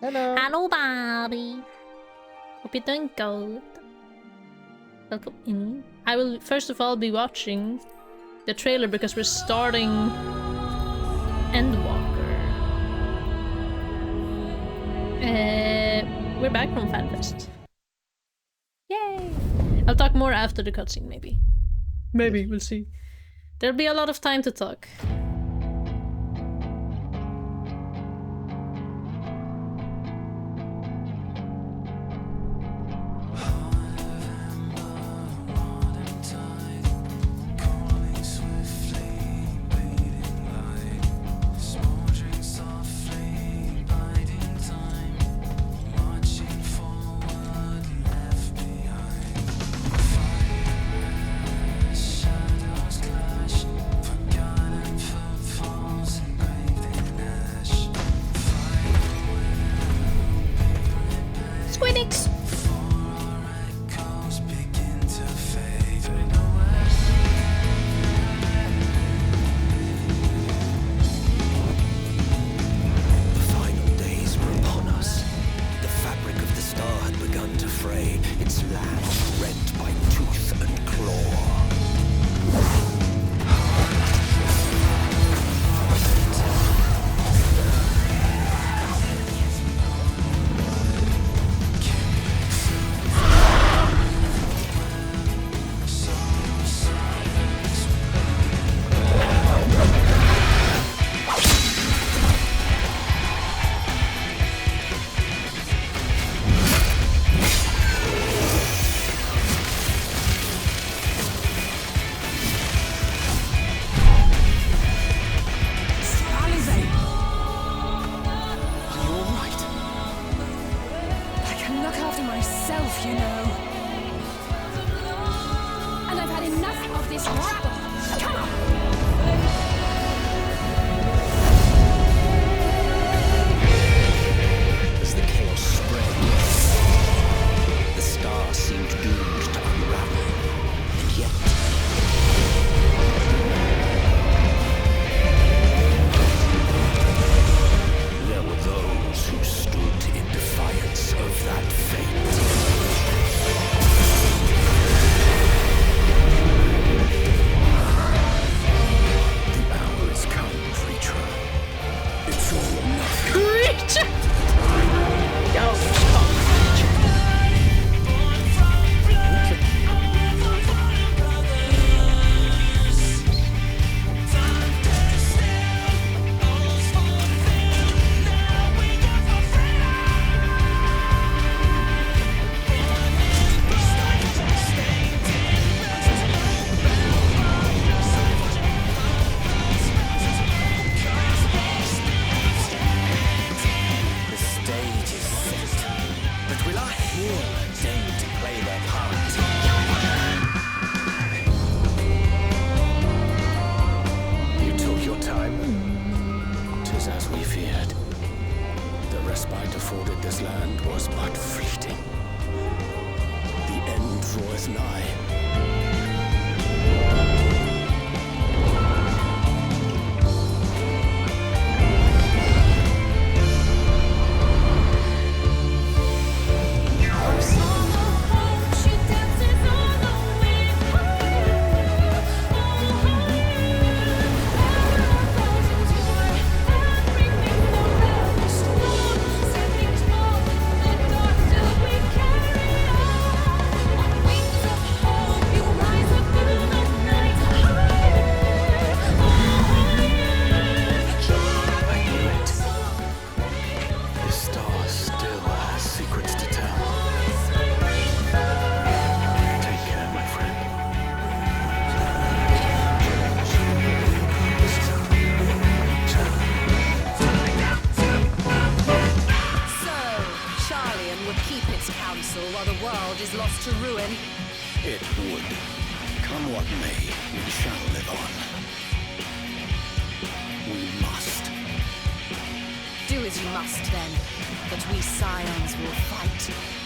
Hello. Hello, Bobby. Hope you're doing good. Welcome in. I will first of all be watching the trailer because we're starting Endwalker. We're back from FanFest. Yay! I'll talk more after the cutscene, maybe. Maybe, we'll see. There'll be a lot of time to talk.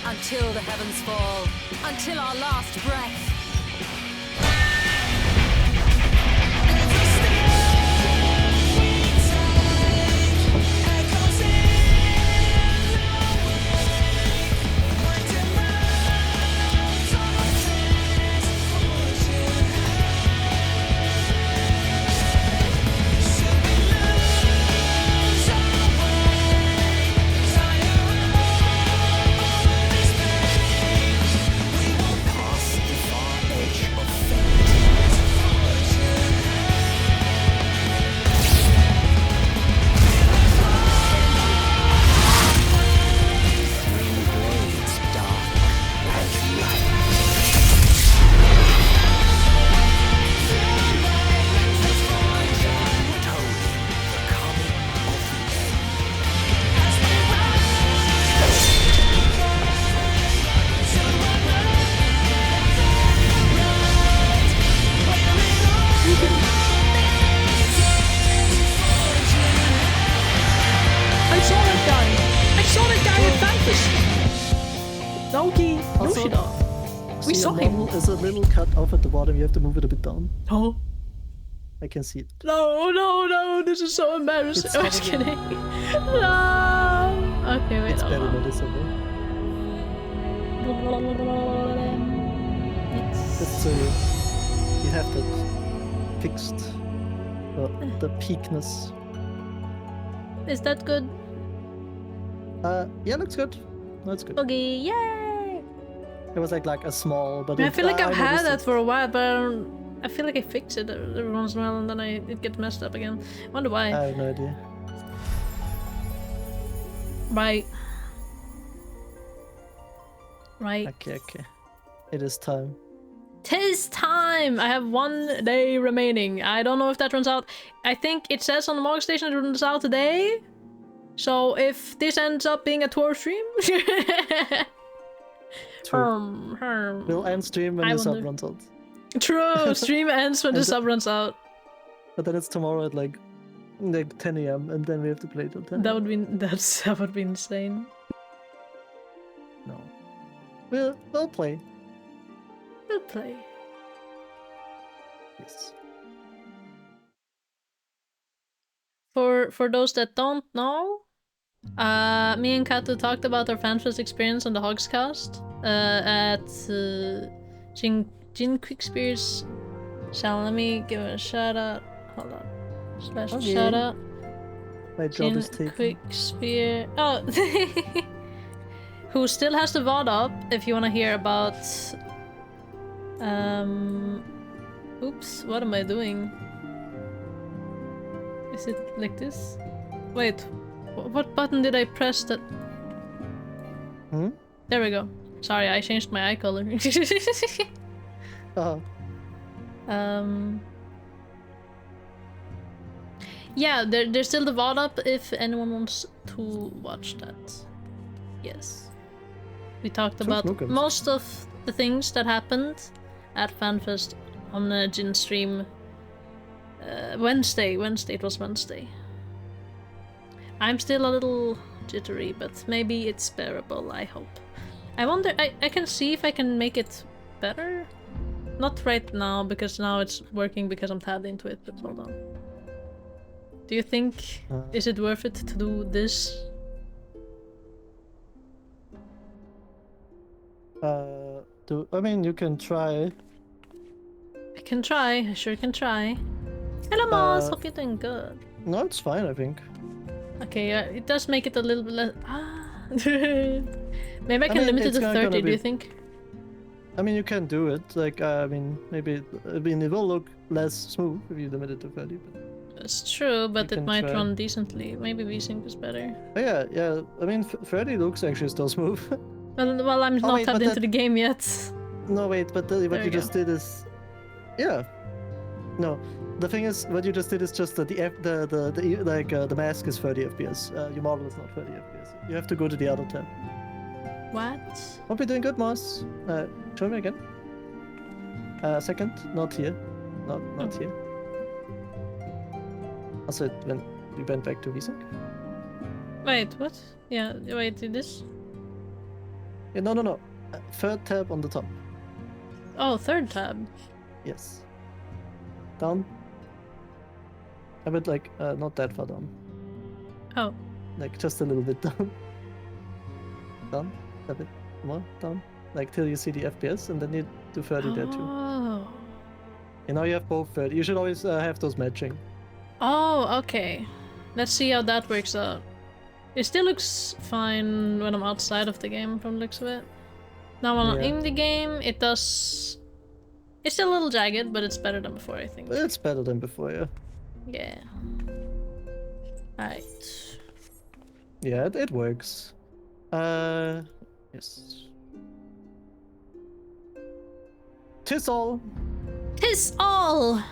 Until the heavens fall, until our last breath. Also, Yoshida. We see, saw your him. model is a little cut off at the bottom. You have to move it a bit down. Oh. I can see it. No, this is so embarrassing. It's I'm just probably- kidding. No. Okay, wait, It's hold barely on. noticeable. It's... Just so you have that fixed. The peakness. Is that good? Yeah, looks good. That's good. Okay, yay! It was like a small, but I feel like I've had noticed that it. for a while, but I feel like I fix it every once in a while and then it gets messed up again. Wonder why. I have no idea. Right. Right. Okay. It is time. 'Tis time! I have 1 day remaining. I don't know if that runs out. I think it says on the Morgan Station it runs out today. So if this ends up being a tour stream... We'll end stream when I the sub wonder. runs out. True! Stream ends when the sub runs out. But then it's tomorrow at like 10 AM and then we have to play till 10 That AM. would be insane. No. We'll play. We'll play. Yes. For those that don't know, me and Kato talked about our FanFest experience on the Hogscast at Jin Quickspear's channel. Let me give it a shout out. Hold on. / Okay. shout out. My job Jin is taken. Quickspear. Oh! Who still has the VOD up if you want to hear about. Oops, what am I doing? Is it like this? Wait, what button did I press that? Hmm? There we go. Sorry, I changed my eye color. Yeah, there's still the VOD up if anyone wants to watch that. Yes. We talked about welcome. most of the things that happened at FanFest on the Jin stream. Wednesday, it was Wednesday. I'm still a little jittery, but maybe it's bearable, I hope. I wonder, I can see if I can make it better? Not right now, because now it's working because I'm tabbed into it, but hold on. Do you think, is it worth it to do this? I mean, you can try. I can try, I sure can try. Hello Moss, hope you're doing good. No, it's fine, I think. Okay, it does make it a little bit less... Maybe I can mean, limit it it's to gonna 30, do be- you think? I mean, you can do it. Like, I mean, maybe... I mean, it will look less smooth if you limit it to 30, but... That's true, but You it can might try. run decently. Maybe V-Sync is better. Oh, yeah. I mean, 30 looks actually still smooth. Well, I'm not wait, tapped but into that- the game yet. No, wait, but what There you we just did is... Yeah. No. The thing is, what you just did is just that the mask is 30 FPS. Your model is not 30 FPS. You have to go to the other tab. What? Hope you're doing good, Moss. Show me again. Second, not here. Not here. Also, when we went back to VSync. Wait, what? Yeah, wait, did this? Yeah, no. Third tab on the top. Oh, third tab. Yes. Down. A bit like, not that far down. Oh. Like, just a little bit down. Down. A bit more down. Like, till you see the FPS, and then you do 30 there too. Oh. And now you have both 30. You should always have those matching. Oh, okay. Let's see how that works out. It still looks fine when I'm outside of the game from the looks of it. Now when I'm Yeah. in the game, it does... It's still a little jagged, but it's better than before, I think. But it's better than before, yeah. Yeah. Alright. Yeah, it works. Yes. 'Tis all. 'Tis all!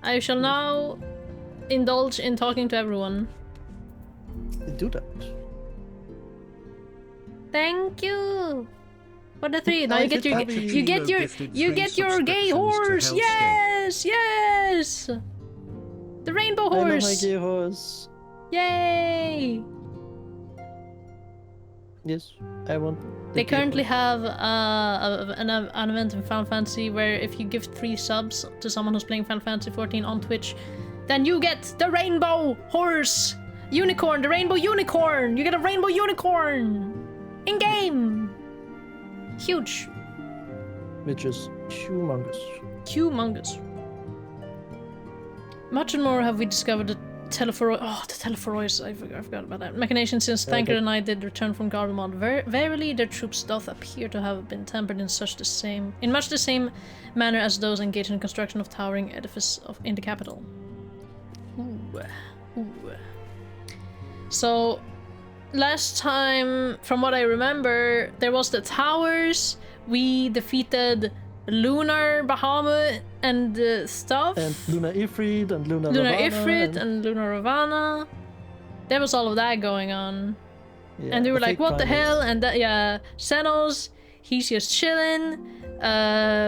I shall now indulge in talking to everyone. Do that. Thank you for the 3. Now I you get your should you get your you get your gay horse. Yes, yes. The rainbow I know my horse. gay horse. Yay! Yes, I want They currently have an event in Final Fantasy where if you give 3 subs to someone who's playing Final Fantasy 14 on Twitch, then you get the rainbow horse unicorn, the rainbow unicorn. You get a rainbow unicorn in game. Huge. Which is humongous. Humongous. Much and more have we discovered the Telephoroid. Oh, the Telephoroids. I forgot about that. Machination since Thanker and I did return from Garlemald. Verily, their troops doth appear to have been tempered in much the same manner as those engaged in the construction of towering edifice in the capital. Ooh. Ooh. So, last time, from what I remember, there was the towers. We defeated Lunar Bahamut and stuff. And Lunar Ifrit and Lunar Ifrit and Lunar Ravana. There was all of that going on. Yeah, and we were like, what the primates. hell? And yeah, Xenos, he's just chilling.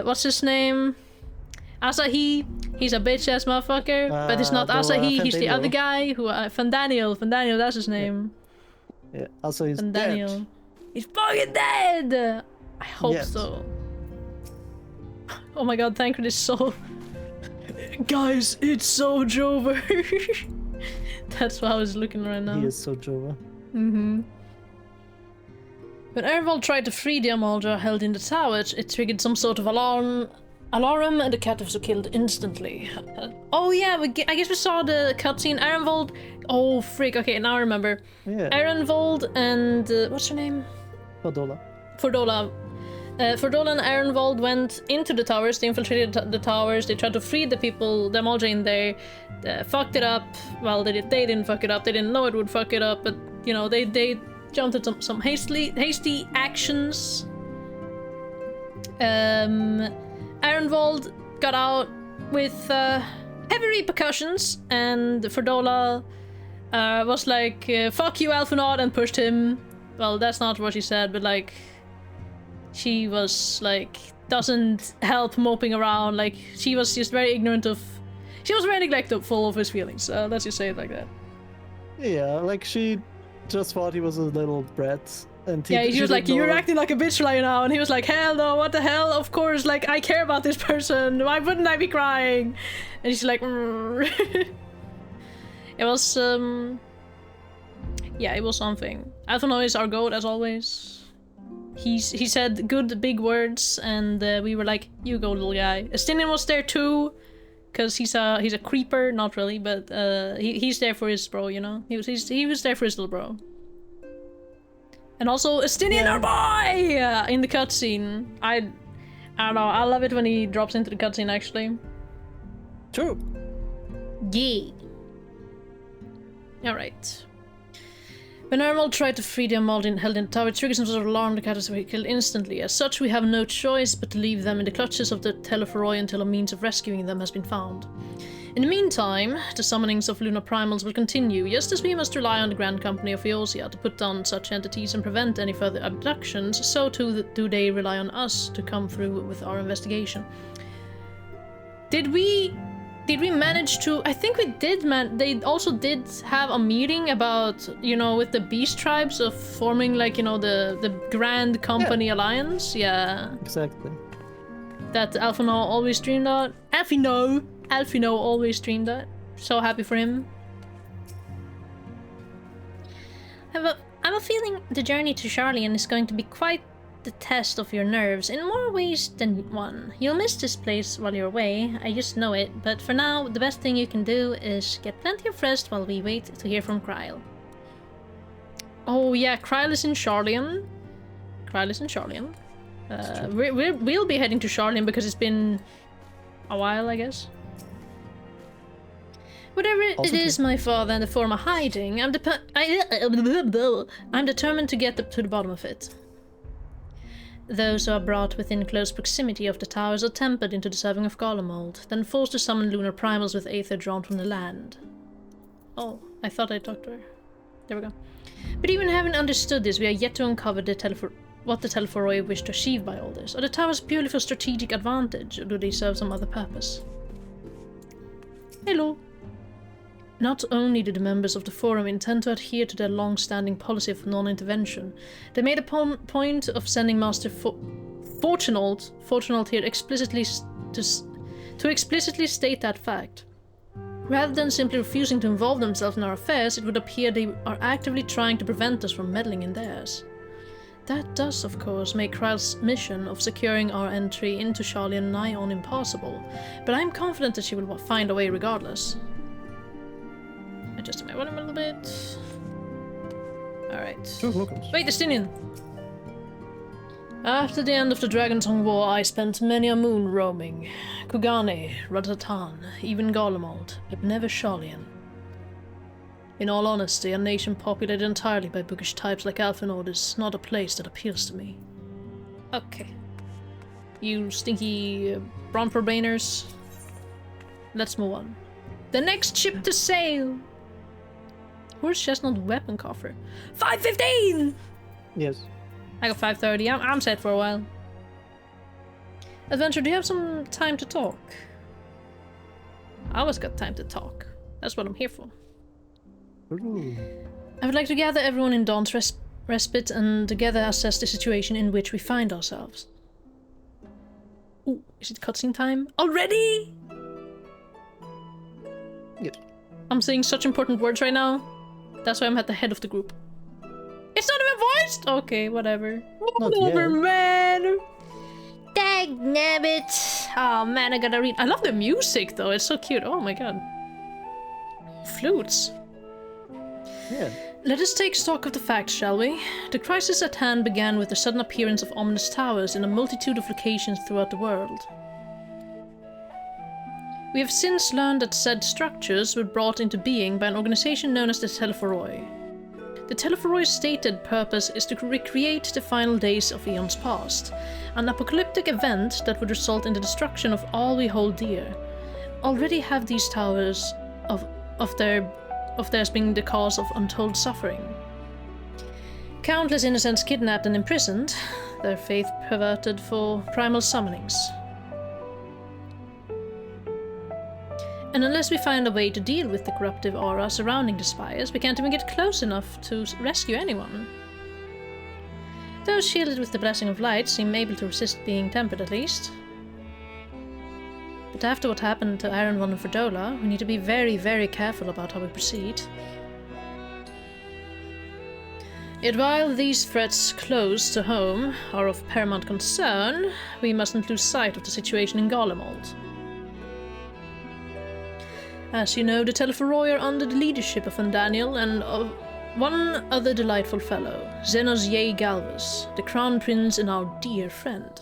What's his name? Asahi, he's a bitch ass motherfucker. But it's not Asahi, he's the other guy who Fandaniel, that's his name. Yeah, also he's Fandaniel. dead. He's fucking dead! I hope Yes. so. Oh my god, Thancred is so... Guys, it's so Jover! That's how I was looking right now. He is so Jova. Mm-hmm. When Ervold tried to free the Amaldra held in the tower, it triggered some sort of alarm, and the captives were killed instantly. Oh yeah, I guess we saw the cutscene. Erenvold... Oh frick, okay, now I remember. Yeah. Erenvold and... what's her name? Fordola. Fordola and Erenvold went into the towers, they infiltrated the towers, they tried to free the people, the Amaldra in there, fucked it up. Well, they didn't fuck it up, they didn't know it would fuck it up, but, you know, they jumped into some hasty actions. Erenvold got out with heavy repercussions, and Fordola was like, fuck you, Alphinaud, and pushed him. Well, that's not what she said, but like... She was, like, doesn't help moping around, like, she was just very ignorant of... She was very neglectful of his feelings, let's just say it like that. Yeah, like she just thought he was a little brat. And He was like, you're acting like a bitch right now, and he was like, hell no, what the hell, of course, like, I care about this person, why wouldn't I be crying? And she's like, It was, yeah, it was something. Alphinaud is our goat, as always. He said good big words, and we were like, you go, little guy. Estinian was there too, because he's a creeper, not really, but he's there for his bro, you know? He was there for his little bro. And also, Estinian, our boy! In the cutscene. I don't know, I love it when he drops into the cutscene, actually. True. Yeah. Alright. When Erenvold tried to free the Amaldra held in the tower, it triggered some sort of alarm, the captives were killed instantly. As such, we have no choice but to leave them in the clutches of the Telephoroi until a means of rescuing them has been found. In the meantime, the summonings of lunar primals will continue, just as we must rely on the Grand Company of Eosia to put down such entities and prevent any further abductions, so too do they rely on us to come through with our investigation. Did we manage to... I think we did, they also did have a meeting about, you know, with the beast tribes of forming, like, you know, the Grand Company Alliance? Yeah. Exactly. That Alphinaud always dreamed of. Alphinaud always dreamed that. So happy for him. I have a feeling the journey to Sharlayan is going to be quite the test of your nerves in more ways than one. You'll miss this place while you're away, I just know it, but for now, the best thing you can do is get plenty of rest while we wait to hear from Kryl. Oh yeah, Kryl is in Sharlayan. We'll be heading to Sharlayan because it's been a while, I guess. Whatever it is my father and the form are hiding, I'm determined to get to the bottom of it. Those who are brought within close proximity of the towers are tempered into the serving of Garlemald, then forced to summon lunar primals with aether drawn from the land. Oh, I thought I talked to her. There we go. But even having understood this, we are yet to uncover what the Telephoroi wish to achieve by all this. Are the towers purely for strategic advantage, or do they serve some other purpose? Hello. Not only did the members of the Forum intend to adhere to their long-standing policy of non-intervention, they made a point of sending Master Fortunault here explicitly to explicitly state that fact. Rather than simply refusing to involve themselves in our affairs, it would appear they are actively trying to prevent us from meddling in theirs. That does, of course, make Kryle's mission of securing our entry into Sharlayan nigh on impossible, but I'm confident that she will find a way regardless. Adjusting my volume a little bit. Alright. Wait, Destinian! After the end of the Dragontongue War, I spent many a moon roaming. Kugane, Ratatan, even Garlemald, but never Sharlayan. In all honesty, a nation populated entirely by bookish types like Alphenord is not a place that appeals to me. Okay. You stinky Bronforbaners. Let's move on. The next ship to sail! Where's Chestnut weapon coffer? 515! Yes. I got 530. I'm set for a while. Adventure, do you have some time to talk? I always got time to talk. That's what I'm here for. Ooh. I would like to gather everyone in Dawn's respite and together assess the situation in which we find ourselves. Ooh, is it cutscene time? Already? Yep. I'm saying such important words right now. That's why I'm at the head of the group. It's not even voiced! Okay, whatever. Whatever, man! Dagnabbit! Oh man, I gotta read. I love the music though, it's so cute. Oh my god. Flutes. Yeah. Let us take stock of the facts, shall we? The crisis at hand began with the sudden appearance of ominous towers in a multitude of locations throughout the world. We have since learned that said structures were brought into being by an organization known as the Telephoroi. The Telephoroi's stated purpose is to recreate the final days of eons past, an apocalyptic event that would result in the destruction of all we hold dear. Already have these towers of theirs being the cause of untold suffering. Countless innocents kidnapped and imprisoned, their faith perverted for primal summonings. And unless we find a way to deal with the corruptive aura surrounding the spires, we can't even get close enough to rescue anyone. Those shielded with the blessing of light seem able to resist being tempered at least. But after what happened to Aaron von Ferdola, we need to be very, very careful about how we proceed. Yet while these threats close to home are of paramount concern, we mustn't lose sight of the situation in Garlemald. As you know, the Telephoroi are under the leadership of Daniel and of one other delightful fellow, Xenos Ye Galvus, the Crown Prince and our dear friend.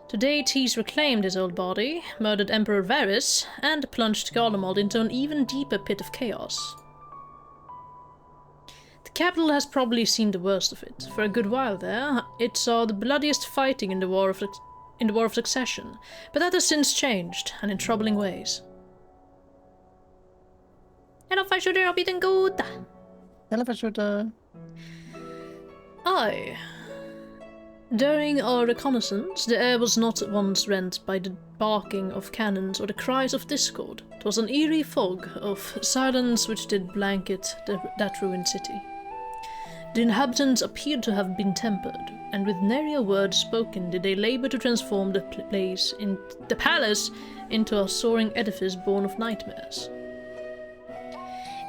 To date, he's reclaimed his old body, murdered Emperor Varys, and plunged Garlemald into an even deeper pit of chaos. The capital has probably seen the worst of it. For a good while there, it saw the bloodiest fighting in the War of Succession, but that has since changed, and in troubling ways. Hello, Fashooter, hope you're doing good. Hello, Fashooter. Aye. During our reconnaissance, the air was not once rent by the barking of cannons or the cries of discord. It was an eerie fog of silence which did blanket that ruined city. The inhabitants appeared to have been tempered, and with nary a word spoken did they labor to transform the palace into a soaring edifice born of nightmares.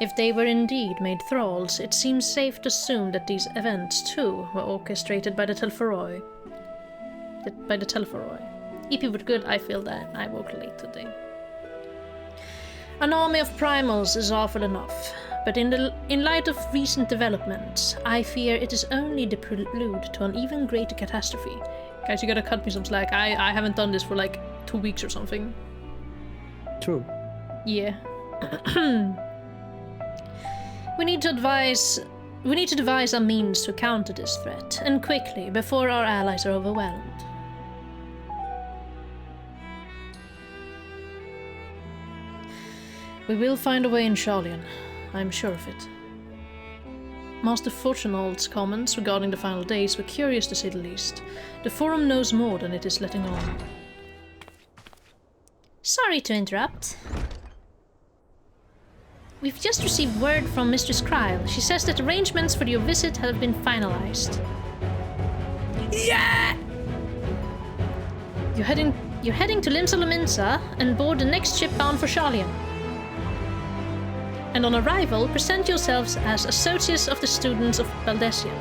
If they were indeed made thralls, it seems safe to assume that these events, too, were orchestrated by the Telephoroi. If you were good, I feel that I woke late today. An army of primals is awful enough, but in light of recent developments, I fear it is only the prelude to an even greater catastrophe. Guys, you gotta cut me some slack. I haven't done this for like 2 weeks or something. True. Yeah. We need to devise a means to counter this threat, and quickly, before our allies are overwhelmed. We will find a way in Sharlayan, I am sure of it. Master Fortunault's comments regarding the final days were curious to say the least. The Forum knows more than it is letting on. Sorry to interrupt. we've just received word from Mistress Kryle. She says that arrangements for your visit have been finalized. Yeah! You're heading to Limsa and board the next ship bound for Sharlayan. And on arrival, present yourselves as associates of the students of Baldessian.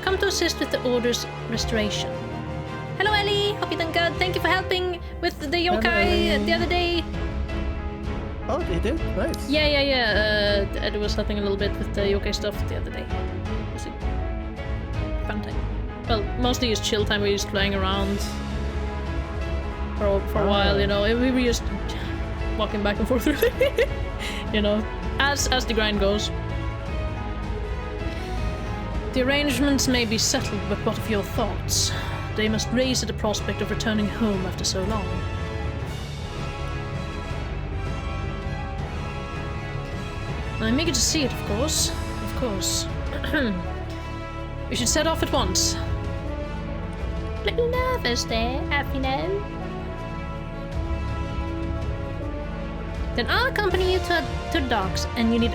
Come to assist with the Order's restoration. Hello, Ellie! Hope you're doing good. Thank you for helping with the yokai the other day. Oh, they did? Nice. Yeah. Ed was helping a little bit with the yokai stuff the other day. It was a fun time. Well, mostly it's chill time. We're just playing around for a while, you know. We were just walking back and forth, really. You know, as the grind goes. The arrangements may be settled, but what of your thoughts? They must raise at the prospect of returning home after so long. I'm eager to see it, of course. Of course. We should set off at once. A little nervous there, you know. Then I'll accompany you to the docks, and you need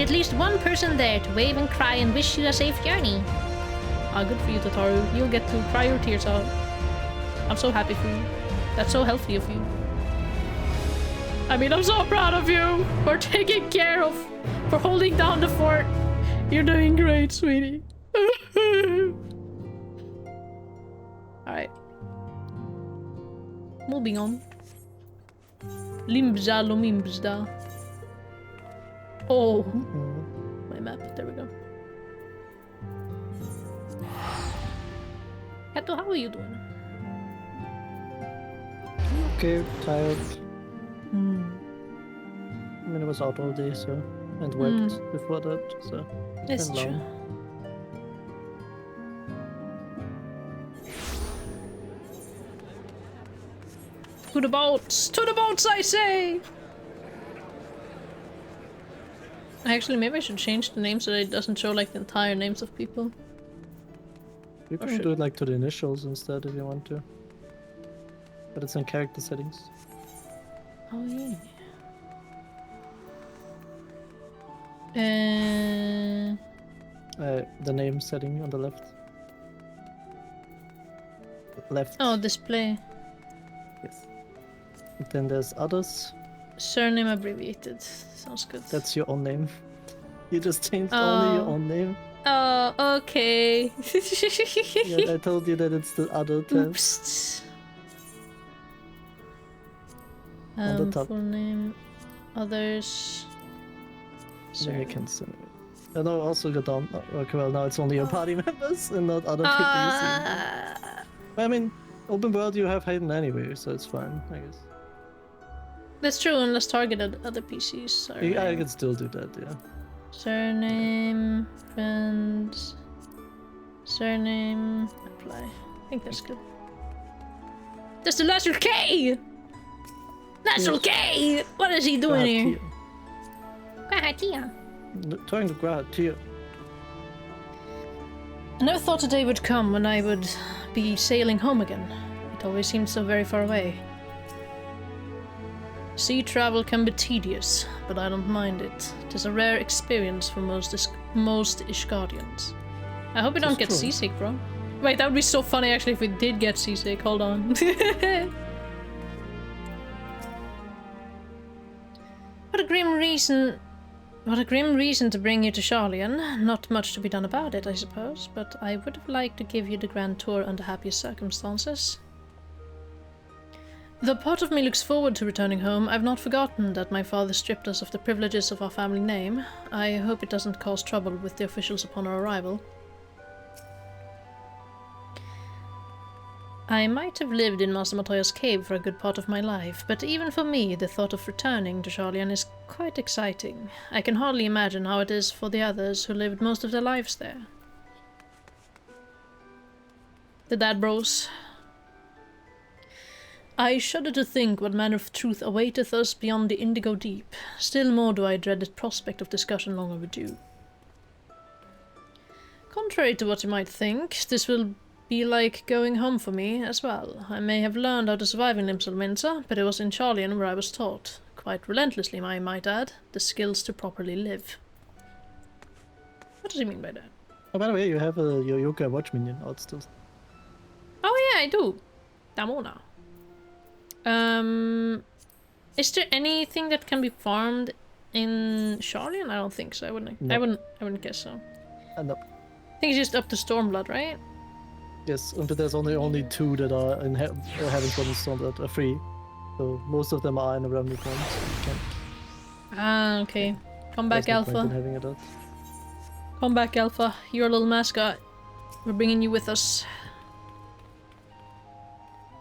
at least one person there to wave and cry and wish you a safe journey. Ah, good for you, Tataru. You'll get to cry your tears out. I'm so happy for you. That's so healthy of you. I mean, I'm so proud of you for taking care of, for holding down the fort. You're doing great, sweetie. Alright. Moving on. Limbza Lomimbzda. Oh. My map. There we go. Kato, how are you doing? Okay, tired. I mean, I was out all day, so, and worked before that, so. That's been true. long. To the boats! To the boats, I say! Actually, maybe I should change the name so that it doesn't show like the entire names of people. You can do it like to the initials instead if you want to. But it's in character settings. Oh yeah. The name setting on the left. Left. Oh, display. Yes. And then there's others. Surname abbreviated. Sounds good. That's your own name. You just changed only your own name. Oh, okay. Yeah, I told you that it's the other tab. Oops. On the top. Full name. Others. Then you can send it. And now also go down. Okay, well now it's only your party members and not other people you see. I mean, open world you have hidden anyway, so it's fine, I guess. That's true, unless targeted other PCs. Sorry. I can still do that, yeah. Surname, friends, surname, apply. I think that's good. That's the Natural K! Natural K! What is he doing here? Trying to grab here. I never thought a day would come when I would be sailing home again. It always seemed so very far away. Sea travel can be tedious, but I don't mind it. It is a rare experience for most Ishgardians. I hope we don't get seasick, bro. Wait, that would be so funny actually if we did get seasick. Hold on. What a grim reason to bring you to Sharlayan. Not much to be done about it, I suppose, but I would have liked to give you the grand tour under happier circumstances. Though part of me looks forward to returning home, I've not forgotten that my father stripped us of the privileges of our family name. I hope it doesn't cause trouble with the officials upon our arrival. I might have lived in Master Matoya's cave for a good part of my life, but even for me, the thought of returning to Sharlayan is quite exciting. I can hardly imagine how it is for the others who lived most of their lives there. The dad bros. I shudder to think what manner of truth awaiteth us beyond the indigo deep. Still more do I dread the prospect of discussion long overdue. Contrary to what you might think, this will be like going home for me as well. I may have learned how to survive in Limsa, but it was in Sharlayan where I was taught. quite relentlessly, I might add, the skills to properly live. What does he mean by that? Oh, by the way, you have your Yoga Watch minion out still. Oh yeah, I do. Damona. Is there anything that can be farmed in Sharlayan? I don't think so. I wouldn't guess so. No. I think it's just up to Stormblood, right? Yes, but there's only 2 that are in Heaven's Blood and Stormblood that are free. So most of them are in a Remnant form, so you can't. Ah, okay. Come back, There's no point Alpha. in having it out. Come back, Alpha. You're a little mascot. We're bringing you with us.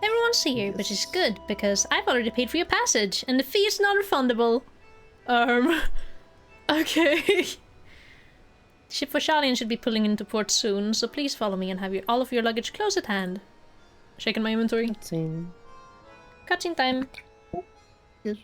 Everyone's here, which is good, because I've already paid for your passage, and the fee is not refundable. Okay. The ship for Sharlayan should be pulling into port soon, so please follow me and have all of your luggage close at hand. Checking my inventory. Cutscene time. Yes.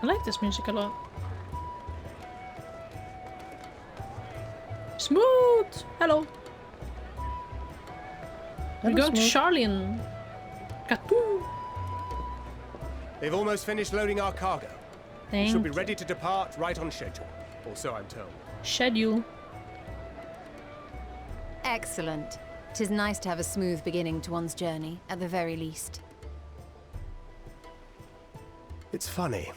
I like this music a lot. Smooth! Hello. We're going to Sharlayan. Katoo! They've almost finished loading our cargo. We Thank should be you. ready to depart right on schedule. Or so I'm told. Schedule. Excellent. 'Tis nice to have a smooth beginning to one's journey, at the very least. It's funny.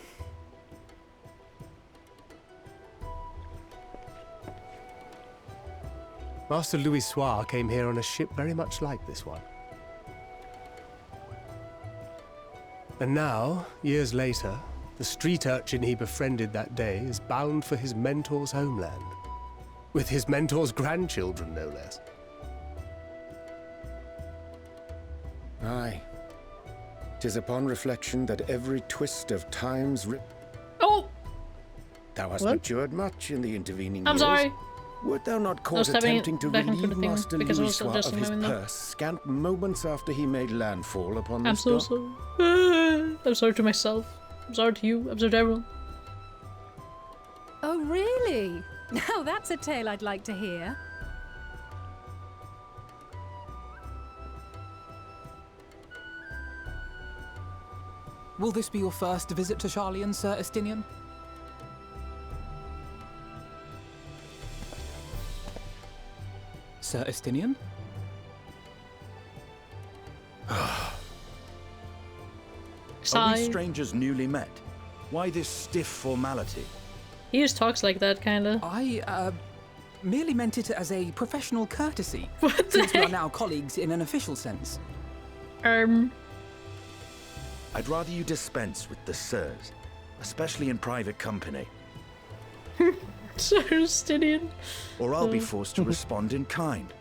Master Louis Soir came here on a ship very much like this one. And now, years later, the street urchin he befriended that day is bound for his mentor's homeland. With his mentor's grandchildren, no less. Aye. 'Tis upon reflection that every twist of time's Oh! Thou hast What? matured much in the intervening I'm years. sorry. Wert thou not I caught was tapping attempting to back into the relieve thing Master because I Louis was Soir of adjusting his my window. purse scant moments after he made landfall upon I'm this so dock? sorry. I'm sorry to myself. I'm sorry to you. I'm sorry to everyone. Oh, really? Now that's a tale I'd like to hear. Will this be your first visit to Sharlayan, Sir Estinian? Sir Estinian? Are we Sigh. strangers newly met? Why this stiff formality? He just talks like that, kinda. I, merely meant it as a professional courtesy, What the since we are heck? now colleagues in an official sense. I'd rather you dispense with the sirs, especially in private company, Sir Justinian. or I'll be forced to respond in kind.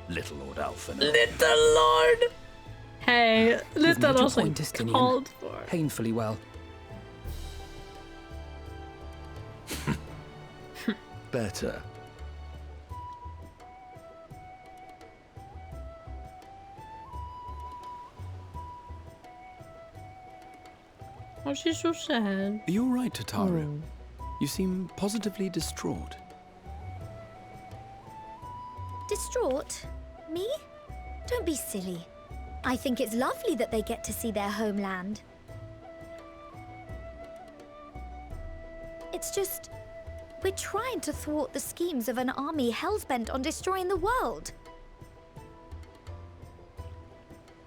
Little Lord Alphen. Little Lord! Hey, You've made Little your also point, Estinian. called for. Painfully well. Better. Oh, she's so sad. Are you all right, Tataru? You seem positively distraught. Distraught? Me? Don't be silly. I think it's lovely that they get to see their homeland. It's just... we're trying to thwart the schemes of an army hell-bent on destroying the world.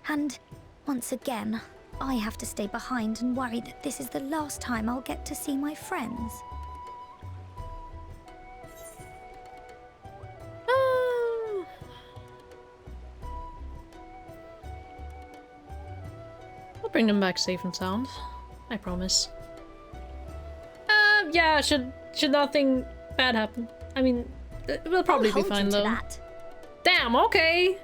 And, once again, I have to stay behind and worry that this is the last time I'll get to see my friends. I'll bring them back safe and sound. I promise. Yeah, should nothing bad happen. I mean, we'll probably I'll be hold fine you to though. that. Damn, okay!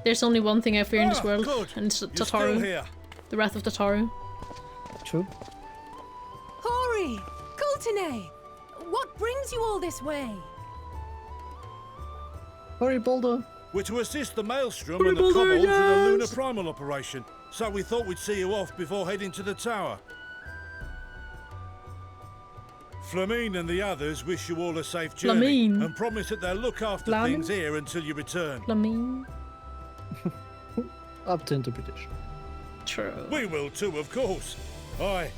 There's only one thing I fear in this world, good. and it's You're Tataru. still here. The Wrath of Tataru. True. Hori! Kultine! What brings you all this way? Hurry, Boulder. We're to assist the Maelstrom and the Kobolds with a lunar primal operation, so we thought we'd see you off before heading to the tower. Flamine and the others wish you all a safe journey and promise that they'll look after things here until you return. Flamine. Up to interpretation. True. We will too, of course. Aye.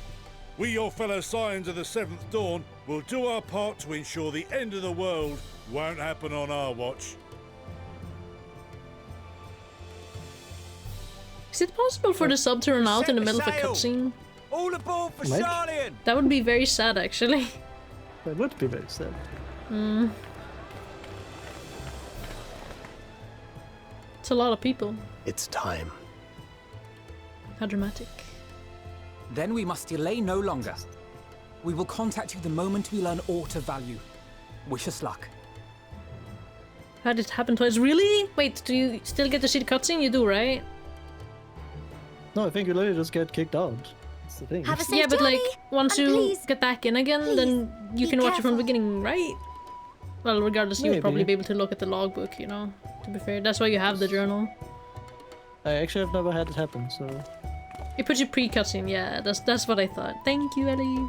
We, your fellow Scions of the Seventh Dawn, will do our part to ensure the end of the world won't happen on our watch. Is it possible for the sub to run out in the middle of a cutscene? All aboard for Sharlayan! That would be very sad, actually. That would be very sad. It's a lot of people. It's time. How dramatic. Then we must delay no longer. We will contact you the moment we learn aught of value. Wish us luck. Had it happen twice? Really? Wait, do you still get to see the cutscene? You do, right? No, I think you literally just get kicked out. That's the thing. Have a safe Yeah, but like, journey, once and you please, get back in again, then you be can watch it from the careful. beginning, right? Well, regardless, you'll Maybe. probably be able to look at the logbook, you know? To be fair, that's why you have the journal. I actually have never had it happen, so... It puts you pre-cutscene, yeah, that's what I thought. Thank you, Ellie.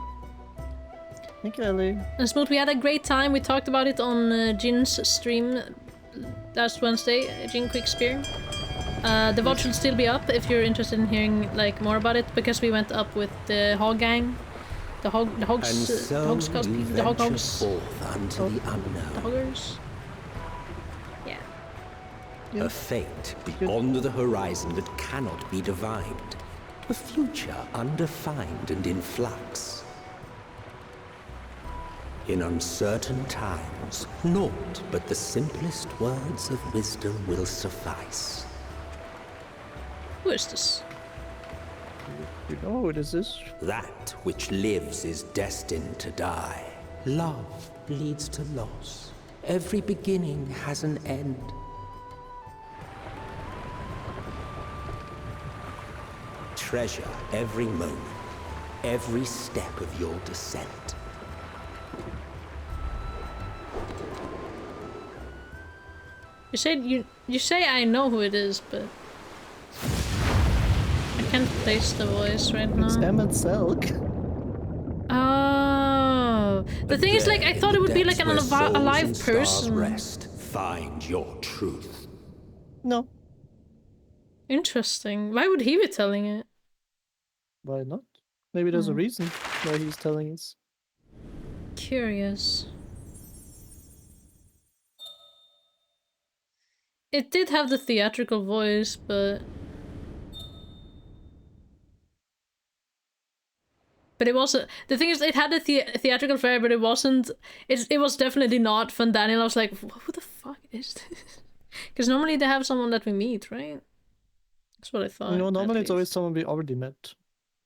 Thank you, Ellie. And Smooth, we had a great time. We talked about it on Jin's stream last Wednesday, Jin Quick Spear. The VOD should still be up if you're interested in hearing like more about it, because we went up with the Hog Gang, the Hogs, the Hogs, the Hoggers, the Hoggers. Yeah. A fate beyond the horizon that cannot be divined. A future undefined and in flux. In uncertain times, naught but the simplest words of wisdom will suffice. Who is this? You know who this is? That which lives is destined to die. Love leads to loss. Every beginning has an end. Treasure every moment, every step of your descent. You say I know who it is, but I can't place the voice right now. It's Emmett Selk. Oh, the thing is, like, I thought it would be like an alive person. Rest. Find your truth. No. Interesting. Why would he be telling it? Why not? Maybe there's a reason why he's telling us. Curious. It did have the theatrical voice, but it wasn't. The thing is, it had a theatrical flair, but it wasn't. It was definitely not Fun Daniel. I was like, who the fuck is this? Because normally they have someone that we meet, right? That's what I thought. You know, normally it's always someone we already met.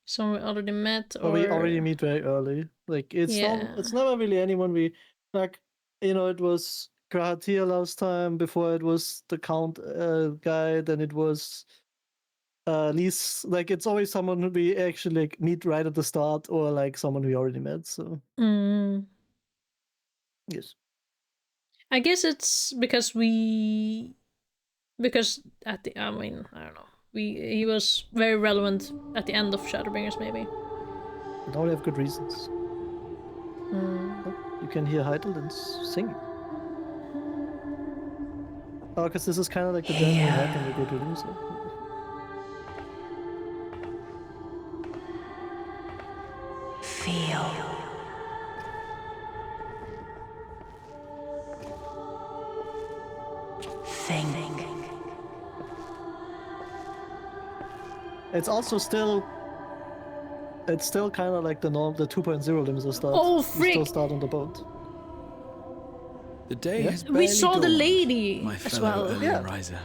Someone we already met, or we already meet very early. Like it's it's never really anyone we like. You know, it was Krahatia last time. Before it was the Count guy. Then it was Lise. Like it's always someone who we actually like meet right at the start, or like someone we already met. So yes, I guess it's because at the I mean I don't know. He was very relevant at the end of Shadowbringers, maybe. But all have good reasons. You can hear Heidelin sing. Oh, because this is kind of like the journey we have when we go to lose it. Feel. Think. It's also still... It's still kind of like the 2.0 limits start. Oh, frick! You still start on the boat. The day has We saw the dawned, lady my as fellow well. early riser.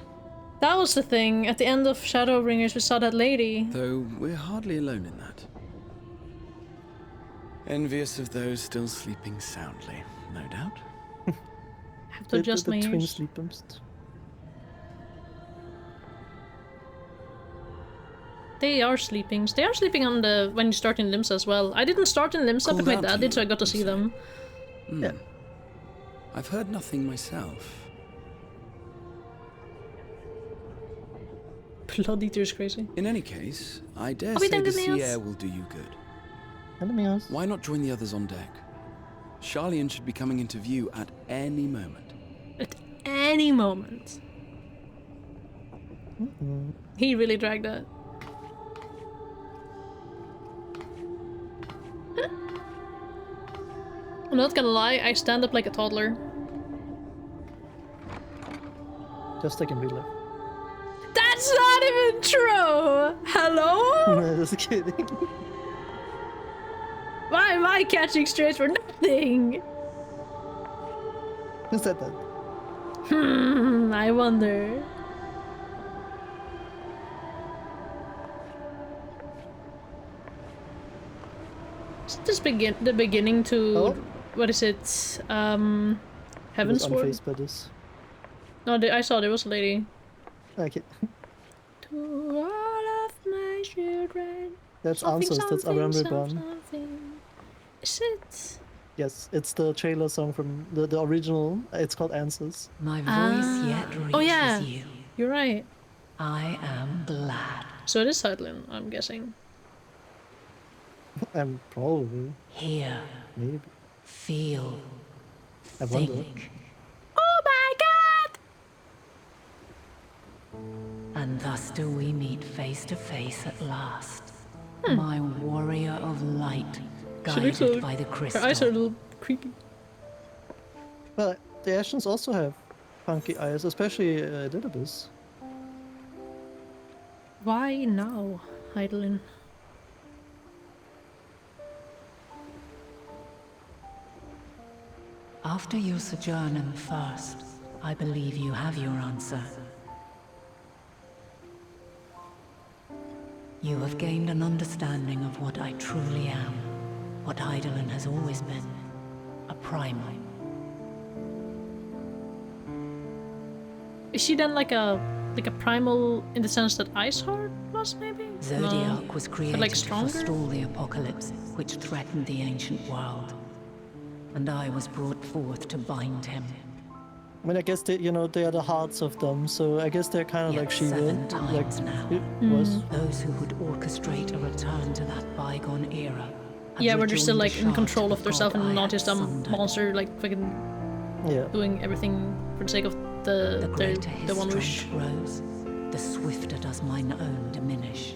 That was the thing. At the end of Shadowbringers, we saw that lady. Though we're hardly alone in that. Envious of those still sleeping soundly, no doubt. I have to adjust my twin ears. sleepers. They are sleeping. They are sleeping on the when you start in Limsa as well. I didn't start in Limsa, but my dad did, so I got to see them. Yeah. I've heard nothing myself. Blood Eater is crazy. In any case, I dare we say done the good sea nails? air will do you good. Enemies. Why not join the others on deck? Charlian should be coming into view at any moment. At any moment. He really dragged that. I'm not gonna lie, I stand up like a toddler. Just like in real life. That's not even true! Hello? No, just kidding. Why am I catching strays for nothing? Who said that? I wonder. Is this the beginning to what is it? Heaven's Sword? Unfazed by this. No, I saw there was a lady. Okay. To all of my children. That's something, Answers, that's Aram Reborn. Something. Is it? Yes, it's the trailer song from the original. It's called Answers. My voice yet reaches you. You're right. I am glad. So it is Heidelin, I'm guessing. Probably. Hear. Maybe. Feel. I wonder. Think. Oh my god! And thus do we meet face to face at last. My warrior of light, guided by the crystal. Her eyes are a little creepy. Well, the Ashens also have funky eyes, especially Didibus. Why now, Heidelin? After your sojourn in the First, I believe you have your answer. You have gained an understanding of what I truly am, what Heidelin has always been, a primal. Is she then like a primal in the sense that Iceheart was, maybe? Zodiac was created like to stronger? forestall the apocalypse, which threatened the ancient world. And I was brought forth to bind him. I mean, I guess they, they are the hearts of them, so I guess they're kind of like Shiva. 7 times like, now. Was. Those who would orchestrate a return to that bygone era. Yeah, where they're still like in control of themselves and not just a monster like fucking doing everything for the sake of the one wish. Grows, the swifter does mine own diminish.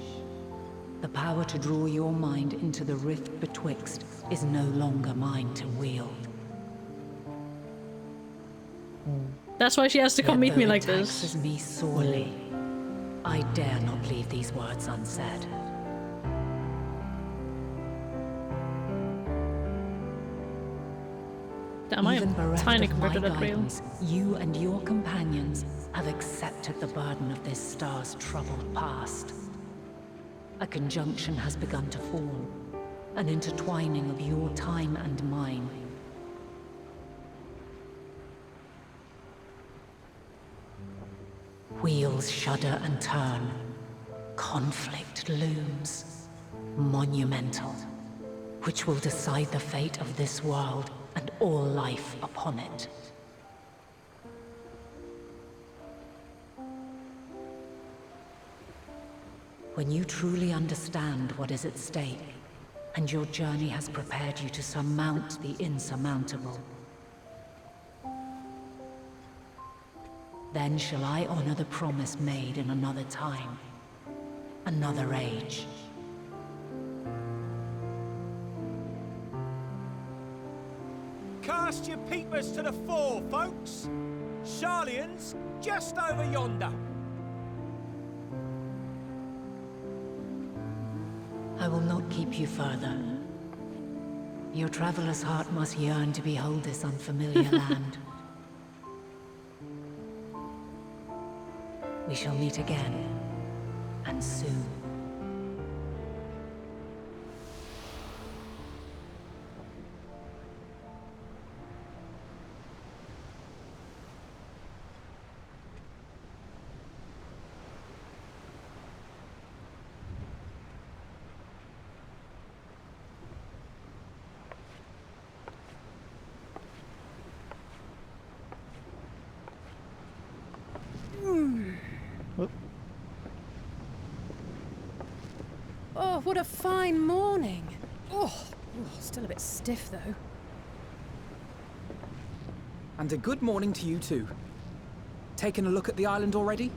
The power to draw your mind into the rift betwixt is no longer mine to wield. That's why she has to come meet me like this. Taxes me sorely. I dare not leave these words unsaid. Damn, I Even am bereft tiny of compared to my that rail. guidance, you and your companions have accepted the burden of this star's troubled past. A conjunction has begun to form, an intertwining of your time and mine. Wheels shudder and turn. Conflict looms. Monumental. Which will decide the fate of this world and all life upon it. When you truly understand what is at stake, and your journey has prepared you to surmount the insurmountable, then shall I honor the promise made in another time, another age. Cast your peepers to the fore, folks. Charlian's just over yonder. I will not keep you further. Your traveler's heart must yearn to behold this unfamiliar land. We shall meet again, and soon. Oh, what a fine morning. Oh, still a bit stiff though. And a good morning to you too. Taking a look at the island already?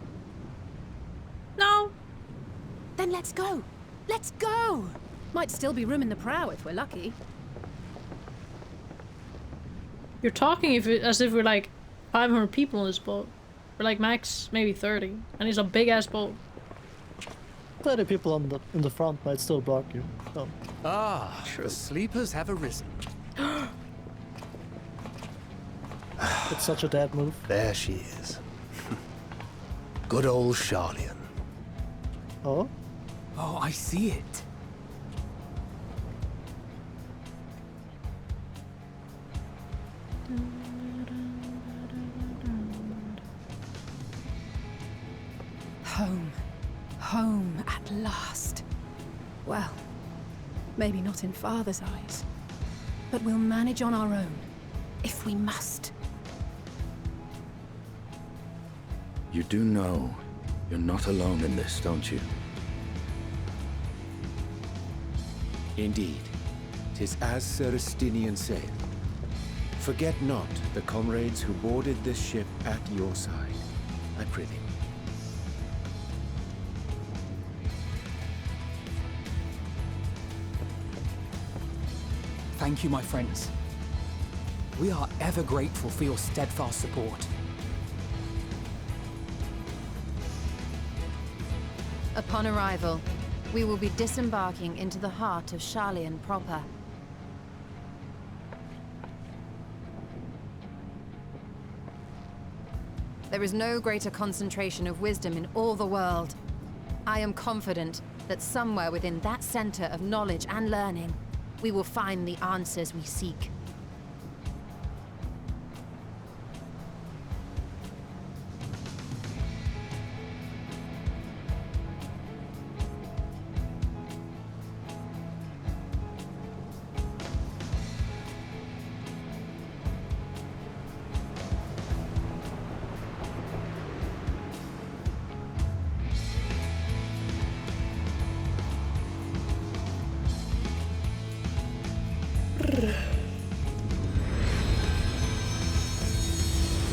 No. Then let's go. Let's go. Might still be room in the prow if we're lucky. You're talking as if we're like 500 people on this boat. We're like max maybe 30, and it's a big ass boat. 30 people in the front might still block you. So. Ah, true. The sleepers have arisen. It's such a dad move. There she is. Good old Charlian. Oh? Oh, I see it. Home. Home at last. Well, maybe not in Father's eyes, but we'll manage on our own, if we must. You do know you're not alone in this, don't you? Indeed. 'Tis as Sir Estinian said. Forget not the comrades who boarded this ship at your side, I prithee. Thank you, my friends. We are ever grateful for your steadfast support. Upon arrival, we will be disembarking into the heart of Charlian proper. There is no greater concentration of wisdom in all the world. I am confident that somewhere within that center of knowledge and learning, we will find the answers we seek.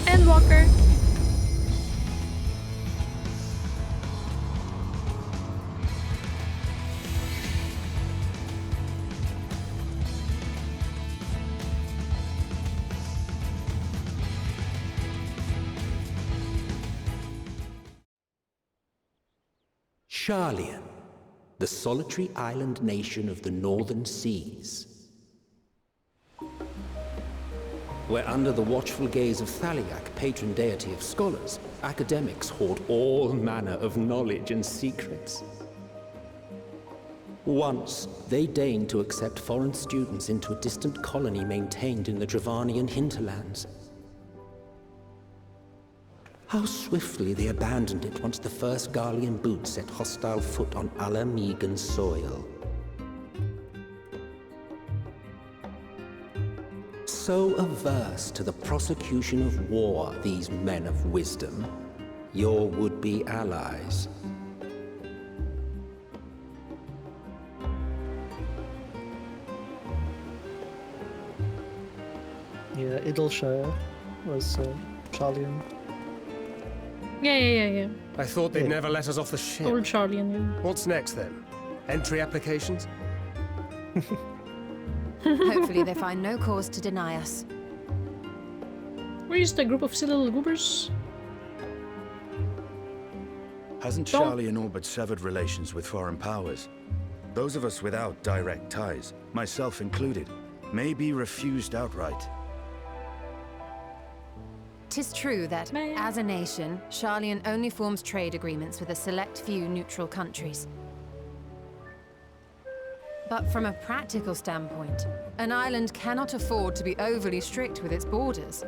Endwalker. Charlian, the solitary island nation of the northern seas. Where under the watchful gaze of Thaliak, patron deity of scholars, academics hoard all manner of knowledge and secrets. Once, they deigned to accept foreign students into a distant colony maintained in the Dravanian hinterlands. How swiftly they abandoned it once the first Garlean boot set hostile foot on Alamegan soil. So averse to the prosecution of war, these men of wisdom, your would-be allies. Yeah, Idleshire was Charlian. Yeah. I thought they'd never let us off the ship. Old Charlian, yeah. What's next then? Entry applications? Hopefully they find no cause to deny us. Where is the group of silly little goobers? Hasn't Charlian all but severed relations with foreign powers? Those of us without direct ties, myself included, may be refused outright. 'Tis true that, as a nation, Charlian only forms trade agreements with a select few neutral countries. But from a practical standpoint, an island cannot afford to be overly strict with its borders,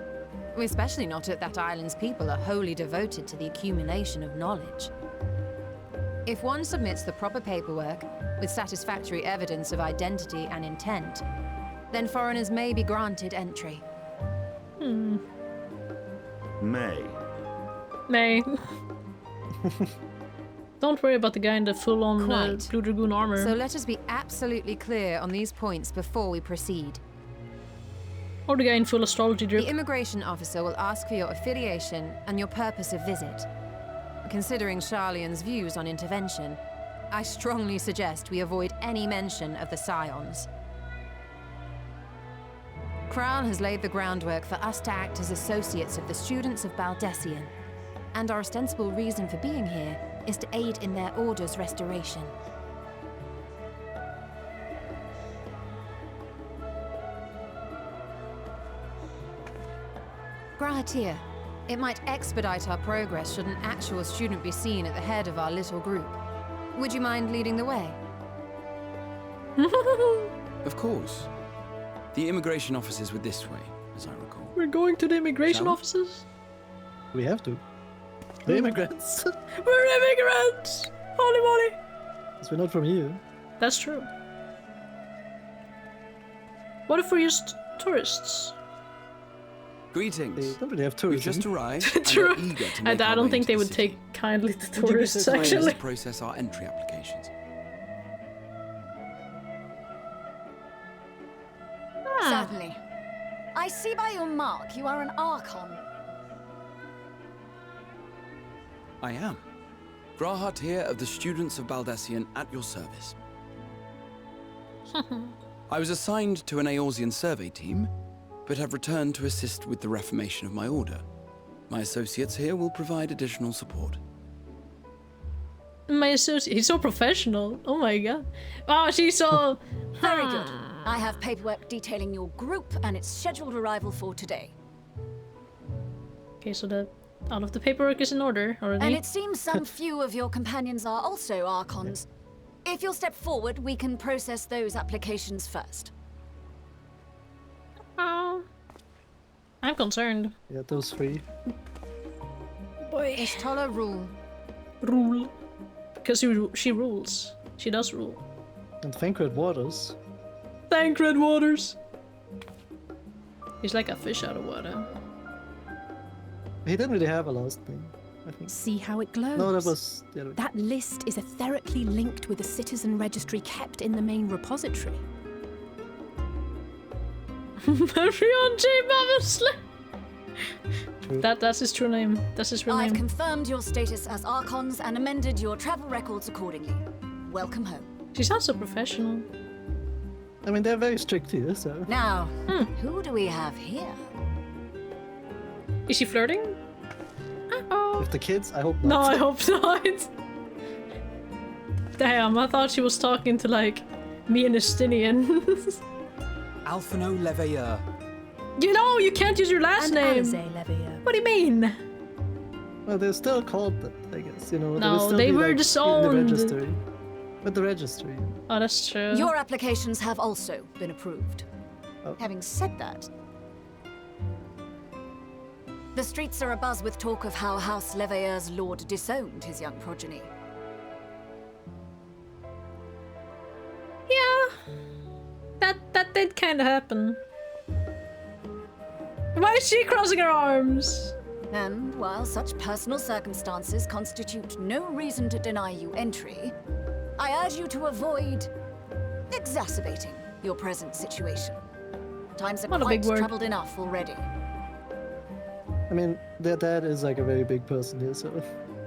especially not if that island's people are wholly devoted to the accumulation of knowledge. If one submits the proper paperwork, with satisfactory evidence of identity and intent, then foreigners may be granted entry. May. Don't worry about the guy in the full-on Blue Dragoon armor. So let us be absolutely clear on these points before we proceed. Or the guy in full astrology drip. The immigration officer will ask for your affiliation and your purpose of visit. Considering Sharlayan's views on intervention, I strongly suggest we avoid any mention of the Scions. Kral has laid the groundwork for us to act as associates of the students of Baldessian, and our ostensible reason for being here is to aid in their order's restoration. Grahatir, it might expedite our progress should an actual student be seen at the head of our little group. Would you mind leading the way? Of course. The immigration offices were this way, as I recall. We're going to the immigration offices? We have to. We're immigrants. We're immigrants! Holy moly! Because we're not from here. That's true. What if we're just tourists? Greetings. They don't really have We've tourism. just arrived True. and are eager to And make I our don't way think into they the would city. take kindly to Would you be tourists, so kind as actually. to process our entry applications? Certainly. I see by your mark you are an Archon. I am. Grahat here of the Students of Baldessian at your service. I was assigned to an Eorzean survey team, but have returned to assist with the reformation of my order. My associates here will provide additional support. My associate, he's so professional. Oh my god. Oh, she's so... Very good. I have paperwork detailing your group and its scheduled arrival for today. Okay, so all of the paperwork is in order already. And it seems some few of your companions are also Archons. If you'll step forward, we can process those applications first. Oh, I'm concerned. Yeah, those three. Boy. Ishtola rule. Rule. Because she rules. She does rule. And Thancred Waters. Thancred Waters! He's like a fish out of water. He didn't really have a last name, I think. See how it glows? No, that was the other one. That list is etherically linked with a citizen registry kept in the main repository. Marion J. Maversley! That's his true name. That's his real I've name. confirmed your status as Archons and amended your travel records accordingly. Welcome home. She sounds so professional. I mean, they're very strict here, so... Now, who do we have here? Is she flirting? With the kids? I hope not. No, I hope not. Damn, I thought she was talking to, like, me and Estinian. Alphino Leveilleur. You know, you can't use your last name. What do you mean? Well, they're still called that, I guess, you know. No, they were disowned. In the registry. With the registry. Oh, that's true. Your applications have also been approved. Oh. Having said that, the streets are abuzz with talk of how House Leveilleur's lord disowned his young progeny. Yeah, that did kind of happen. Why is she crossing her arms? And while such personal circumstances constitute no reason to deny you entry, I urge you to avoid exacerbating your present situation. Times are Not a quite big word. troubled enough already. I mean, their dad is like a very big person here, so...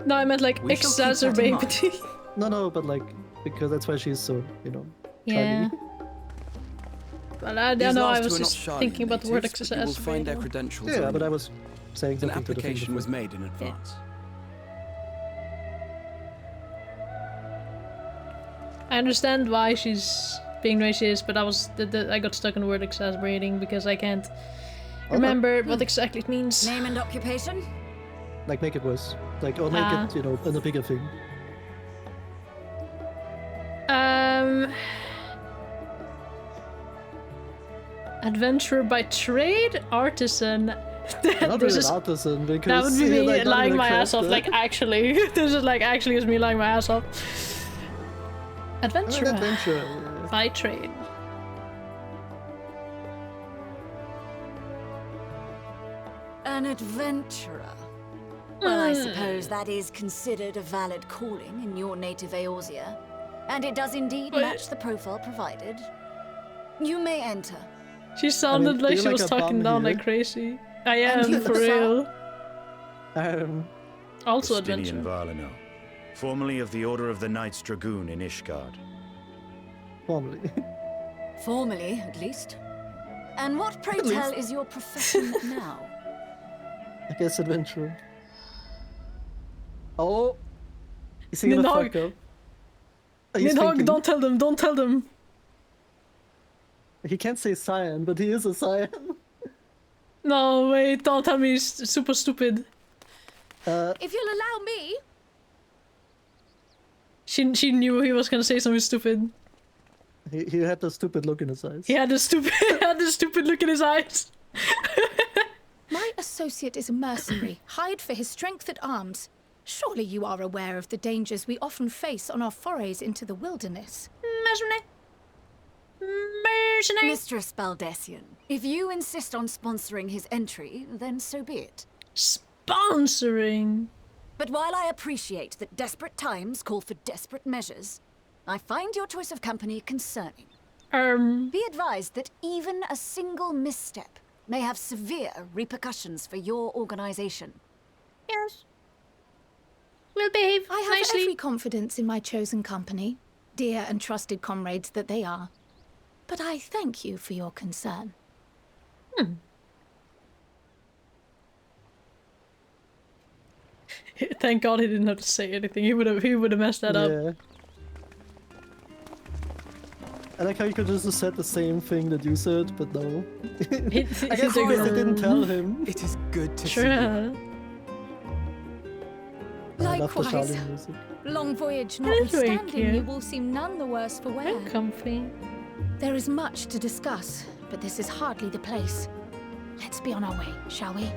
No, I meant like We shall keep that in exacerbate. No, but like, because that's why she's so, you know, Yeah. chubby. Well, I These know, I last was two are not just Sharlayan thinking about the word natives, but you will find their exacerbate. credentials. Yeah, on but I them. was saying An something to the application thing was before. made in advance. I understand why she's being racist, but I got stuck on the word exacerbating because I can't remember what exactly it means. Name and occupation? Like, make it worse. Like, or make it, you know, a bigger thing. Adventurer by trade, artisan. Not really an artisan, because... That would be me like, not lying even a my ass off, crafter. like actually. This is like actually is me lying my ass off. Adventurer. Adventure, yeah. By trade. An adventurer. Well, I suppose that is considered a valid calling in your native Eorzea. And it does indeed match the profile provided. You may enter. She sounded like she was talking down like crazy. I am, for real. Also adventure. Valino, formerly of the Order of the Knights Dragoon in Ishgard. Formerly. Formally, at least. And what, pray tell, is your profession now? I guess adventurer. Oh! Is he gonna fuck up? Nidhogg, don't tell them, don't tell them! He can't say Cyan, but he is a Cyan. No, wait, don't tell me he's super stupid. If you'll allow me... She knew he was gonna say something stupid. He had the stupid look in his eyes. He had the stupid look in his eyes. My associate is a mercenary, hired for his strength at arms. Surely you are aware of the dangers we often face on our forays into the wilderness. Mercenary. Mistress Baldessian, if you insist on sponsoring his entry, then so be it. Sponsoring? But while I appreciate that desperate times call for desperate measures, I find your choice of company concerning. Be advised that even a single misstep may have severe repercussions for your organization. Yes. We'll behave I have nicely. every confidence in my chosen company, dear and trusted comrades that they are. But I thank you for your concern. Thank God he didn't have to say anything. He would have messed that up. I like how you could just have said the same thing that you said, but no. I guess they because they didn't tell him. It is good to see you. Likewise. Long voyage notwithstanding, you will seem none the worse for wear. I'm comfy. There is much to discuss, but this is hardly the place. Let's be on our way, shall we?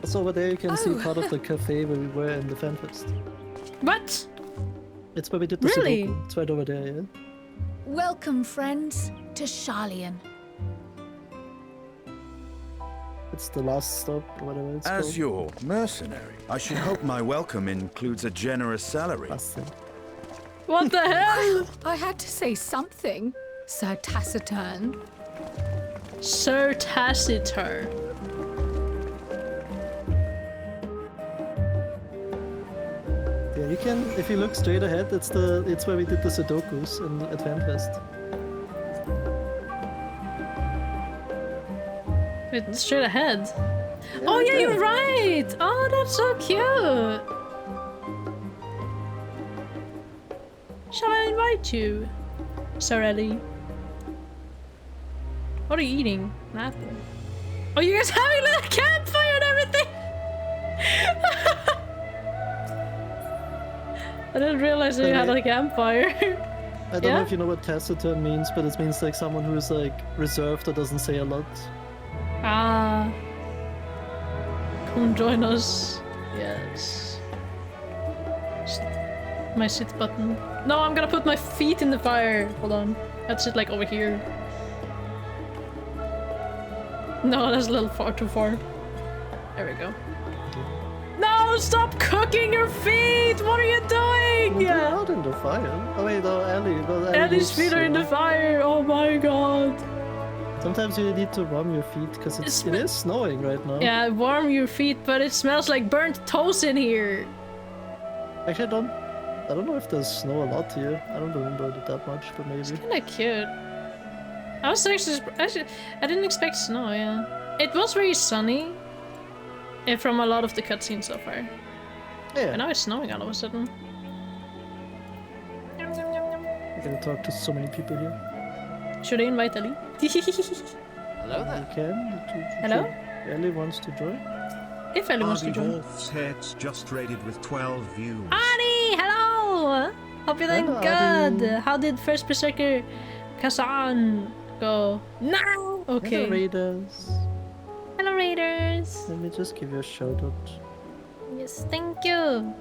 So over there you can see part of the cafe where we were in the Fanfest. What? It's where we did the Sudoku. It's right over there, yeah. Welcome, friends, to Sharlayan. It's the last stop, or whatever it's called. As your mercenary, I should hope my welcome includes a generous salary. What the hell? I had to say something, Sir Taciturn. Sir Taciturn. Yeah, you can, if you look straight ahead, it's where we did the Sudokus at Fanfest. Wait, straight ahead? Yeah, oh yeah, you're right! Oh, that's so cute! Shall I invite you, Sir Ellie? What are you eating? An apple. Oh, you guys having a little campfire and everything! I didn't realize that you had a campfire. I don't know if you know what taciturn means, but it means like someone who's like reserved or doesn't say a lot. Ah. Come join us. Yes. My sit button. No, I'm gonna put my feet in the fire. Hold on. That's it, like over here. No, that's a little too far. There we go. No, stop cooking your feet! What are you doing? Well, they're out in the fire. Oh wait, no, Ellie's feet are in the fire. Oh my god. Sometimes you need to warm your feet because it is snowing right now. Yeah, warm your feet, but it smells like burnt toast in here. Actually, I don't know if there's snow a lot here. I don't remember it that much, but maybe. It's kind of cute. I was actually I didn't expect snow. Yeah, it was very sunny. From a lot of the cutscenes so far. Yeah. And now it's snowing all of a sudden. I gotta talk to so many people here. Should I invite Ellie? Hello there. You can. Hello? Ellie wants to join. If Ellie wants to join. Heads just rated with 12 views. Annie, hello! Hope you're doing good. How did First Berserker Kazan go? No! Okay. Hello, Raiders. Hello, Raiders. Let me just give you a shout out. Yes, thank you.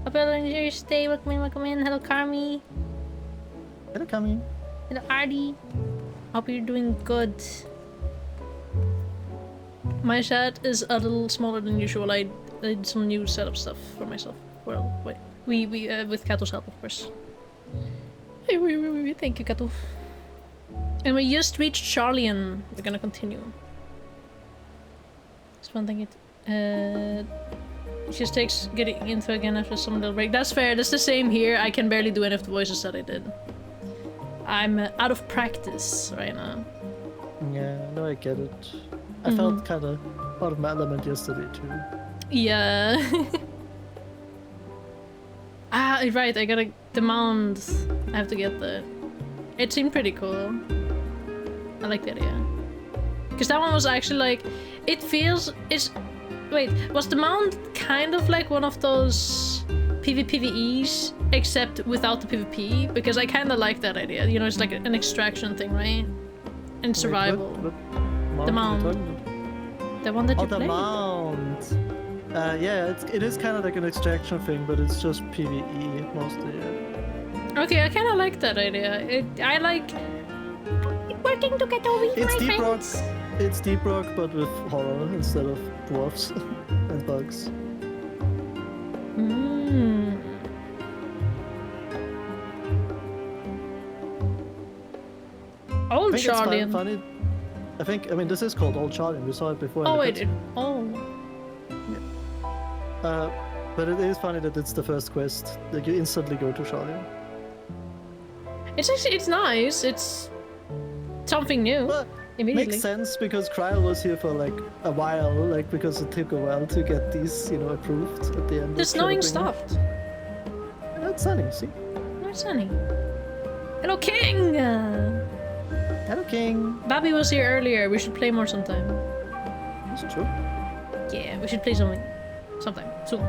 Hope you enjoy your stay. Welcome in, welcome in. Hello, Carmi. Hello, Carmi. Hello, Artie. Hope you're doing good. My chat is a little smaller than usual. I did some new setup stuff for myself. Well, wait. We with Kato's help, of course. Thank you, Kato. And we just reached Charlian. We're gonna continue. It's one thing it just takes getting into again after some little break. That's fair. That's the same here. I can barely do any of the voices that I did. I'm out of practice right now. Yeah, no, I get it. I felt kind of out of my element yesterday too. Yeah. Right. I gotta demand. I have to get the. It seemed pretty cool. I like the idea. Because that one was actually like, it feels. Wait, was the mount kind of like one of those PvPvEs, except without the PvP? Because I kind of like that idea. You know, it's like an extraction thing, right? And survival. The mount. The one that you played? The mount. Yeah, it is kind of like an extraction thing, but it's just PvE mostly. Yeah. Okay, I kind of like that idea. I like working together with my friends. It's Deep Rock, but with horror instead of dwarfs and bugs. Old Charlian. Funny. I mean, this is called Old Charlian. We saw it before. Oh, wait. Oh. Yeah. But it is funny that it's the first quest. Like, you instantly go to Charlian. It's nice. It's something new. Well, immediately. Makes sense because Kryl was here for like a while, like because it took a while to get these, approved at the end. The snowing stopped. It's sunny, see? No, it's sunny. Hello, King! Hello, King. Babby was here earlier. We should play more sometime. That's true. Yeah, we should play something. Sometime. Soon.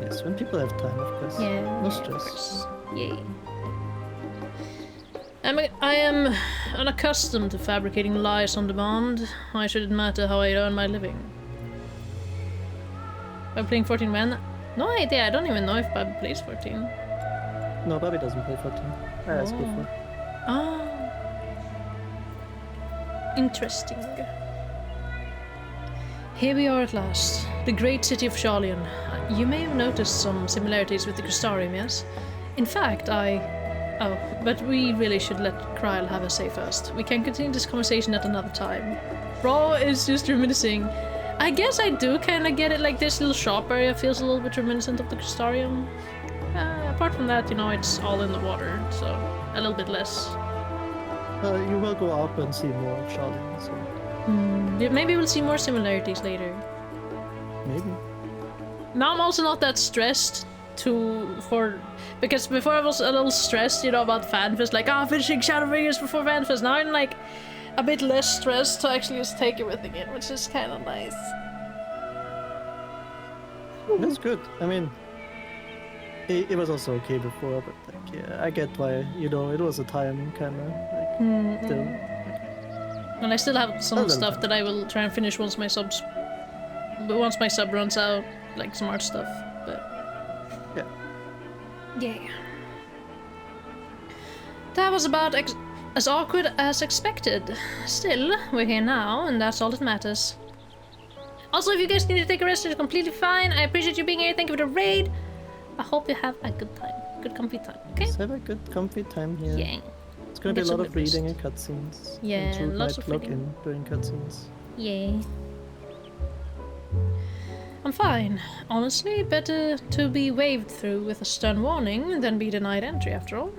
Yes, when people have time, of course. Yeah. No stress. Yay. I am unaccustomed to fabricating lies on demand. Why should it matter how I earn my living? By playing 14 when? No idea, I don't even know if Babby plays 14. No, Babby doesn't play 14. I asked before. Ah. Interesting. Here we are at last. The great city of Charlian. You may have noticed some similarities with the Crystarium, yes? In fact, Oh, but we really should let Kryl have a say first. We can continue this conversation at another time. Bro is just reminiscing. I guess I do kind of get it, like this little shop area feels a little bit reminiscent of the Crystarium. Apart from that, it's all in the water, so a little bit less. You will go up and see more of Charlian, so... Yeah, maybe we'll see more similarities later. Maybe. Now I'm also not that stressed because before I was a little stressed, about FanFest, like, finishing Shadowbringers before FanFest. Now I'm like a bit less stressed to actually just take everything in, which is kind of nice. That's good. I mean, it was also okay before, but like, yeah, I get why, it was a time kind of, like, still. And I still have some stuff that I will try and finish once my sub runs out, like some art stuff, but... Yeah. That was about as awkward as expected. Still, we're here now, and that's all that matters. Also, if you guys need to take a rest, it's completely fine. I appreciate you being here. Thank you for the raid. I hope you have a good time. Good, comfy time, okay? Let's have a good, comfy time here. Yeah. It's gonna be a lot of reading and cutscenes. Yeah, and lots of log reading. in during cutscenes. Yeah. I'm fine. Honestly, better to be waved through with a stern warning than be denied entry, after all.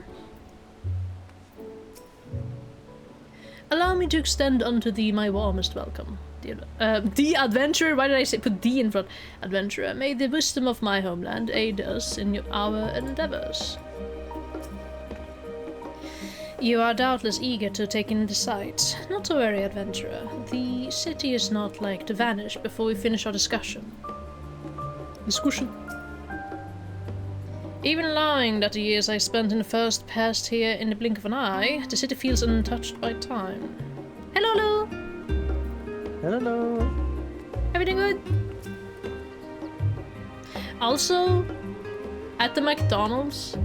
Allow me to extend unto thee my warmest welcome. The adventurer, why did I put D in front? Adventurer, may the wisdom of my homeland aid us in our endeavors. You are doubtless eager to take in the sights. Not to worry, adventurer. The city is not like to vanish before we finish our discussion. Even allowing that the years I spent in the first passed here in the blink of an eye, the city feels untouched by time. Hello, Lou! Hello! Everything good? Also, at the McDonald's,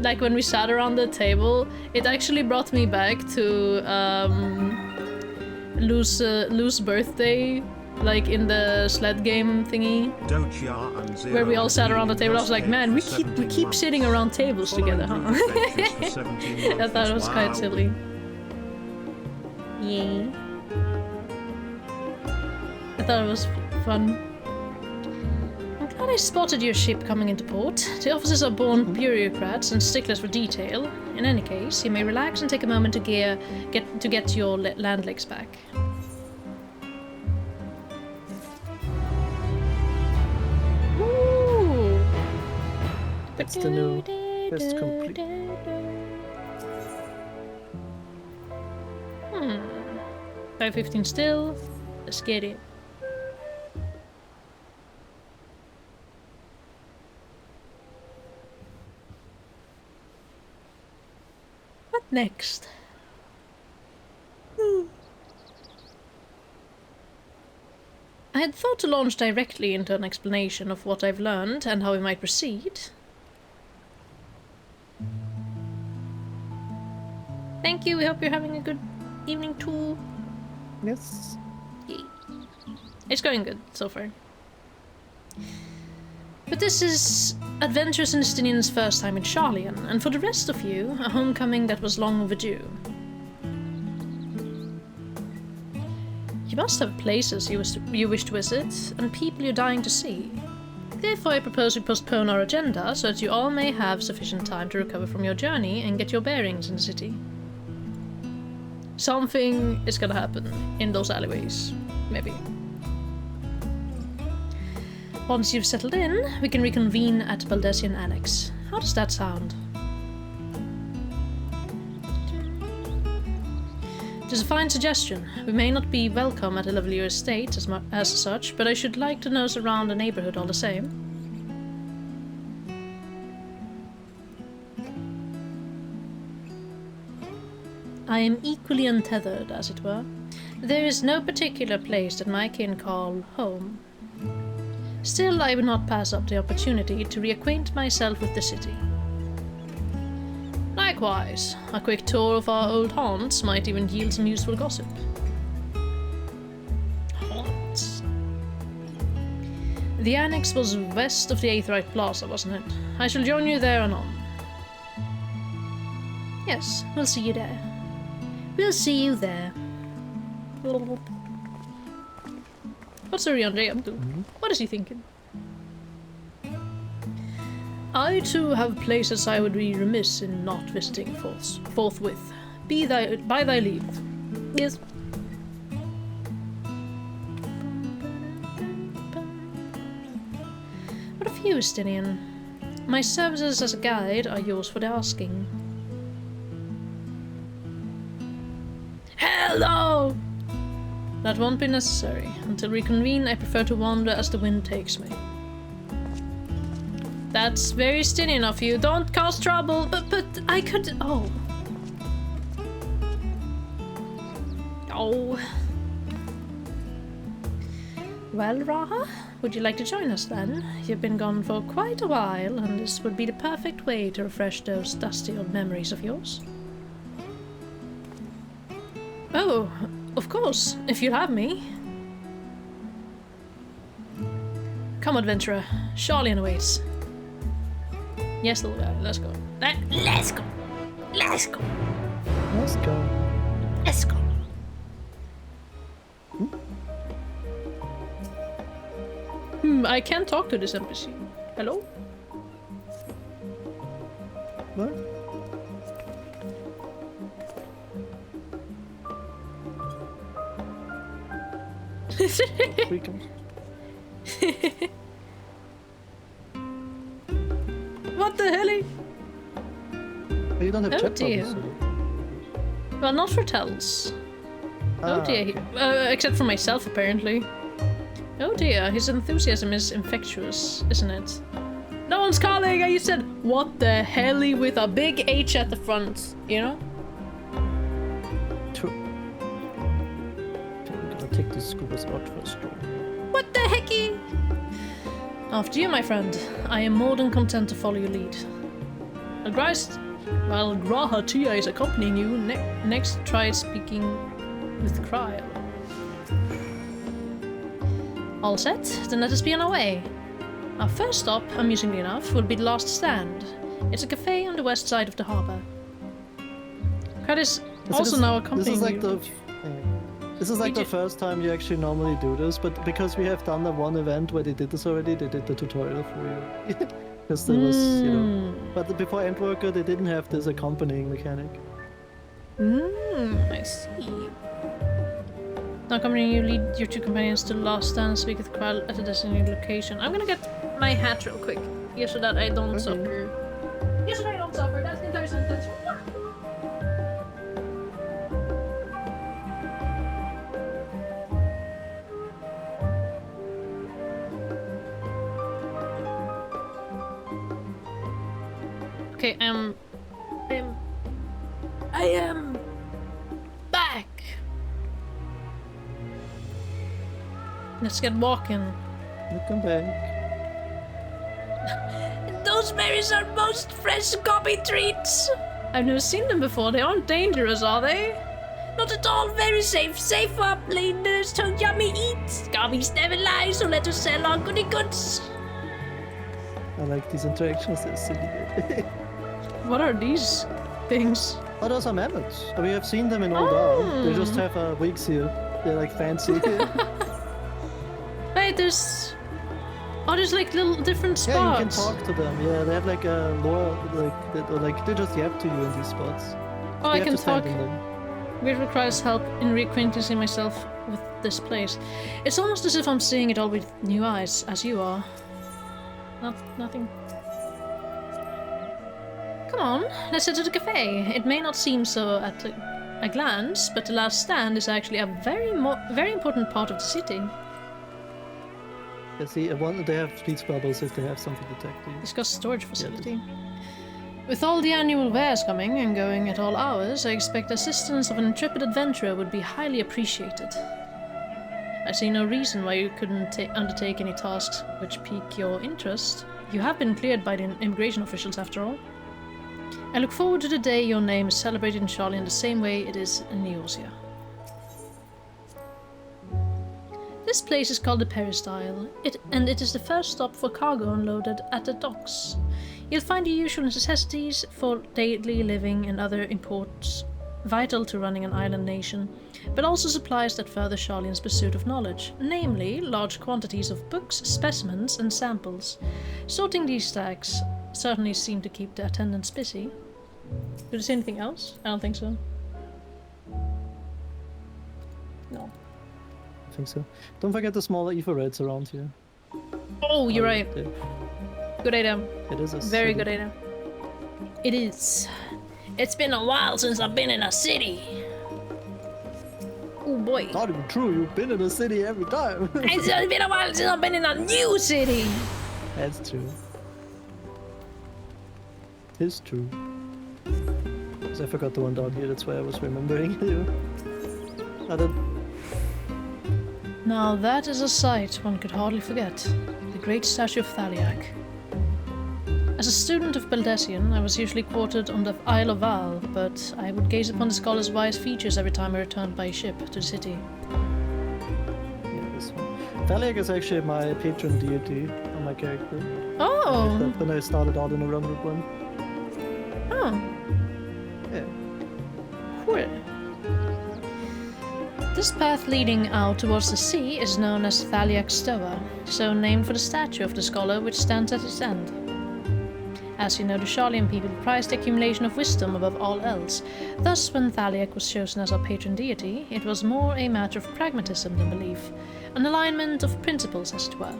like when we sat around the table, it actually brought me back to Lou's birthday, like in the sled game thingy, where we all sat around the table. I was like, man, we keep sitting around tables together, huh? I thought it was quite silly. Yeah. I thought it was fun. I'm glad I spotted your ship coming into port. The officers are born bureaucrats and sticklers for detail. In any case, you may relax and take a moment to get your land legs back. Ooh! That's the new quest complete. 5:15 still. Let's get it. What next? I had thought to launch directly into an explanation of what I've learned and how we might proceed. Thank you, we hope you're having a good evening too. Yes. Yay. It's going good so far. But this is Adventurous Justinian's first time in Charlian, and for the rest of you, a homecoming that was long overdue. You must have places you wish to visit, and people you're dying to see. Therefore I propose we postpone our agenda, so that you all may have sufficient time to recover from your journey and get your bearings in the city. Something is gonna happen in those alleyways, maybe. Once you've settled in, we can reconvene at Baldessian Annex. How does that sound? It is a fine suggestion. We may not be welcome at a lovelier estate as such, but I should like to nose around the neighborhood all the same. I am equally untethered, as it were. There is no particular place that my kin call home. Still, I would not pass up the opportunity to reacquaint myself with the city. Likewise, a quick tour of our old haunts might even yield some useful gossip. Haunts. The annex was west of the Aetheryte Plaza, wasn't it? I shall join you there anon. Yes, we'll see you there. We'll see you there. What's Ariandre up to? What is he thinking? I too have places I would be remiss in not visiting forthwith. By thy leave. Yes. What of you, Justinian? My services as a guide are yours for the asking. Hello! That won't be necessary. Until we convene, I prefer to wander as the wind takes me. That's very Justinian of you. Don't cause trouble. But I could... Oh. Oh. Well, Raha, would you like to join us then? You've been gone for quite a while, and this would be the perfect way to refresh those dusty old memories of yours. Oh, of course, if you'll have me. Come, adventurer. Charlian awaits. Yes, little guy, let's go. Let's go. Let's go. Let's go. Let's go. I can't talk to this NPC. Hello? What? What the hell? You don't have oh chat dear. bubbles, so... Well, not for tells. Ah, oh dear. okay. Except for myself, apparently. Oh dear, his enthusiasm is infectious, isn't it? No one's calling! You said, what the hell with a big H at the front, you know? True. I'm gonna take these scooters out for a stroll. What the hecky? After you, my friend. I am more than content to follow your lead. While Graha Tia is accompanying you, next try speaking with Kryle. All set, then let us be on our way. Our first stop, amusingly enough, will be the last stand. It's a cafe on the west side of the harbour. Kryle is also now accompanying you. This is like the first time you actually normally do this, but because we have done the one event where they did this already, they did the tutorial for you. Because there was, you know... But before Endwalker, they didn't have this accompanying mechanic. I see. Now accompanying you, lead your two companions to the last stand and speak with Kryle at a designated location. I'm gonna get my hat real quick, here so that I don't suffer. Yes, I don't suffer, that's the entire sentence. Okay, I am back. Let's get walking. Welcome back. Those berries are most fresh gobby treats. I've never seen them before. They aren't dangerous, are they? Not at all. Very safe. Safe up, ladies. So yummy eats. Gobbies never lie, so let us sell our goody goods. I like these interactions. They're silly. What are these things? Oh, those are mammoths. We have seen them in Old Isle. They just have wigs here. They're like fancy. Wait, there's like little different spots. Yeah, you can talk to them. Yeah, they have like a lore, like they just yap to you in these spots. Oh, I can talk. It requires help in reacquainting myself with this place. It's almost as if I'm seeing it all with new eyes, as you are. Nothing. Come on, let's head to the cafe. It may not seem so at a glance, but the last stand is actually a very important part of the city. Yeah, see, they have speech bubbles if they have something detecting. Discuss storage facility. With all the annual wares coming and going at all hours, I expect the assistance of an intrepid adventurer would be highly appreciated. I see no reason why you couldn't undertake any tasks which pique your interest. You have been cleared by the immigration officials, after all. I look forward to the day your name is celebrated in Sharlayan the same way it is in Neosia. This place is called the Peristyle, and it is the first stop for cargo unloaded at the docks. You'll find the usual necessities for daily living and other imports vital to running an island nation, but also supplies that further Sharlayan's pursuit of knowledge, namely large quantities of books, specimens, and samples. Sorting these stacks certainly seem to keep the attendants busy. Did you see anything else? I don't think so. No. I think so. Don't forget the smaller ephorets around here. Oh, you're right. Good item. It is a very good item. It is. It's been a while since I've been in a city. Oh boy. Not even true, you've been in a city every time. It's been a while since I've been in a new city. That's true. It's true. Because I forgot the one down here, that's why I was remembering you. Now that is a sight one could hardly forget. The great statue of Thaliak. As a student of Beldesian, I was usually quartered on the Isle of Val, but I would gaze upon the scholar's wise features every time I returned by ship to the city. Yeah, this one. Thaliak is actually my patron deity on my character. Oh! When I started out in a Rumble one. Oh. Yeah. Cool. This path leading out towards the sea is known as Thaliak Stoa, so named for the statue of the scholar which stands at its end. As you know, the Sharlayan people prize the accumulation of wisdom above all else. Thus, when Thaliak was chosen as our patron deity, it was more a matter of pragmatism than belief, an alignment of principles, as it were.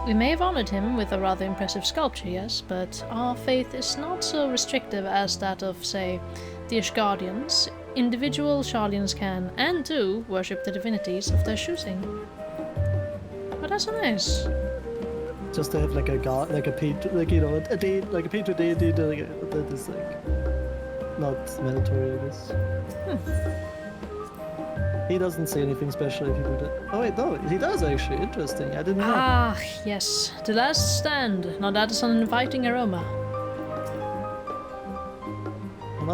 We may have honored him with a rather impressive sculpture, yes, but our faith is not so restrictive as that of, say, the Ishgardians. Individual Sharlayans can, and do, worship the divinities of their choosing. But that's so nice. Just to have like a god, like a patron, like, you know, a deity, like a patron deity that is like not mandatory, I guess. He doesn't say anything special if you do that. Oh wait, no, he does actually. Interesting. I didn't know. Ah, yes, the last stand. Now that is an inviting aroma.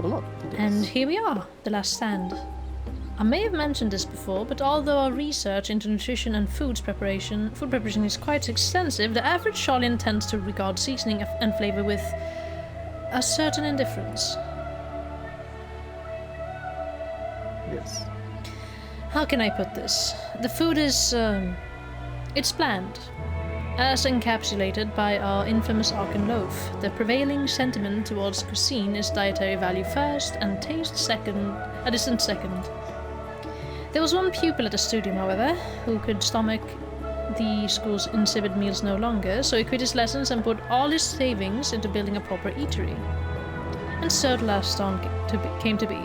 not a lot. And here we are, the last stand. I may have mentioned this before, but although our research into nutrition and food preparation is quite extensive, the average Sharlayan tends to regard seasoning and flavor with a certain indifference. Yes. How can I put this? The food is, it's bland. As encapsulated by our infamous Arkan loaf, the prevailing sentiment towards cuisine is dietary value first and taste second, a distant second. There was one pupil at the studium, however, who could stomach the school's insipid meals no longer, so he quit his lessons and put all his savings into building a proper eatery. And so the last stand came to be.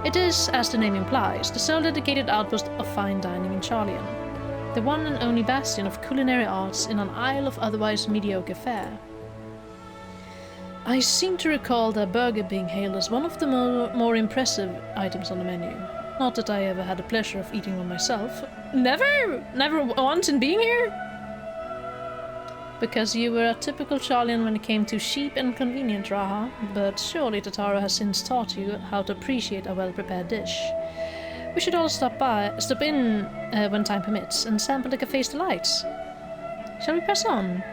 It is, as the name implies, the sole dedicated outpost of fine dining in Sharlayan. The one and only bastion of culinary arts in an isle of otherwise mediocre fare. I seem to recall the burger being hailed as one of the more impressive items on the menu. Not that I ever had the pleasure of eating one myself. Never once in being here? Because you were a typical Sharlayan when it came to cheap and convenient Raha, but surely Tataro has since taught you how to appreciate a well-prepared dish. We should all stop in when time permits and sample the cafe's delights. Shall we press on?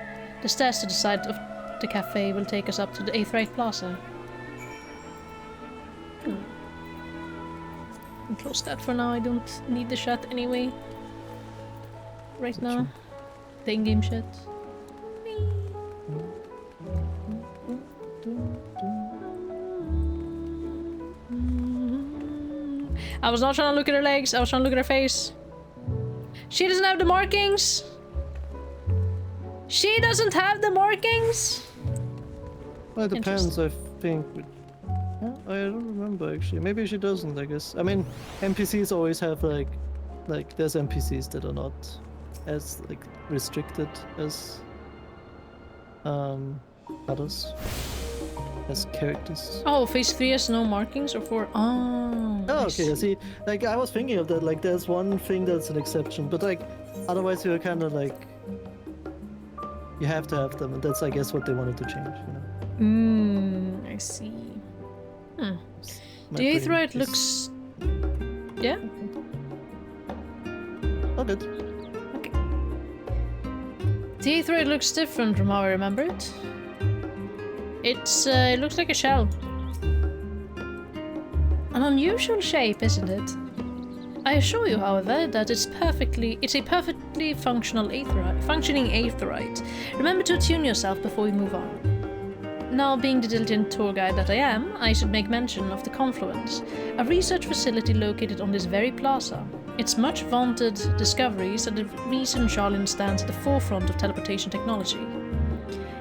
The stairs to the side of the cafe will take us up to the Aetheryte Plaza. I'll close that for now, I don't need the chat anyway. Right now. The in-game chat. I was not trying to look at her legs, I was trying to look at her face. She doesn't have the markings! She doesn't have the markings! Well, it depends, I think. I don't remember actually. Maybe she doesn't, I guess. I mean, NPCs always have like there's NPCs that are not as restricted as others. As characters. Oh, phase 3 has no markings or 4? Oh, okay, see, I was thinking of that, there's one thing that's an exception, but otherwise you're kind of you have to have them, and that's I guess what they wanted to change, you know? I see. The Aetheryte looks... Yeah? Oh, good. Okay. The Aetheryte looks different from how I remember it. It looks like a shell. An unusual shape, isn't it? I assure you, however, that it's a perfectly functional functioning Aetheryte. Remember to attune yourself before we move on. Now, being the diligent tour guide that I am, I should make mention of the Confluence, a research facility located on this very plaza. Its much vaunted discoveries are the reason Sharlayan stands at the forefront of teleportation technology.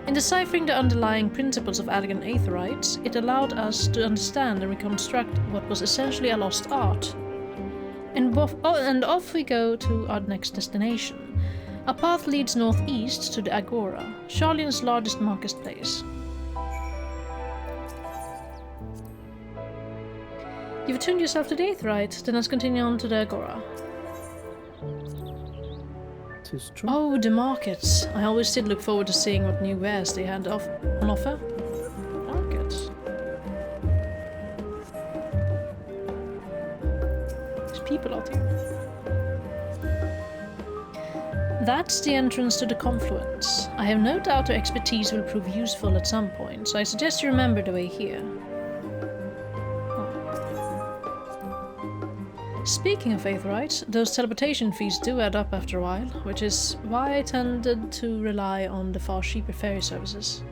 In deciphering the underlying principles of elegant Aetherites, it allowed us to understand and reconstruct what was essentially a lost art. And off we go to our next destination. Our path leads northeast to the Agora, Sharlayan's largest marketplace. You've attuned yourself to the Aetherite, then let's continue on to the Agora. Oh, the markets. I always did look forward to seeing what new wares they had on offer. Markets. There's people out here. That's the entrance to the Confluence. I have no doubt your expertise will prove useful at some point, so I suggest you remember the way here. Speaking of Aetherites, those teleportation fees do add up after a while, which is why I tended to rely on the far cheaper ferry services.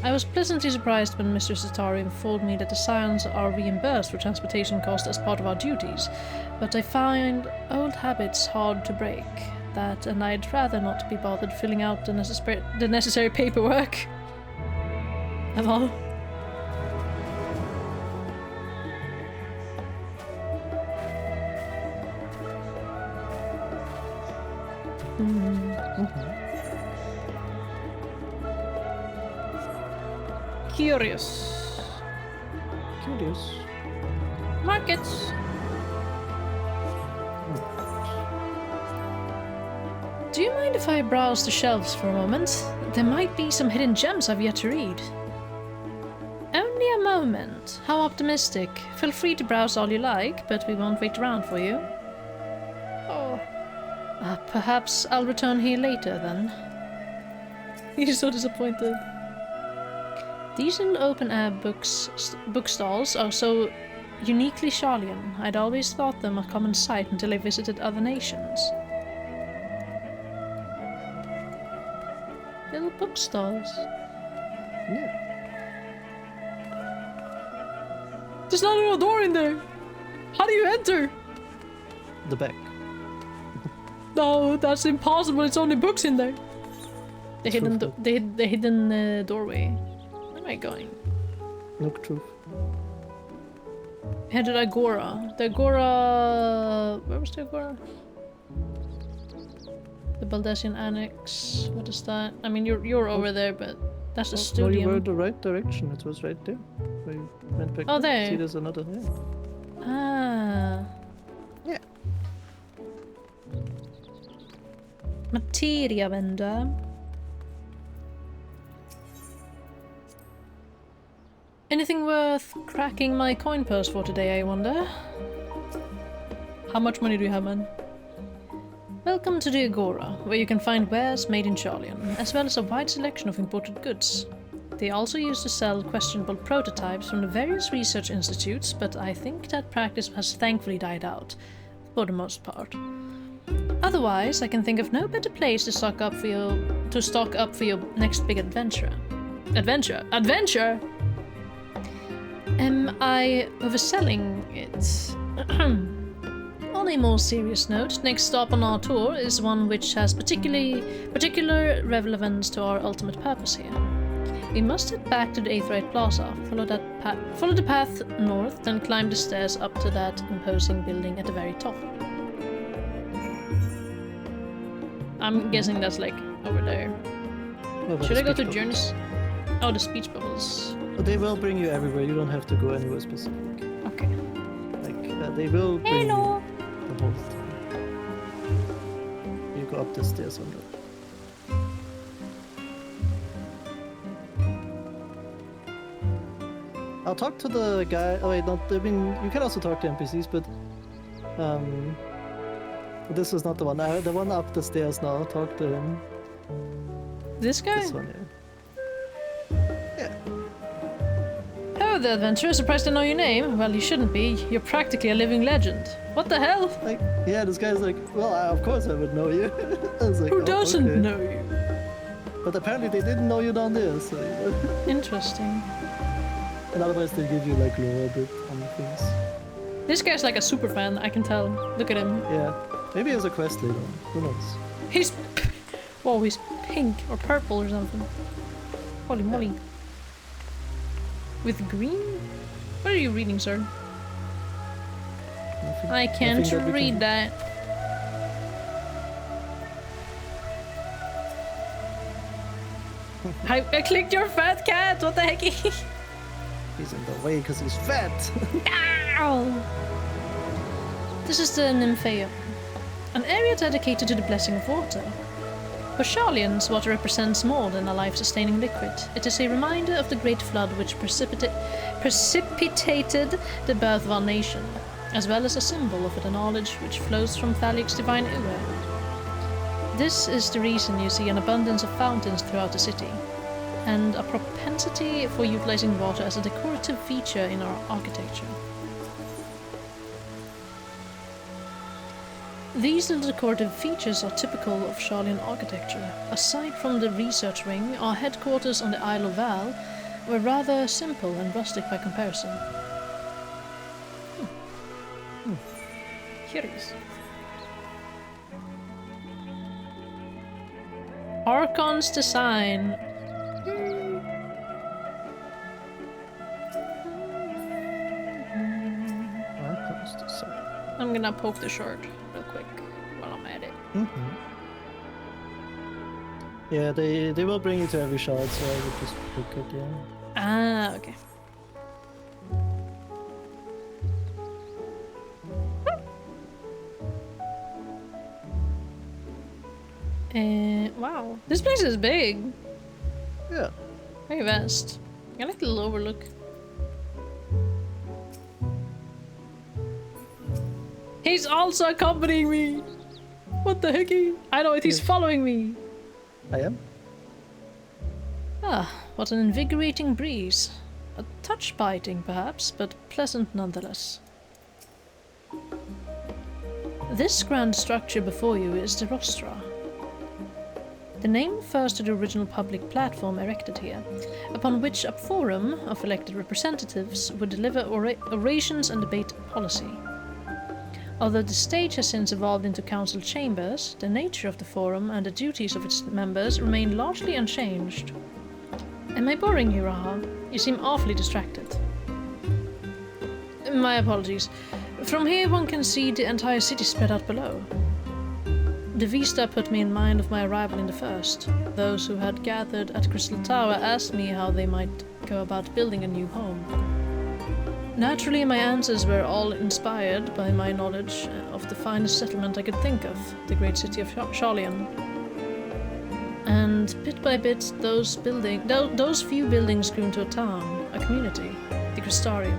I was pleasantly surprised when Mr. Satari informed me that the Scions are reimbursed for transportation costs as part of our duties, but I find old habits hard to break, and I'd rather not be bothered filling out the necessary paperwork. Am I? Curious. Markets. Do you mind if I browse the shelves for a moment? There might be some hidden gems I've yet to read. Only a moment. How optimistic. Feel free to browse all you like, but we won't wait around for you. Oh. Perhaps I'll return here later, then. He's so disappointed. These little open-air bookstalls are so uniquely Sharlayan. I'd always thought them a common sight until I visited other nations. Little bookstalls. Yeah. There's not a door in there! How do you enter? The back. No, that's impossible. It's only books in there. The hidden doorway. Where am I going? Look, truth. Headed Agora. The Agora... Where was the Agora? The Baldessian Annex. What is that? I mean, you're over there, but that's the studio. No, you were in the right direction. It was right there. Where you went back. Oh, there. See, there's another. Yeah. Ah. Yeah. Materia vendor. Anything worth cracking my coin purse for today, I wonder? How much money do you have, man? Welcome to the Agora, where you can find wares made in Sharlayan, as well as a wide selection of imported goods. They also used to sell questionable prototypes from the various research institutes, but I think that practice has thankfully died out, for the most part. Otherwise, I can think of no better place to stock up for your next big adventure. Adventure! Am I overselling it? On a more serious note, next stop on our tour is one which has particular relevance to our ultimate purpose here. We must head back to the Aetheryte Plaza, follow the path north, then climb the stairs up to that imposing building at the very top. I'm guessing that's like over there. Should I go to Journeys? Oh, the speech bubbles. They will bring you everywhere. You don't have to go anywhere specific. Okay. Like they will bring you the whole time. You go up the stairs on that. I'll talk to the guy. Oh wait, I mean, you can also talk to NPCs, but this is not the one. The one up the stairs now. I'll talk to him. This guy? This one, yeah. Hello there, adventurer. Surprised to know your name? Well, you shouldn't be. You're practically a living legend. What the hell? Like, yeah, this guy's like, well, of course I would know you. I was like, who doesn't okay. know you? But apparently they didn't know you down there, so you know. Interesting. And otherwise they give you like lore a bit on the things. This guy's like a super fan, I can tell. Look at him. Yeah. Maybe he has a quest later on. Who knows? He's... Whoa, he's pink or purple or something. Holy moly. With green? What are you reading, sir? I can't read that. I clicked your fat cat! What the heck? He's in the way because he's fat! Ow! This is the Nymphaeum, an area dedicated to the blessing of water. For Sharlayans, water represents more than a life-sustaining liquid. It is a reminder of the great flood which precipitated the birth of our nation, as well as a symbol of the knowledge which flows from Thalic's divine Uwe. This is the reason you see an abundance of fountains throughout the city, and a propensity for utilizing water as a decorative feature in our architecture. These little decorative features are typical of Sharlayan architecture. Aside from the research wing, our headquarters on the Isle of Val were rather simple and rustic by comparison. Curious. Archon's design. Archon's design. I'm gonna poke the short real quick while I'm at it. Yeah, they will bring you to every shard, so I would just pick it, yeah. Ah, okay. Wow. This place is big. Yeah. Very vast. I like the little overlook. He's also accompanying me! What the hecky? I know it, he's following me! I am? Ah, what an invigorating breeze. A touch biting, perhaps, but pleasant nonetheless. This grand structure before you is the Rostra. The name refers to the original public platform erected here, upon which a forum of elected representatives would deliver orations and debate policy. Although the stage has since evolved into council chambers, the nature of the forum and the duties of its members remain largely unchanged. Am I boring you, Raha? You seem awfully distracted. My apologies. From here one can see the entire city spread out below. The vista put me in mind of my arrival in the first. Those who had gathered at Crystal Tower asked me how they might go about building a new home. Naturally, my answers were all inspired by my knowledge of the finest settlement I could think of, the great city of Sharlayan. And bit by bit, those few buildings grew into a town, a community, the Crystarium.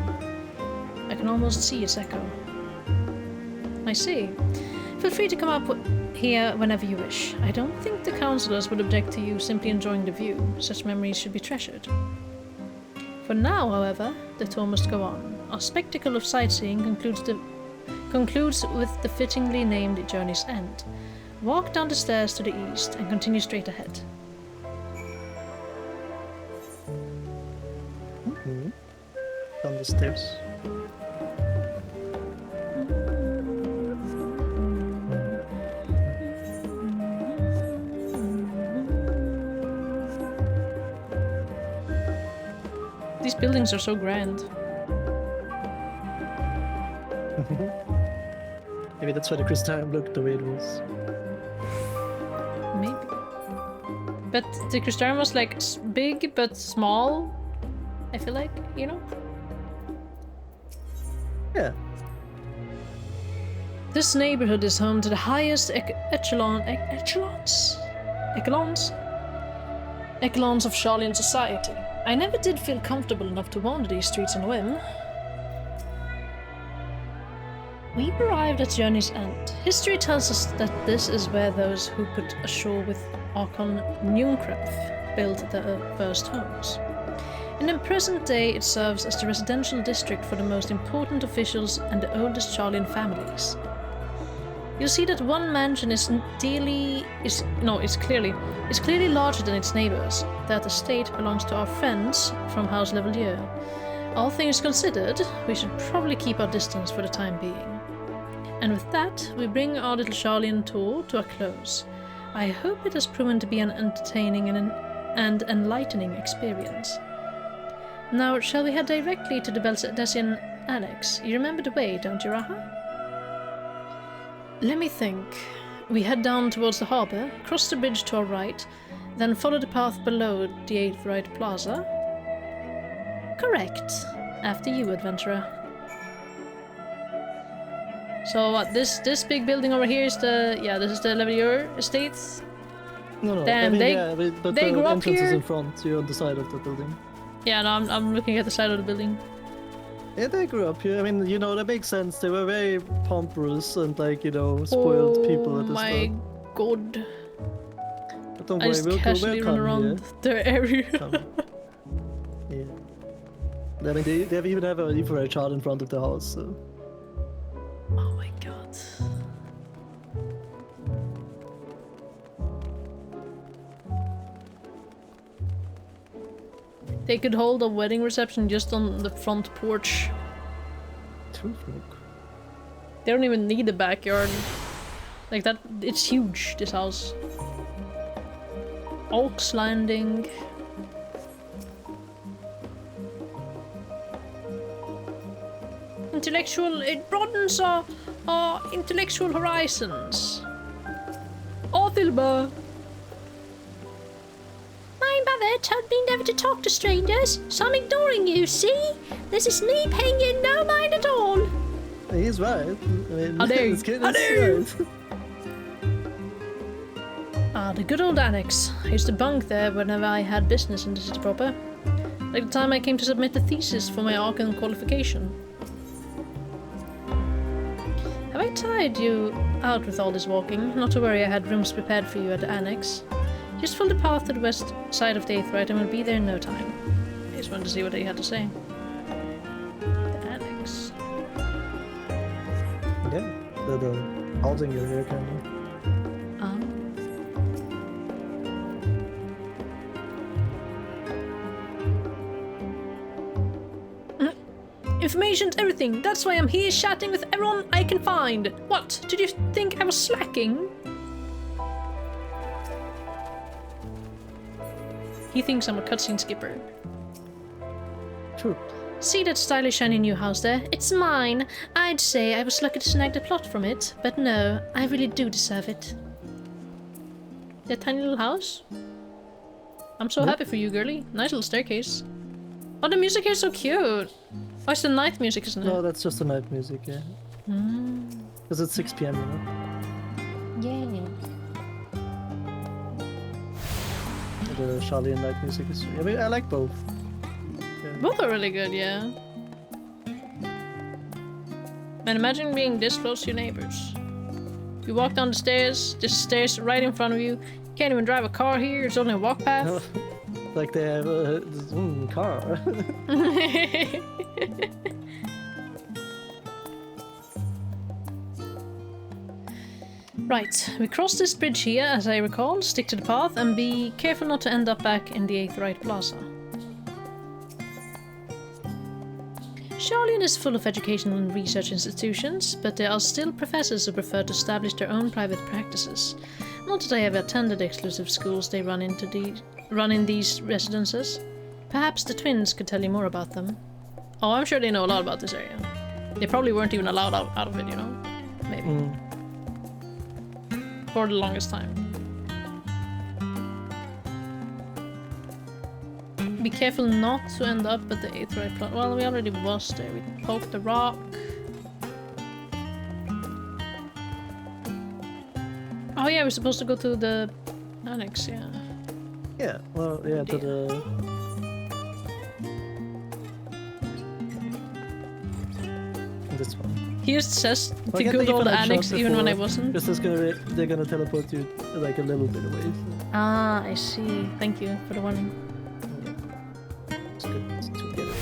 I can almost see its echo. I see. Feel free to come up here whenever you wish. I don't think the councillors would object to you simply enjoying the view. Such memories should be treasured. For now, however, the tour must go on. Our spectacle of sightseeing concludes with the fittingly named Journey's End. Walk down the stairs to the east and continue straight ahead. Down the stairs. These buildings are so grand. Maybe that's why the Crystarium looked the way it was. Maybe. But the Crystarium was like big but small. I feel like, you know? Yeah. This neighborhood is home to the highest echelons of Sharlayan society. I never did feel comfortable enough to wander these streets on a whim. We've arrived at Journey's End. History tells us that this is where those who put ashore with Archon Nunkref built their first homes. In the present day, it serves as the residential district for the most important officials and the oldest Sharlayan families. You'll see that one mansion is clearly larger than its neighbors. That estate belongs to our friends from House Levelier. All things considered, we should probably keep our distance for the time being. And with that, we bring our little Sharlayan tour to a close. I hope it has proven to be an entertaining and enlightening experience. Now, shall we head directly to the Beldesian Annex? You remember the way, don't you, Raha? Let me think. We head down towards the harbour, cross the bridge to our right, then follow the path below the Aetheryte Plaza? Correct. After you, adventurer. So what, this big building over here is this is the Levelier estate? No, Damn, but they the grew up entrance here? is in front, you're on the side of the building. Yeah, no, I'm looking at the side of the building. Yeah, they grew up here. I mean, you know, that makes sense. They were very pompous and, like, you know, spoiled people at the start. Oh my god. But don't I worry, just casually run around their area. Yeah. I mean, they even have an infrared chart in front of the house, so... Oh my god. They could hold a wedding reception just on the front porch. They don't even need the backyard. Like that, it's huge, this house. Oaks Landing. It broadens our intellectual horizons. Othilba! My mother told me never to talk to strangers, so I'm ignoring you, see? This is me paying you no mind at all. He's right. I mean, How dare you? this kid How is dare you? right. Ah, the good old annex. I used to bunk there whenever I had business in the city proper. Like the time I came to submit the thesis for my Archon qualification. Have I tired you out with all this walking. Not to worry, I had rooms prepared for you at the annex. Just follow the path to the west side of the 8th right and we'll be there in no time. I just wanted to see what he had to say. The annex. Yeah, the housing area kind of. Information's everything. That's why I'm here chatting with everyone I can find. What? Did you think I was slacking? He thinks I'm a cutscene skipper. True. See that stylish shiny new house there? It's mine. I'd say I was lucky to snag the plot from it, but no, I really do deserve it. That tiny little house? I'm so happy for you, girly. Nice little staircase. Oh, the music here is so cute. Oh, it's the night music, isn't it? No, that's just the night music, yeah. Because it's 6 PM, you know? Yeah. The Charlie and night music is... I mean, I like both. Yeah. Both are really good, yeah. And imagine being this close to your neighbors. You walk down the stairs, there's stairs right in front of you. You can't even drive a car here, it's only a walk path. Like they have a car. Right, we cross this bridge here, as I recall, stick to the path, and be careful not to end up back in the 8th Right Plaza. Charlian is full of educational and research institutions, but there are still professors who prefer to establish their own private practices. Not that I have attended exclusive schools they run in these residences. Perhaps the twins could tell you more about them. Oh, I'm sure they know a lot about this area. They probably weren't even allowed out of it, you know? Maybe. For the longest time. Be careful not to end up at the 8th Right Plot. Well, we already was there. We poked the rock. Oh yeah, we're supposed to go to the annex, yeah. Yeah, well, yeah, to the... This one. He just says the good old annex even when I wasn't. Because they're gonna teleport you like a little bit away. So. Ah, I see. Thank you for the warning. It's good to get it.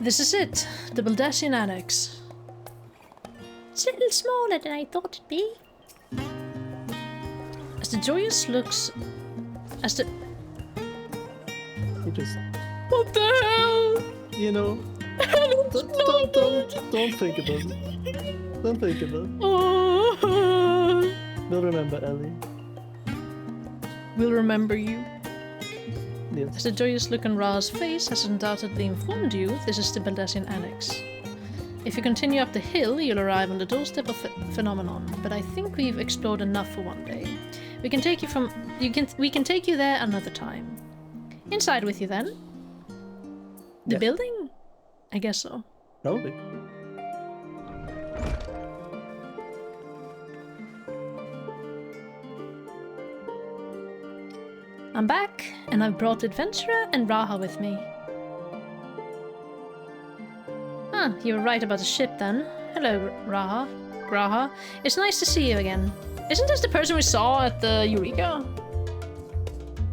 This is it, the Baldassian Annex. It's a little smaller than I thought it'd be. As the joyous looks... As the... You just... What the hell? You know... don't think about it. Don't think about it. We'll remember, Ellie. We'll remember you. Yes. As the joyous look on Ra's face has undoubtedly informed you, this is the Baldassian Annex. If you continue up the hill, you'll arrive on the doorstep of Phenomenon, but I think we've explored enough for one day. We can take you there another time. Inside with you then? The building? I guess so. Probably. I'm back, and I've brought Adventurer and Raha with me. Ah, you were right about the ship then. Hello, Graha. It's nice to see you again. Isn't this the person we saw at the Eureka?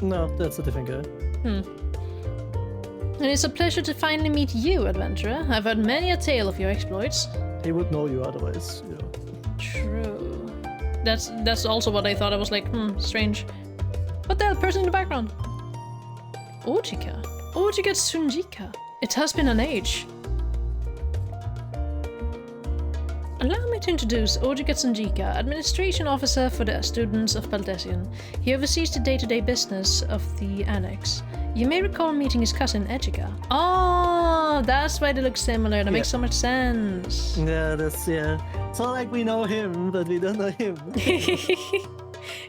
No, that's a different guy. And it's a pleasure to finally meet you, Adventurer. I've heard many a tale of your exploits. He would know you otherwise, you know. True. That's also what I thought. I was like, strange. What the hell, person in the background? Ojika Tsunjika. It has been an age. Allow me to introduce Ojika Tsunjika, Administration Officer for the students of Baldassian. He oversees the day-to-day business of the annex. You may recall meeting his cousin, Ejika. Oh, that's why they look similar. That makes so much sense. Yeah, it's not like we know him, but we don't know him.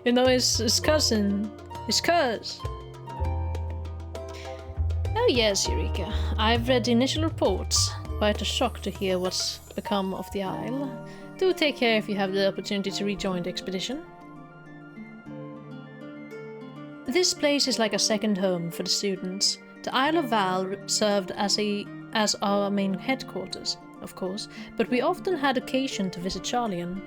You know his cousin. His cuz. Oh yes, Eureka. I've read the initial reports. Quite a shock to hear what's become of the Isle. Do take care if you have the opportunity to rejoin the expedition. This place is like a second home for the students. The Isle of Val served as a as our main headquarters, of course, but we often had occasion to visit Charlian.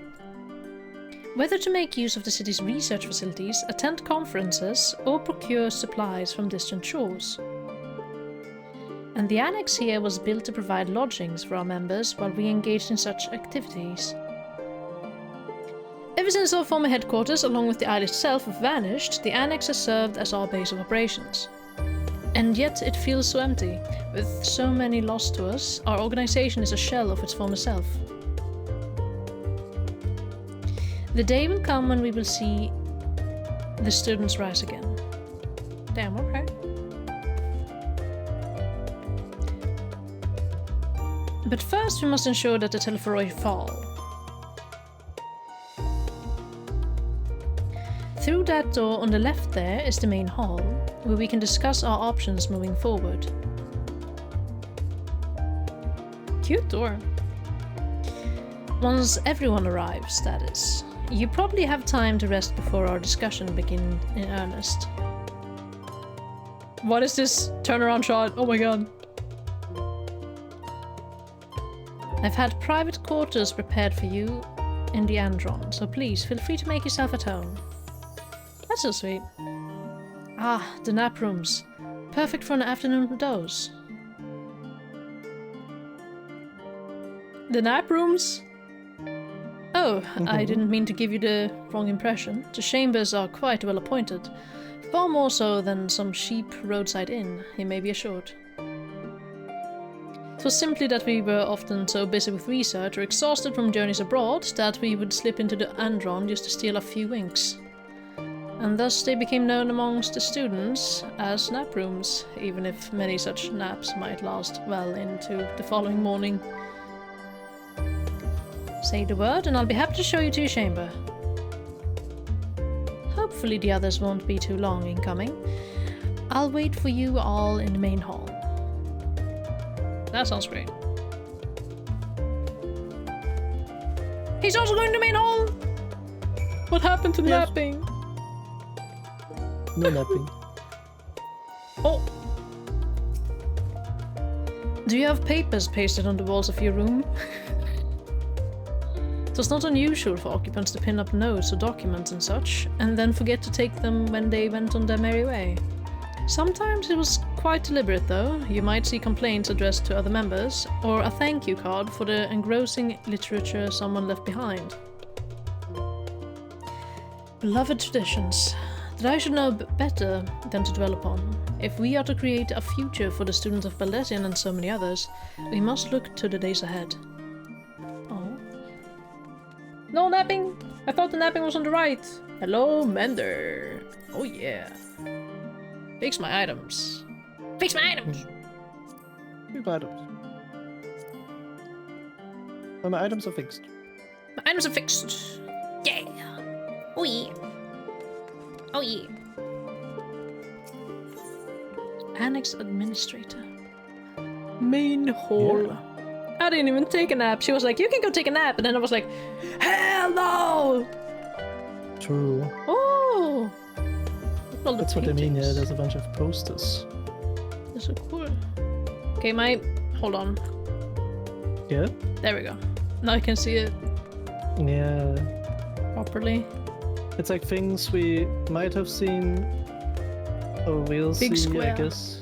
Whether to make use of the city's research facilities, attend conferences, or procure supplies from distant shores. And the annex here was built to provide lodgings for our members while we engaged in such activities. Ever since our former headquarters, along with the isle itself, vanished, the annex has served as our base of operations. And yet it feels so empty. With so many lost to us, our organization is a shell of its former self. The day will come when we will see the students rise again. Damn, okay. But first we must ensure that the Telephoroi fall. Through that door on the left there is the main hall, where we can discuss our options moving forward. Cute door. Once everyone arrives, that is. You probably have time to rest before our discussion begins in earnest. What is this turnaround shot? Oh my god. I've had private quarters prepared for you in the Andron, so please feel free to make yourself at home. That's so sweet. Ah, the nap rooms. Perfect for an afternoon doze. The nap rooms? Oh, I didn't mean to give you the wrong impression. The chambers are quite well appointed. Far more so than some cheap roadside inn, you may be assured. It was simply that we were often so busy with research or exhausted from journeys abroad that we would slip into the Andron just to steal a few winks. And thus they became known amongst the students as nap rooms, even if many such naps might last well into the following morning. Say the word and I'll be happy to show you to your chamber. Hopefully the others won't be too long in coming. I'll wait for you all in the main hall. That sounds great. He's also going to the main hall! What happened to napping? No napping. Oh! Do you have papers pasted on the walls of your room? It was not unusual for occupants to pin up notes or documents and such, and then forget to take them when they went on their merry way. Sometimes it was quite deliberate though. You might see complaints addressed to other members, or a thank you card for the engrossing literature someone left behind. Beloved traditions that I should know better than to dwell upon. If we are to create a future for the students of Baldesion and so many others, we must look to the days ahead. Oh. No napping! I thought the napping was on the right! Hello, Mender! Oh yeah. Fix my items. Fix my items! Fix my items. Well, my items are fixed. My items are fixed! Yeah! Oh yeah! Oh yeah! Annex Administrator. Main hall. Yeah. I didn't even take a nap. She was like, you can go take a nap. And then I was like, hell no! True. Oh! That's what I mean, yeah, there's a bunch of posters. That's so cool. Okay, hold on. Yeah? There we go. Now I can see it. Yeah. Properly. It's like things we might have seen, or we'll Big see, square. I guess.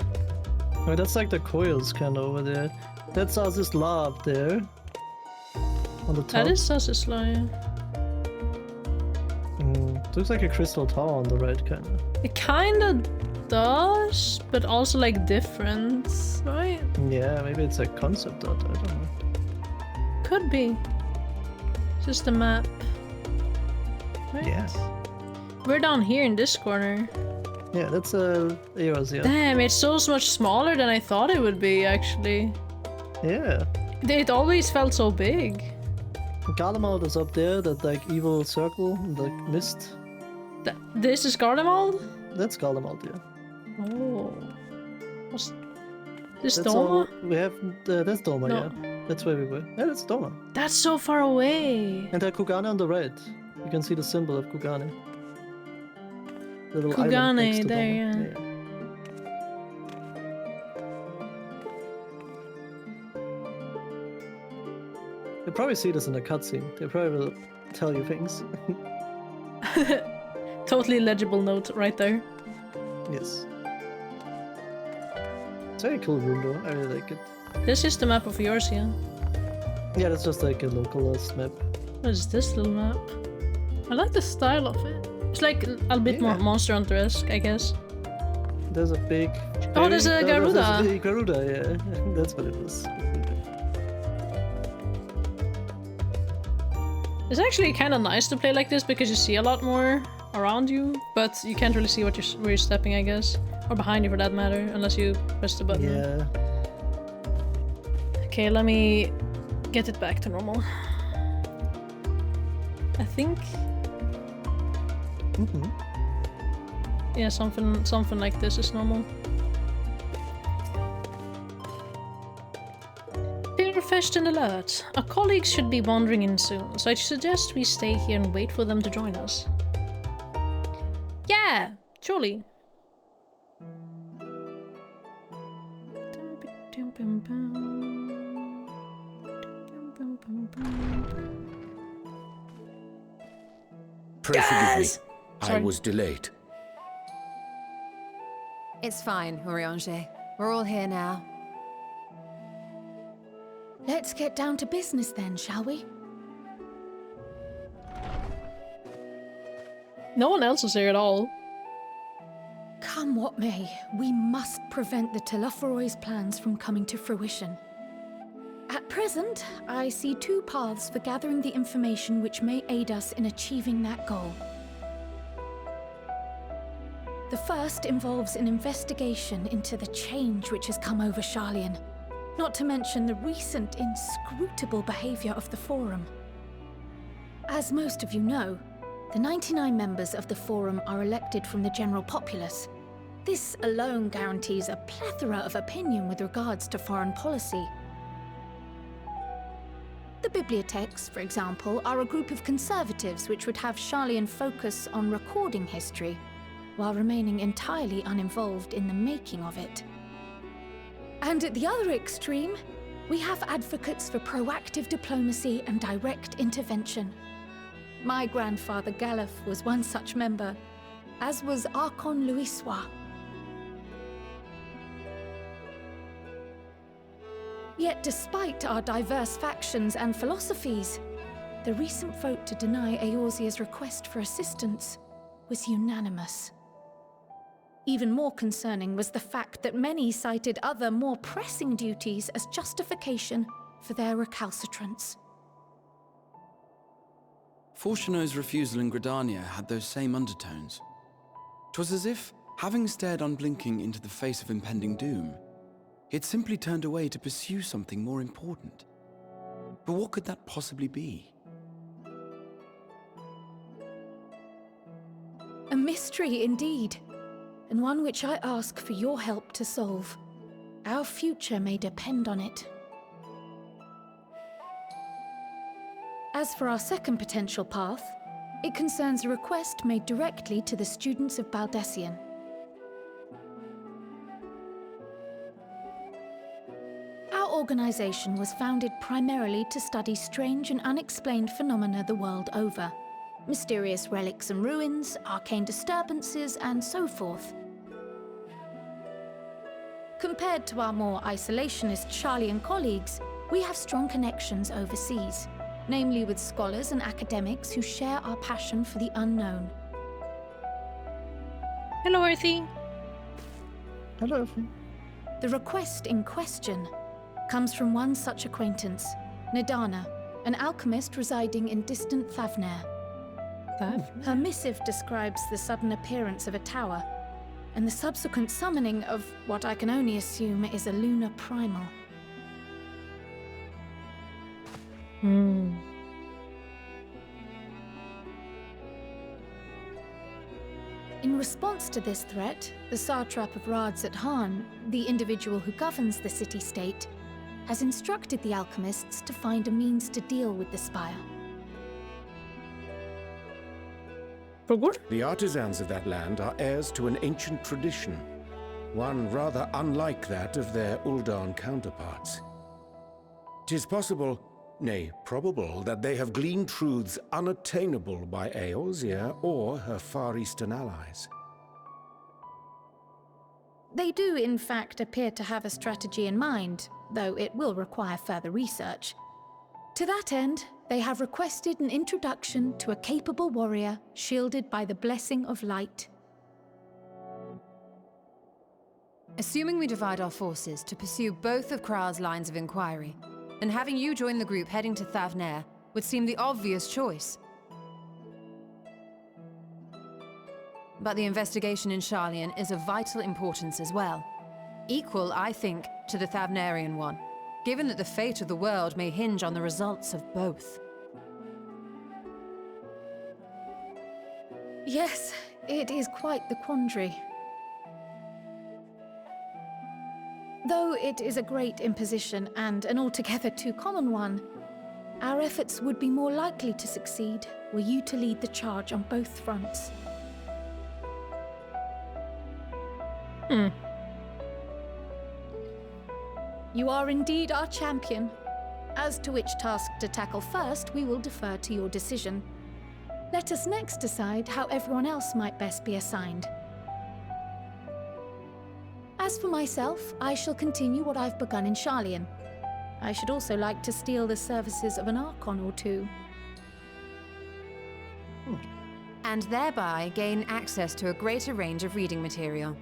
I mean, that's like the coils kind of over there. That's Az's lab there. On the top. That is Az's lab. Looks like a crystal tower on the right, kind of. It kind of does, but also like different, right? Yeah, maybe it's a concept art, I don't know. Could be. Just a map. Right? Yes. We're down here in this corner. Yeah, that's Eros, yeah. Damn, it's so much smaller than I thought it would be, actually. Yeah. It always felt so big. Garlemald is up there, that like evil circle, like mist. This is Garlemald? That's Garlemald, yeah. Oh. What's this, that's Doma? All we have, that's Doma, No. yeah. That's where we were. Yeah, that's Doma. That's so far away. And Kugane on the right. You can see the symbol of Kugane. The little island Kugane, next to there, Doma. yeah. You'll probably see this in a cutscene. They probably will tell you things. Totally legible note right there. Yes. It's a very cool room though, I really like it. This is the map of yours, yeah? Yeah, that's just like a localized map. What is this little map? I like the style of it. It's like a bit more Monster Hunter-esque, I guess. There's a big... Oh, there's a Garuda! There's a big Garuda, yeah. That's what it was. It's actually kind of nice to play like this because you see a lot more around you, but you can't really see where you're stepping, I guess. Or behind you for that matter, unless you press the button. Yeah. Okay, let me get it back to normal. I think... Yeah, something like this is normal. Refreshed and alert. Our colleagues should be wandering in soon, so I suggest we stay here and wait for them to join us. Yeah, surely. Pray forgive me. I was delayed. It's fine, Urianger. We're all here now. Let's get down to business then, shall we? No one else is here at all. Come what may, we must prevent the Telophoroid's plans from coming to fruition. At present, I see two paths for gathering the information which may aid us in achieving that goal. The first involves an investigation into the change which has come over Sharlayan, not to mention the recent inscrutable behavior of the Forum. As most of you know, the 99 members of the Forum are elected from the general populace. This alone guarantees a plethora of opinion with regards to foreign policy. The bibliotheques, for example, are a group of conservatives which would have Sharlayan focus on recording history, while remaining entirely uninvolved in the making of it. And at the other extreme, we have advocates for proactive diplomacy and direct intervention. My grandfather Galef was one such member, as was Archon Louisois. Yet despite our diverse factions and philosophies, the recent vote to deny Eorzea's request for assistance was unanimous. Even more concerning was the fact that many cited other, more pressing duties as justification for their recalcitrance. Fortuno's refusal in Gridania had those same undertones. 'Twas as if, having stared unblinking into the face of impending doom, he had simply turned away to pursue something more important. But what could that possibly be? A mystery indeed, and one which I ask for your help to solve. Our future may depend on it. As for our second potential path, it concerns a request made directly to the students of Baldessian. Our organization was founded primarily to study strange and unexplained phenomena the world over. Mysterious relics and ruins, arcane disturbances, and so forth. Compared to our more isolationist Sharlayan colleagues, we have strong connections overseas, namely with scholars and academics who share our passion for the unknown. Hello, Earthy. Hello, Earthy. The request in question comes from one such acquaintance, Nadana, an alchemist residing in distant Thavnair. Her missive describes the sudden appearance of a tower, and the subsequent summoning of what I can only assume is a lunar primal. In response to this threat, the Satrap of Radzat-Han, the individual who governs the city-state, has instructed the alchemists to find a means to deal with the spire. The artisans of that land are heirs to an ancient tradition, one rather unlike that of their Uldan counterparts. 'Tis possible nay, probable that they have gleaned truths unattainable by Eorzea or her Far Eastern allies. They do, in fact, appear to have a strategy in mind, though it will require further research. To that end, they have requested an introduction to a capable warrior shielded by the blessing of light. Assuming we divide our forces to pursue both of Kral's lines of inquiry, then having you join the group heading to Thavnair would seem the obvious choice. But the investigation in Sharlayan is of vital importance as well. Equal, I think, to the Thavnarian one, given that the fate of the world may hinge on the results of both. Yes, it is quite the quandary. Though it is a great imposition and an altogether too common one, our efforts would be more likely to succeed were you to lead the charge on both fronts. You are indeed our champion. As to which task to tackle first, we will defer to your decision. Let us next decide how everyone else might best be assigned. As for myself, I shall continue what I've begun in Sharlayan. I should also like to steal the services of an Archon or two. And thereby gain access to a greater range of reading material.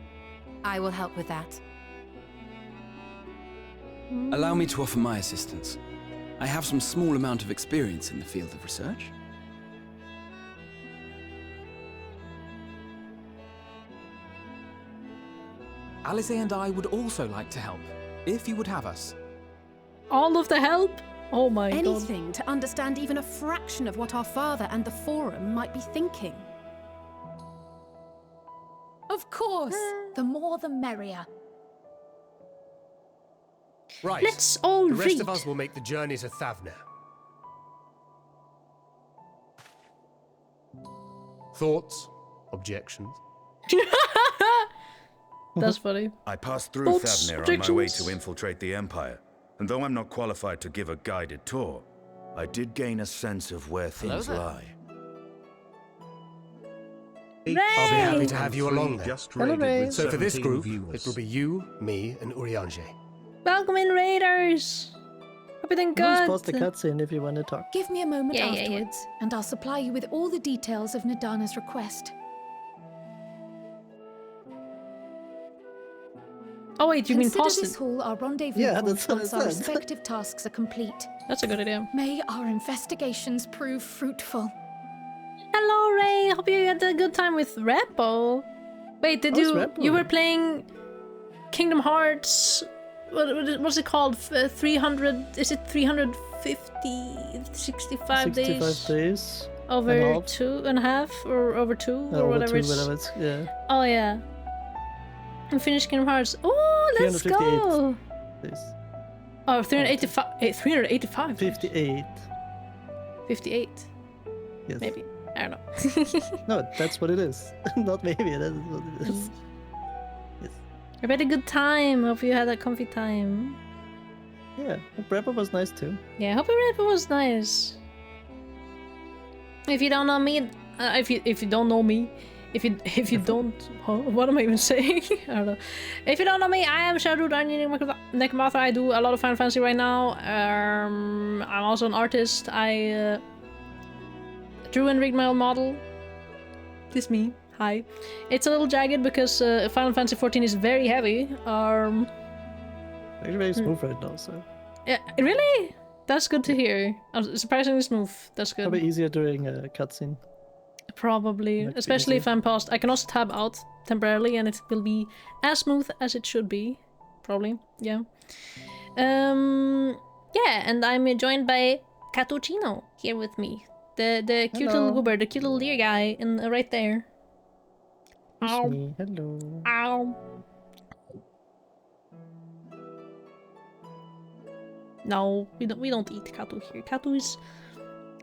I will help with that. Allow me to offer my assistance. I have some small amount of experience in the field of research. Alize and I would also like to help, if you would have us. All of the help? Oh my god. Anything to understand even a fraction of what our father and the Forum might be thinking. Of course, the more the merrier. Right. Let's all the rest read. of us will make the journey to Thavnair. Thoughts? Objections? That's funny. I passed through Thoughts, Thavnair on my way objections? to infiltrate the Empire, and though I'm not qualified to give a guided tour, I did gain a sense of where things there. lie. I'll be happy to have you along then. Just Hello, raided Ray. with So for this 17 group, viewers. it will be you, me, and Urianger. Welcome in, Raiders! Hope you're doing Just good. pause the cutscene if you want to talk. Give me a moment Yeah, yeah, afterwards, and I'll supply you with all the details of Nadana's request. Oh wait, you mean Consider pause this it? hall our rendezvous Yeah, point that's what once I our said. respective tasks are complete. That's a good idea. May our investigations prove fruitful. Hello, Ray. Hope you had a good time with Repo. Wait, did How's you? Repo? You were playing Kingdom Hearts. What's it called? 300? Is it 350? 65 days? 65 days. Over and a half. 2.5 or over 2 or Over whatever. two, whatever it's, yeah. Oh yeah. And finished Kingdom Hearts. Oh, let's 358 go. days. Oh, 385. 385. 58. 58. Yes. Maybe. I don't know. No, that's what it is. Not maybe, that is what it is. Yes. I had a good time. Hope you had a comfy time. Yeah, the Prepper was nice too. Yeah, hope your Repo was nice. If you don't know me, if you don't know me, if you don't, huh? What am I even saying? I don't know. If you don't know me, I am Shadow Necromancer. I do a lot of Final Fantasy right now. I'm also an artist. I drew and rigged my own model. This me. Hi. It's a little jagged because Final Fantasy 14 is very heavy. Actually very smooth right now, so. Yeah, really? That's good to hear. Surprisingly smooth. That's good. Probably easier during a cutscene. Probably, Might be especially if easier. I'm paused. I can also tab out temporarily and it will be as smooth as it should be. Probably, yeah. Yeah, and I'm joined by Cappuccino here with me. The cute little goober, the cute little deer guy right there. It's Ow. me. Hello. Ow. No, we don't eat Katu here. Katu is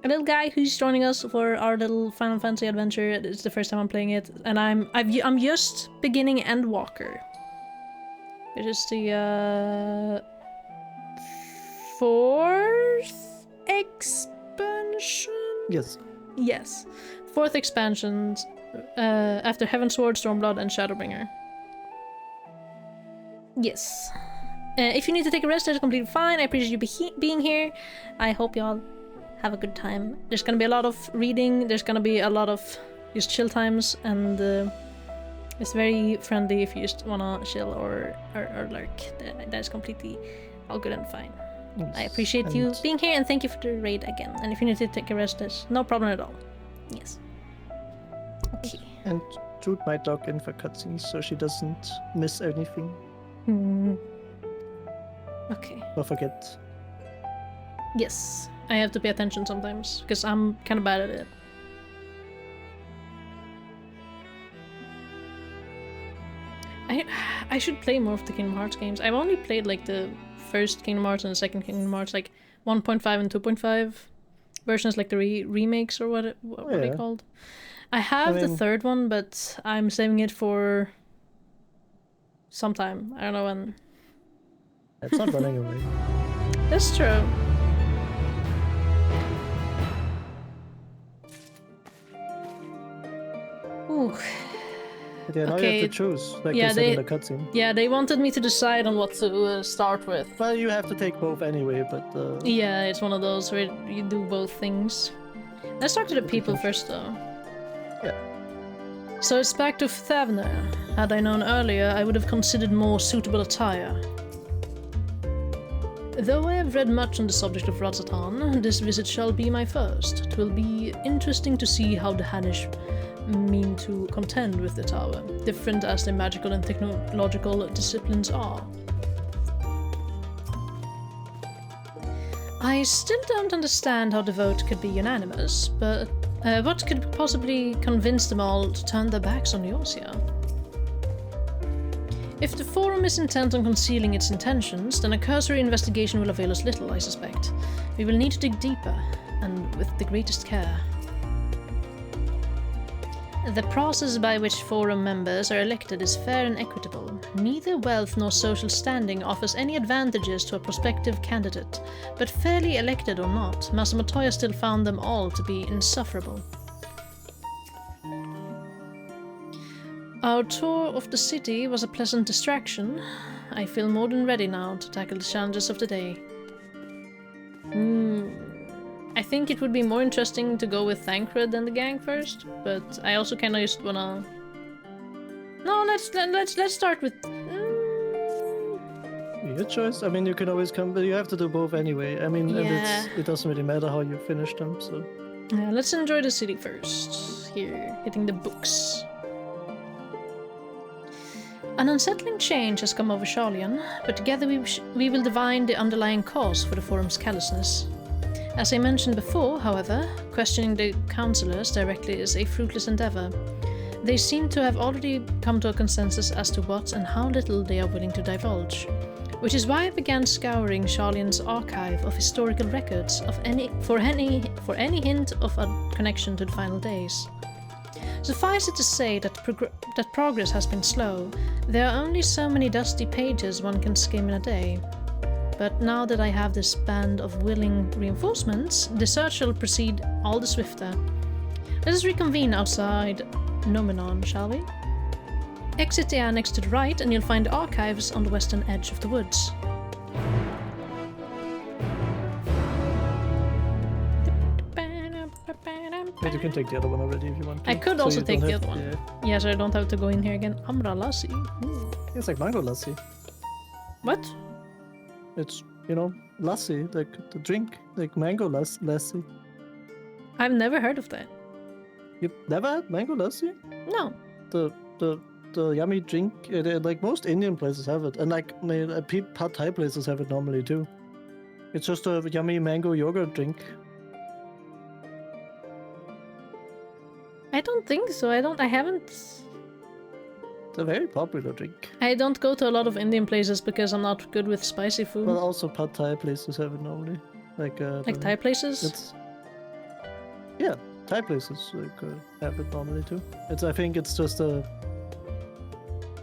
a little guy who's joining us for our little Final Fantasy adventure. It's the first time I'm playing it, and I'm just beginning Endwalker, which is the 4th Yes. Yes. 4th expansion after Heavensward, Stormblood, and Shadowbringer. Yes. If you need to take a rest, that's completely fine. I appreciate you being here. I hope y'all have a good time. There's gonna be a lot of reading. There's gonna be a lot of just chill times, and it's very friendly if you just wanna chill or lurk. That's completely all good and fine. Yes. I appreciate you being here, and thank you for the raid again. And if you need to take a rest, there's no problem at all. Yes. Okay. And shoot my dog in for cutscenes so she doesn't miss anything. Okay. Or forget. Yes, I have to pay attention sometimes because I'm kind of bad at it. I should play more of the Kingdom Hearts games. I've only played like the first Kingdom Hearts and the second Kingdom Hearts, like 1.5 and 2.5 versions, like the remakes or what are they called? I have the third one, but I'm saving it for sometime. I don't know when. It's not running away. That's true. Ooh. But yeah, now you have to choose, like yeah, they said in the cutscene. Yeah, they wanted me to decide on what to start with. Well, you have to take both anyway, but... Yeah, it's one of those where you do both things. Let's talk to the people first, though. Yeah. So it's back to Thavner. Had I known earlier, I would have considered more suitable attire. Though I have read much on the subject of Razatan, this visit shall be my first. It will be interesting to see how the Hanish mean to contend with the tower, different as their magical and technological disciplines are. I still don't understand how the vote could be unanimous, but what could possibly convince them all to turn their backs on Eorzea? If the Forum is intent on concealing its intentions, then a cursory investigation will avail us little, I suspect. We will need to dig deeper, and with the greatest care. The process by which Forum members are elected is fair and equitable. Neither wealth nor social standing offers any advantages to a prospective candidate, but fairly elected or not, Masamotoya still found them all to be insufferable. Our tour of the city was a pleasant distraction. I feel more than ready now to tackle the challenges of the day. I think it would be more interesting to go with Thancred than the gang first, but I also kind of just wanna... No, let's start with... Your choice. I mean, you can always come, but you have to do both anyway. I mean, yeah. And it doesn't really matter how you finish them, so... Yeah, let's enjoy the city first. Here, hitting the books. An unsettling change has come over Sharlayan, but together we will divine the underlying cause for the Forum's callousness. As I mentioned before, however, questioning the councillors directly is a fruitless endeavour. They seem to have already come to a consensus as to what and how little they are willing to divulge, which is why I began scouring Sharlayan's archive of historical records for any hint of a connection to the final days. Suffice it to say that progress has been slow. There are only so many dusty pages one can skim in a day. But now that I have this band of willing reinforcements, the search shall proceed all the swifter. Let us reconvene outside Nomenon, shall we? Exit the annex to the right and you'll find the archives on the western edge of the woods. But you can take the other one already if you want to. I could also take the other one. Yeah, so I don't have to go in here again. Amra Lassi. It's like mango lassi. What? It's, you know, lassi, like the drink, like mango lassi. I've never heard of that. You've never had mango lassi? No. The yummy drink, like most Indian places have it, and like pad Thai places have it normally too. It's just a yummy mango yogurt drink. I don't think so. I haven't... It's a very popular drink. I don't go to a lot of Indian places because I'm not good with spicy food. Well, also pad Thai places have it normally. Like Thai places? Yeah, Thai places have it normally too. I think it's just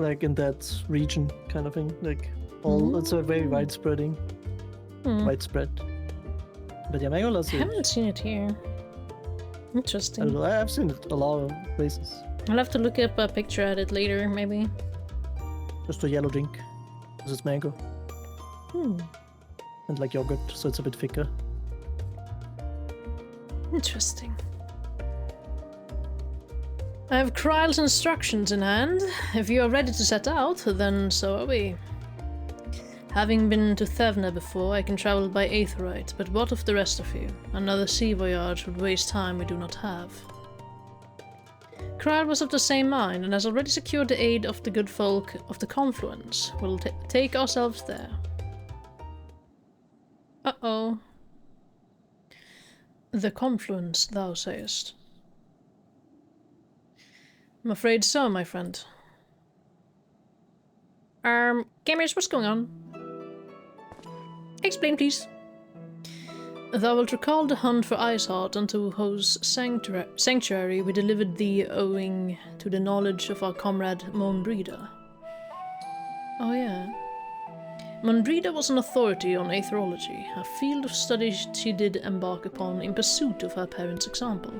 like in that region kind of thing. Like it's a very widespread. But yeah, mango lassi. I haven't seen it here. I Interesting. don't know, I've seen it a lot of places. I'll have to look up a picture at it later, maybe. Just a yellow drink. This is mango. And like yogurt, so it's a bit thicker. Interesting. I have Kryle's instructions in hand. If you are ready to set out, then so are we. Having been to Thevna before, I can travel by Aetheryte, but what of the rest of you? Another sea voyage would waste time we do not have. Kryle was of the same mind, and has already secured the aid of the good folk of the Confluence. We'll take ourselves there. Uh-oh. The Confluence, thou sayest. I'm afraid so, my friend. Gamers, what's going on? Explain, please. Thou wilt recall the hunt for Iceheart unto whose sanctuary we delivered thee owing to the knowledge of our comrade Monbrida. Oh yeah. Monbrida was an authority on aetherology, a field of study she did embark upon in pursuit of her parents' example.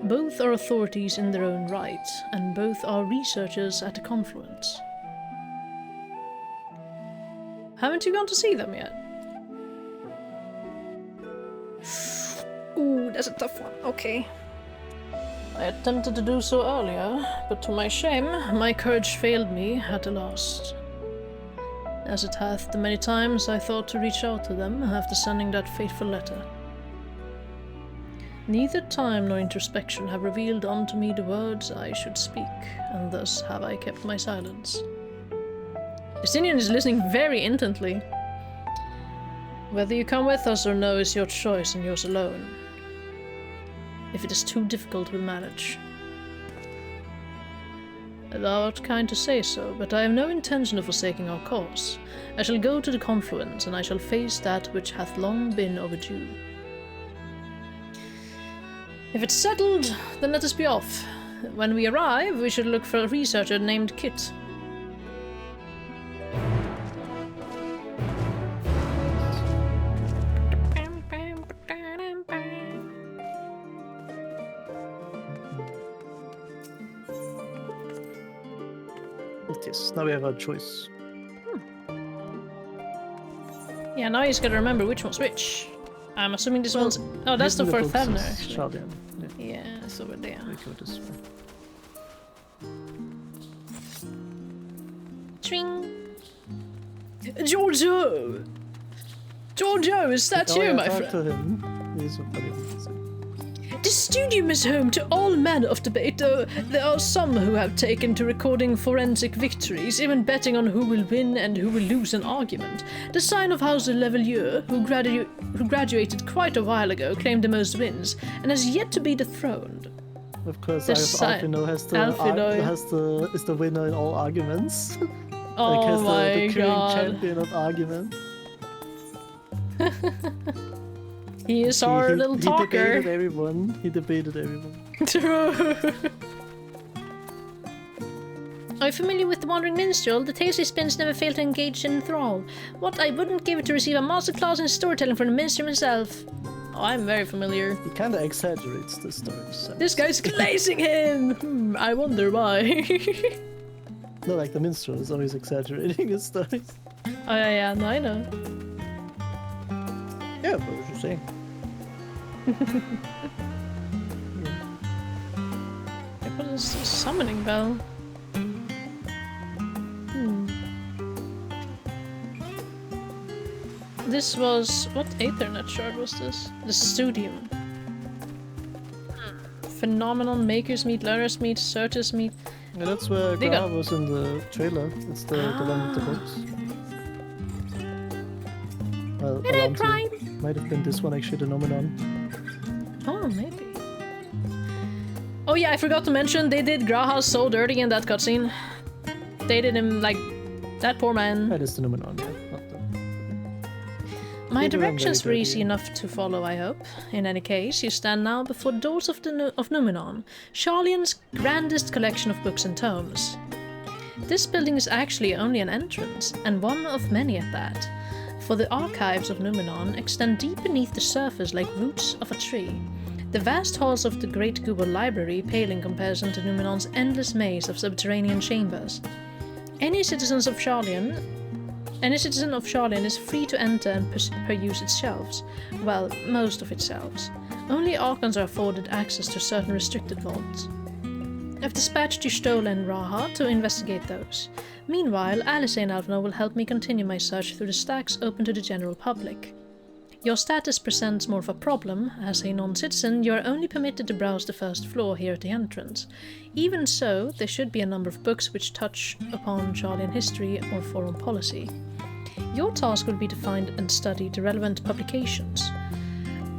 Both are authorities in their own right, and both are researchers at the Confluence. Haven't you gone to see them yet? Ooh, that's a tough one. Okay. I attempted to do so earlier, but to my shame, my courage failed me at the last. As it hath the many times I thought to reach out to them after sending that fateful letter. Neither time nor introspection have revealed unto me the words I should speak, and thus have I kept my silence. Justinian is listening very intently. Whether you come with us or no is your choice and yours alone. If it is too difficult, we'll manage. Thou art kind to say so, but I have no intention of forsaking our cause. I shall go to the Confluence, and I shall face that which hath long been overdue. If it's settled, then let us be off. When we arrive, we should look for a researcher named Kit. Yes, now we have a choice. Yeah, now you just gotta remember which one's which. I'm assuming this one's... Oh, that's the for Thevna, actually. Yeah, it's over there. We go this way. Tring! Giorgio! Giorgio, is that you, my friend? To him. He's a funny one. The studium is home to all manner of debate, though there are some who have taken to recording forensic victories, even betting on who will win and who will lose an argument. The sign of House de Levelier, who graduated quite a while ago, claimed the most wins, and has yet to be dethroned. Of course, Alfino is the winner in all arguments. Oh like my the current god. champion of argument. He is our little talker. He debated everyone. He debated everyone. True. Are you familiar with the Wandering Minstrel? The tales he spins never fail to engage and enthrall. What I wouldn't give to receive a masterclass in storytelling from the minstrel himself. Oh, I'm very familiar. He kinda exaggerates the stories. So. This guy's glazing him! I wonder why. No, like the minstrel is always exaggerating his stories. Oh yeah, no, I know. Yeah, what was you saying? What is this summoning bell? This was... what Aethernet shard was this? The Studium. Phenomenon, Makers Meet, Learners Meet, Searchers Meet. Yeah, that's where Gra was in the trailer. It's the one with the books. Well, might have been this one actually, the Nomenon. Oh, maybe. Oh yeah, I forgot to mention, they did Graha so dirty in that cutscene. They did him like... that poor man. That is the Nomenon, yeah. My directions were easy enough to follow, I hope. In any case, you stand now before the doors of Numenor, Sharlayan's grandest collection of books and tomes. This building is actually only an entrance, and one of many at that. for the archives of Numenor extend deep beneath the surface like roots of a tree. The vast halls of the Great Google Library pale in comparison to Numenor's endless maze of subterranean chambers. Any citizen of Sharlayan is free to enter and peruse its shelves. Well, most of its shelves. Only Archons are afforded access to certain restricted vaults. I've dispatched Y'shtola and Raha to investigate those. Meanwhile, Alice and Alvno will help me continue my search through the stacks open to the general public. Your status presents more of a problem. As a non-citizen, you are only permitted to browse the first floor here at the entrance. Even so, there should be a number of books which touch upon Sharlayan history or foreign policy. Your task will be to find and study the relevant publications.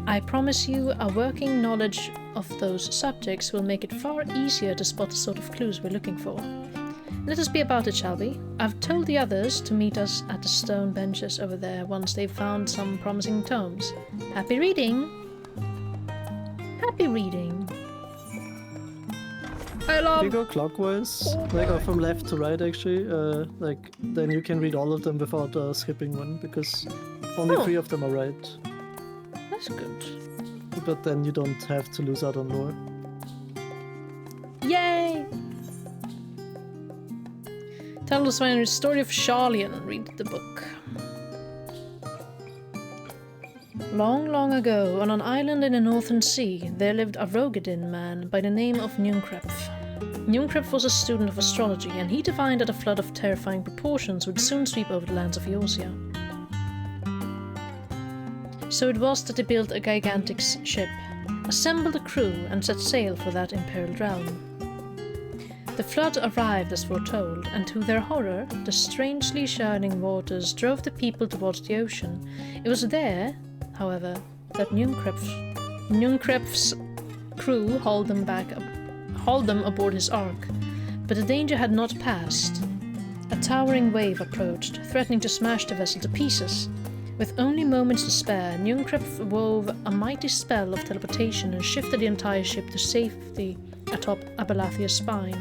I promise you, a working knowledge of those subjects will make it far easier to spot the sort of clues we're looking for. Let us be about it, shall we? I've told the others to meet us at the stone benches over there once they've found some promising tomes. Happy reading! Happy reading! I love... If you go clockwise, or from left to right actually, then you can read all of them without skipping one, because only 3 of them are right. That's good. But then you don't have to lose out on lore. Yay! Tell us when the story of Sharlayan. Read the book. Long, long ago, on an island in the Northern Sea, there lived a Rogadin man by the name of Njunkrepf. Njunkrepf was a student of astrology, and he divined that a flood of terrifying proportions would soon sweep over the lands of Eorzea. So it was that he built a gigantic ship, assembled a crew, and set sail for that imperiled realm. The flood arrived as foretold, and to their horror, the strangely shining waters drove the people towards the ocean. It was there, however, that Njunkrepf's crew hauled them aboard his ark. But the danger had not passed. A towering wave approached, threatening to smash the vessel to pieces. With only moments to spare, Njunkrepf wove a mighty spell of teleportation and shifted the entire ship to safety atop Abalathia's spine.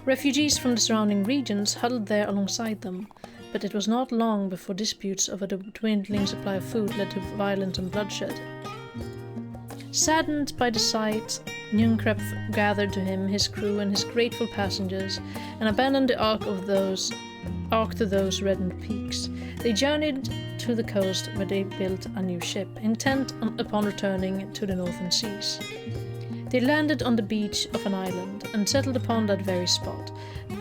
Refugees from the surrounding regions huddled there alongside them, but it was not long before disputes over the dwindling supply of food led to violence and bloodshed. Saddened by the sight, Njunkrepf gathered to him his crew and his grateful passengers, and abandoned the ark to those reddened peaks. They journeyed to the coast where they built a new ship, intent upon returning to the northern seas. They landed on the beach of an island and settled upon that very spot.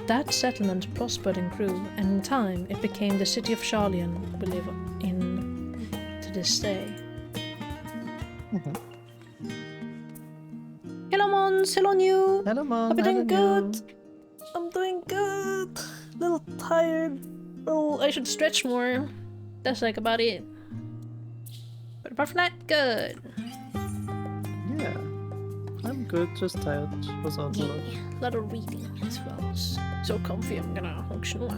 That settlement prospered and grew, and in time it became the city of Sharlayan we live in to this day. Hello Mons, hello New! Hello Mons, Hope you're doing good! I'm doing good! A little tired. I should stretch more. That's like about it. But apart from that, good. Yeah. I'm good, just tired. Was on a lot of reading as well. So comfy, I'm gonna snore.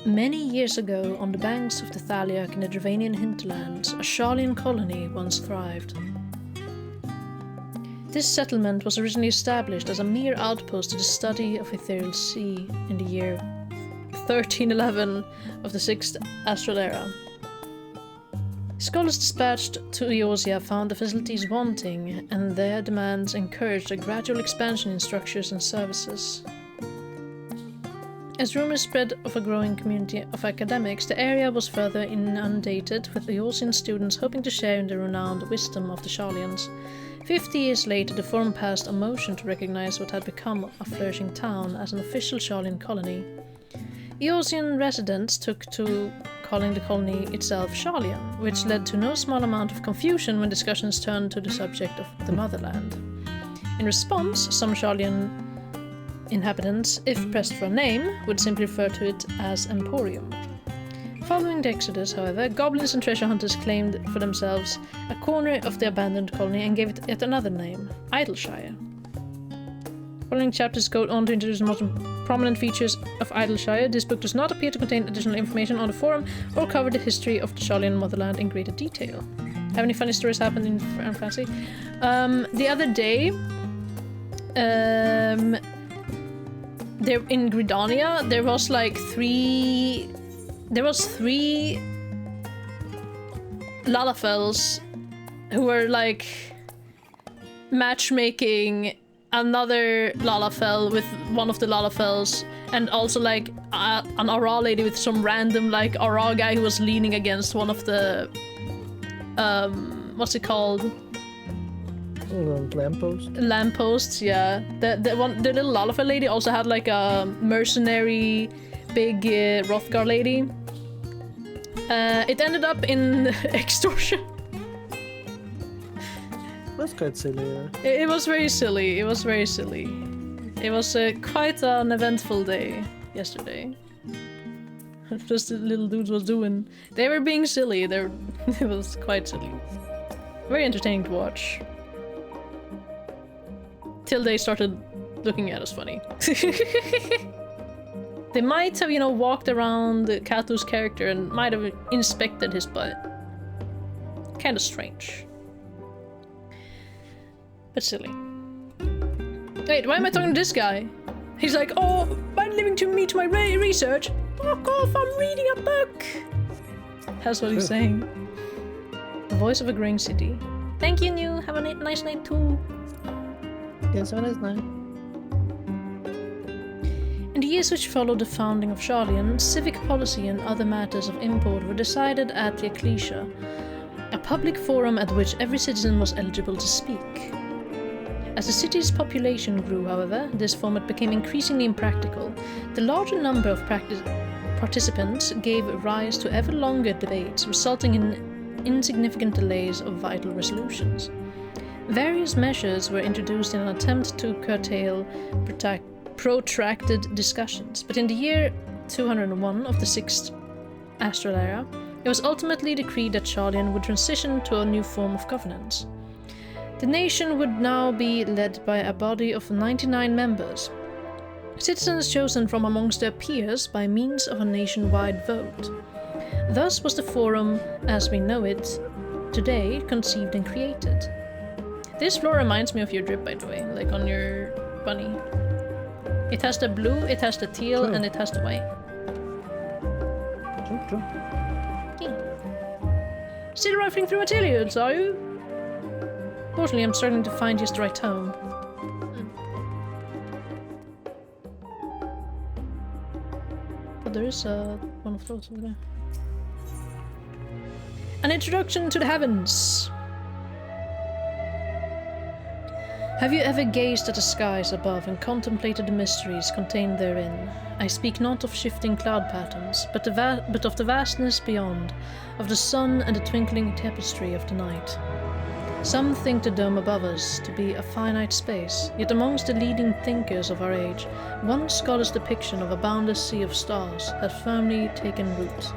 Many years ago, on the banks of the Thaliak in the Dravanian hinterlands, a Sharlayan colony once thrived. This settlement was originally established as a mere outpost to the study of ethereal sea in the year 1311 of the 6th Astral Era. Scholars dispatched to Eorzea found the facilities wanting, and their demands encouraged a gradual expansion in structures and services. As rumors spread of a growing community of academics, the area was further inundated with Eorzean students hoping to share in the renowned wisdom of the Sharlayans. 50 years later, the Forum passed a motion to recognize what had become a flourishing town as an official Sharlayan colony. Eorzean residents took to calling the colony itself Sharlayan, which led to no small amount of confusion when discussions turned to the subject of the motherland. In response, some Sharlayan inhabitants, if pressed for a name, would simply refer to it as Emporium. Following the exodus, however, goblins and treasure hunters claimed for themselves a corner of the abandoned colony and gave it yet another name, Idleshire. Following chapters go on to introduce the most prominent features of Idleshire. This book does not appear to contain additional information on the Forum or cover the history of the Sharlayan motherland in greater detail. Have any funny stories happened in Final Fantasy? The other day, there in Gridania, there was like 3 there was 3 Lalafels who were like matchmaking another Lalafell with one of the Lalafels, and also like an Aura lady with some random like Aura guy who was leaning against one of the what's it called? Lamppost? Lampposts, yeah. The little Lalafell lady also had like a mercenary big Rothgar lady. It ended up in extortion. That's quite silly, yeah. It was very silly. It was very silly. It was quite an eventful day yesterday. Just the little dudes was doing. They were being silly. It was quite silly. Very entertaining to watch. Till they started looking at us funny. They might have, you know, walked around Katu's character and might have inspected his butt. Kinda strange. But silly. Wait, why am I talking to this guy? He's like, oh, by leaving to me to my research. Fuck off, I'm reading a book! That's what he's saying. The voice of a growing city. Thank you, New. Have a nice night too. Yes, have a nice night. In the years which followed the founding of Sharlayan, civic policy and other matters of import were decided at the Ecclesia, a public forum at which every citizen was eligible to speak. As the city's population grew, however, this format became increasingly impractical. The larger number of participants gave rise to ever longer debates, resulting in insignificant delays of vital resolutions. Various measures were introduced in an attempt to curtail protracted discussions, but in the year 201 of the 6th Astral Era, it was ultimately decreed that Sharlayan would transition to a new form of governance. The nation would now be led by a body of 99 members, citizens chosen from amongst their peers by means of a nationwide vote. Thus was the forum, as we know it today, conceived and created. This floor reminds me of your drip, by the way, like on your bunny. It has the blue, it has the teal, and it has the white. Yeah. Still rifling through Attiliads, are you? Fortunately, I'm starting to find just the right tone. But there is one of those over there. An introduction to the heavens. Have you ever gazed at the skies above and contemplated the mysteries contained therein? I speak not of shifting cloud patterns, but of the vastness beyond, of the sun and the twinkling tapestry of the night. Some think the dome above us to be a finite space, yet amongst the leading thinkers of our age, one scholar's depiction of a boundless sea of stars has firmly taken root.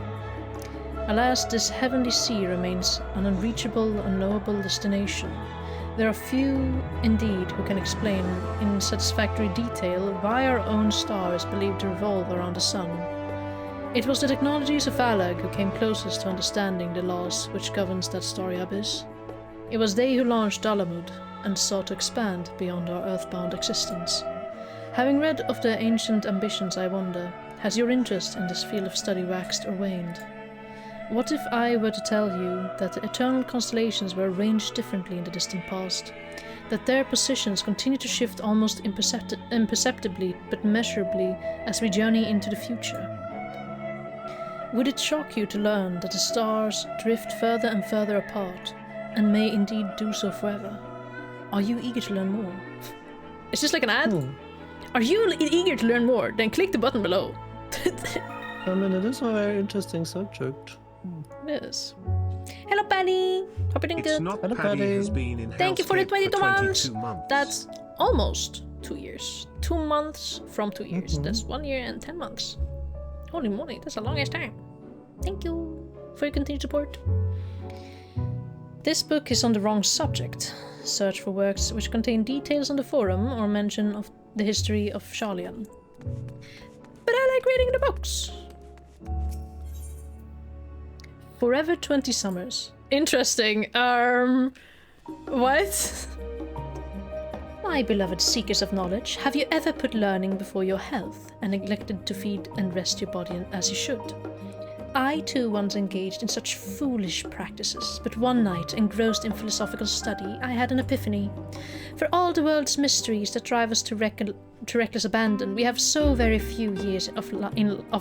Alas, this heavenly sea remains an unreachable, unknowable destination. There are few, indeed, who can explain in satisfactory detail why our own star is believed to revolve around the sun. It was the technologies of Alag who came closest to understanding the laws which governs that starry abyss. It was they who launched Dalamud and sought to expand beyond our earthbound existence. Having read of their ancient ambitions, I wonder, has your interest in this field of study waxed or waned? What if I were to tell you that the eternal constellations were arranged differently in the distant past, that their positions continue to shift almost imperceptibly but measurably as we journey into the future? Would it shock you to learn that the stars drift further and further apart, and may indeed do so forever? Are you eager to learn more? It's just like an ad. Are you eager to learn more? Then click the button below. I mean, it is a very interesting subject. It is. Hello, Paddy. Hope you're doing good. Hello, Paddy. Thank you for the 22 months. That's almost 2 years. 2 months from 2 years. That's 1 year and 10 months. Holy moly, that's a long ass time. Thank you for your continued support. This book is on the wrong subject. Search for works which contain details on the forum or mention of the history of Sharlayan. But I like reading the books. Forever 20 summers. Interesting. What? My beloved seekers of knowledge, have you ever put learning before your health and neglected to feed and rest your body as you should? I too once engaged in such foolish practices, but one night, engrossed in philosophical study, I had an epiphany. For all the world's mysteries that drive us to reckless abandon, we have so very few years of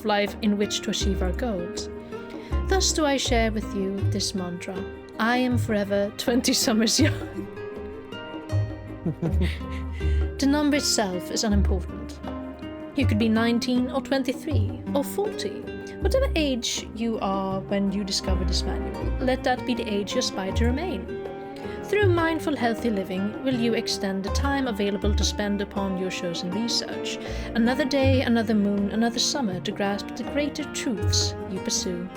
life in which to achieve our goals. Thus do I share with you this mantra. I am forever 20 summers young. The number itself is unimportant. You could be 19 or 23 or 40. Whatever age you are when you discover this manual, let that be the age you aspire to remain. Through mindful, healthy living, will you extend the time available to spend upon your chosen research. Another day, another moon, another summer to grasp the greater truths you pursue.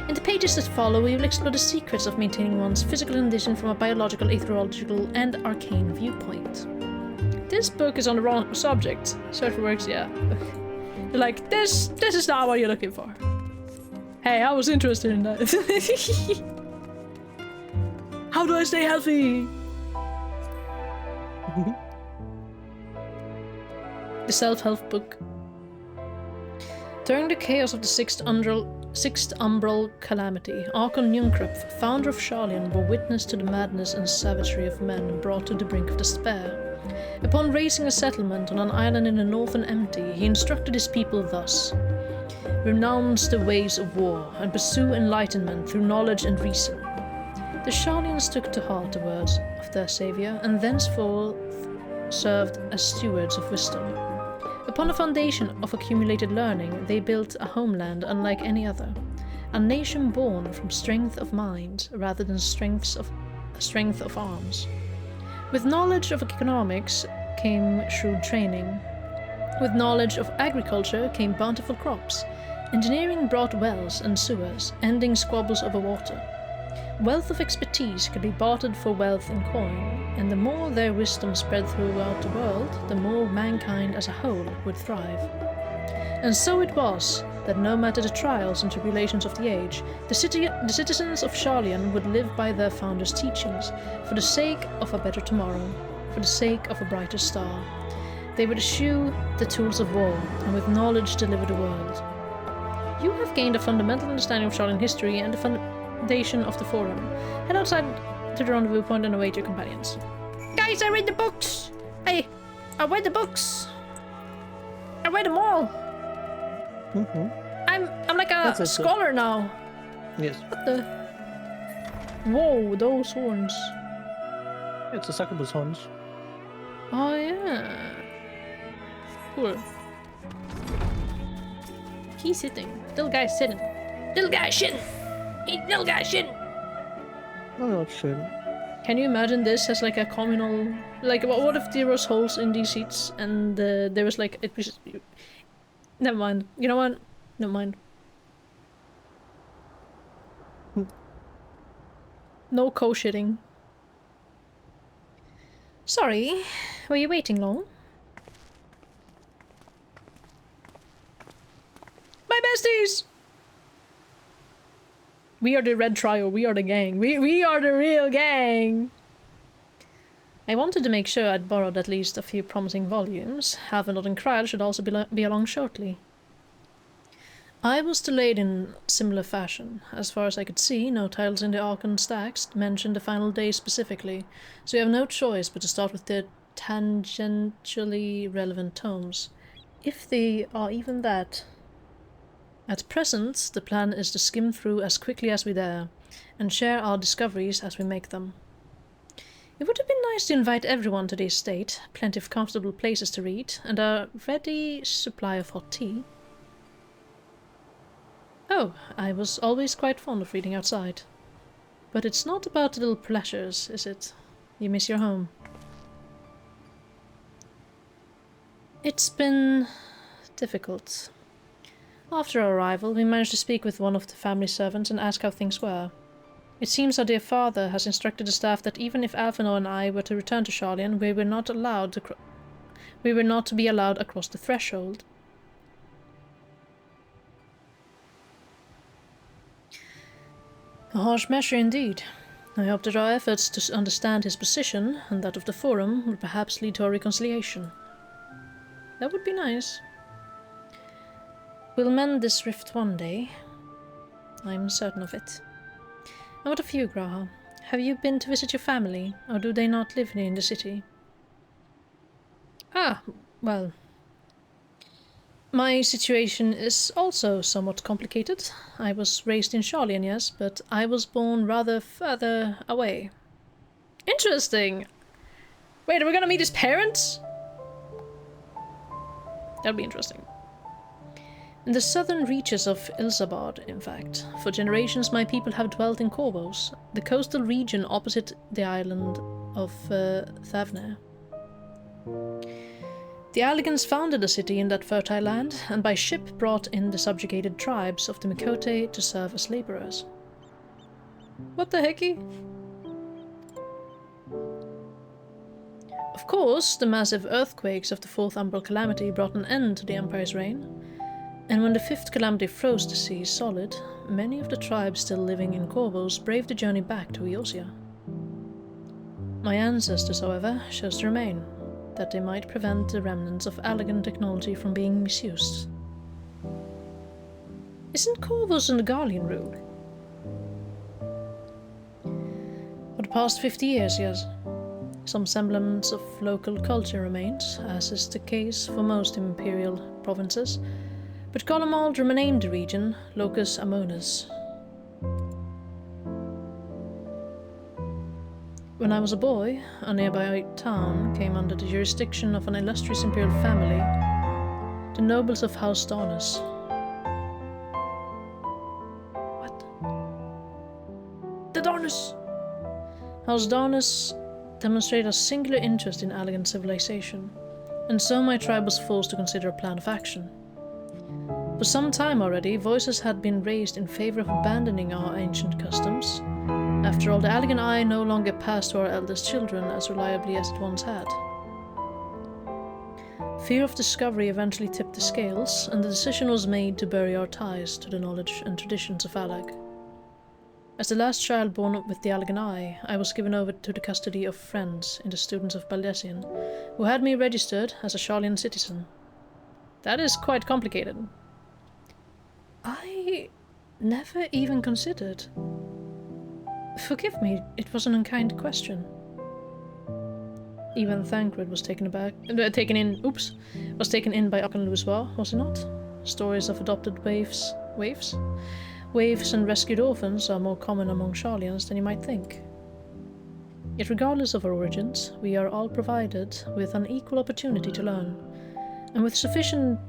In the pages that follow, we will explore the secrets of maintaining one's physical condition from a biological, astrological, and arcane viewpoint. This book is on the wrong subject. Social works, yeah. You're like, this is not what you're looking for. Hey, I was interested in that. How do I stay healthy? The self-help book. During the chaos of the Sixth Umbral Calamity, Arkon Njunkrep, founder of Sharlayan, bore witness to the madness and savagery of men brought to the brink of despair. Upon raising a settlement on an island in the northern empty, he instructed his people thus: renounce the ways of war and pursue enlightenment through knowledge and reason. The Sharlayans took to heart the words of their savior and thenceforth served as stewards of wisdom. Upon a foundation of accumulated learning, they built a homeland unlike any other, a nation born from strength of mind rather than strength of arms. With knowledge of economics came shrewd training. With knowledge of agriculture came bountiful crops. Engineering brought wells and sewers, ending squabbles over water. Wealth of expertise could be bartered for wealth in coin, and the more their wisdom spread throughout the world, the more mankind as a whole would thrive. And so it was that no matter the trials and tribulations of the age, the citizens of Sharlayan would live by their founders' teachings, for the sake of a better tomorrow, for the sake of a brighter star. They would eschew the tools of war, and with knowledge deliver the world. You have gained a fundamental understanding of Sharlayan history and the foundation of the Forum. Head outside to the rendezvous point and await your companions. Guys, I read the books! I read the books! I read them all! I'm like a scholar now. Yes. What the? Whoa, those horns. It's a succubus horns. Oh yeah. Cool. He's sitting. Little guy's sitting. Little guy shitting! Little guy shitting! I'm not sure. Can you imagine this as like a communal... Like, what if there was holes in these seats and there was like... It was... Never mind. You know what? Never mind. No co-shitting. Sorry, were you waiting long? My besties! We are the red trio, we are the gang. We are the real gang! I wanted to make sure I'd borrowed at least a few promising volumes. Halvanod and Kryl should also be along shortly. I was delayed in similar fashion. As far as I could see, no titles in the Archon stacks mentioned the final day specifically, so we have no choice but to start with the tangentially relevant tomes, if they are even that. At present, the plan is to skim through as quickly as we dare, and share our discoveries as we make them. It would have been nice to invite everyone to the estate, plenty of comfortable places to read, and a ready supply of hot tea. Oh, I was always quite fond of reading outside. But it's not about the little pleasures, is it? You miss your home. It's been difficult. After our arrival, we managed to speak with one of the family servants and ask how things were. It seems our dear father has instructed the staff that even if Alphinaud and I were to return to Sharlayan, we were not to be allowed across the threshold. A harsh measure indeed. I hope that our efforts to understand his position and that of the Forum will perhaps lead to a reconciliation. That would be nice. We'll mend this rift one day. I'm certain of it. And what of you, Graha? Have you been to visit your family, or do they not live in the city? Ah, well... My situation is also somewhat complicated. I was raised in Charlian, yes, but I was born rather further away. Interesting! Wait, are we gonna meet his parents? That'll be interesting. In the southern reaches of Ilsabard, in fact. For generations my people have dwelt in Corvos, the coastal region opposite the island of Thavner. The Alligans founded a city in that fertile land, and by ship brought in the subjugated tribes of the Mikote to serve as laborers. What the hecky? Of course, the massive earthquakes of the Fourth Umbral Calamity brought an end to the Empire's reign, and when the Fifth Calamity froze the sea solid, many of the tribes still living in Corvos braved the journey back to Eosia. My ancestors, however, chose to remain, that they might prevent the remnants of Allagan technology from being misused. Isn't Corvos under Garlean rule? For the past 50 years, yes. Some semblance of local culture remains, as is the case for most imperial provinces, but Golemald renamed the region Locus Amonis. When I was a boy, a nearby town came under the jurisdiction of an illustrious imperial family, the nobles of House Darnus. What? The Darnus! House Darnus demonstrated a singular interest in Allagan civilization, and so my tribe was forced to consider a plan of action. For some time already, voices had been raised in favor of abandoning our ancient customs. After all, the Allagan Eye no longer passed to our eldest children as reliably as it once had. Fear of discovery eventually tipped the scales, and the decision was made to bury our ties to the knowledge and traditions of Allag. As the last child born with the Allagan Eye, I was given over to the custody of friends in the students of Baldessian, who had me registered as a Charlian citizen. That is quite complicated. I never even considered. Forgive me, it was an unkind question. Even Thancred was taken in by Ocken Louisois, was it not? Stories of adopted waifs and rescued orphans are more common among Charlians than you might think. Yet regardless of our origins, we are all provided with an equal opportunity to learn, and with sufficient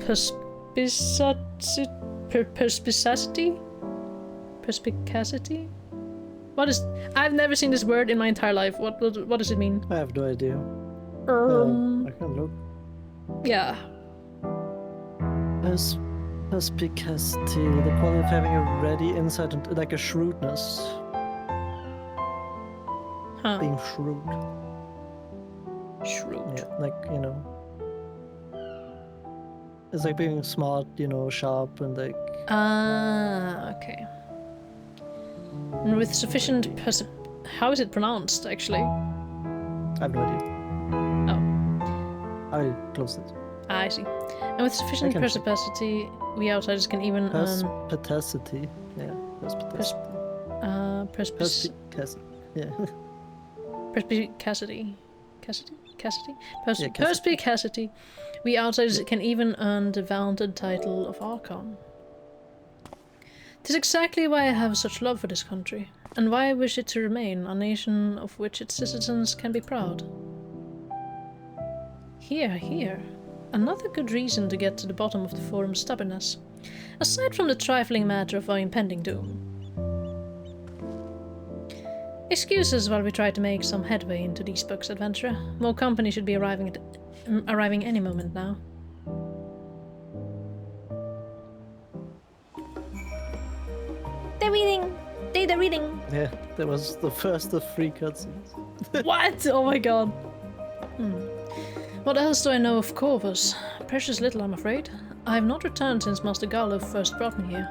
perspicacity? What is... I've never seen this word in my entire life. What does it mean? I have no idea. I can look. Yeah. Perspicacity, the quality of having a ready insight and like a shrewdness. Huh. Being shrewd. Shrewd. Yeah, like, you know. It's like being smart, you know, sharp and like... Ah, okay. And with sufficient how is it pronounced, actually? I have no idea. Oh. I closed it. Ah, I see. And with sufficient perspicacity, we outsiders can even perspicacity. Yeah, perspicacity. Perspicacity. Yeah. Perspicacity. Perspicacity. We outsiders can even earn the vaunted title of Archon. 'Tis exactly why I have such love for this country, and why I wish it to remain a nation of which its citizens can be proud. Here. Another good reason to get to the bottom of the Forum's stubbornness, aside from the trifling matter of our impending doom. Excuse us while we try to make some headway into these books, adventurer. More company should be arriving any moment now. They're reading. Yeah, that was the first of 3 cutscenes. What? Oh my god. What else do I know of Corvus? Precious little, I'm afraid. I have not returned since Master Garlo first brought me here.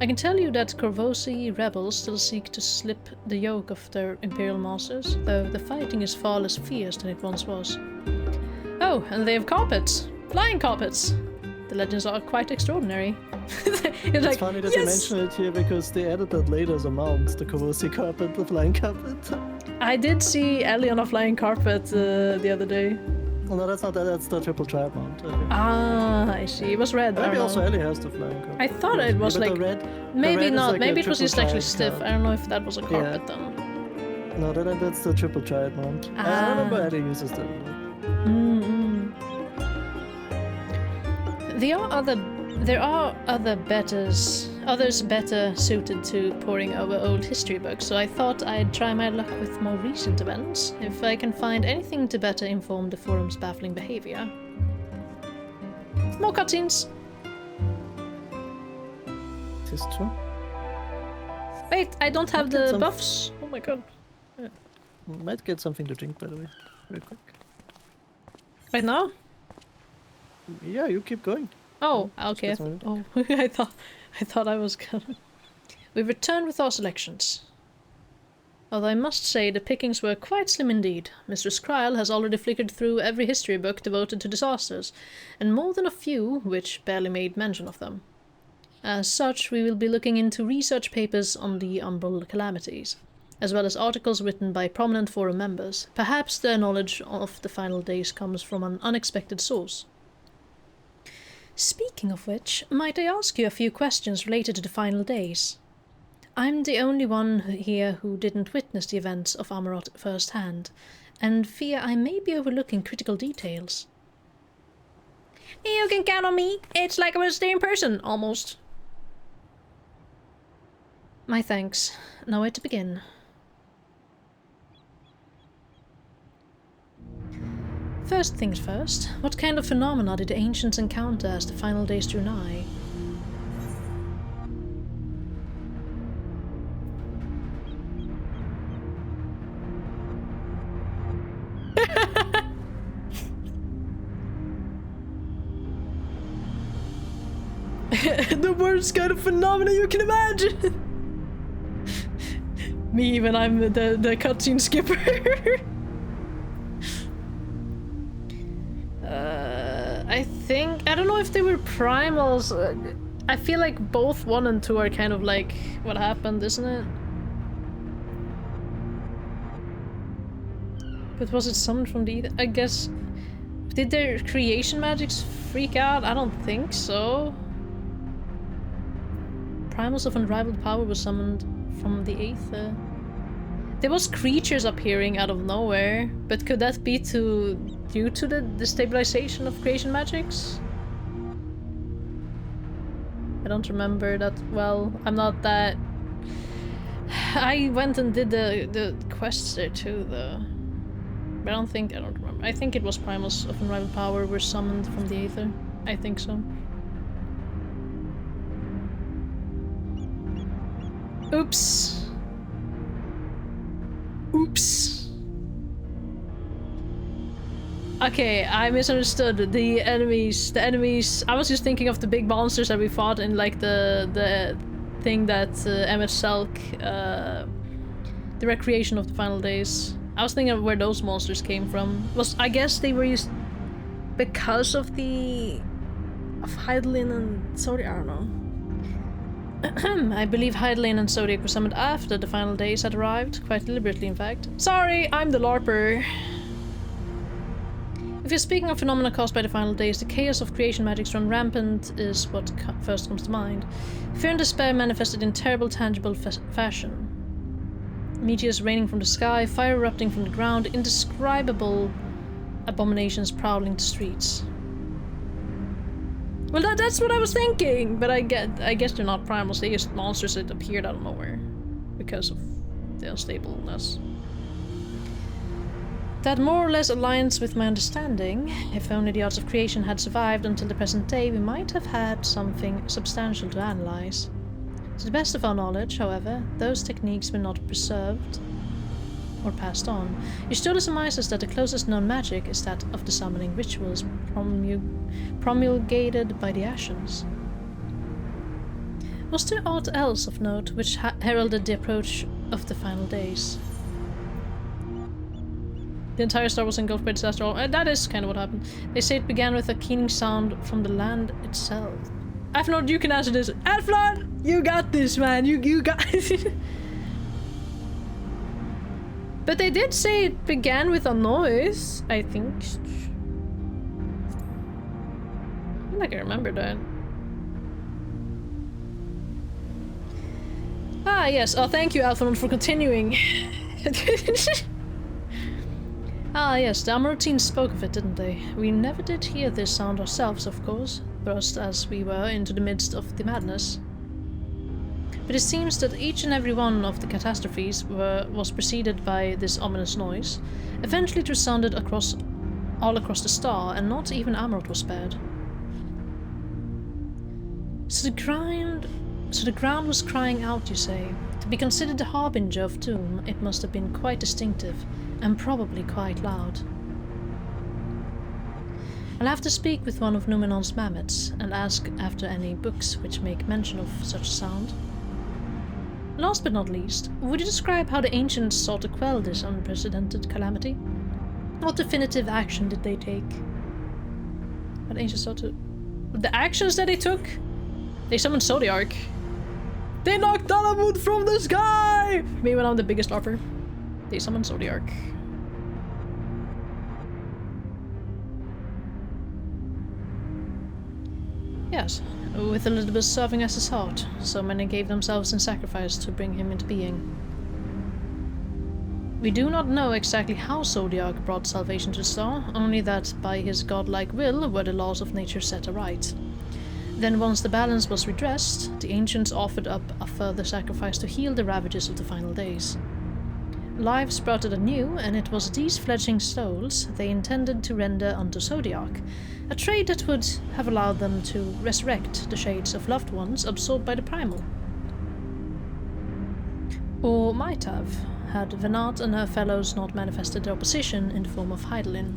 I can tell you that Corvosi rebels still seek to slip the yoke of their imperial masters, though the fighting is far less fierce than it once was. Oh, and they have carpets! Flying carpets! The legends are quite extraordinary. It's like, funny that yes! you mention it here because they added that later as a mount, the Korosi carpet, the flying carpet. I did see Ellie on a flying carpet the other day. Oh, no, that's not that. That's the triple tribe mount. Ah, I see. It was red. Maybe I also Ellie has the flying carpet. I thought it was like maybe red not. like maybe it was just actually triple stiff. tribe I don't know if that was a carpet then. No, that's the triple tribe mount. I remember Ellie uses that. There are others better suited to poring over old history books, so I thought I'd try my luck with more recent events, if I can find anything to better inform the forum's baffling behavior. More cutscenes! Tis true. Wait, I don't have the buffs! Oh my god. Yeah. Might get something to drink, by the way, real quick. Right now? Yeah, you keep going. Oh, okay. Oh, I thought I was gonna. We returned with our selections. Although I must say the pickings were quite slim indeed. Mr. Skryl has already flickered through every history book devoted to disasters, and more than a few which barely made mention of them. As such, we will be looking into research papers on the Umbral calamities, as well as articles written by prominent forum members. Perhaps their knowledge of the final days comes from an unexpected source. Speaking of which, might I ask you a few questions related to the final days? I'm the only one here who didn't witness the events of Amarot firsthand, and fear I may be overlooking critical details. You can count on me. It's like I was there in person, almost. My thanks. Now where to begin? First things first, what kind of phenomena did the ancients encounter as the final days drew nigh? The worst kind of phenomena you can imagine! Me when I'm the cutscene skipper. I don't know if they were primals. I feel like both 1 and 2 are kind of like what happened, isn't it? But was it summoned from the... I guess... Did their creation magics freak out? I don't think so. Primals of unrivaled power was summoned from the Aether. There was creatures appearing out of nowhere, but could that be due to the destabilization of creation magics? I don't remember that well. I'm not that... I went and did the quests there too, though. But I don't remember. I think it was Primals of Unrivaled Power were summoned from the Aether. I think so. Oops. Oops. Okay, I misunderstood. The enemies, I was just thinking of the big monsters that we fought in like the thing that MS Selk, the recreation of the final days. I was thinking of where those monsters came from. I guess they were used because of Hydaelyn and Zodiac, I don't know. I believe Hydaelyn and Zodiac were summoned after the final days had arrived, quite deliberately in fact. Sorry, I'm the LARPer. If you're speaking of phenomena caused by the final days, the chaos of creation magics run rampant is what first comes to mind. Fear and despair manifested in terrible, tangible fashion. Meteors raining from the sky, fire erupting from the ground, indescribable abominations prowling the streets. Well, that's what I was thinking, but I guess they're not primals, they're just monsters that appeared out of nowhere because of the unstableness. That more or less aligns with my understanding. If only the arts of creation had survived until the present day, we might have had something substantial to analyze. To the best of our knowledge, however, those techniques were not preserved or passed on. Yashdodha surmises that the closest known magic is that of the summoning rituals promulgated by the Ascians. Was there aught else of note which heralded the approach of the final days? The entire star was engulfed by disaster. That is kind of what happened. They say it began with a keening sound from the land itself. Afnod, you can answer this. Afnod, you got this, man. You got it. But they did say it began with a noise, I think. I feel like I remember that. Ah, yes. Oh, thank you, Alphonse, for continuing. Ah, yes, the Amaroutines spoke of it, didn't they? We never did hear this sound ourselves, of course, thrust as we were into the midst of the madness. But it seems that each and every one of the catastrophes was preceded by this ominous noise. Eventually it resounded all across the star, and not even Amaroth was spared. So the ground was crying out, you say. To be considered the harbinger of doom, it must have been quite distinctive, and probably quite loud. I'll have to speak with one of Numenon's mammoths, and ask after any books which make mention of such sound. Last but not least, would you describe how the ancients sought to quell this unprecedented calamity? What definitive action did they take? How the ancients sought to... The actions that they took? They summoned Zodiark. They knocked Dalamud from the sky! Me when I'm the biggest LARPer. They summoned Zodiark. Yes, with Elizabeth serving as his heart, so many gave themselves in sacrifice to bring him into being. We do not know exactly how Zodiark brought salvation to the star, only that by his godlike will were the laws of nature set aright. Then once the balance was redressed, the ancients offered up a further sacrifice to heal the ravages of the final days. Life sprouted anew, and it was these fledgling souls they intended to render unto Zodiark, a trade that would have allowed them to resurrect the shades of loved ones absorbed by the primal. Or might have, had Venat and her fellows not manifested their opposition in the form of Hydaelyn.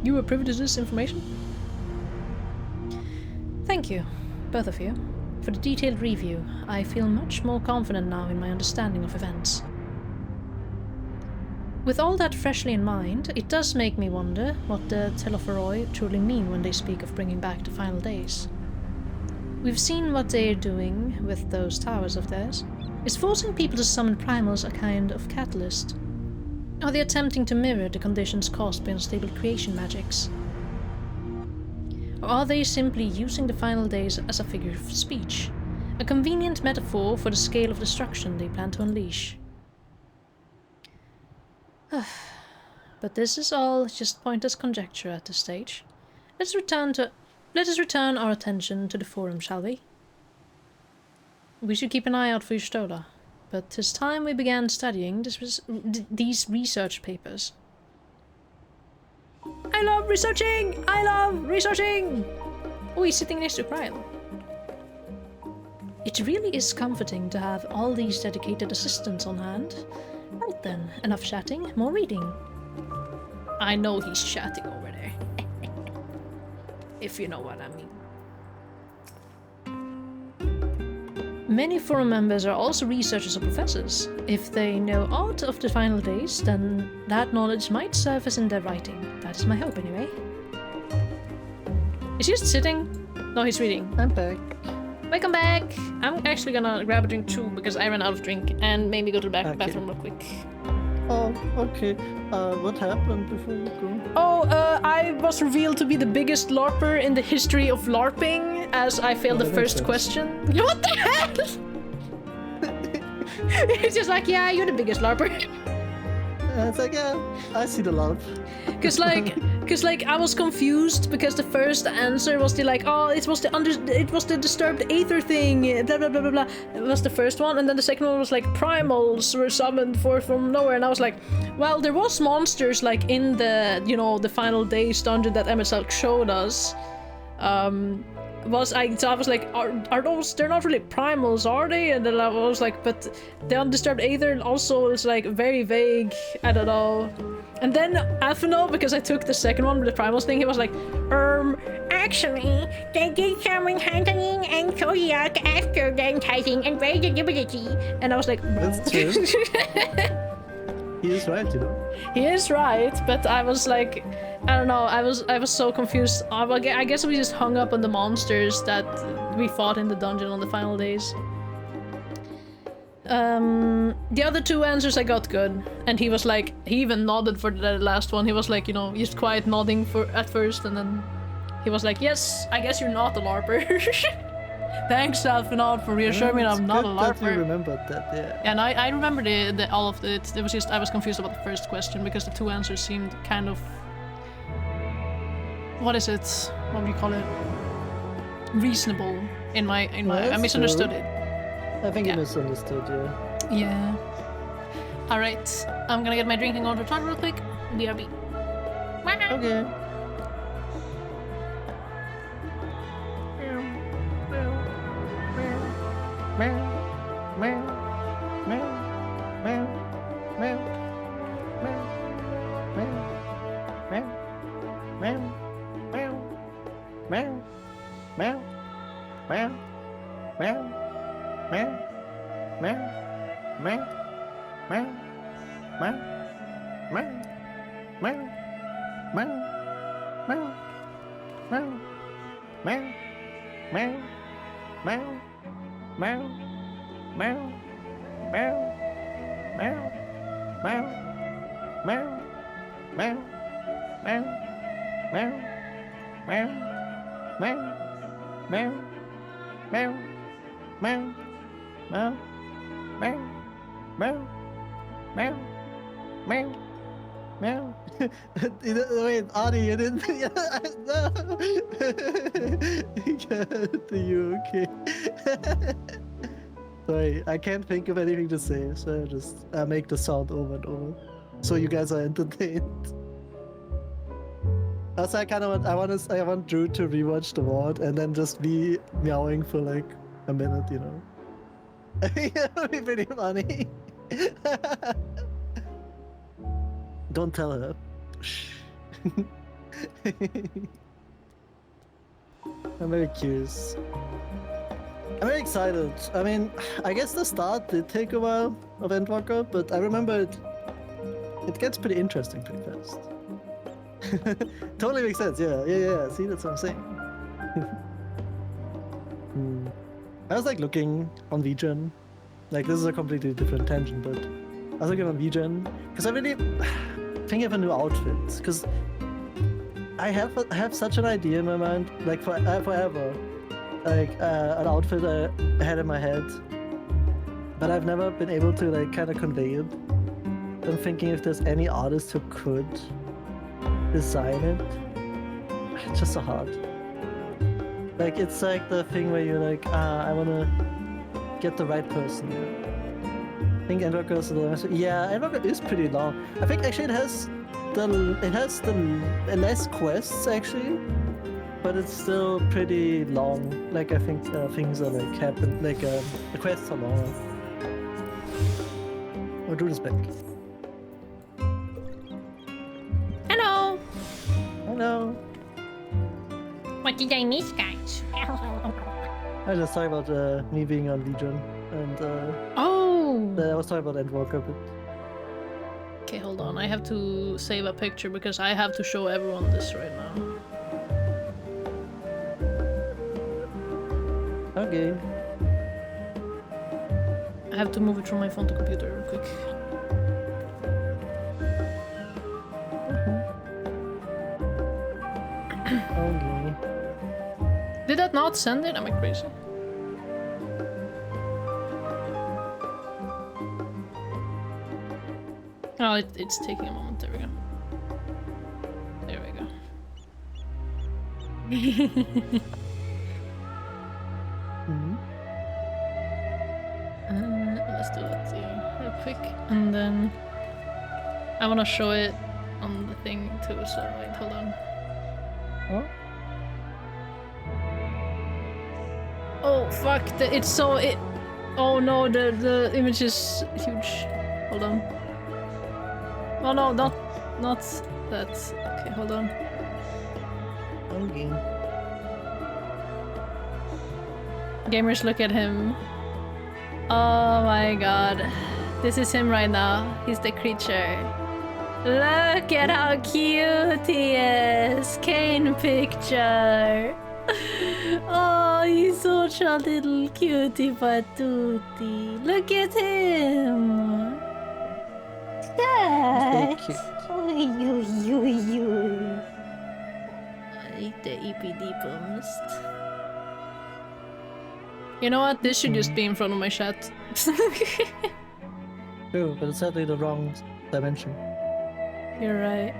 You were privy to this information? Thank you, both of you, for the detailed review. I feel much more confident now in my understanding of events. With all that freshly in mind, it does make me wonder what the Telophoroi truly mean when they speak of bringing back the final days. We've seen what they're doing with those towers of theirs. Is forcing people to summon primals a kind of catalyst? Are they attempting to mirror the conditions caused by unstable creation magics? Or are they simply using the final days as a figure of speech? A convenient metaphor for the scale of destruction they plan to unleash? But this is all just pointless conjecture at this stage. Let us return our attention to the forum, shall we? We should keep an eye out for your Stola, but 'tis time we began studying these research papers. I love researching! I love researching! Oh, he's sitting next to Ryle. It really is comforting to have all these dedicated assistants on hand. Right then, enough chatting, more reading. I know he's chatting over there. If you know what I mean. Many forum members are also researchers or professors. If they know aught of the final days, then that knowledge might surface in their writing. That is my hope, anyway. Is he just sitting? No, he's reading. I'm back. Welcome back! I'm actually gonna grab a drink too, because I ran out of drink, and maybe go to the bathroom real quick. Oh, okay. What happened before you go? Oh, I was revealed to be the biggest LARPer in the history of LARPing, as I failed the first question. What the hell? It's just like, yeah, you're the biggest LARPer. It's like, yeah, I see the LARP. Cause like I was confused because the first answer was it was the disturbed aether thing, blah blah blah blah blah. It was the first one, and then the second one was like primals were summoned forth from nowhere, and I was like, well, there was monsters like in the the final days dungeon that MSL showed us. So I was like, are those, they're not really primals, are they? And then I was like, but the undisturbed aether also is like very vague, I don't know. And then Alphino, because I took the second one with the primals thing, he was like, actually, they did summon Hydaelyn and Zodiark after the enticing and raised ability. And I was like, that's true. He is right, you know. He is right, but I was like, I don't know, I was so confused. I guess we just hung up on the monsters that we fought in the dungeon on the final days. The other two answers I got good, and he was like, he even nodded for the last one. He was like, you know, just quiet nodding at first, and then he was like, yes, I guess you're not a LARPer. Thanks, Alphinaud, for reassuring me I'm not a LARPer. That you remembered that, yeah. And I remember all of it. It was just I was confused about the first question because the two answers seemed kind of, what is it? What do you call it? Reasonable in my I misunderstood it. I think you misunderstood, yeah. Yeah. All right, I'm gonna get my drinking order done real quick. BRB. Okay. Wait, Adi, you didn't. No. Are you okay? Sorry, I can't think of anything to say, so I just make the sound over and over, so you guys are entertained. Also, I want Drew to rewatch the VOD and then just be meowing for like a minute, you know. That would be pretty funny. Don't tell her. I'm very curious. I'm very excited. I mean, I guess the start did take a while of Endwalker, but I remember it gets pretty interesting pretty fast. Totally makes sense, yeah. See, that's what I'm saying. I was like looking on VGen. Like, this is a completely different tangent, but I was looking on VGen because I really think of a new outfit. Because I have such an idea in my mind, like forever, like an outfit I had in my head, but I've never been able to like kind of convey it. I'm thinking if there's any artist who could design it. It's just so hard. Like, it's like the thing where you're like, I wanna get the right person. I think Endwalker is Endwalker is pretty long. I think actually it has the less quests actually, but it's still pretty long. Like, I think things are like happen, like the quests are long. Or do this back. Hello. Hello. What did I miss, guys? I was just talking about me being on VGen, and I was talking about Endwalker, but... Okay, hold on. I have to save a picture because I have to show everyone this right now. Okay. I have to move it from my phone to computer real quick. Okay. Did that not send it? Am I crazy? Oh, it's taking a moment. There we go. There we go. Let's do that real quick, and then I want to show it on the thing too. So wait, hold on. Oh. Oh fuck! Oh no, the image is huge. Hold on. Oh no, not that. Okay, hold on. Okay. Gamers, look at him. Oh my god. This is him right now. He's the creature. Look at how cute he is. Kane picture. Oh, he's such a little cutie patootie. Look at him. That. The EPD boost. You know what? This should just be in front of my chat. True, but it's sadly the wrong dimension. You're right.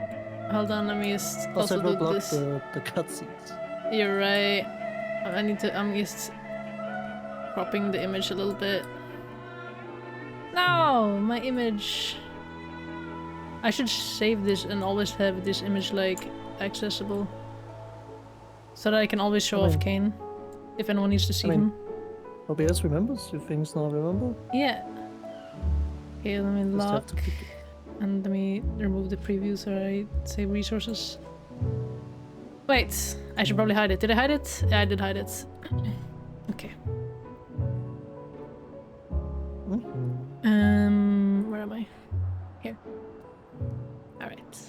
Hold on, let me just also will do block this. the cutscenes. You're right. I'm just cropping the image a little bit. No, my image. I should save this and always have this image like accessible. So that I can always show off Kane. If anyone needs to see him. OBS remembers if things not remember. Yeah. Okay, let me lock. And let me remove the preview so I save resources. Wait, I should probably hide it. Did I hide it? Yeah, I did hide it. Okay. Where am I? Here. Alright.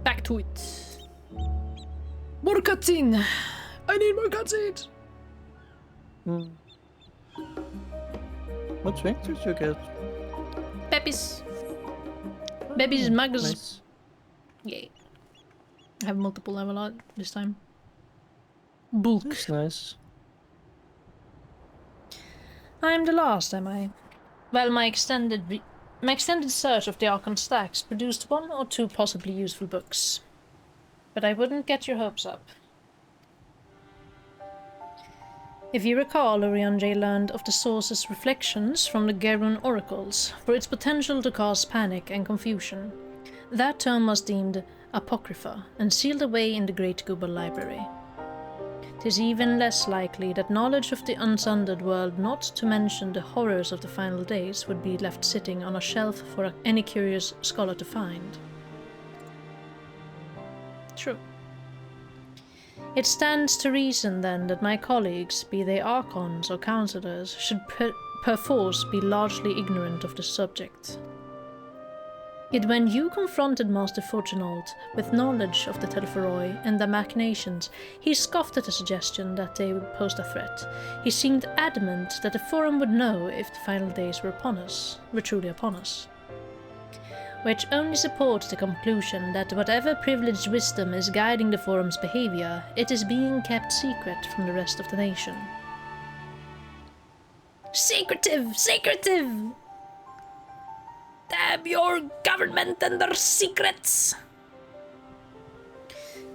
Back to it. More cutscene! I need more cutscenes! What rank did you get? Peppies. Baby's mugs. Nice. Yay. I have multiple level out this time. Bulk. That's nice. I'm the last, am I? Well, my extended search of the Archon stacks produced 1 or 2 possibly useful books. But I wouldn't get your hopes up. If you recall, Urianger learned of the source's reflections from the Gerun oracles for its potential to cause panic and confusion. That tome was deemed apocrypha and sealed away in the Great Gubal Library. 'Tis even less likely that knowledge of the unsundered world, not to mention the horrors of the final days, would be left sitting on a shelf for any curious scholar to find. True. It stands to reason, then, that my colleagues, be they Archons or Councillors, should perforce be largely ignorant of the subject. Yet when you confronted Master Fortunault with knowledge of the Telferoi and their machinations, he scoffed at the suggestion that they would pose a threat. He seemed adamant that the Forum would know if the final days were truly upon us. Which only supports the conclusion that whatever privileged wisdom is guiding the Forum's behavior, it is being kept secret from the rest of the nation. Secretive! Secretive! Damn your government and their secrets!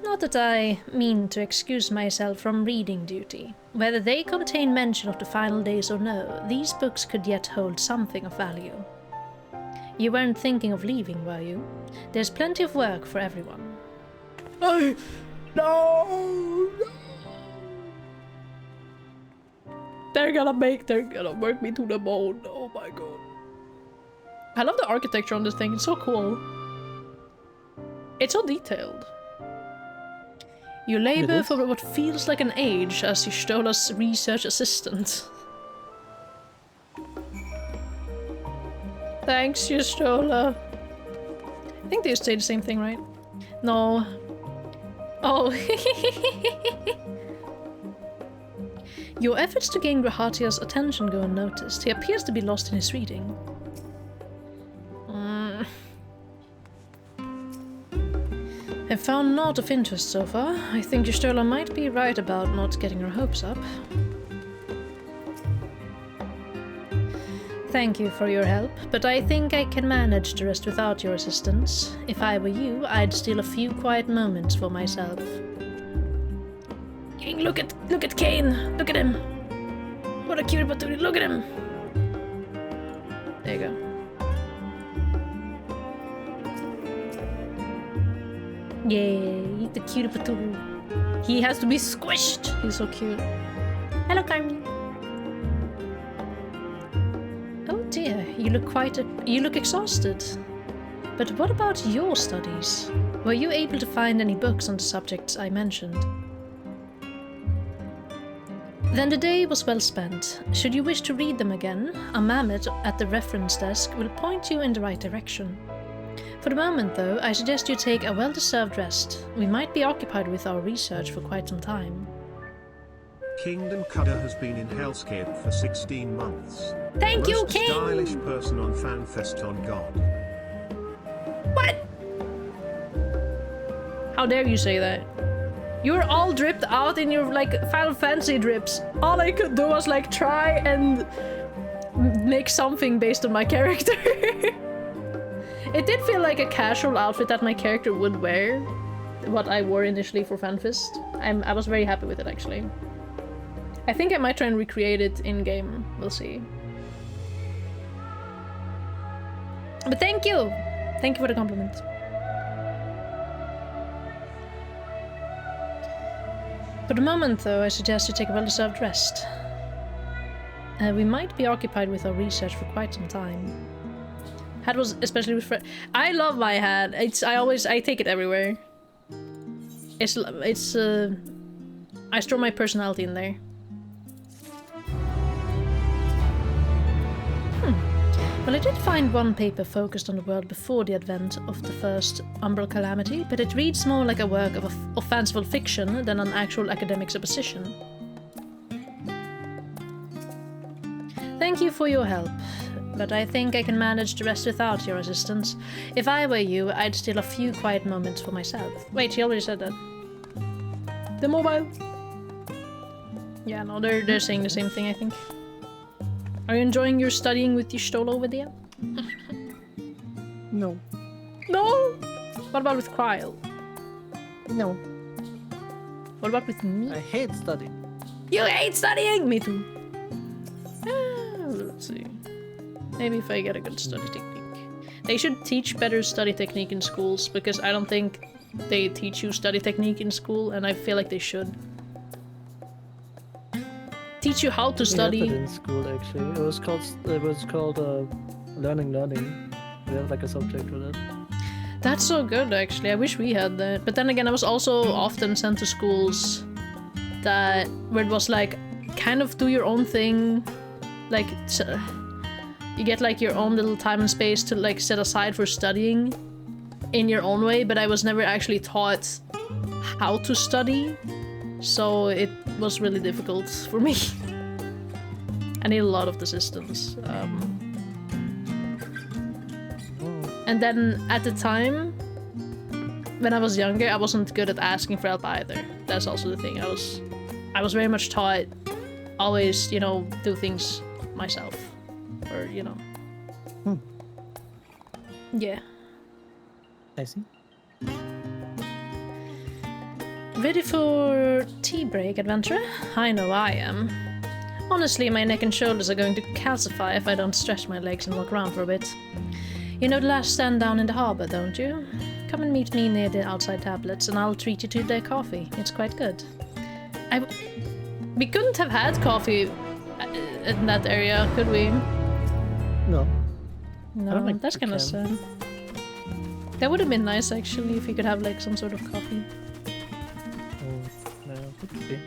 Not that I mean to excuse myself from reading duty. Whether they contain mention of the final days or no, these books could yet hold something of value. You weren't thinking of leaving, were you? There's plenty of work for everyone. No! They're gonna work me to the bone. Oh my god. I love the architecture on this thing, it's so cool. It's so detailed. You labor for what feels like an age as Ystola's research assistant. Thanks, Yustola. I think they say the same thing, right? No. Oh. Your efforts to gain Grahatia's attention go unnoticed. He appears to be lost in his reading. I've found naught of interest so far. I think Yustola might be right about not getting her hopes up. Thank you for your help, but I think I can manage the rest without your assistance. If I were you, I'd steal a few quiet moments for myself. Look at Kane! Look at him! What a cute patootie! Look at him! There you go. Yay, the cute patootie. He has to be squished! He's so cute. Hello, Carmen. Oh dear, you look exhausted. But what about your studies? Were you able to find any books on the subjects I mentioned? Then the day was well spent. Should you wish to read them again, a mammoth at the reference desk will point you in the right direction. For the moment, though, I suggest you take a well-deserved rest. We might be occupied with our research for quite some time. Kingdom Cutter has been in Hellscape for 16 months. Thank you, Most King! stylish person on FanFest on God. What? How dare you say that? You're all dripped out in your, like, Final Fantasy drips. All I could do was, like, try and make something based on my character. It did feel like a casual outfit that my character would wear. What I wore initially for FanFest. I was very happy with it, actually. I think I might try and recreate it in-game. We'll see. But thank you! Thank you for the compliment. For the moment, though, I suggest you take a well-deserved rest. We might be occupied with our research for quite some time. Hat was especially with I love my hat. I take it everywhere. I store my personality in there. Well, I did find one paper focused on the world before the advent of the first Umbral Calamity, but it reads more like a work of fanciful fiction than an actual academic supposition. Thank you for your help, but I think I can manage the rest without your assistance. If I were you, I'd steal a few quiet moments for myself. Wait, she already said that. The mobile. Yeah, no, they're saying the same thing, I think. Are you enjoying your studying with your stolo over there? No. No? What about with Quile? No. What about with me? I hate studying. You hate studying? Me too. Let's see. Maybe if I get a good study technique. They should teach better study technique in schools, because I don't think they teach you study technique in school, and I feel like they should. Teach you how to study. We had it in school, actually. It was called learning. We have like a subject with it. That's so good, actually. I wish we had that. But then again, I was also often sent to schools where it was like, kind of do your own thing. Like, you get like your own little time and space to like set aside for studying in your own way, but I was never actually taught how to study. So it was really difficult for me. I need a lot of the systems. And then at the time, when I was younger, I wasn't good at asking for help either. That's also the thing. I was very much taught always, you know, do things myself. Or, you know. Yeah. I see. Ready for tea break, adventurer? I know I am. Honestly, my neck and shoulders are going to calcify if I don't stretch my legs and walk around for a bit. You know the last stand down in the harbor, don't you? Come and meet me near the outside tablets and I'll treat you to their coffee. It's quite good. We couldn't have had coffee in that area, could we? No. No, that's kind of sad. That would have been nice, actually, if we could have like some sort of coffee. No, it could be.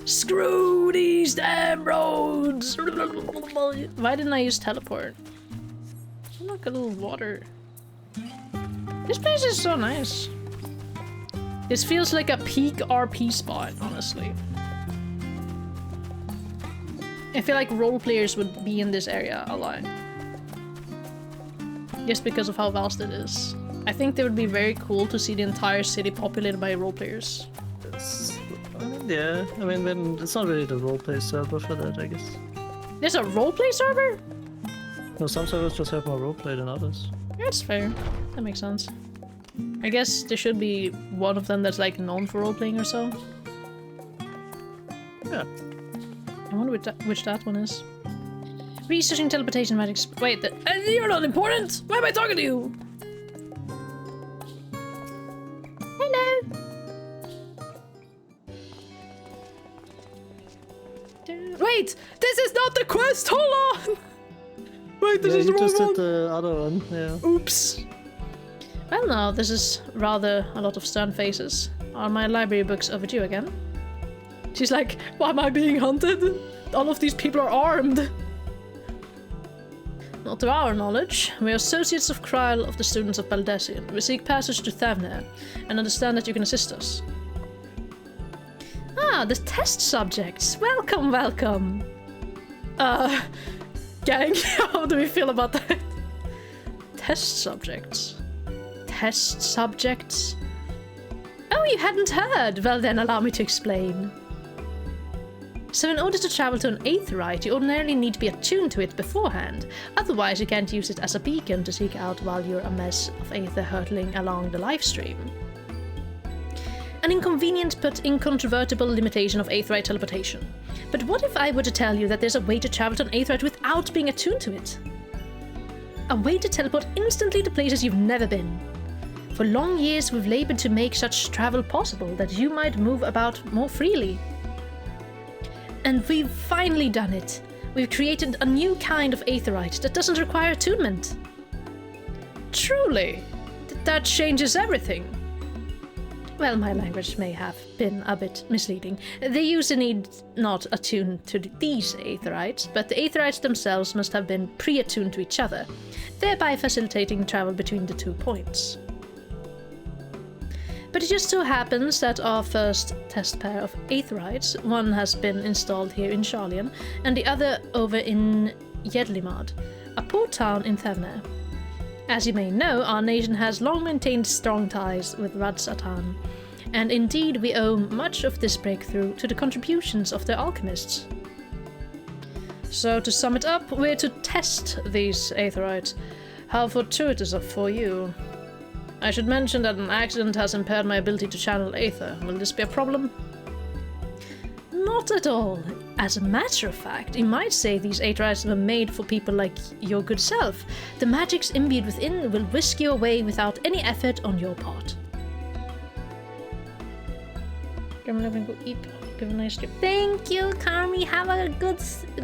Screw these damn roads! Why didn't I use teleport? Look, a little water. This place is so nice. This feels like a peak RP spot, honestly. I feel like role players would be in this area a lot. Just because of how vast it is. I think it would be very cool to see the entire city populated by role players. Yeah, I mean, it's not really the roleplay server for that, I guess. There's a roleplay server? No, some servers just have more roleplay than others. That's fair. That makes sense. I guess there should be one of them that's like known for roleplaying or so. Yeah. I wonder which that one is. Researching teleportation magic. Wait, you're not important! Why am I talking to you? Hello! Wait! This is not the quest! Hold on! Wait, this is the wrong one! You just did the other one, yeah. Oops. Well, now, this is rather a lot of stern faces. Are my library books overdue again? She's like, why am I being hunted? All of these people are armed. Not to our knowledge. We are associates of Kryl of the students of Baldessian. We seek passage to Thavner, and understand that you can assist us. Ah, the test subjects. Welcome, welcome. Gang, how do we feel about that? Test subjects. Test subjects? Oh, you hadn't heard? Well then, allow me to explain. So in order to travel to an Aetheryte, you ordinarily need to be attuned to it beforehand. Otherwise, you can't use it as a beacon to seek out while you're a mess of Aether hurtling along the livestream. An inconvenient but incontrovertible limitation of Aetheryte teleportation. But what if I were to tell you that there's a way to travel to an Aetheryte without being attuned to it? A way to teleport instantly to places you've never been. For long years, we've labored to make such travel possible that you might move about more freely. And we've finally done it. We've created a new kind of Aetheryte that doesn't require attunement. Truly? That changes everything. Well, my language may have been a bit misleading. The user need not attune to these Aetherites, but the Aetherites themselves must have been pre-attuned to each other, thereby facilitating travel between the 2 points. But it just so happens that our first test pair of Aetherites, one has been installed here in Sharlayan, and the other over in Yedlimard, a port town in Thavner. As you may know, our nation has long maintained strong ties with Radsatan, and indeed we owe much of this breakthrough to the contributions of their alchemists. So to sum it up, we're to test these Aetherites. How fortuitous for you. I should mention that an accident has impaired my ability to channel Aether. Will this be a problem? Not at all. As a matter of fact, you might say these Aetherites were made for people like your good self. The magics imbued within will whisk you away without any effort on your part. Give a nice stream. Thank you, Carmi. Have a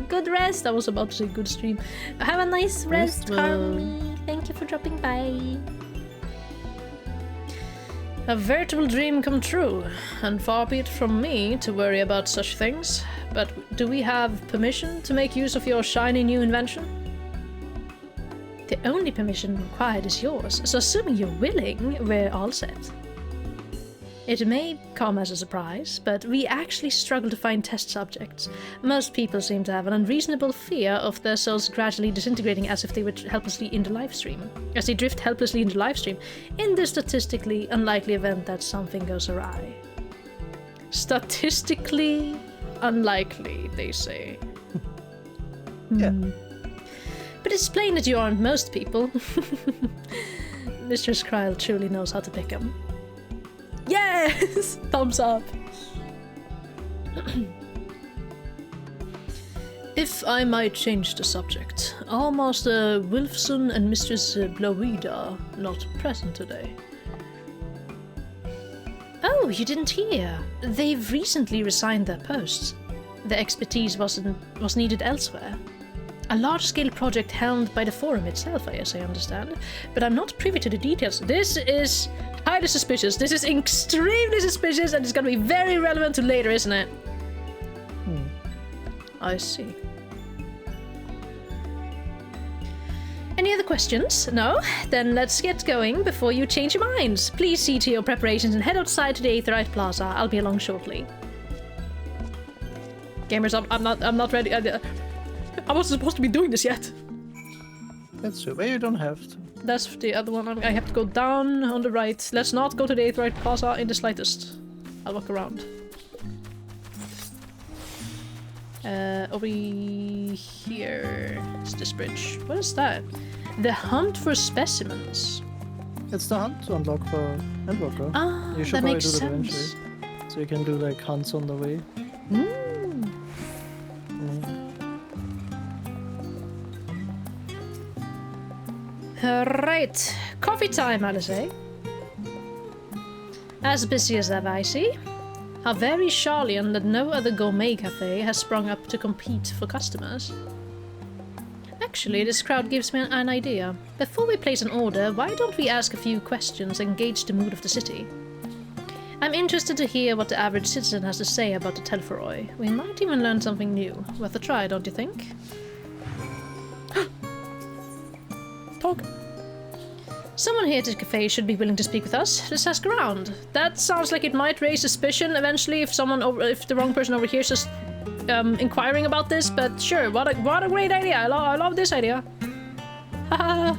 good rest. I was about to say good stream. Have a nice rest, Carmi. Thank you for dropping by. A veritable dream come true, and far be it from me to worry about such things, but do we have permission to make use of your shiny new invention? The only permission required is yours, so assuming you're willing, we're all set. It may come as a surprise, but we actually struggle to find test subjects. Most people seem to have an unreasonable fear of their souls gradually disintegrating as if they were helplessly in the livestream. As they drift helplessly into the livestream, in the statistically unlikely event that something goes awry. Statistically unlikely, they say. Yeah. But it's plain that you aren't most people. Mr. Kryl truly knows how to pick 'em. Yes! Thumbs up! If I might change the subject, are Master Wilfson and Mistress Blawida not present today? Oh, you didn't hear. They've recently resigned their posts. Their expertise was needed elsewhere. A large-scale project helmed by the Forum itself, as I understand, but I'm not privy to the details. This is highly suspicious. This is extremely suspicious, and it's gonna be very relevant to later, isn't it? I see. Any other questions? No? Then let's get going before you change your minds. Please see to your preparations and head outside to the Aetherite Plaza. I'll be along shortly. Gamers, I'm not ready. I wasn't supposed to be doing this yet. That's true, but you don't have to. That's the other one. I have to go down on the right. Let's not go to the Aetherite Plaza in the slightest. I'll walk around. Over here is this bridge. What is that? The hunt for specimens. It's the hunt to unlock for Endwalker. Ah, you should that probably makes do that sense. eventually. So you can do like hunts on the way. Right, coffee time, Alice. As busy as ever, I see. How very Sharlayan that no other gourmet cafe has sprung up to compete for customers. Actually, this crowd gives me an idea. Before we place an order, why don't we ask a few questions and gauge the mood of the city? I'm interested to hear what the average citizen has to say about the Telforoi. We might even learn something new. Worth a try, don't you think? Talk. Someone here at the cafe should be willing to speak with us. Let's ask around. That sounds like it might raise suspicion eventually if if the wrong person over here is just inquiring about this. But sure, what a great idea! I love this idea. Haha.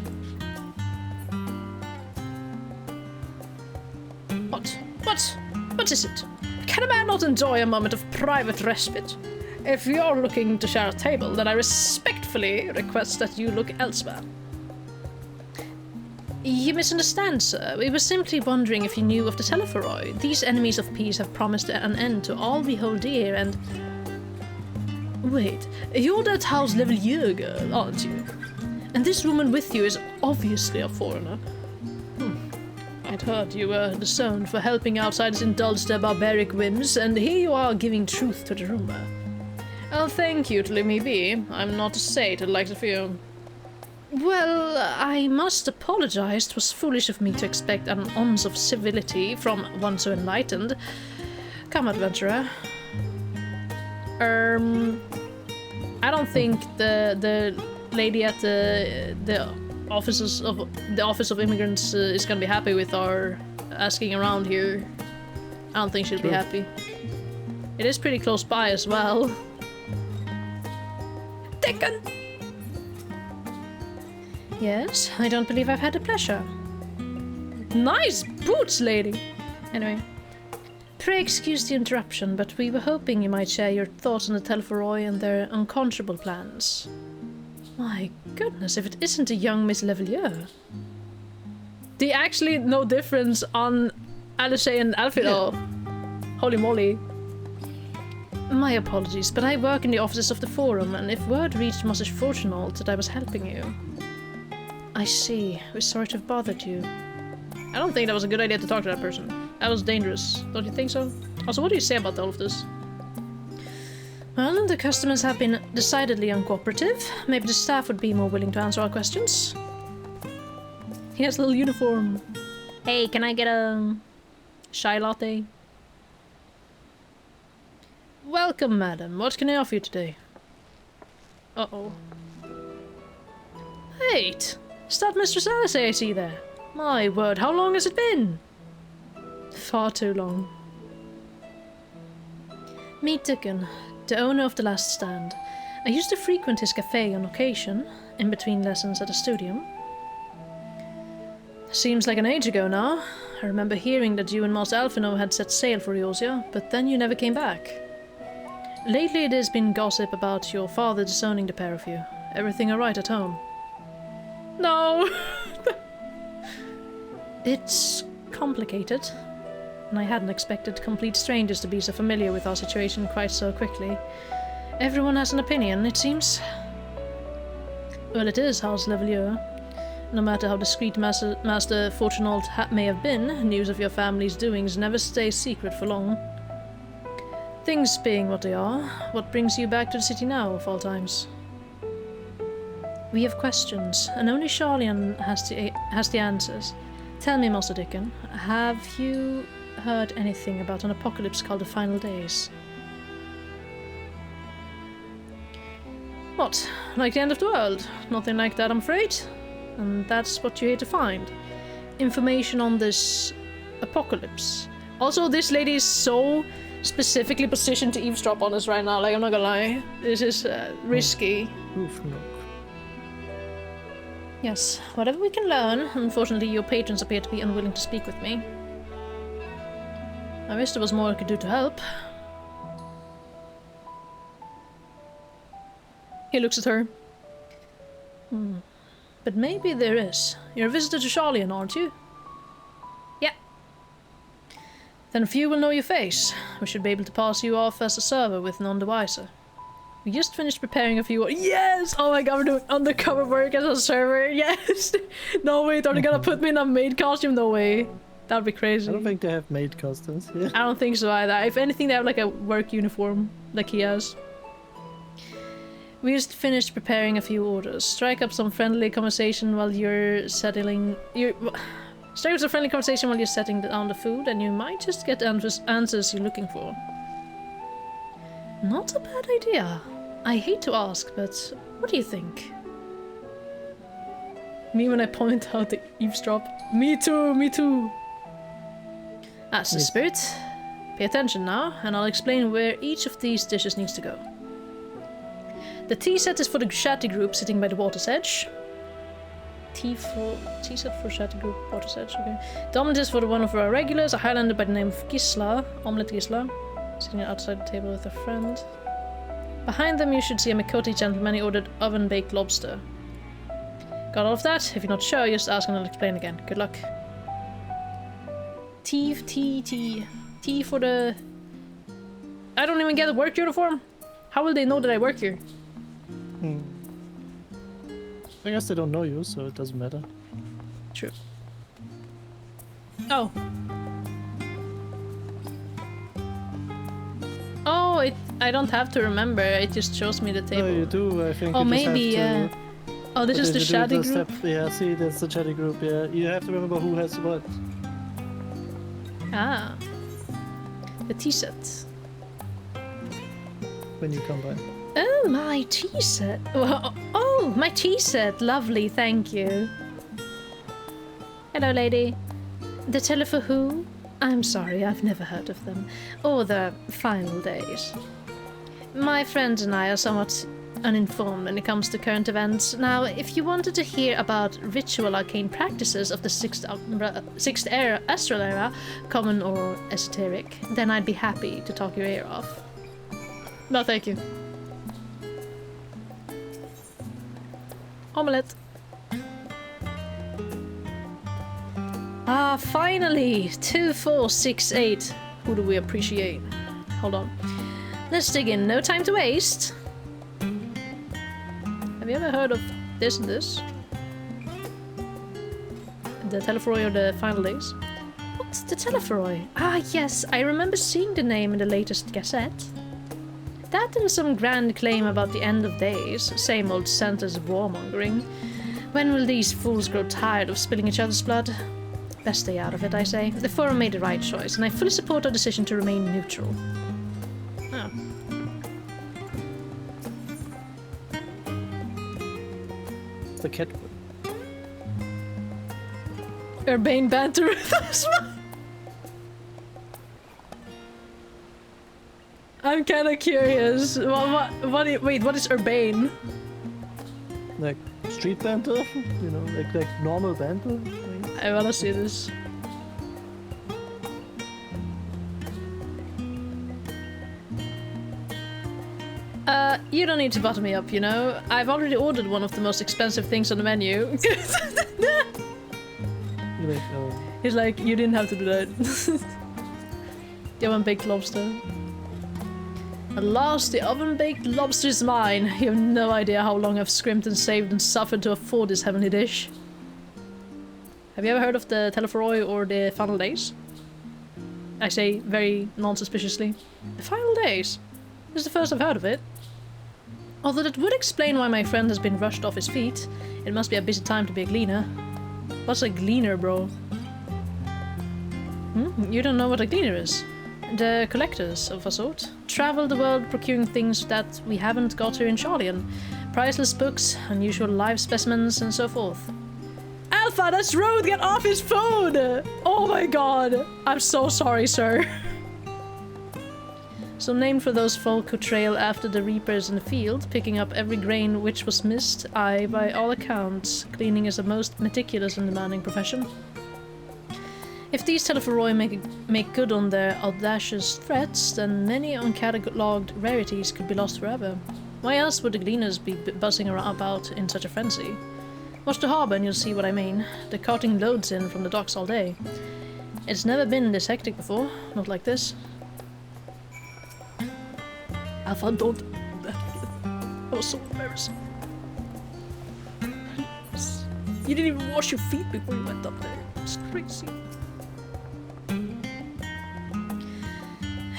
What is it? Can a man not enjoy a moment of private respite? If you're looking to share a table, then I respectfully request that you look elsewhere. You misunderstand, sir. We were simply wondering if you knew of the Telforoi. These enemies of peace have promised an end to all we hold dear and... Wait, you're that house Levelier girl, aren't you? And this woman with you is obviously a foreigner. I'd heard you were disowned for helping outsiders indulge their barbaric whims, and here you are giving truth to the rumor. Oh, thank you to let me be. I'm not to say to the likes of you. Well, I must apologize. It was foolish of me to expect an ounce of civility from one so enlightened. Come, adventurer. I don't think the lady at the Office of Immigrants is gonna be happy with our asking around here. I don't think she'll be happy. It is pretty close by as well. Taken! Yes, I don't believe I've had the pleasure. Nice boots, lady! Anyway. Pray excuse the interruption, but we were hoping you might share your thoughts on the Telforoi and their unconscionable plans. My goodness, if it isn't a young Miss Levelier. They actually no difference on Alice and Alfredo. Yeah. Holy moly. My apologies, but I work in the offices of the Forum, and if word reached Moses Fortunault that I was helping you... I see. We're sorry to have bothered you. I don't think that was a good idea to talk to that person. That was dangerous. Don't you think so? Also, what do you say about all of this? Well, the customers have been decidedly uncooperative. Maybe the staff would be more willing to answer our questions. He has a little uniform. Hey, can I get a chai latte? Welcome, madam. What can I offer you today? Uh-oh. Wait! Is that Mistress Alice I see there? My word, how long has it been? Far too long. Meet Dickon, the owner of the Last Stand. I used to frequent his cafe on occasion, in between lessons at the studium. Seems like an age ago now. I remember hearing that you and Master Alphino had set sail for Eosia, but then you never came back. Lately there's been gossip about your father disowning the pair of you. Everything alright at home? No! It's complicated, and I hadn't expected complete strangers to be so familiar with our situation quite so quickly. Everyone has an opinion, it seems. Well, it is House Levelier. No matter how discreet Master Fortunault may have been, news of your family's doings never stays secret for long. Things being what they are, what brings you back to the city now, of all times? We have questions, and only Charlian has the answers. Tell me, Master Dickon, have you heard anything about an apocalypse called the Final Days? What? Like the end of the world? Nothing like that, I'm afraid. And that's what you're here to find. Information on this apocalypse. Also, this lady is so specifically positioned to eavesdrop on us right now, like, I'm not gonna lie. This is risky. Oof, no. Yes, whatever we can learn. Unfortunately, your patrons appear to be unwilling to speak with me. I wish there was more I could do to help. He looks at her. But maybe there is. You're a visitor to Charlian, aren't you? Yeah. Then few will know your face. We should be able to pass you off as a server with none the wiser. We just finished preparing a few— Yes! Oh my god, we're doing undercover work as a server. Yes! No way, are they gonna put me in a maid costume? No way. That would be crazy. I don't think they have maid costumes. Yeah. I don't think so either. If anything, they have like a work uniform, like he has. We just finished preparing a few orders. Strike up some friendly conversation while you're settling... Strike up some friendly conversation while you're setting down the food, and you might just get answers you're looking for. Not a bad idea. I hate to ask, but what do you think? Me when I point out the eavesdrop. Me too, me too. That's the spirit. Pay attention now, and I'll explain where each of these dishes needs to go. The tea set is for the chatty group sitting by the water's edge. Tea set for chatty group, water's edge, okay. The omelette is for one of our regulars, a Highlander by the name of Gisla, Omelette Gisla, sitting outside the table with a friend. Behind them you should see a Makoti gentleman. He ordered oven-baked lobster. Got all of that? If you're not sure, just ask and I'll explain again. Good luck. Tea for the... I don't even get a work uniform. How will they know that I work here? I guess they don't know you, so it doesn't matter. True. Oh. Oh, I don't have to remember. It just shows me the table. No, you do. I think. Oh, you maybe. just have to, oh, this is the chatty group. Yeah, see, that's the chatty group. Yeah, you have to remember who has what. Ah. The tea set. When you come by. Oh, my tea set. Oh, my tea set. Lovely, thank you. Hello, lady. The Tale for Who? I'm sorry, I've never heard of them. Or the Final Days. My friends and I are somewhat uninformed when it comes to current events. Now, if you wanted to hear about ritual arcane practices of the 6th era, Astral Era, common or esoteric, then I'd be happy to talk your ear off. No, thank you. Omelette. Ah, finally! 2468. Who do we appreciate? Hold on. Let's dig in. No time to waste. Have you ever heard of this and this? The Telephoroy or the Final Days? What's the Telephoroy? Ah, yes. I remember seeing the name in the latest Gazette. That and some grand claim about the end of days. Same old Santa's warmongering. When will these fools grow tired of spilling each other's blood? Best stay out of it, I say. The Forum made the right choice, and I fully support our decision to remain neutral. Oh. The cat. Urbane banter with us. I'm kind of curious. Wait, what is urbane? Like street banter? You know, like normal banter? I wanna see this. You don't need to butter me up, you know? I've already ordered one of the most expensive things on the menu. He's like, you didn't have to do that. The oven-baked lobster. At last, the oven-baked lobster is mine. You have no idea how long I've scrimped and saved and suffered to afford this heavenly dish. Have you ever heard of the Telephoroy or the Final Days? I say very non-suspiciously. The Final Days? This is the first I've heard of it. Although that would explain why my friend has been rushed off his feet. It must be a busy time to be a gleaner. What's a gleaner, bro? You don't know what a gleaner is? The collectors of a sort. Travel the world procuring things that we haven't got here in Charlian. Priceless books, unusual live specimens, and so forth. Alpha, that's Road! Get off his phone! Oh my god! I'm so sorry, sir. So named for those folk who trail after the reapers in the field, picking up every grain which was missed, by all accounts, cleaning is a most meticulous and demanding profession. If these Telephoroy make good on their audacious threats, then many uncatalogued rarities could be lost forever. Why else would the gleaners be buzzing about in such a frenzy? Watch the harbour and you'll see what I mean. They're carting loads in from the docks all day. It's never been this hectic before, not like this. Alpha, don't do that. That was so embarrassing. You didn't even wash your feet before you went up there. It's crazy.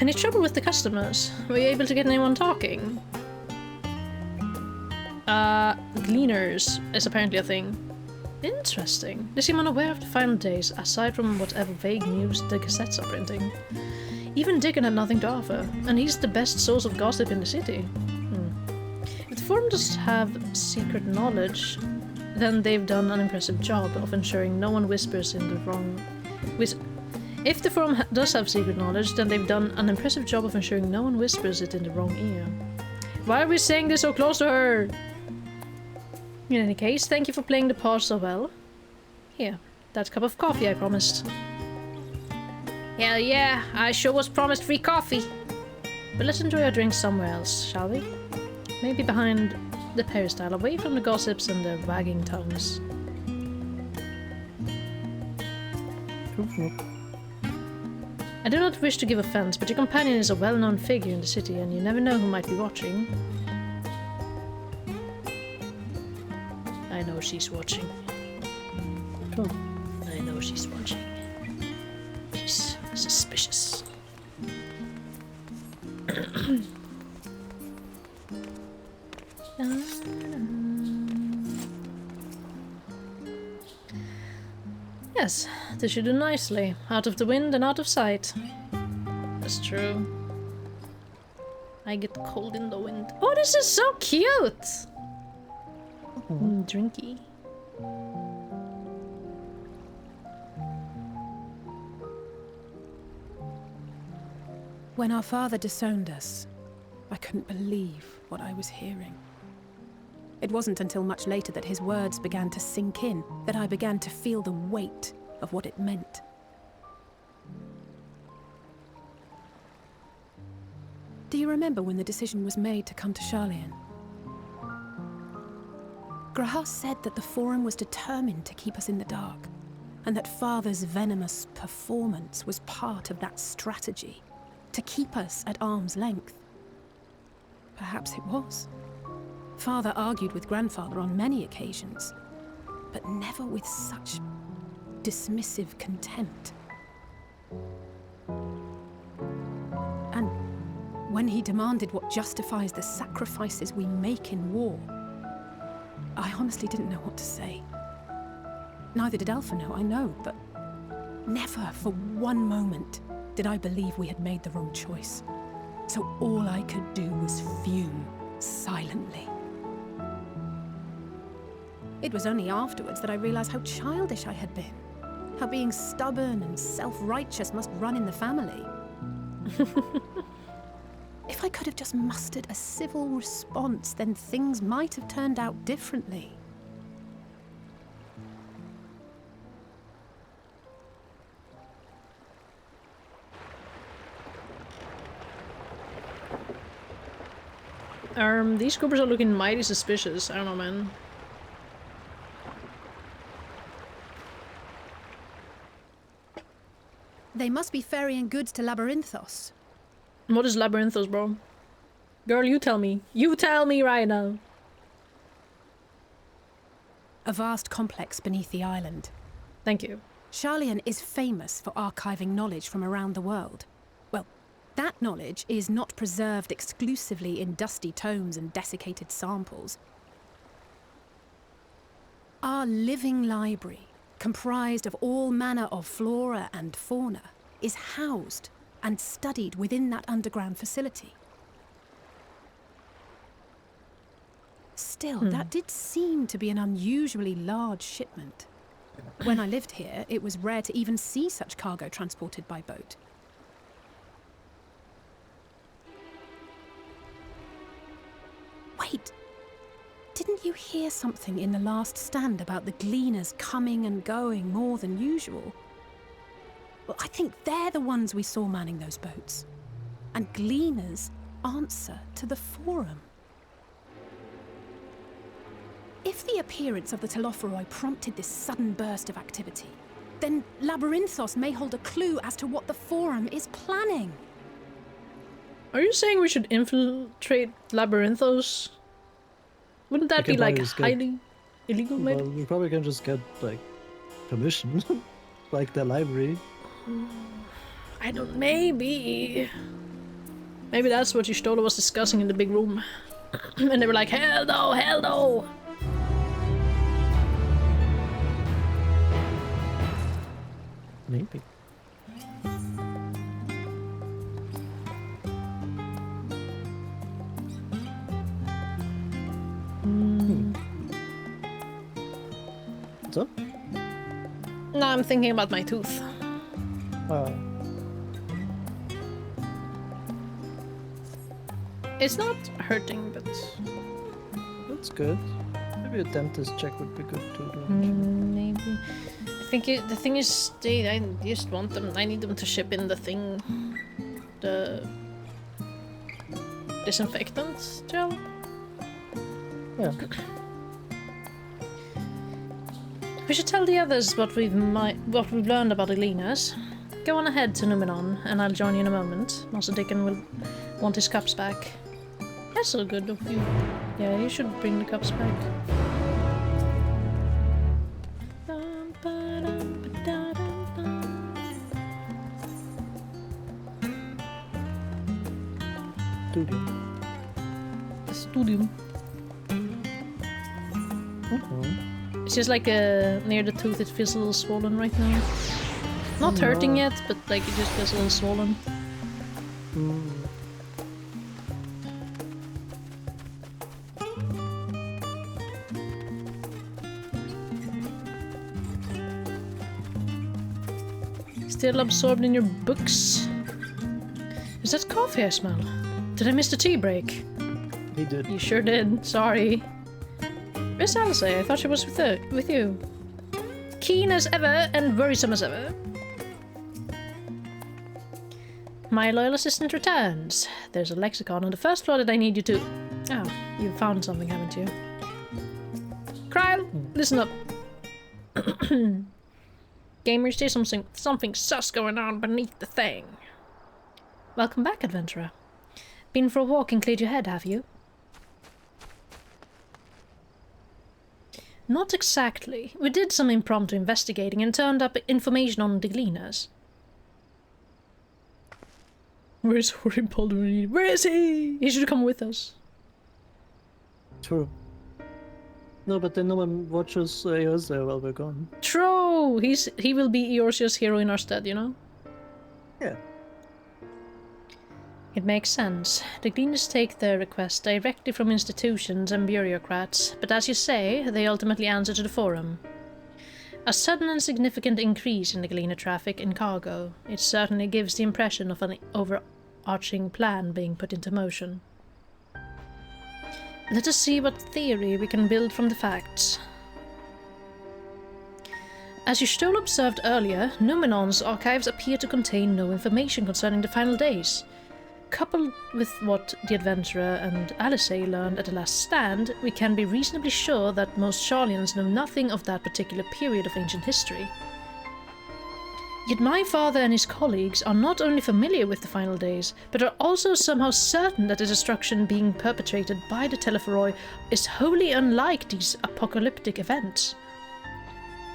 Any trouble with the customers? Were you able to get anyone talking? Gleaners is apparently a thing. Interesting. They seem unaware of the final days, aside from whatever vague news the gazettes are printing. Even Dickon had nothing to offer, and he's the best source of gossip in the city. If the Forum does have secret knowledge, then they've done an impressive job of ensuring no one whispers in the wrong... If the Forum does have secret knowledge, then they've done an impressive job of ensuring no one whispers it in the wrong ear. Why are we saying this so close to her? In any case, thank you for playing the part so well. Here, that cup of coffee I promised. Hell yeah, I sure was promised free coffee. But let's enjoy our drinks somewhere else, shall we? Maybe behind the peristyle, away from the gossips and the wagging tongues. I do not wish to give offense, but your companion is a well-known figure in the city, and you never know who might be watching. I know she's watching. Oh. I know she's watching. She's suspicious. Yes, this should do nicely. Out of the wind and out of sight. That's true. I get cold in the wind. Oh, this is so cute! Drinky. When our father disowned us, I couldn't believe what I was hearing. It wasn't until much later that his words began to sink in, that I began to feel the weight of what it meant. Do you remember when the decision was made to come to Sharlayan? Grahas said that the Forum was determined to keep us in the dark, and that Father's venomous performance was part of that strategy, to keep us at arm's length. Perhaps it was. Father argued with Grandfather on many occasions, but never with such dismissive contempt. And when he demanded what justifies the sacrifices we make in war, I honestly didn't know what to say. Neither did Alpha know, I know, but never for one moment did I believe we had made the wrong choice. So all I could do was fume silently. It was only afterwards that I realized how childish I had been. How being stubborn and self-righteous must run in the family. If I could have just mustered a civil response, then things might have turned out differently. These goobers are looking mighty suspicious. I don't know, man. They must be ferrying goods to Labyrinthos. What is Labyrinthos, bro? Girl, you tell me. You tell me right now. A vast complex beneath the island. Thank you. Sharlayan is famous for archiving knowledge from around the world. Well, that knowledge is not preserved exclusively in dusty tomes and desiccated samples. Our living library, comprised of all manner of flora and fauna, is housed and studied within that underground facility. Still, that did seem to be an unusually large shipment. When I lived here, it was rare to even see such cargo transported by boat. Wait! Didn't you hear something in the last stand about the Gleaners coming and going more than usual? Well, I think they're the ones we saw manning those boats. And Gleaners answer to the Forum. If the appearance of the Telophoroi prompted this sudden burst of activity, then Labyrinthos may hold a clue as to what the Forum is planning. Are you saying we should infiltrate Labyrinthos? Wouldn't that be like highly illegal, maybe? Well, we probably can just get like permission, like their library. I don't. Maybe that's what Y'shtola was discussing in the big room. And they were like, hell no, hell no! Maybe. What's up? No, I'm thinking about my tooth. It's not hurting, but... That's good. Maybe a dentist check would be good too. Maybe. I think the thing is, I just want them. I need them to ship in the thing, the disinfectant gel. Yeah. We should tell the others what we've learned about the Gleaners. Go on ahead to Numenon, and I'll join you in a moment. Master Dickon will want his cups back. That's so good of you. Yeah, you should bring the cups back. Studium. The studium. It's just like near the tooth, it feels a little swollen right now. Not hurting yet, but like it just feels a little swollen. Still absorbed in your books? Is that coffee I smell? Did I miss the tea break? He did. You sure did. Sorry. Where's Alice? I thought she was with you. Keen as ever and worrisome as ever. My loyal assistant returns. There's a lexicon on the first floor that I need you to... Oh, you found something, haven't you? Kryle, listen up. Gamers, there's something sus going on beneath the thing. Welcome back, adventurer. Been for a walk and cleared your head, have you? Not exactly. We did some impromptu investigating and turned up information on the Gleaners. Where's Horin? Where is he? He should come with us. True. No, but then no one watches yours there while we're gone. True! He will be Eorzea's hero in our stead, you know? Yeah. It makes sense. The Gleaners take their requests directly from institutions and bureaucrats, but as you say, they ultimately answer to the Forum. A sudden and significant increase in the Gleaner traffic and cargo. It certainly gives the impression of an overarching plan being put into motion. Let us see what theory we can build from the facts. As you still observed earlier, Numenon's archives appear to contain no information concerning the final days. Coupled with what the adventurer and Alice learned at the last stand, we can be reasonably sure that most Sharlians know nothing of that particular period of ancient history. Yet my father and his colleagues are not only familiar with the final days, but are also somehow certain that the destruction being perpetrated by the Telephoroi is wholly unlike these apocalyptic events.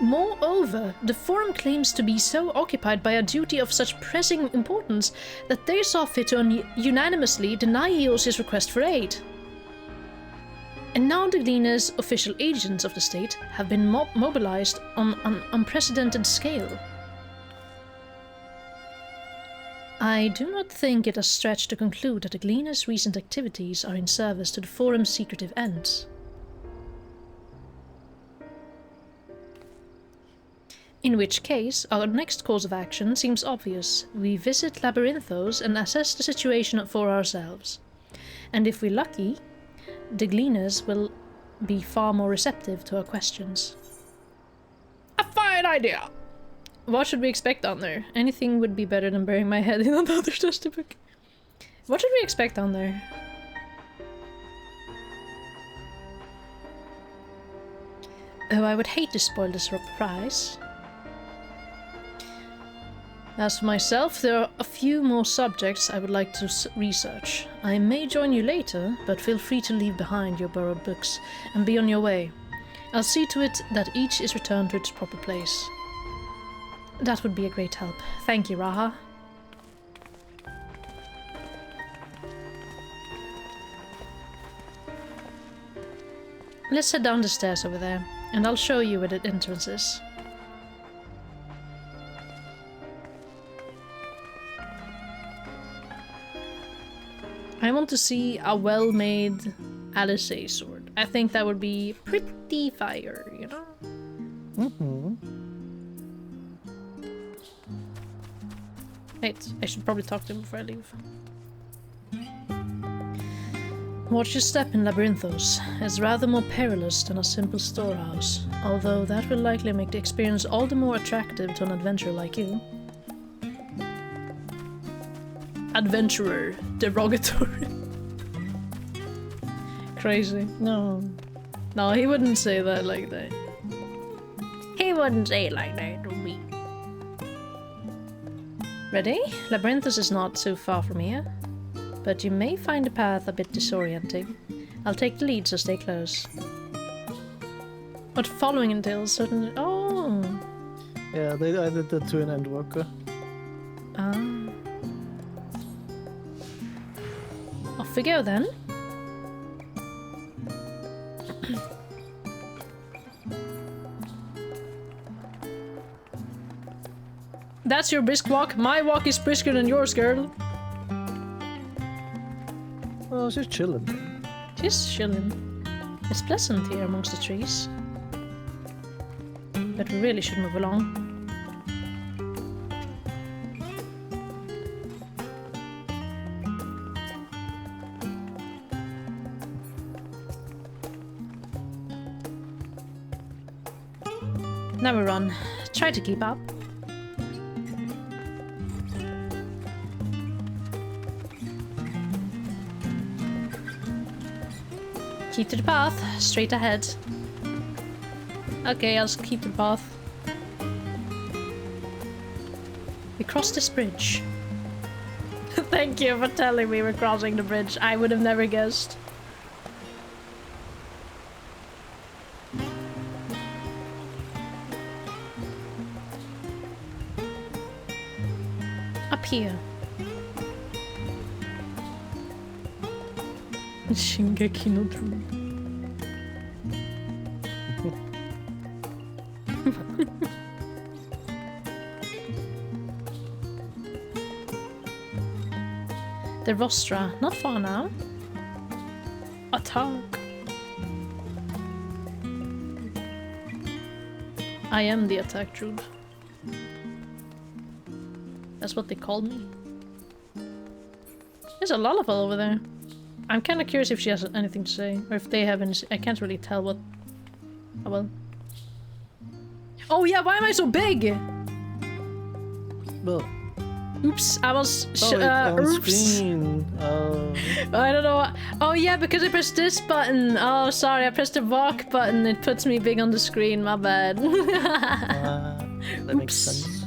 Moreover, the Forum claims to be so occupied by a duty of such pressing importance that they saw fit to unanimously deny Eorzea's request for aid. And now the Gleaners, official agents of the state, have been mobilized on an unprecedented scale. I do not think it a stretch to conclude that the Gleaners' recent activities are in service to the Forum's secretive ends. In which case, our next course of action seems obvious. We visit Labyrinthos and assess the situation for ourselves. And if we're lucky, the Gleaners will be far more receptive to our questions. A fine idea! What should we expect down there? Anything would be better than burying my head in another dusty book. What should we expect down there? Oh, I would hate to spoil the surprise. As for myself, there are a few more subjects I would like to research. I may join you later, but feel free to leave behind your borrowed books and be on your way. I'll see to it that each is returned to its proper place. That would be a great help. Thank you, Raha. Let's head down the stairs over there, and I'll show you where the entrance is. I want to see a well-made Alizé sword. I think that would be pretty fire, you know? Mm-hmm. Wait, I should probably talk to him before I leave. Watch your step in Labyrinthos. It's rather more perilous than a simple storehouse, although that will likely make the experience all the more attractive to an adventurer like you. Adventurer. Derogatory. Crazy. No. No, he wouldn't say that like that. He wouldn't say it like that to me. Ready? Labyrinthos is not too far from here, but you may find the path a bit disorienting. I'll take the lead, so stay close. What following entails certainly— oh! Yeah, I did that to an Endwalker. Ah. Off we go then. That's your brisk walk. My walk is brisker than yours, girl. Oh, she's chilling. She's chilling. It's pleasant here amongst the trees. But we really should move along. Now we run. Try to keep up. Keep to the path, straight ahead. Okay, I'll just keep to the path. We crossed this bridge. Thank you for telling me we're crossing the bridge. I would have never guessed. Up here. Shingeki no True. The Rostra, not far now. Attack. I am the attack druid. That's what they called me. There's a lullaby over there. I'm kind of curious if she has anything to say, or if they have any— I can't really tell what— oh well. Oh yeah, why am I so big? Well. Oops, I was— oops. I don't know. Oh yeah, because I pressed this button. Oh, sorry, I pressed the walk button. It puts me big on the screen, my bad. That makes sense.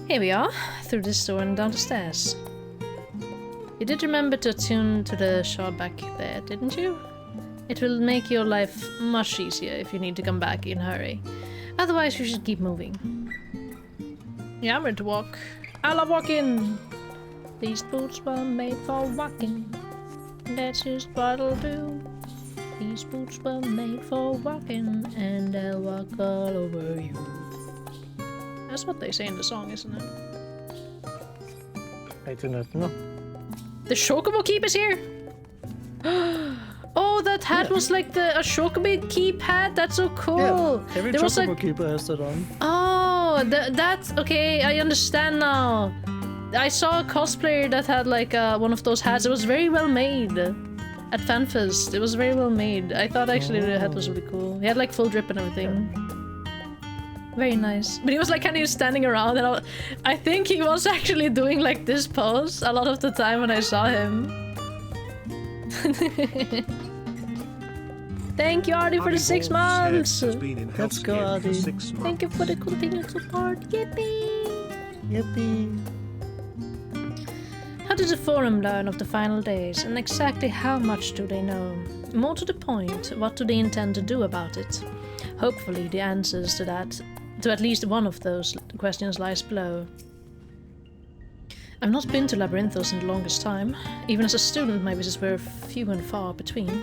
Here we are, through this door and down the stairs. You did remember to attune to the shard back there, didn't you? It will make your life much easier if you need to come back in a hurry. Otherwise, you should keep moving. Yeah, I'm ready to walk. I love walking! These boots were made for walking. That's just what I'll do. These boots were made for walking, and I'll walk all over you. That's what they say in the song, isn't it? I do not know. The Chocobo Keep is here! Oh, that hat was like a Chocobo Keep hat? That's so cool! Yeah, every there Chocobo was Keeper has that on. Oh, that's... okay, I understand now. I saw a cosplayer that had like one of those hats. It was very well made. At FanFest, it was very well made. I thought actually the hat was really cool. He had like full drip and everything. Very nice. But he was like kind of standing around, and I think he was actually doing like this pose a lot of the time when I saw him. Thank you, Artie, for the 6 months! Let's go, Artie. Thank you for the continued support. Yippee! Yippee! How did the Forum learn of the final days, and exactly how much do they know? More to the point, what do they intend to do about it? Hopefully the answers to at least one of those questions lies below. I've not been to Labyrinthos in the longest time. Even as a student, my visits were few and far between.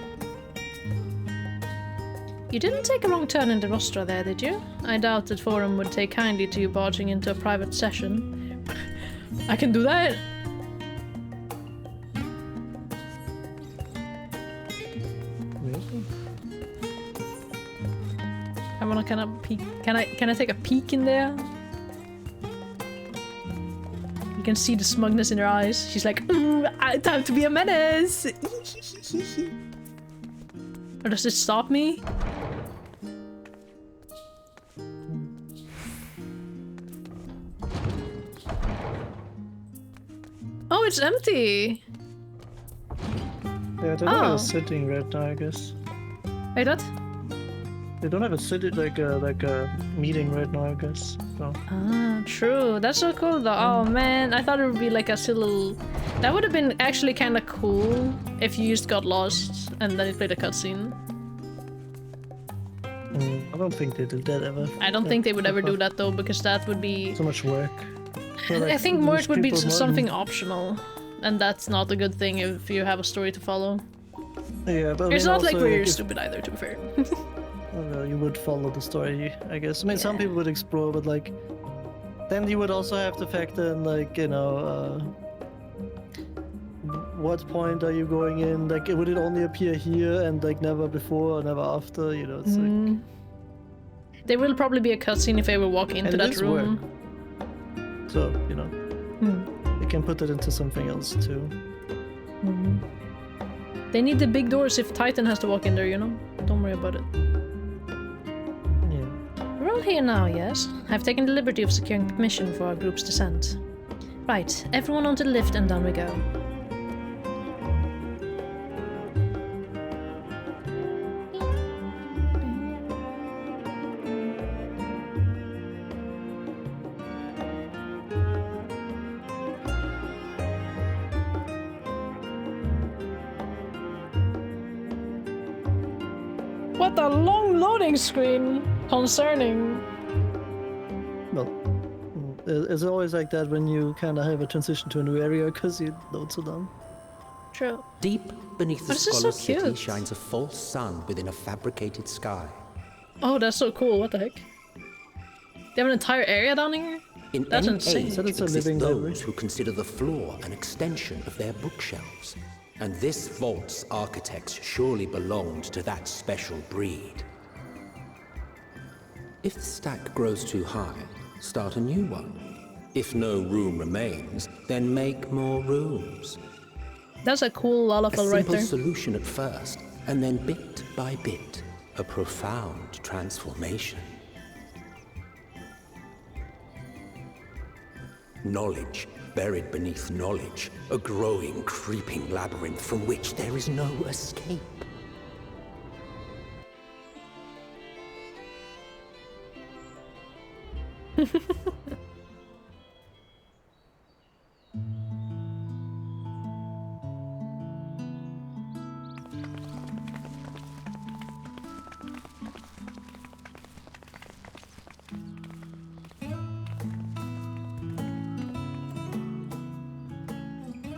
You didn't take a wrong turn in the rostra there, did you? I doubt that Forum would take kindly to you barging into a private session. I can do that! I wanna kind of peek. Can I take a peek in there? You can see the smugness in her eyes. She's like, ooh, time to be a menace! Or does it stop me? Oh, it's empty! Yeah, they don't have a sitting right now, I guess. Wait, what? They don't have a sitting, like a meeting right now, I guess. No. Ah, true. That's so cool though. Oh man, I thought it would be like a silly... That would have been actually kind of cool if you just got lost and then you played a cutscene. I don't think they did that ever. I don't think they would ever do that though, because that would be... So much work. Like, I think more it would be something optional. And that's not a good thing if you have a story to follow. Yeah, but it's not like we're stupid either, to be fair. Well, you would follow the story, I guess. I mean, some people would explore, but like... Then you would also have to factor in, like, you know, what point are you going in? Like, would it only appear here and, like, never before or never after? You know, it's like... There will probably be a cutscene if I ever walk into that room. Work. So, you know, you can put it into something else, too. They need the big doors if Titan has to walk in there, you know? Don't worry about it. We're all here now, yes? I've taken the liberty of securing permission for our group's descent. Right, everyone onto the lift and down we go. What a long loading screen! Concerning. Well, it's always like that when you kind of have a transition to a new area because you load so long. True. Deep beneath the so scholar's city cute. shines a false sun within a fabricated sky. Oh, that's so cool. What the heck? They have an entire area down here? In That's any insane. age exist those who consider the floor an extension of their bookshelves. And this vault's architects surely belonged to that special breed. If the stack grows too high, start a new one. If no room remains, then make more rooms. That's a cool lullaby right there. A simple solution at first, and then bit by bit, a profound transformation. Knowledge buried beneath knowledge, a growing, creeping labyrinth from which there is no escape.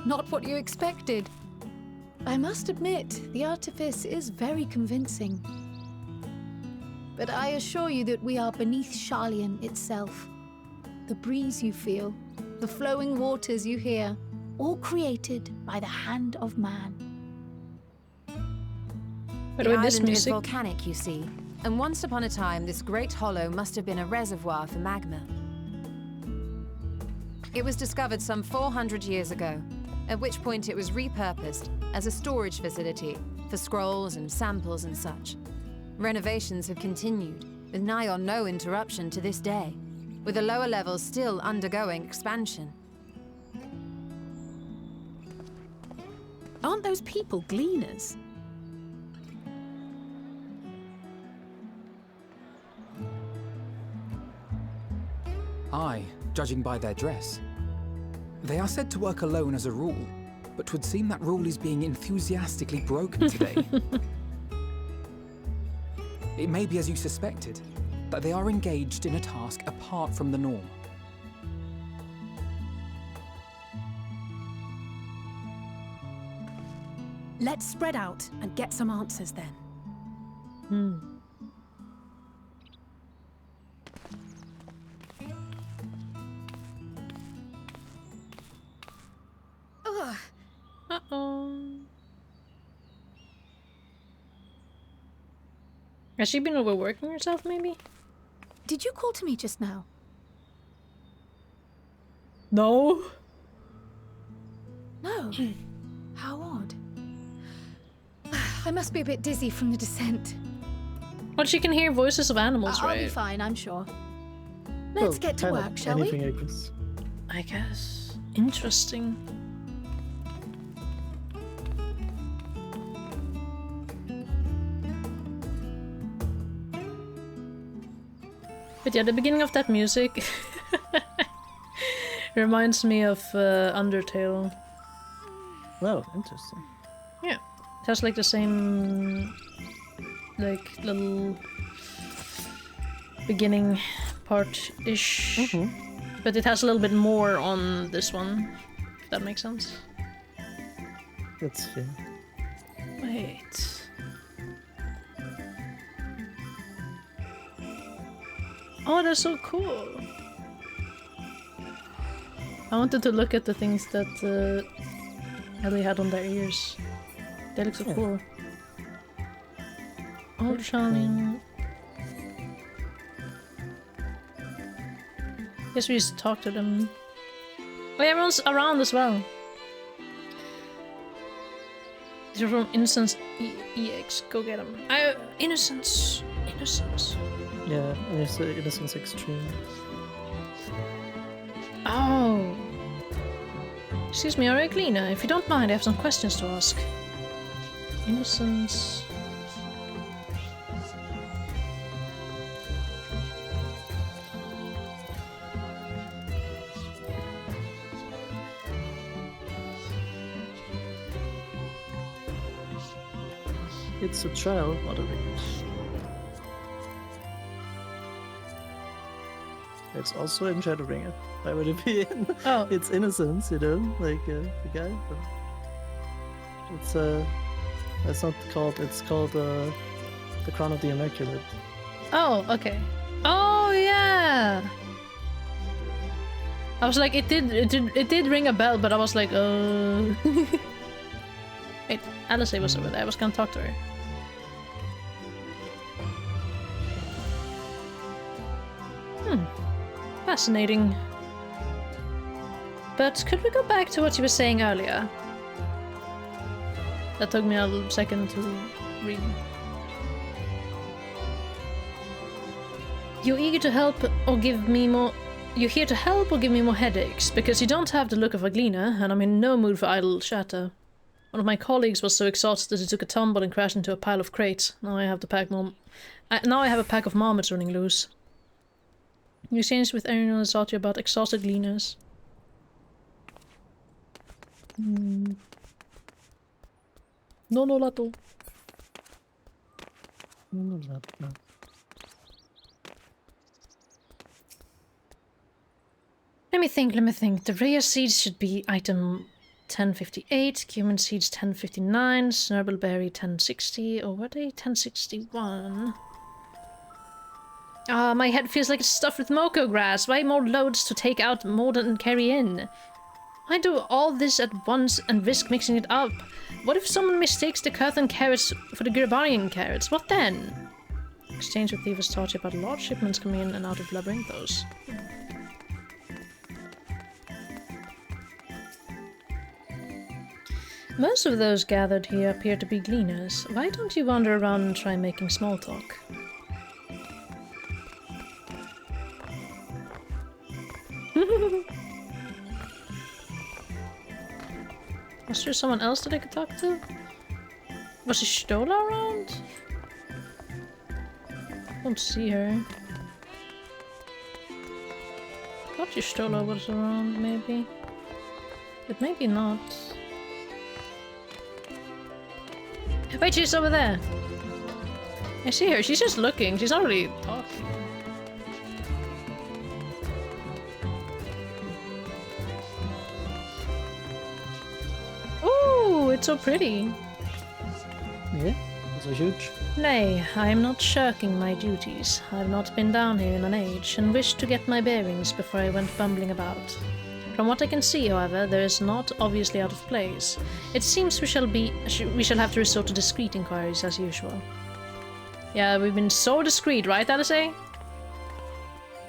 Not what you expected. I must admit, the artifice is very convincing. But I assure you that we are beneath Sharlayan itself. The breeze you feel, the flowing waters you hear, all created by the hand of man. The island is volcanic, you see, and once upon a time this great hollow must have been a reservoir for magma. It was discovered some 400 years ago, at which point it was repurposed as a storage facility for scrolls and samples and such. Renovations have continued, with nigh on no interruption to this day, with the lower levels still undergoing expansion. Aren't those people gleaners? Aye, judging by their dress. They are said to work alone as a rule, but 'twould seem that rule is being enthusiastically broken today. It may be as you suspected, that they are engaged in a task apart from the norm. Let's spread out and get some answers then. Uh-oh. Has she been overworking herself, maybe? Did you call to me just now? No. No. How odd. I must be a bit dizzy from the descent. But she can hear voices of animals, right? I'll be fine, I'm sure. Let's get to work, shall we? I guess. I guess. Interesting. But yeah, the beginning of that music reminds me of Undertale. Oh, interesting. Yeah, it has like the same, like little beginning part-ish, but it has a little bit more on this one. If that makes sense. That's fair. Wait. Oh, that's so cool! I wanted to look at the things that Ellie had on their ears. They look so cool. Oh, charming. Guess we just talk to them. Oh, yeah, everyone's around as well. These are from Innocence EX. Go get them. Innocence. Innocence. Yeah, Innocence Extreme. Oh. Excuse me, are you a cleaner? If you don't mind, I have some questions to ask. Innocence. It's a trial, what a reach. It's also in Shadowbringer. Why would it be in? Oh. It's Innocence, you know, like the guy. It's not called. It's called the Crown of the Immaculate. Oh, okay. Oh yeah. I was like, it did ring a bell, but I was like, Wait, Alice was over there. I was gonna talk to her. Fascinating. But could we go back to what you were saying earlier? That took me a second to read. You're eager to help or give me more... You're here to help or give me more headaches, because you don't have the look of a gleaner, and I'm in no mood for idle chatter. One of my colleagues was so exhausted he took a tumble and crashed into a pile of crates. Now I have a pack of marmots running loose. You exchanged with anyone who taught you about exhausted gleaners. No, lato. Let me think. The rare seeds should be item 1058, cumin seeds 1059, snurbbleberry 1060, or were they 1061? Ah, my head feels like it's stuffed with moko grass. Why more loads to take out more than carry in? Why do all this at once and risk mixing it up? What if someone mistakes the Curthan carrots for the Grebarian carrots? What then? Exchange with Thieves taught you about large shipments coming in and out of Labyrinthos. Most of those gathered here appear to be gleaners. Why don't you wander around and try making small talk? Was there someone else that I could talk to? Was Stola around? I don't see her. Thought Stola was around, maybe. But maybe not. Wait, she's over there! I see her, she's just looking, she's not really talking. Ooh, it's so pretty. Yeah, it's so huge. Nay, I am not shirking my duties. I have not been down here in an age, and wished to get my bearings before I went bumbling about. From what I can see, however, there is not obviously out of place. It seems we shall have to resort to discreet inquiries as usual. Yeah, we've been so discreet, right, Alice?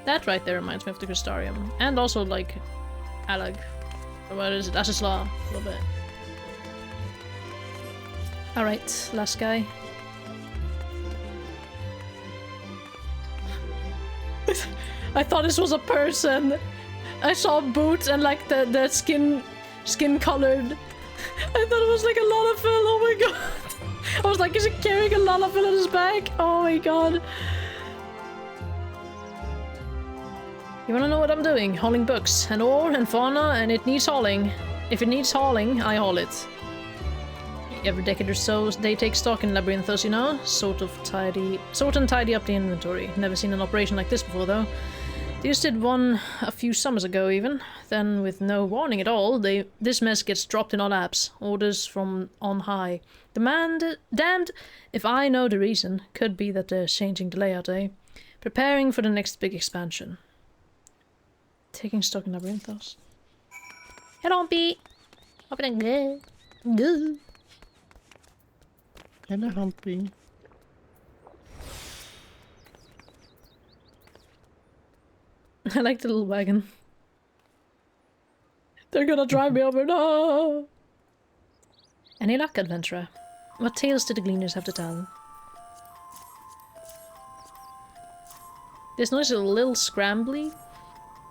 That right there reminds me of the Crystarium. And also, like, Alag. Or what is it? Asisla, a little bit. Alright, last guy. I thought this was a person. I saw boots and like the skin colored. I thought it was like a Lalafell. Oh my god. I was like, is he carrying a Lalafell on his back? Oh my god. You wanna know what I'm doing? Hauling books and ore and fauna, and it needs hauling. If it needs hauling, I haul it. Every decade or so, they take stock in Labyrinthos, you know? Sort and tidy up the inventory. Never seen an operation like this before, though. They just did one a few summers ago, even. Then, with no warning at all, this mess gets dropped in our laps. Orders from on high. Damned if I know the reason. Could be that they're changing the layout, eh? Preparing for the next big expansion. Taking stock in Labyrinthos. Hello, Pete! Open good. Good. Hello, Humpy. I like the little wagon. They're gonna drive me over, no! Any luck, adventurer? What tales did the gleaners have to tell? This noise is a little scrambly,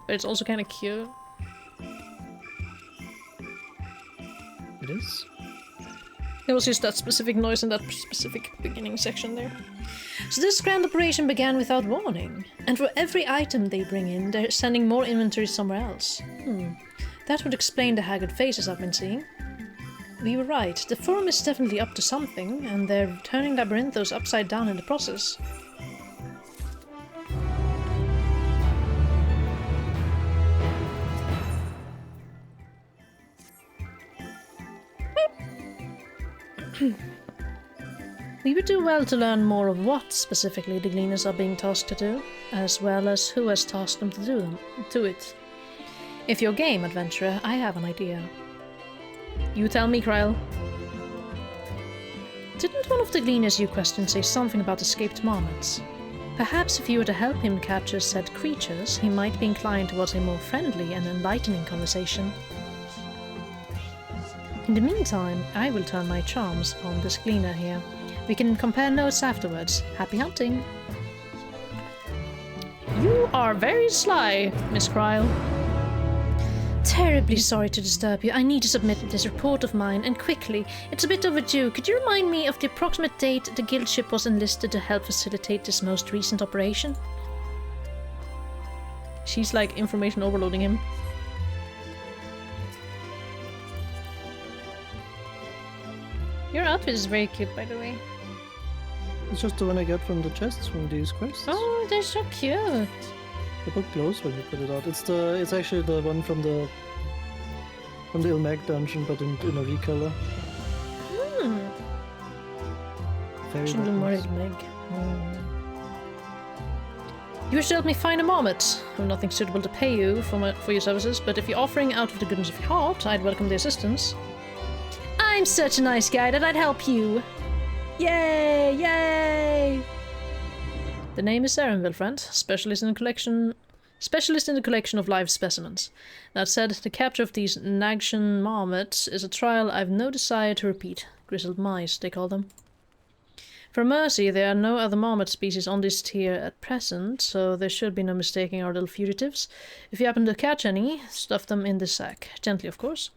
but it's also kind of cute. It is? It was just that specific noise in that specific beginning section there. So this grand operation began without warning, and for every item they bring in, they're sending more inventory somewhere else. That would explain the haggard faces I've been seeing. We were right, the Forum is definitely up to something, and they're turning Labyrinthos upside down in the process. We would do well to learn more of what specifically the Gleaners are being tasked to do, as well as who has tasked them to it. If you're game, adventurer, I have an idea. You tell me, Kryl. Didn't one of the Gleaners you questioned say something about escaped marmots? Perhaps if you were to help him capture said creatures, he might be inclined towards a more friendly and enlightening conversation. In the meantime, I will turn my charms upon this Gleaner here. We can compare notes afterwards. Happy hunting! You are very sly, Miss Kryl. Terribly sorry to disturb you. I need to submit this report of mine, and quickly. It's a bit overdue. Could you remind me of the approximate date the guild ship was enlisted to help facilitate this most recent operation? She's like information overloading him. Your outfit is very cute, by the way. It's just the one I get from the chests from these quests. Oh, they're so cute. The book glows when you put it out. It's actually the one from the Ilmag dungeon, but in a recolor. Very Should do more Ilmag. You should help me find a marmot. I'm nothing suitable to pay you for your services, but if you're offering out of the goodness of your heart, I'd welcome the assistance. I'm such a nice guy that I'd help you. Yay! Yay! The name is Erenville, friend. Specialist in the collection of live specimens. That said, the capture of these Nagshan marmots is a trial I've no desire to repeat. Grizzled mice, they call them. For mercy, there are no other marmot species on this tier at present, so there should be no mistaking our little fugitives. If you happen to catch any, stuff them in this sack. Gently, of course.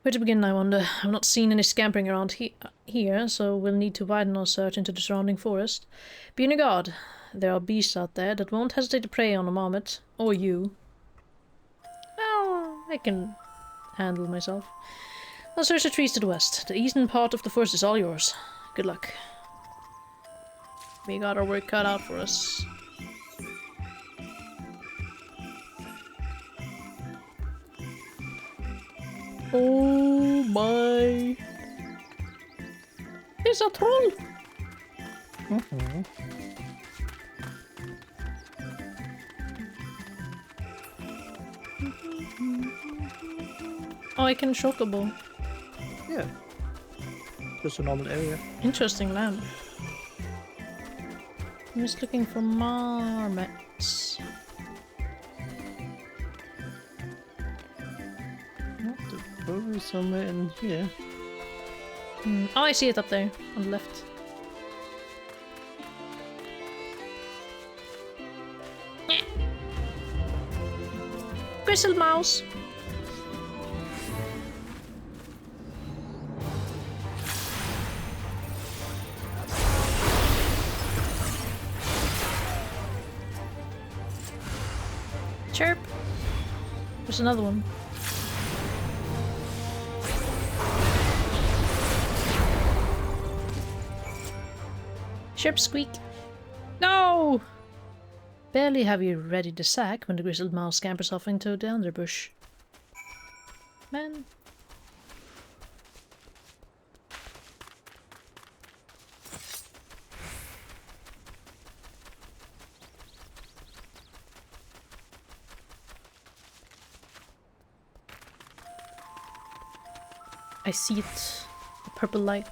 Where to begin, I wonder? I've not seen any scampering around here, so we'll need to widen our search into the surrounding forest. Be on your guard. There are beasts out there that won't hesitate to prey on a marmot. Or you. Oh, I can handle myself. I'll search the trees to the west. The eastern part of the forest is all yours. Good luck. We got our work cut out for us. Oh my! It's a troll! Oh, I can chocobo. Yeah. Just a normal area. Interesting lamp. I'm just looking for marmots. Probably somewhere in here. Oh, I see it up there on the left. Grizzled mouse. Chirp. There's another one. Chirp squeak. No! Barely have you readied the sack when the grizzled mouse scampers off into the underbush. Man. I see it. The purple light.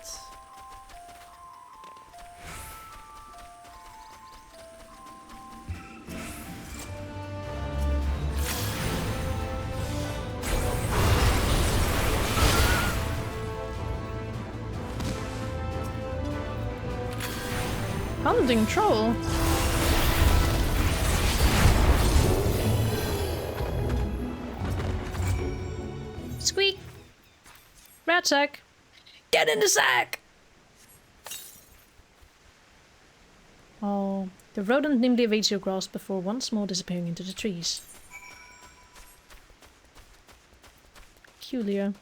Hunting troll? Squeak! Rat sack! Get in the sack! Oh, the rodent nimbly evades your grasp before once more disappearing into the trees. Peculiar.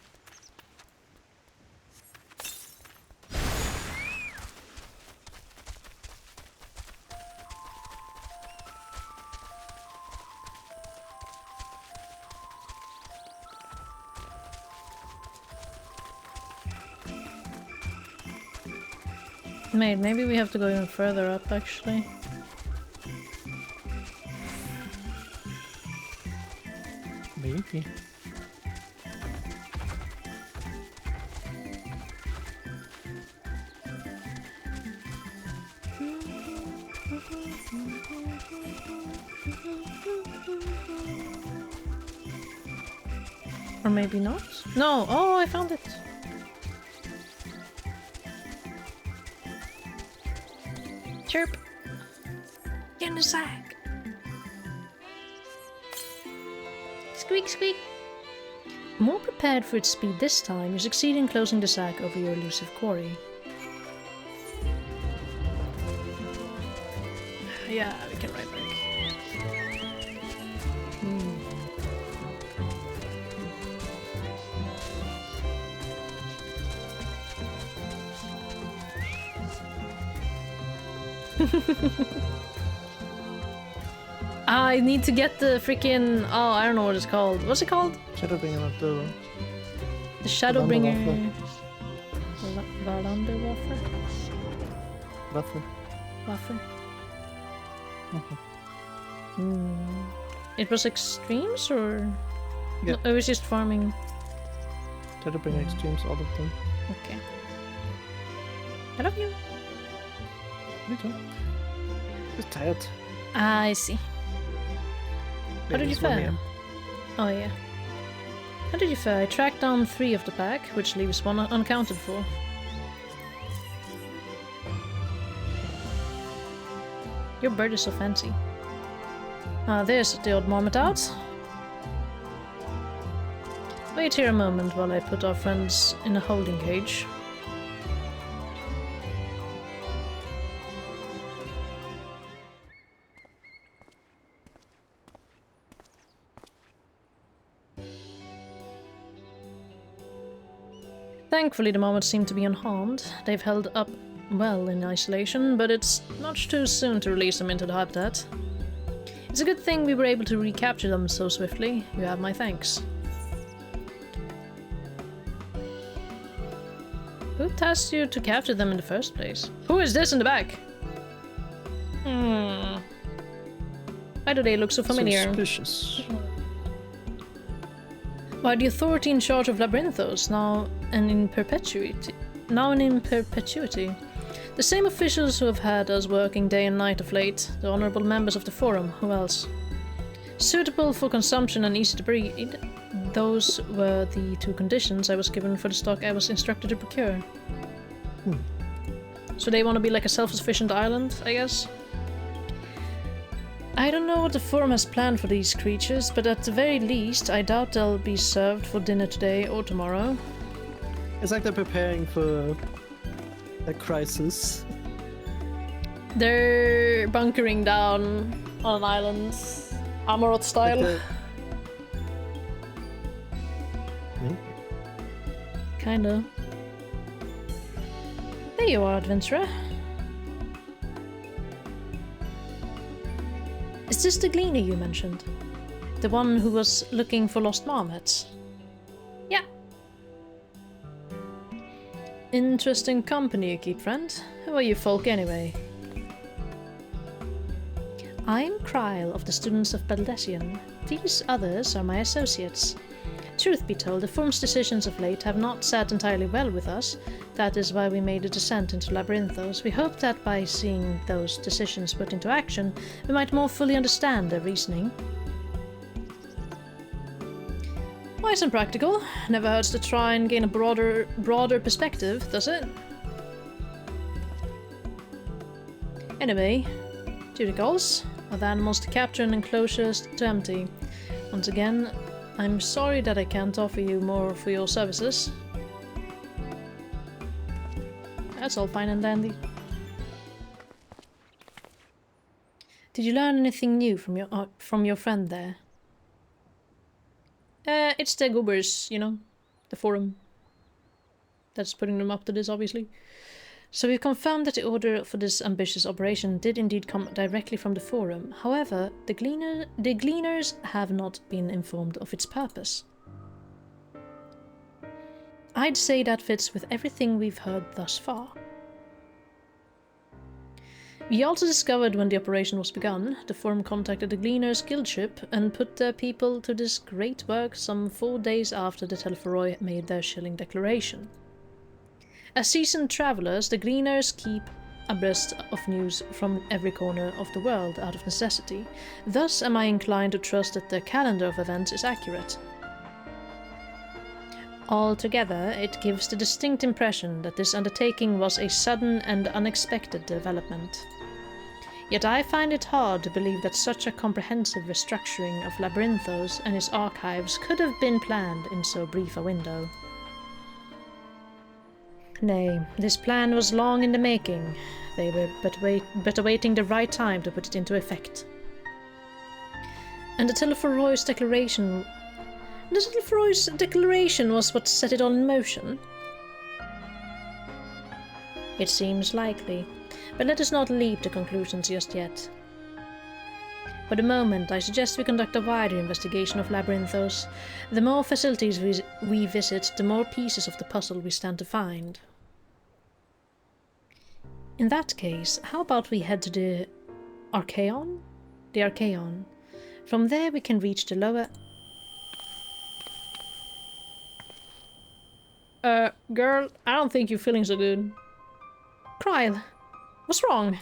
Maybe we have to go even further up, actually. Maybe. Or maybe not? No! Oh, I found it! Chirp! Get in the sack! Squeak, squeak! More prepared for its speed this time, you succeed in closing the sack over your elusive quarry. Yeah, we can ride back. I need to get the freaking... Oh, I don't know what it's called. What's it called? Shadowbringer Abdullah. The Shadowbringer... Valanderwaffer? Waffer. It was extremes, or...? Yeah. No, it was just farming. Shadowbringer extremes, all of them. Okay. I love you. Me too. Just tired. I see. How did you fare? Oh yeah. How did you fare? I tracked down 3 of the pack, which leaves 1 unaccounted for. Your bird is so fancy. There's the old marmot out. Wait here a moment while I put our friends in a holding cage. Thankfully, the marmots seem to be unharmed. They've held up well in isolation, but it's much too soon to release them into the habitat. It's a good thing we were able to recapture them so swiftly. You have my thanks. Who tasked you to capture them in the first place? Who is this in the back? Why do they look so familiar? Suspicious. Why the authority in charge of Labyrinthos now and in perpetuity? The same officials who have had us working day and night of late, the honorable members of the Forum, who else? Suitable for consumption and easy to breed. Those were the two conditions I was given for the stock I was instructed to procure. So they want to be like a self-sufficient island, I guess? I don't know what the Forum has planned for these creatures, but at the very least, I doubt they'll be served for dinner today or tomorrow. It's like they're preparing for a crisis. They're bunkering down on an island, Amarot style. Like Kinda. There you are, adventurer. Is this the gleaner you mentioned? The one who was looking for lost marmots? Yeah. Interesting company you keep, friend. Who are you folk anyway? I'm Kryle of the Students of Baldessian. These others are my associates. Truth be told, the Forum's decisions of late have not sat entirely well with us. That is why we made a descent into Labyrinthos. We hope that by seeing those decisions put into action, we might more fully understand their reasoning. Wise and practical. Never hurts to try and gain a broader perspective, does it? Anyway, duty calls. Of animals to capture and enclosures to empty. Once again, I'm sorry that I can't offer you more for your services. That's all fine and dandy. Did you learn anything new from your friend there? It's the goobers, you know, the Forum. That's putting them up to this, obviously. So we've confirmed that the order for this ambitious operation did indeed come directly from the Forum. However, the Gleaners have not been informed of its purpose. I'd say that fits with everything we've heard thus far. We also discovered when the operation was begun, the Forum contacted the Gleaners' guild ship and put their people to this great work some 4 days after the Telforoi made their shilling declaration. As seasoned travelers, the Gleaners keep abreast of news from every corner of the world out of necessity. Thus am I inclined to trust that their calendar of events is accurate. Altogether, it gives the distinct impression that this undertaking was a sudden and unexpected development. Yet I find it hard to believe that such a comprehensive restructuring of Labyrinthos and its archives could have been planned in so brief a window. Nay, this plan was long in the making. They were but awaiting the right time to put it into effect. And the Telforroi's declaration... The Telforroi's declaration was what set it all in motion? It seems likely, but let us not leap to conclusions just yet. For the moment, I suggest we conduct a wider investigation of Labyrinthos. The more facilities we visit, the more pieces of the puzzle we stand to find. In that case, how about we head to the Archaon? The Archaon. From there we can reach the lower... girl, I don't think you're feeling so good. Kryle, what's wrong?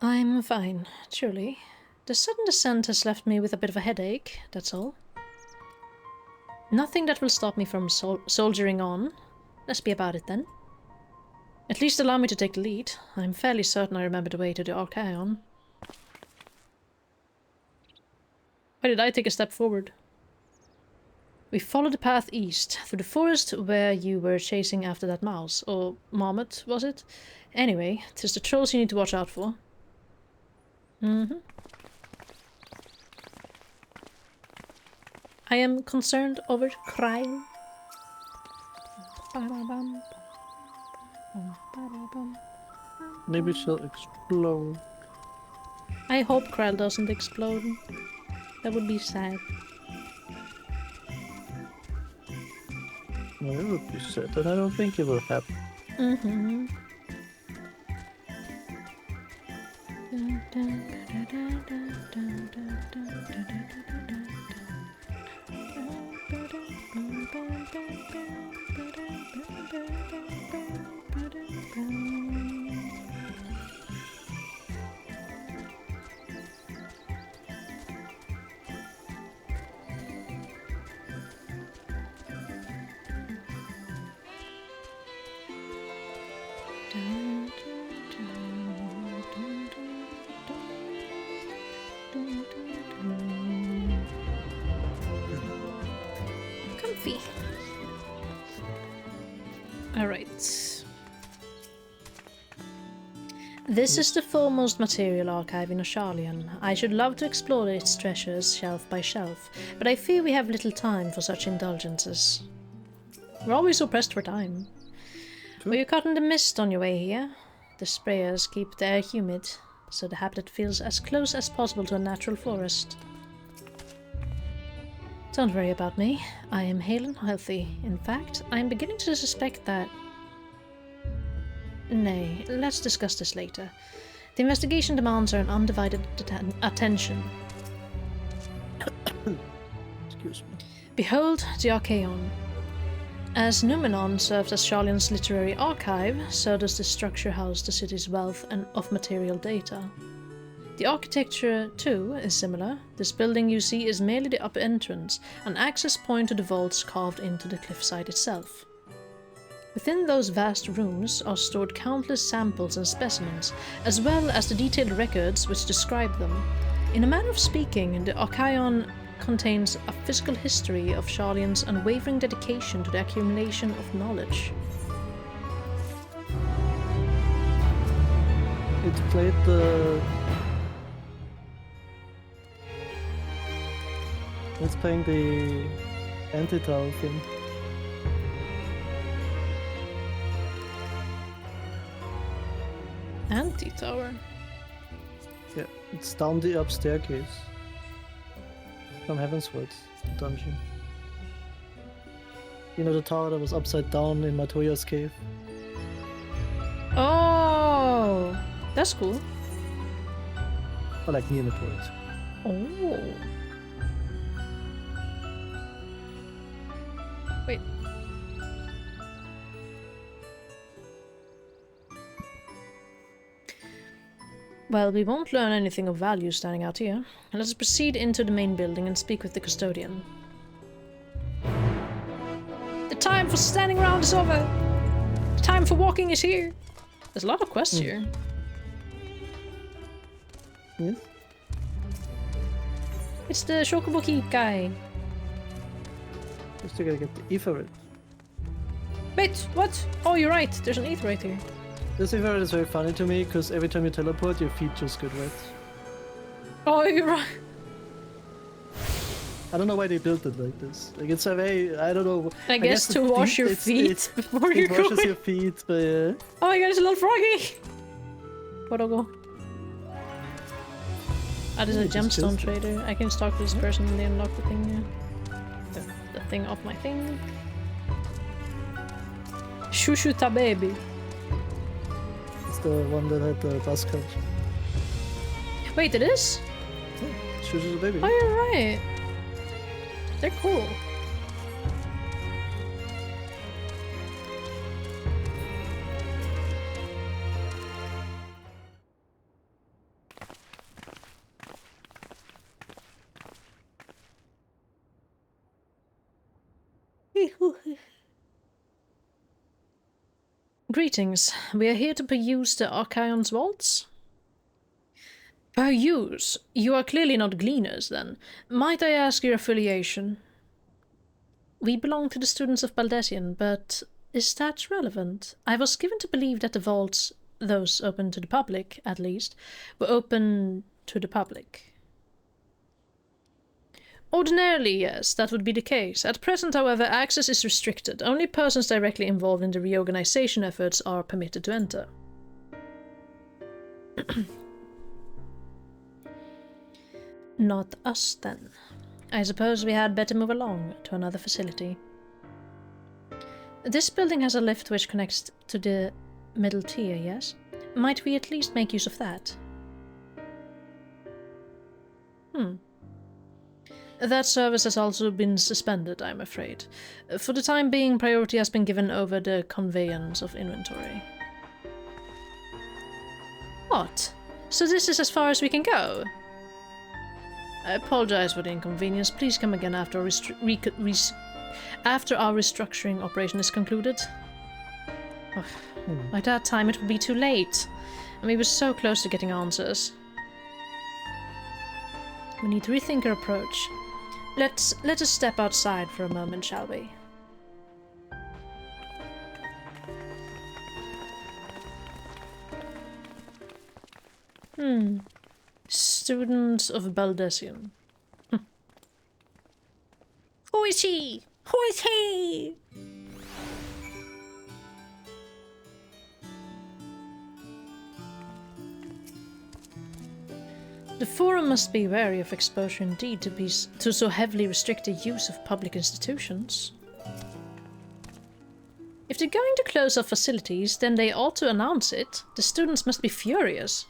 I'm fine, truly. The sudden descent has left me with a bit of a headache, that's all. Nothing that will stop me from soldiering on. Let's be about it then. At least allow me to take the lead. I'm fairly certain I remember the way to the Archaon. Why did I take a step forward? We follow the path east, through the forest where you were chasing after that mouse. Or marmot, was it? Anyway, 'tis the trolls you need to watch out for. I am concerned over Kryle. Maybe she'll explode. I hope Kryle doesn't explode. That would be sad. No, it would be sad, but I don't think it will happen. Comfy. Alright. This is the foremost material archive in Oshalion. I should love to explore its treasures shelf by shelf, but I fear we have little time for such indulgences. We're always so pressed for time. Were you caught in the mist on your way here? The sprayers keep the air humid, so the habitat feels as close as possible to a natural forest. Don't worry about me. I am hale and healthy. In fact, I am beginning to suspect that... Nay, let's discuss this later. The investigation demands our undivided attention. Excuse me. Behold the Archaeon. As Numenon serves as Sharlayan's literary archive, so does this structure house the city's wealth of material data. The architecture, too, is similar. This building you see is merely the upper entrance, an access point to the vaults carved into the cliffside itself. Within those vast rooms are stored countless samples and specimens, as well as the detailed records which describe them. In a manner of speaking, the Archaeon contains a physical history of Sharlayan's unwavering dedication to the accumulation of knowledge. It played the... It's playing the anti-tower thing. Anti-tower? Yeah, it's down the up staircase. From Heavensward dungeon. You know the tower that was upside down in Matoya's cave? Oh, that's cool. Or like near Matoya's. Oh. Wait. Well, we won't learn anything of value standing out here. Let us proceed into the main building and speak with the custodian. The time for standing around is over! The time for walking is here! There's a lot of quests here. Yes? It's the Shokubuki guy. Just gotta get the Etherit. Wait, what? Oh, you're right. There's an Ether right here. This Etherit is very funny to me because every time you teleport, your feet just get wet. Oh, you're right. I don't know why they built it like this. Like it's a very, I don't know. I guess to wash your feet before you go. It washes your feet, but yeah. Oh my god, it's a little froggy! Where'd I go? Ah, there's a gemstone trader. I can just talk to this person and they unlock the thing. The thing off my thing. Shushu Tabebi. It's the one that had the bus coach. Wait, it is? Yeah, Shushu Tabebi. Oh, you're right. They're cool. Greetings. We are here to peruse the Archaeon's vaults. Peruse? You are clearly not gleaners, then. Might I ask your affiliation? We belong to the students of Baldesian, but is that relevant? I was given to believe that the vaults, those open to the public, at least, were open to the public. Ordinarily, yes, that would be the case. At present, however, access is restricted. Only persons directly involved in the reorganization efforts are permitted to enter. Not us, then. I suppose we had better move along to another facility. This building has a lift which connects to the middle tier, yes? Might we at least make use of that? That service has also been suspended, I'm afraid. For the time being, priority has been given over the conveyance of inventory. What? So this is as far as we can go? I apologize for the inconvenience. Please come again after our restructuring operation is concluded. Oh, by that time it would be too late. And we were so close to getting answers. We need to rethink our approach. Let us step outside for a moment, shall we? Students of Baldesian. Who is he? Who is he? The Forum must be wary of exposure indeed to so heavily restricted use of public institutions. If they're going to close off facilities, then they ought to announce it. The students must be furious.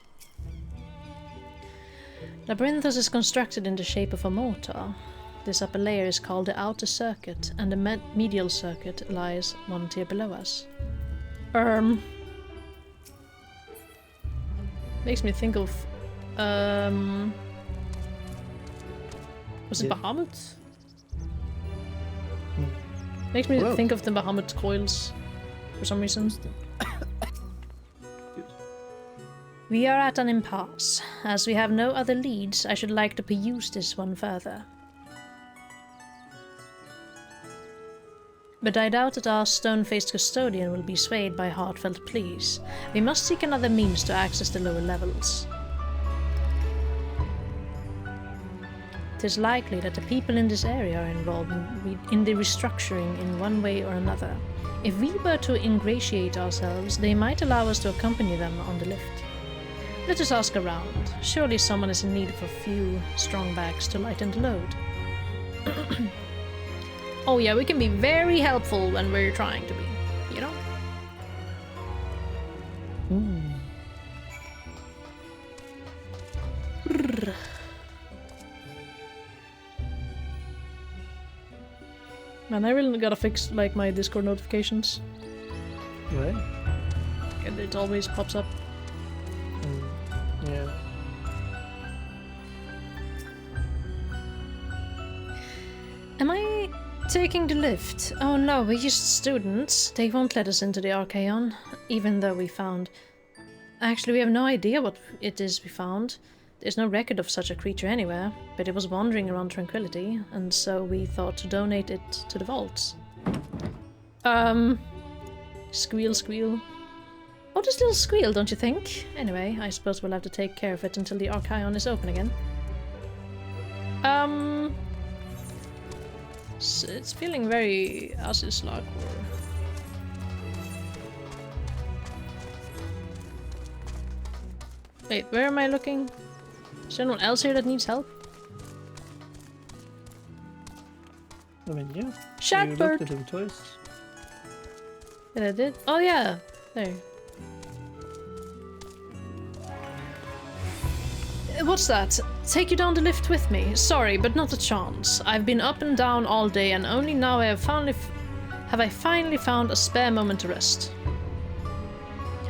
Labyrinthos is constructed in the shape of a mortar. This upper layer is called the outer circuit, and the medial circuit lies one tier below us. Makes me think of was it Bahamut? Makes me think of the Bahamut coils for some reason. We are at an impasse. As we have no other leads, I should like to peruse this one further. But I doubt that our stone-faced custodian will be swayed by heartfelt pleas. We must seek another means to access the lower levels. It is likely that the people in this area are involved in the restructuring in one way or another. If we were to ingratiate ourselves, they might allow us to accompany them on the lift. Let us ask around. Surely someone is in need of a few strong backs to lighten the load. Oh yeah, we can be very helpful when we're trying to be, you know? Man, I really gotta fix like my Discord notifications. Right? And it always pops up. Yeah. Am I taking the lift? Oh no, we're just students. They won't let us into the Archaeon, even though we found... Actually, we have no idea what it is we found. There's no record of such a creature anywhere, but it was wandering around Tranquility, and so we thought to donate it to the vaults. Squeal, squeal. Oh, just a little squeal, don't you think? Anyway, I suppose we'll have to take care of it until the Archaeon is open again. It's feeling very Asislag. Wait, where am I looking? Is there anyone else here that needs help? I mean, yeah. Shatbird! You looked at him twice. Yeah, I did? Oh yeah! There. What's that? Take you down the lift with me? Sorry, but not a chance. I've been up and down all day, and only now I have finally found a spare moment to rest.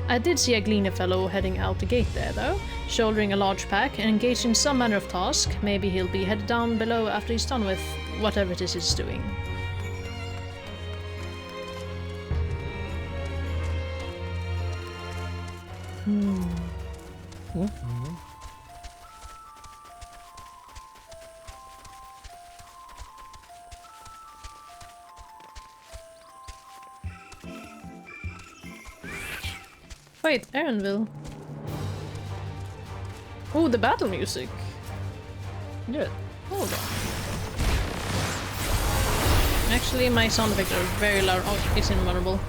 I did see a Gleaner fellow heading out the gate there, though, shouldering a large pack and engaged in some manner of task. Maybe he'll be headed down below after he's done with whatever it is he's doing. Wait, Aaronville. Oh, the battle music. Yeah. Hold on. Actually, my sound effects are very loud. Oh, it's invulnerable.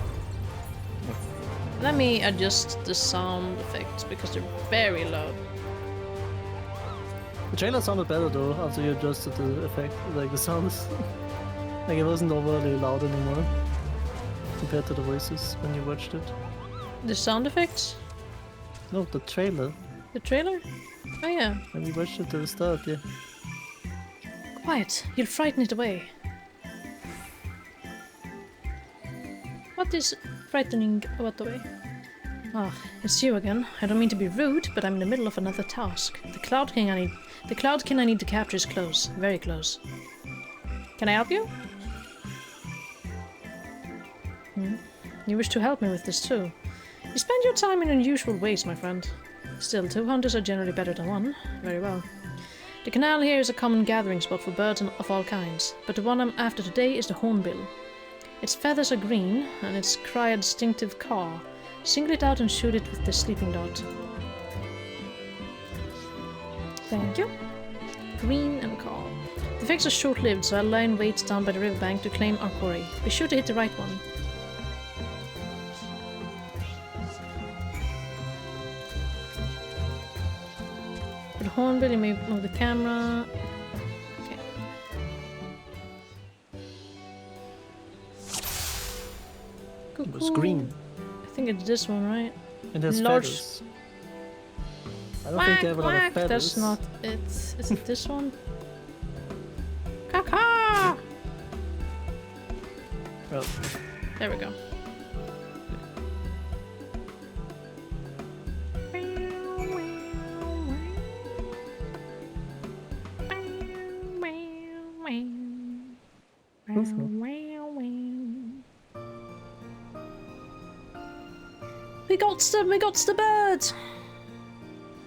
Let me adjust the sound effects because they're very loud. The trailer sounded better though after you adjusted the effect, like the sounds. Like it wasn't overly loud anymore compared to the voices when you watched it. The sound effects? No, the trailer. The trailer? Oh yeah. When you watched it to the start, yeah. Quiet, you'll frighten it away. What is frightening what away? Ah, it's you again. I don't mean to be rude, but I'm in the middle of another task. The Cloud King I need to capture is close. Very close. Can I help you? You wish to help me with this too. You spend your time in unusual ways, my friend. Still, 2 hunters are generally better than 1. Very well. The canal here is a common gathering spot for birds of all kinds, but the one I'm after today is the hornbill. Its feathers are green, and its cry a distinctive caw. Single it out and shoot it with the sleeping dart. Thank you. Green and caw. The effects are short-lived, so I'll lie in wait down by the riverbank to claim our quarry. Be sure to hit the right one. For the hornbill, you may move the camera. Okay. It was green. I think it's this one, right? It has large feathers. I don't think they have a lot of feathers. That's not it. Is it this one? Caca! Oh. There we go. We got the birds!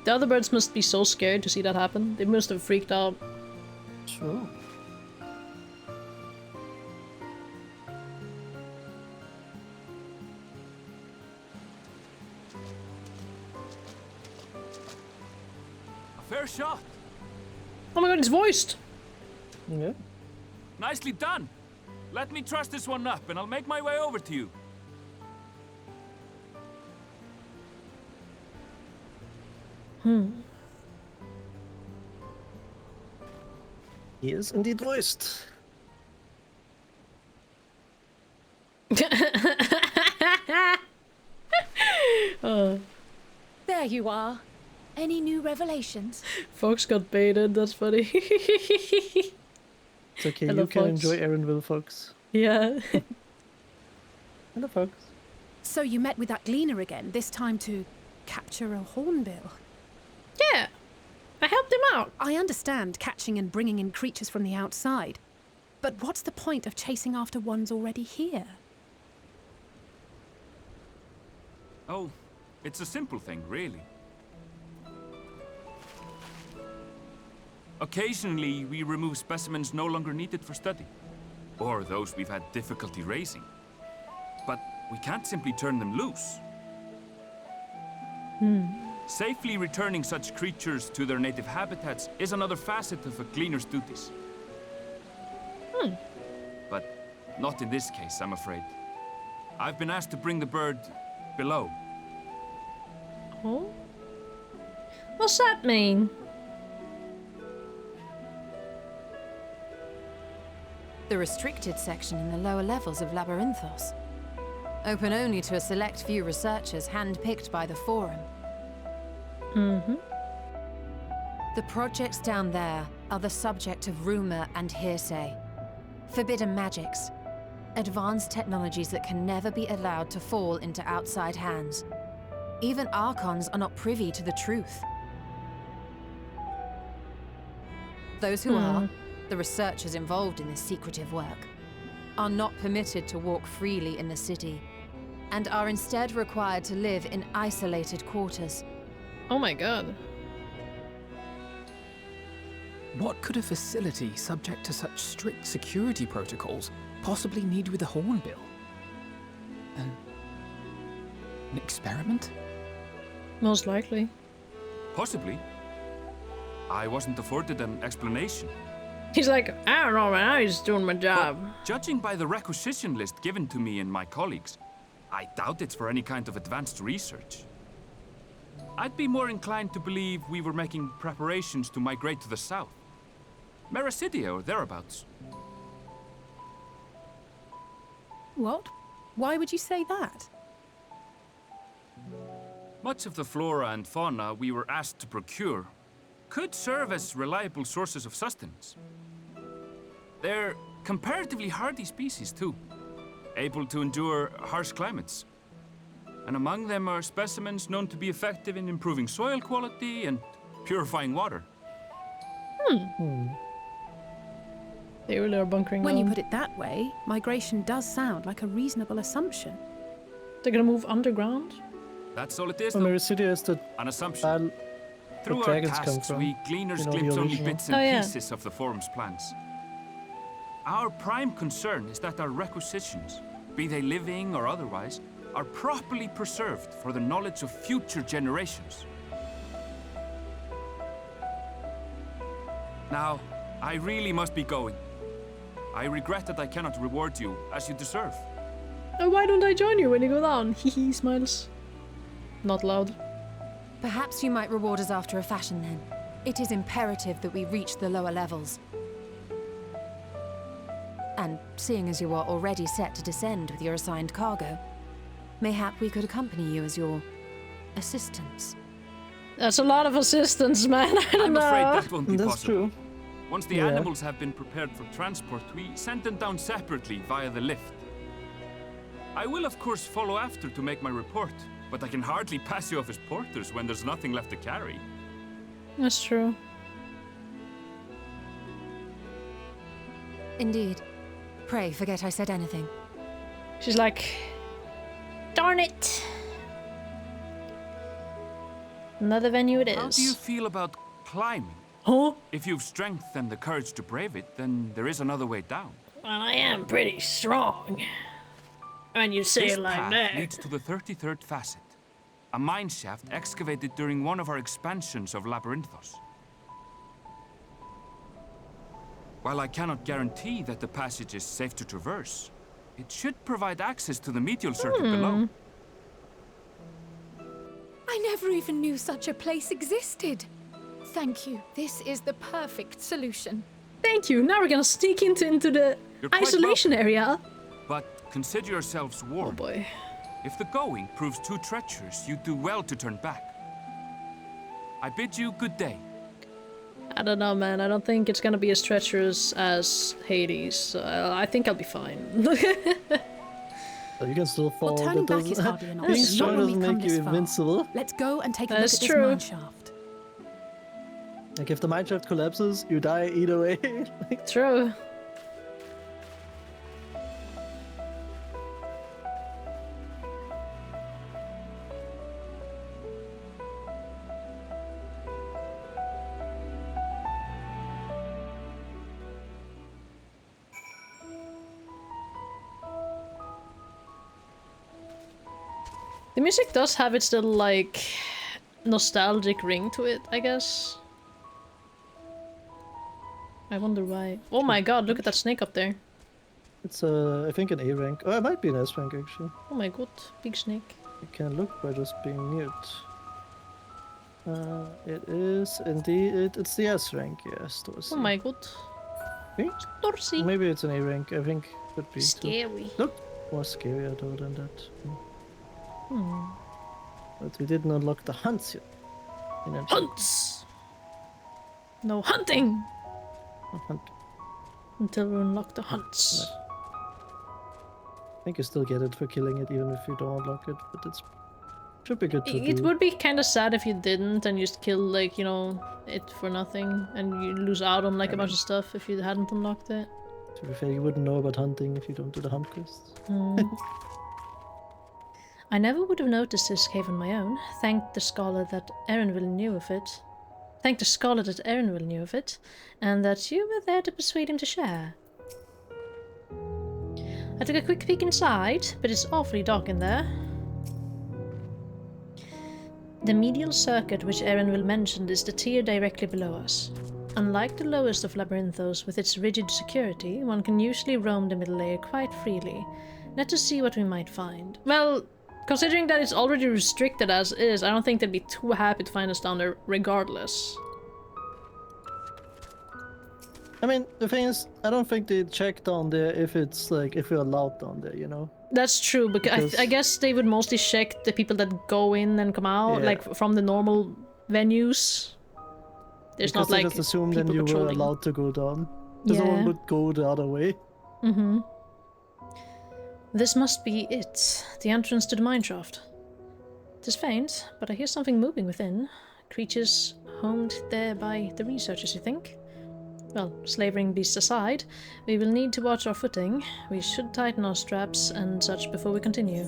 The other birds must be so scared to see that happen. They must have freaked out. True. A fair shot. Oh my god, it's voiced! Yeah. Nicely done. Let me truss this one up and I'll make my way over to you. He is indeed voiced. There you are. Any new revelations? Fox got baited, that's funny. It's okay, Hello, you can Fox. enjoy Aaronville, Fox. Yeah. Hello, Fox. So you met with that gleaner again, this time to capture a hornbill? Yeah. I helped him out. I understand catching and bringing in creatures from the outside. But what's the point of chasing after ones already here? Oh, it's a simple thing, really. Occasionally, we remove specimens no longer needed for study, or those we've had difficulty raising. But we can't simply turn them loose. Safely returning such creatures to their native habitats is another facet of a gleaner's duties. But not in this case, I'm afraid. I've been asked to bring the bird below. Oh? What's that mean? The restricted section in the lower levels of Labyrinthos. Open only to a select few researchers handpicked by the Forum. The projects down there are the subject of rumor and hearsay. Forbidden magics. Advanced technologies that can never be allowed to fall into outside hands. Even Archons are not privy to the truth. Those who are, the researchers involved in this secretive work, are not permitted to walk freely in the city, and are instead required to live in isolated quarters. Oh my god. What could a facility subject to such strict security protocols possibly need with a hornbill? An experiment? Most likely. Possibly. I wasn't afforded an explanation. He's like, I don't know, man, I'm just doing my job. But judging by the requisition list given to me and my colleagues, I doubt it's for any kind of advanced research. I'd be more inclined to believe we were making preparations to migrate to the south. Mericidia or thereabouts. What? Why would you say that? Much of the flora and fauna we were asked to procure could serve as reliable sources of sustenance. They're comparatively hardy species, too, able to endure harsh climates. And among them are specimens known to be effective in improving soil quality and purifying water. They really are bunkering When you down. put it that way, migration does sound like a reasonable assumption. They're gonna move underground? That's all it is, Mericidia is the an assumption. Through our dragons come tasks, from. we gleaners You know, the glimpse only original. bits and Oh, yeah. pieces of the forum's plans. Our prime concern is that our requisitions, be they living or otherwise, are properly preserved for the knowledge of future generations. Now, I really must be going. I regret that I cannot reward you as you deserve. Oh, why don't I join you when you go down? He smiles. Not loud. Perhaps you might reward us after a fashion then. It is imperative that we reach the lower levels. And seeing as you are already set to descend with your assigned cargo, mayhap we could accompany you as your assistants. That's a lot of assistance, man. I don't I'm know. afraid that won't be That's possible. true. Once the Yeah. animals have been prepared for transport, we send them down separately via the lift. I will, of course, follow after to make my report, but I can hardly pass you off as porters when there's nothing left to carry. That's true. Indeed. Pray forget I said anything. She's like, darn it. Another venue it is. How do you feel about climbing? Huh? If you've strength and the courage to brave it, then there is another way down. Well, I am pretty strong. When you say This it like path that. leads to the 33rd facet, a mine shaft excavated during one of our expansions of Labyrinthos. While I cannot guarantee that the passage is safe to traverse, it should provide access to the medial circuit below. I never even knew such a place existed. Thank you. This is the perfect solution. Thank you. Now we're gonna sneak into the You're quite isolation area. But consider yourselves warned. Oh boy. If the going proves too treacherous, you do well to turn back. I bid you good day. I don't know, man. I don't think it's gonna be as treacherous as Hades. So I think I'll be fine. So you can still fall. Well, turning that back is doesn't- hardly an Being option. strong Not when doesn't we've come make you this far. invincible. Let's go and take a That's look at true. this mine shaft. Like if the mineshaft collapses, you die either way. Like, True. The music does have its little, like, nostalgic ring to it, I guess. I wonder why. Oh my god, look at that snake up there. It's I think an A rank. Oh, it might be an S rank actually. Oh my god, big snake. You can look by just being mute. It is indeed. It's the S rank, yes. Oh my god. See? Dorsey. Maybe it's an A rank. I think could be. too. Scary. Look more scarier though than that. Hmm. But we didn't unlock the hunts yet. Hunts! No hunting! Hunt. Until we unlock the hunts. I think you still get it for killing it even if you don't unlock it, but it's should be good to It do. would be kind of sad if you didn't and just kill, like, you know, it for nothing and you lose out on, like, a bunch of stuff if you hadn't unlocked it. To be fair, you wouldn't know about hunting if you don't do the hunt quests. Hmm. I never would have noticed this cave on my own. Thank the scholar that Erenville knew of it. Thank the scholar that Erenville knew of it, and that you were there to persuade him to share. I took a quick peek inside, but it's awfully dark in there. The medial circuit which Erenville mentioned is the tier directly below us. Unlike the lowest of Labyrinthos with its rigid security, one can usually roam the middle layer quite freely. Let us see what we might find. Well, considering that it's already restricted as is, I don't think they'd be too happy to find us down there regardless. I mean, the thing is, I don't think they check down there if it's like if you're allowed down there, you know. That's true, because I guess they would mostly check the people that go in and come out, Yeah. like from the normal venues. There's Because not like they just assume then people you were patrolling. allowed to go down. Because no Yeah. one would go the other way. Mm-hmm. This must be it. The entrance to the mineshaft. It is faint, but I hear something moving within. Creatures homed there by the researchers, you think? Well, slavering beasts aside, we will need to watch our footing. We should tighten our straps and such before we continue.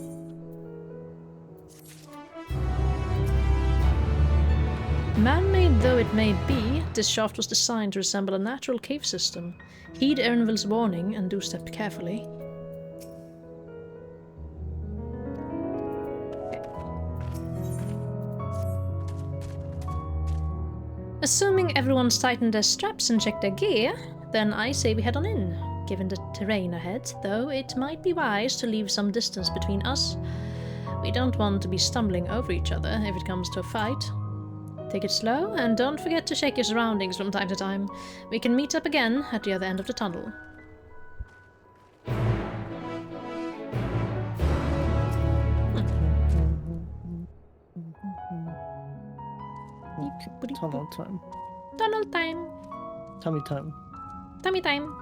Man-made though it may be, this shaft was designed to resemble a natural cave system. Heed Erenvil's warning and do step carefully. Assuming everyone's tightened their straps and checked their gear, then I say we head on in. Given the terrain ahead, though, it might be wise to leave some distance between us. We don't want to be stumbling over each other if it comes to a fight. Take it slow, and don't forget to check your surroundings from time to time. We can meet up again at the other end of the tunnel. Tunnel time. Tunnel time. Tummy time. Tummy time.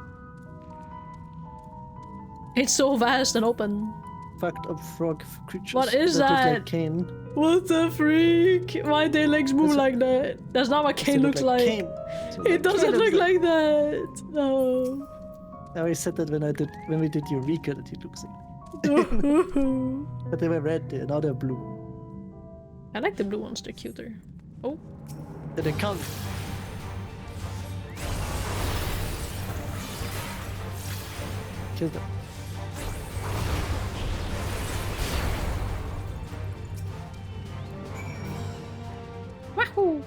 It's so vast and open. Fucked up frog creatures. What is that? that? Look like Cain. What the freak? Why their legs move like that? That's not what Cain looks like. It doesn't look like that. No. I always said that when we did Eureka that he looks like. But they were red there, now they're blue. I like the blue ones, they're cuter. Oh. They come. Kill them. Wahoo!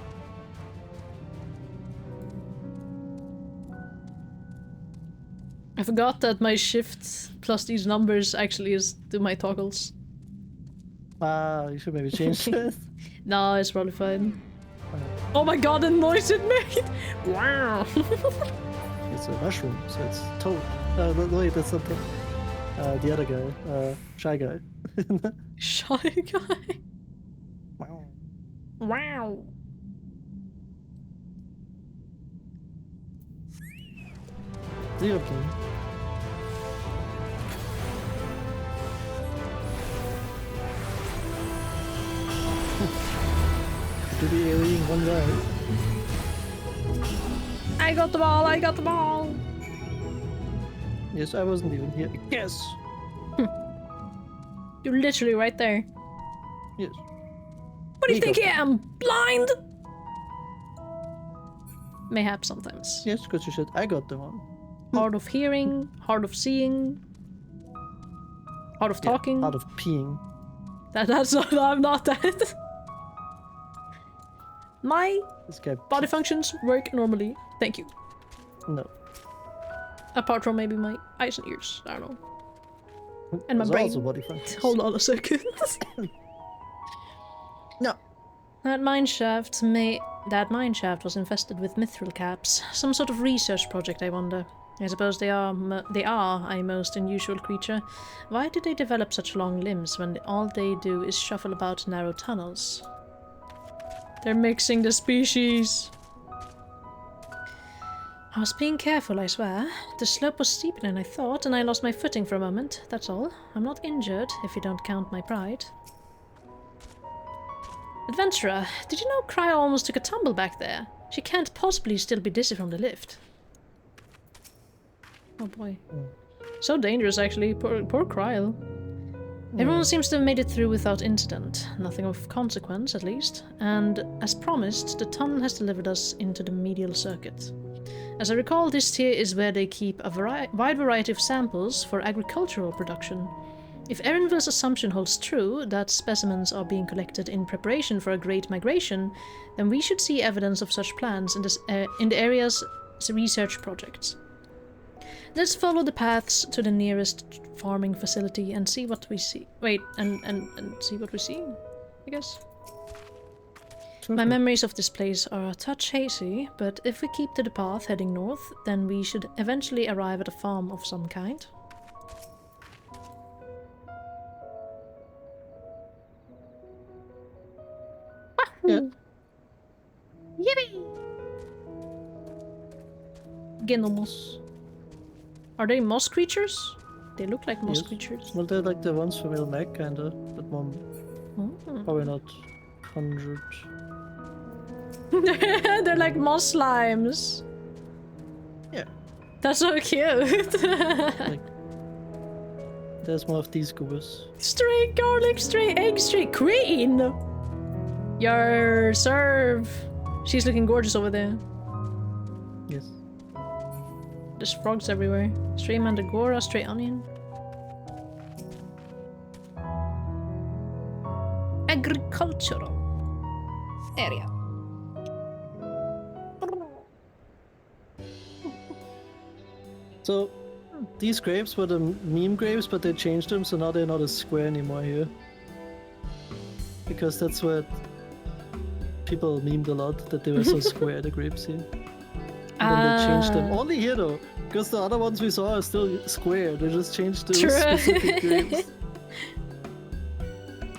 I forgot that my shift plus these numbers actually is to my toggles. You should maybe change that. No, it's probably fine. Oh my god, the noise it made! Wow! It's a mushroom, so it's toad. No, wait, that's something. The other guy. Shy guy. Shy guy? Wow. Wow! Three of them. To be AoEing one guy. I got the ball, I got the ball! Yes, I wasn't even here. Yes! You're literally right there. Yes. What do you think I am? Blind? Mayhap sometimes. Yes, because you said I got the one. Hard of hearing, hard of seeing, hard of talking. Hard of peeing. That's not, I'm not that. My body functions work normally. Thank you. No. Apart from maybe my eyes and ears. I don't know. And my There's brain. also body functions. Hold on a second. No. That mine shaft was infested with mithril caps. Some sort of research project, I wonder. I suppose they are a most unusual creature. Why did they develop such long limbs when all they do is shuffle about narrow tunnels? They're mixing the species. I was being careful, I swear. The slope was steeper than I thought, and I lost my footing for a moment, that's all. I'm not injured, if you don't count my pride. Adventurer, did you know Cryo almost took a tumble back there? She can't possibly still be dizzy from the lift. Oh boy. So dangerous, actually. Poor Cryo. Everyone seems to have made it through without incident. Nothing of consequence, at least. And, as promised, the tunnel has delivered us into the medial circuit. As I recall, this tier is where they keep a wide variety of samples for agricultural production. If Erenvil's assumption holds true, that specimens are being collected in preparation for a great migration, then we should see evidence of such plans in the area's research projects. Let's follow the paths to the nearest farming facility and see what we see. Wait, and see what we see, I guess. My memories of this place are a touch hazy, but if we keep to the path heading north, then we should eventually arrive at a farm of some kind. Yeah. Yippee! Genomos. Are they moss creatures? They look like moss creatures. Well, they're like the ones from Ilmek, kinda, but one. Probably not 100. They're like moss slimes. Yeah. That's so cute. Like, there's more of these goobers. Stray garlic, stray egg, stray queen. Your serve. She's looking gorgeous over there. Yes. There's frogs everywhere. Stray mandragora, stray onion. Agricultural area. So, these grapes were the meme grapes, but they changed them, so now they're not as square anymore here. Because that's what people memed a lot, that they were so square, the grapes here. And then they changed them. Only here though, because the other ones we saw are still square. They just changed the specific grapes.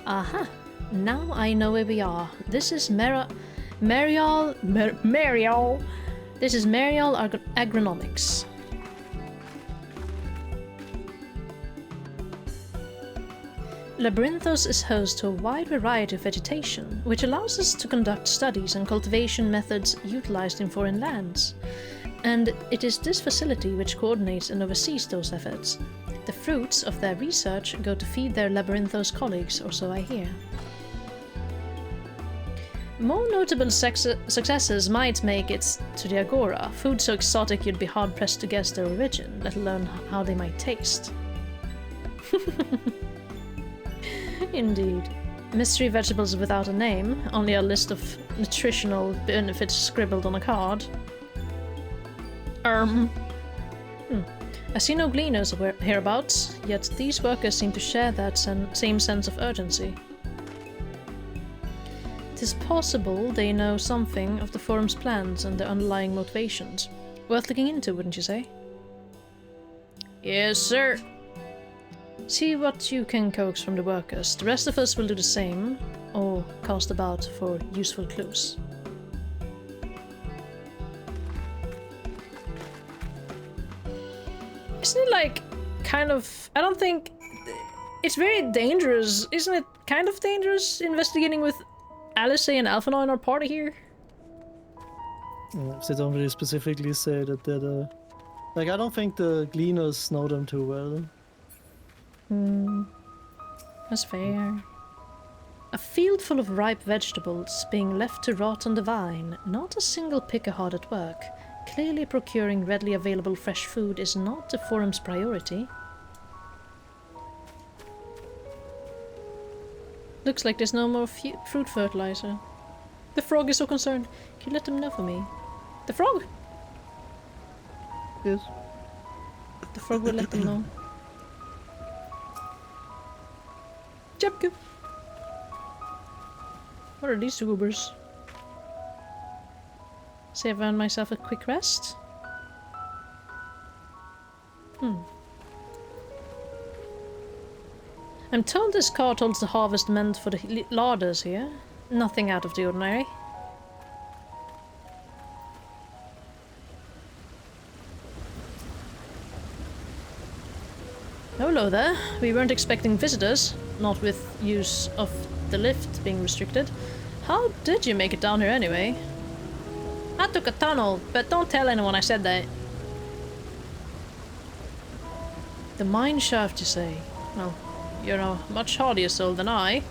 Aha. Now I know where we are. This is Marial. This is Marial Agronomics. Labyrinthos is host to a wide variety of vegetation, which allows us to conduct studies on cultivation methods utilized in foreign lands. And it is this facility which coordinates and oversees those efforts. The fruits of their research go to feed their Labyrinthos colleagues, or so I hear. More notable successes might make it to the Agora, food so exotic you'd be hard-pressed to guess their origin, let alone how they might taste. Indeed. Mystery vegetables without a name, only a list of nutritional benefits scribbled on a card. I see no gleaners hereabouts, yet these workers seem to share that same sense of urgency. It is possible they know something of the forum's plans and their underlying motivations. Worth looking into, wouldn't you say? Yes, sir. See what you can coax from the workers. The rest of us will do the same, or cast about for useful clues. Isn't it like, kind of... I don't think... It's very dangerous. Isn't it kind of dangerous investigating with Alice and Alphinaud in our party here? They don't really specifically say that they're the... Like, I don't think the gleaners know them too well. That's fair. A field full of ripe vegetables being left to rot on the vine. Not a single picker hard at work. Clearly procuring readily available fresh food is not the forum's priority. Looks like there's no more fruit fertilizer. The frog is so concerned. Can you let them know for me? The frog? Yes. The frog will let them know. Chapka. What are these goobers? Say I've earned myself a quick rest? I'm told this cart holds the harvest meant for the larders here. Nothing out of the ordinary. Hello there. We weren't expecting visitors, not with use of the lift being restricted. How did you make it down here anyway? I took a tunnel, but don't tell anyone I said that. The mine shaft, you say? Well, you're a much hardier soul than I.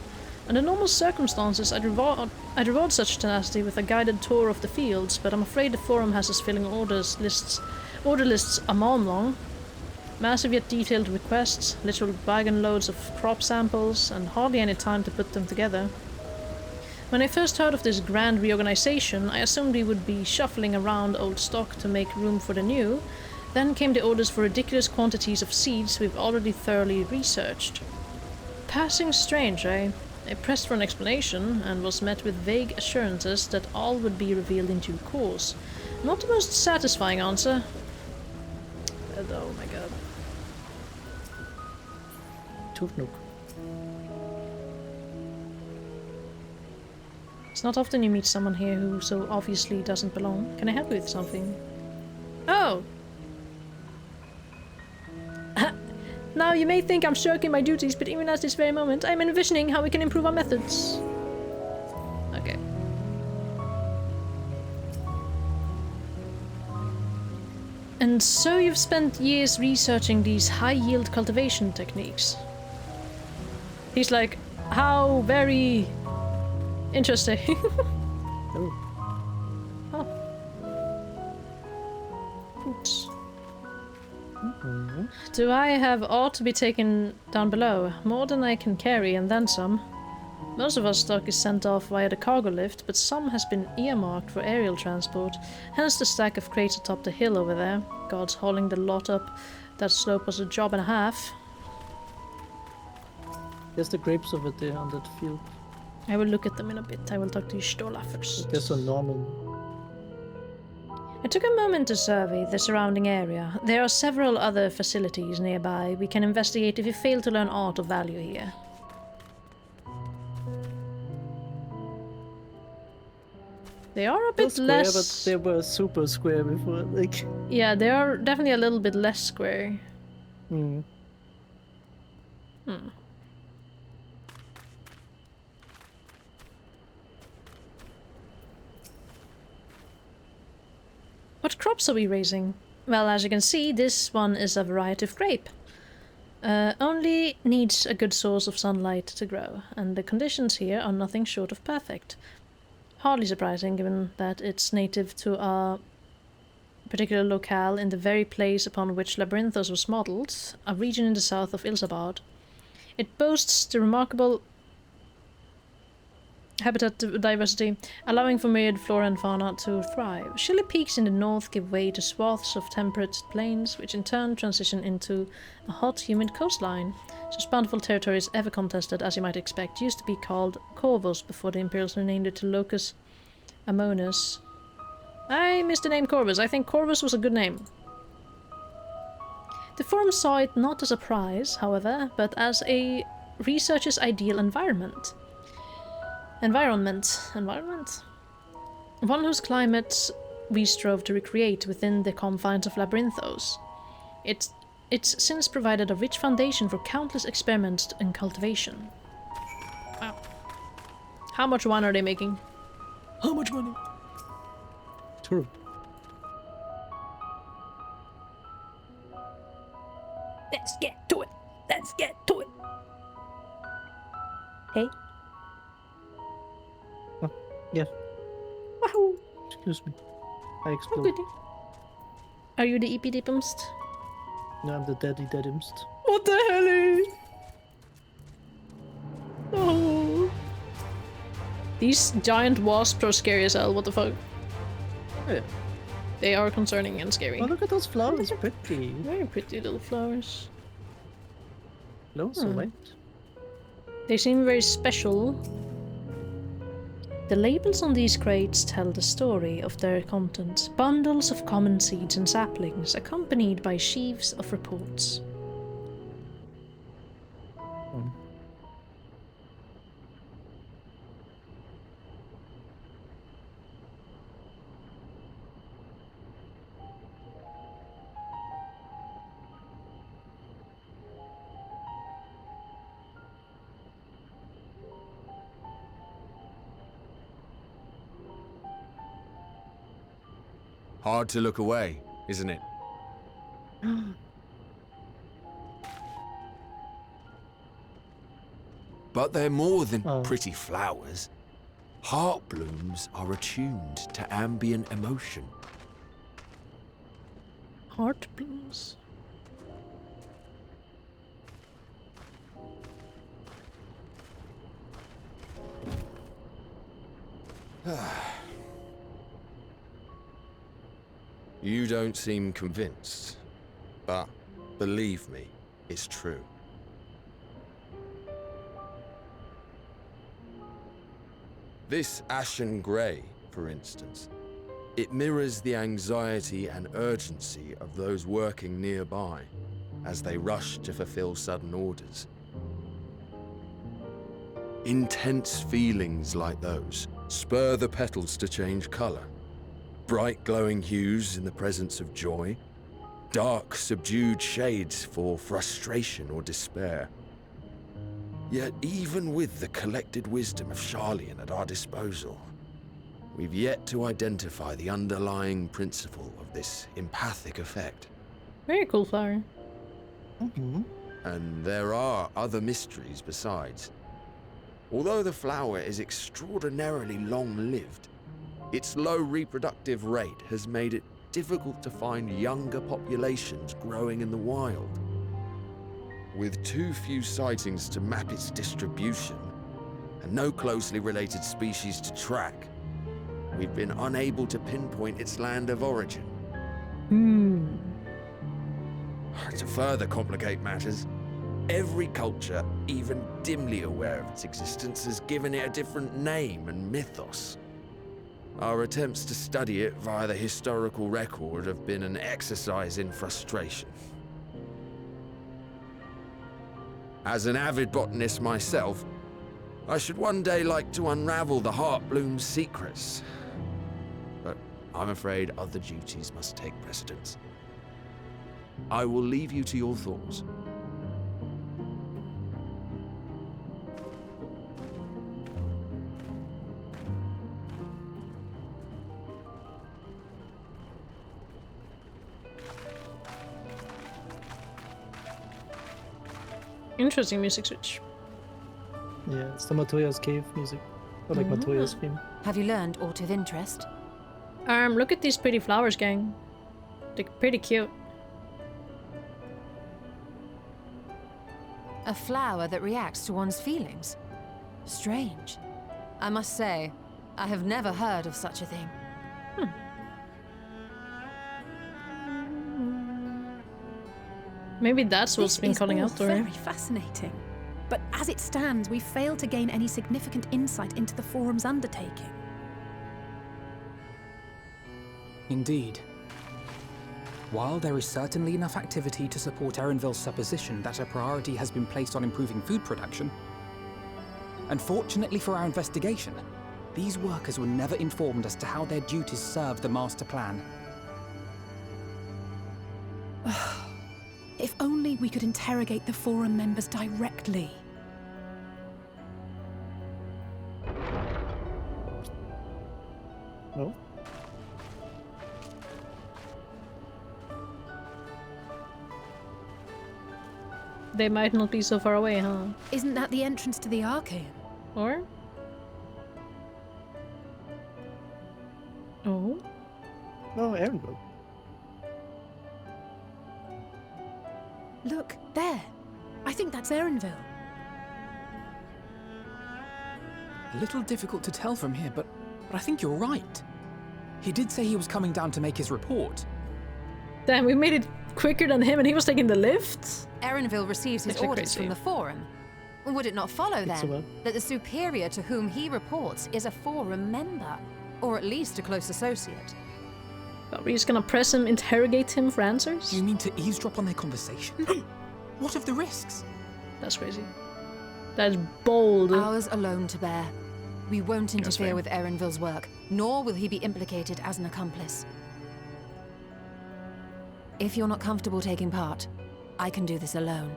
Under normal circumstances, I'd reward such tenacity with a guided tour of the fields, but I'm afraid the forum has us filling order lists a mile long. Massive yet detailed requests, literal wagon loads of crop samples, and hardly any time to put them together. When I first heard of this grand reorganization, I assumed we would be shuffling around old stock to make room for the new. Then came the orders for ridiculous quantities of seeds we've already thoroughly researched. Passing strange, eh? I pressed for an explanation, and was met with vague assurances that all would be revealed in due course. Not the most satisfying answer. Oh my god. Tootnook. It's not often you meet someone here who so obviously doesn't belong. Can I help you with something? Oh! Now, you may think I'm shirking my duties, but even at this very moment, I'm envisioning how we can improve our methods. Okay. And so you've spent years researching these high-yield cultivation techniques. He's like, how very interesting. Do I have aught to be taken down below? More than I can carry, and then some. Most of our stock is sent off via the cargo lift, but some has been earmarked for aerial transport, hence the stack of crates atop the hill over there. Gods, hauling the lot up that slope was a job and a half. There's the grapes over there on that field. I will look at them in a bit. I will talk to Stola first. There's a normal. I took a moment to survey the surrounding area. There are several other facilities nearby we can investigate if we fail to learn aught of value here. They are a bit square, less... but they were super square before, like... Yeah, they are definitely a little bit less square. Hmm. What crops are we raising? Well, as you can see, this one is a variety of grape. Only needs a good source of sunlight to grow, and the conditions here are nothing short of perfect. Hardly surprising, given that it's native to a particular locale in the very place upon which Labyrinthos was modelled, a region in the south of Ilsabard. It boasts the remarkable habitat diversity, allowing for myriad flora and fauna to thrive. Chilly peaks in the north give way to swaths of temperate plains, which in turn transition into a hot, humid coastline. Such bountiful territories, ever contested, as you might expect, used to be called Corvus before the Imperials renamed it to Locus Amonis. I missed the name Corvus. I think Corvus was a good name. The Forum saw it not as a prize, however, but as a researcher's ideal environment. Environment. One whose climate we strove to recreate within the confines of Labyrinthos. It's since provided a rich foundation for countless experiments and cultivation. Wow. How much wine are they making? How much money? True. Let's get to it. Let's get to it. Hey. Yeah. Wahoo! Excuse me. I exploded. Are you the EP-dipumst? No, I'm the daddy-daddimst. What the hell? Oh. These giant wasps are scary as hell, what the fuck? Oh, yeah. They are concerning and scary. Oh, look at those flowers, pretty. Very pretty little flowers. No, so white. They seem very special. The labels on these crates tell the story of their contents. Bundles of common seeds and saplings, accompanied by sheaves of reports. Hard to look away, isn't it? But they're more than pretty flowers. Heart blooms are attuned to ambient emotion. Heart blooms? You don't seem convinced, but believe me, it's true. This ashen grey, for instance, it mirrors the anxiety and urgency of those working nearby as they rush to fulfill sudden orders. Intense feelings like those spur the petals to change colour. Bright glowing hues in the presence of joy, dark subdued shades for frustration or despair. Yet even with the collected wisdom of Charlian at our disposal, we've yet to identify the underlying principle of this empathic effect. Very cool flower. And there are other mysteries besides. Although the flower is extraordinarily long-lived, its low reproductive rate has made it difficult to find younger populations growing in the wild. With too few sightings to map its distribution, and no closely related species to track, we've been unable to pinpoint its land of origin. To further complicate matters, every culture, even dimly aware of its existence, has given it a different name and mythos. Our attempts to study it via the historical record have been an exercise in frustration. As an avid botanist myself, I should one day like to unravel the Heartbloom's secrets. But I'm afraid other duties must take precedence. I will leave you to your thoughts. Interesting music switch. Yeah, it's the Matoya's cave music. Or like Matoya's theme. Have you learned aught of interest? Look at these pretty flowers, gang. They're pretty cute. A flower that reacts to one's feelings? Strange. I must say, I have never heard of such a thing. Maybe that's what's been calling out to her. Very fascinating. But as it stands, we fail to gain any significant insight into the Forum's undertaking. Indeed. While there is certainly enough activity to support Erenville's supposition that a priority has been placed on improving food production, unfortunately for our investigation, these workers were never informed as to how their duties serve the master plan. If only we could interrogate the Forum members directly. Oh? They might not be so far away, huh? Isn't that the entrance to the Archaeum? Or? Oh? Oh, Erenville. Look, there. I think that's Erenville. A little difficult to tell from here, but I think you're right. He did say he was coming down to make his report. Damn, we made it quicker than him and he was taking the lift? Erenville receives his Actually orders crazy. from the Forum. Would it not follow It's then a- that the superior to whom he reports is a Forum member? Or at least a close associate? Are we just gonna press him, interrogate him for answers? You mean to eavesdrop on their conversation? What of the risks? That's crazy. That's bold. Ours alone to bear. We won't That's fair. interfere with Erenville's work, nor will he be implicated as an accomplice. If you're not comfortable taking part, I can do this alone.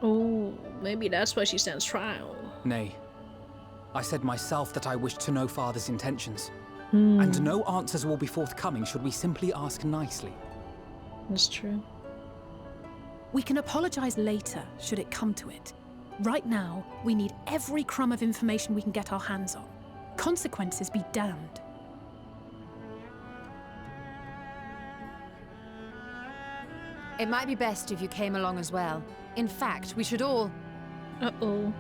Oh, maybe that's why she stands trial. Nay. I said myself that I wished to know Father's intentions. Hmm. And no answers will be forthcoming should we simply ask nicely. That's true. We can apologize later, should it come to it. Right now, we need every crumb of information we can get our hands on. Consequences be damned. It might be best if you came along as well. In fact, we should all... Uh-oh.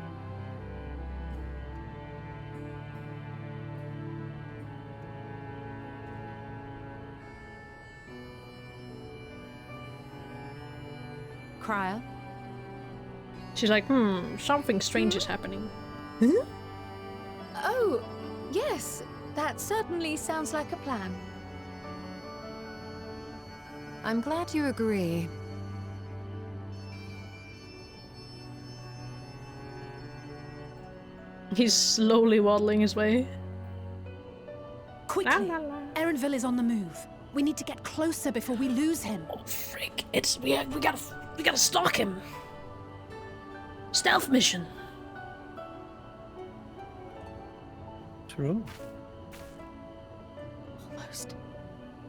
Cryer? She's like, something strange is happening. Oh, yes. That certainly sounds like a plan. I'm glad you agree. He's slowly waddling his way. Quickly! Erenville is on the move. We need to get closer before we lose him. Oh, frick. We gotta stalk him. Stealth mission. True. Almost.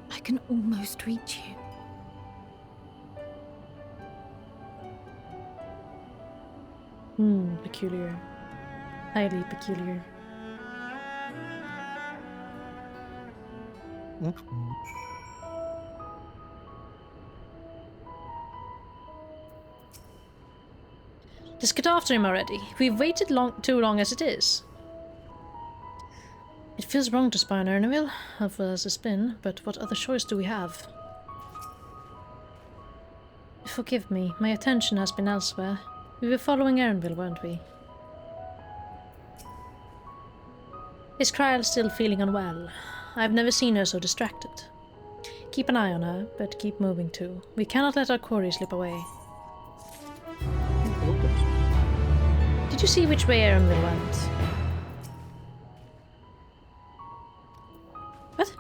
I can almost reach you. Peculiar. Highly peculiar. Let's get after him already. We've waited too long as it is. It feels wrong to spy on Ernville, helpful as it's been, but what other choice do we have? Forgive me, my attention has been elsewhere. We were following Ernville, weren't we? Is Kryl still feeling unwell? I've never seen her so distracted. Keep an eye on her, but keep moving too. We cannot let our quarry slip away. Did you see which way Ernville went? What?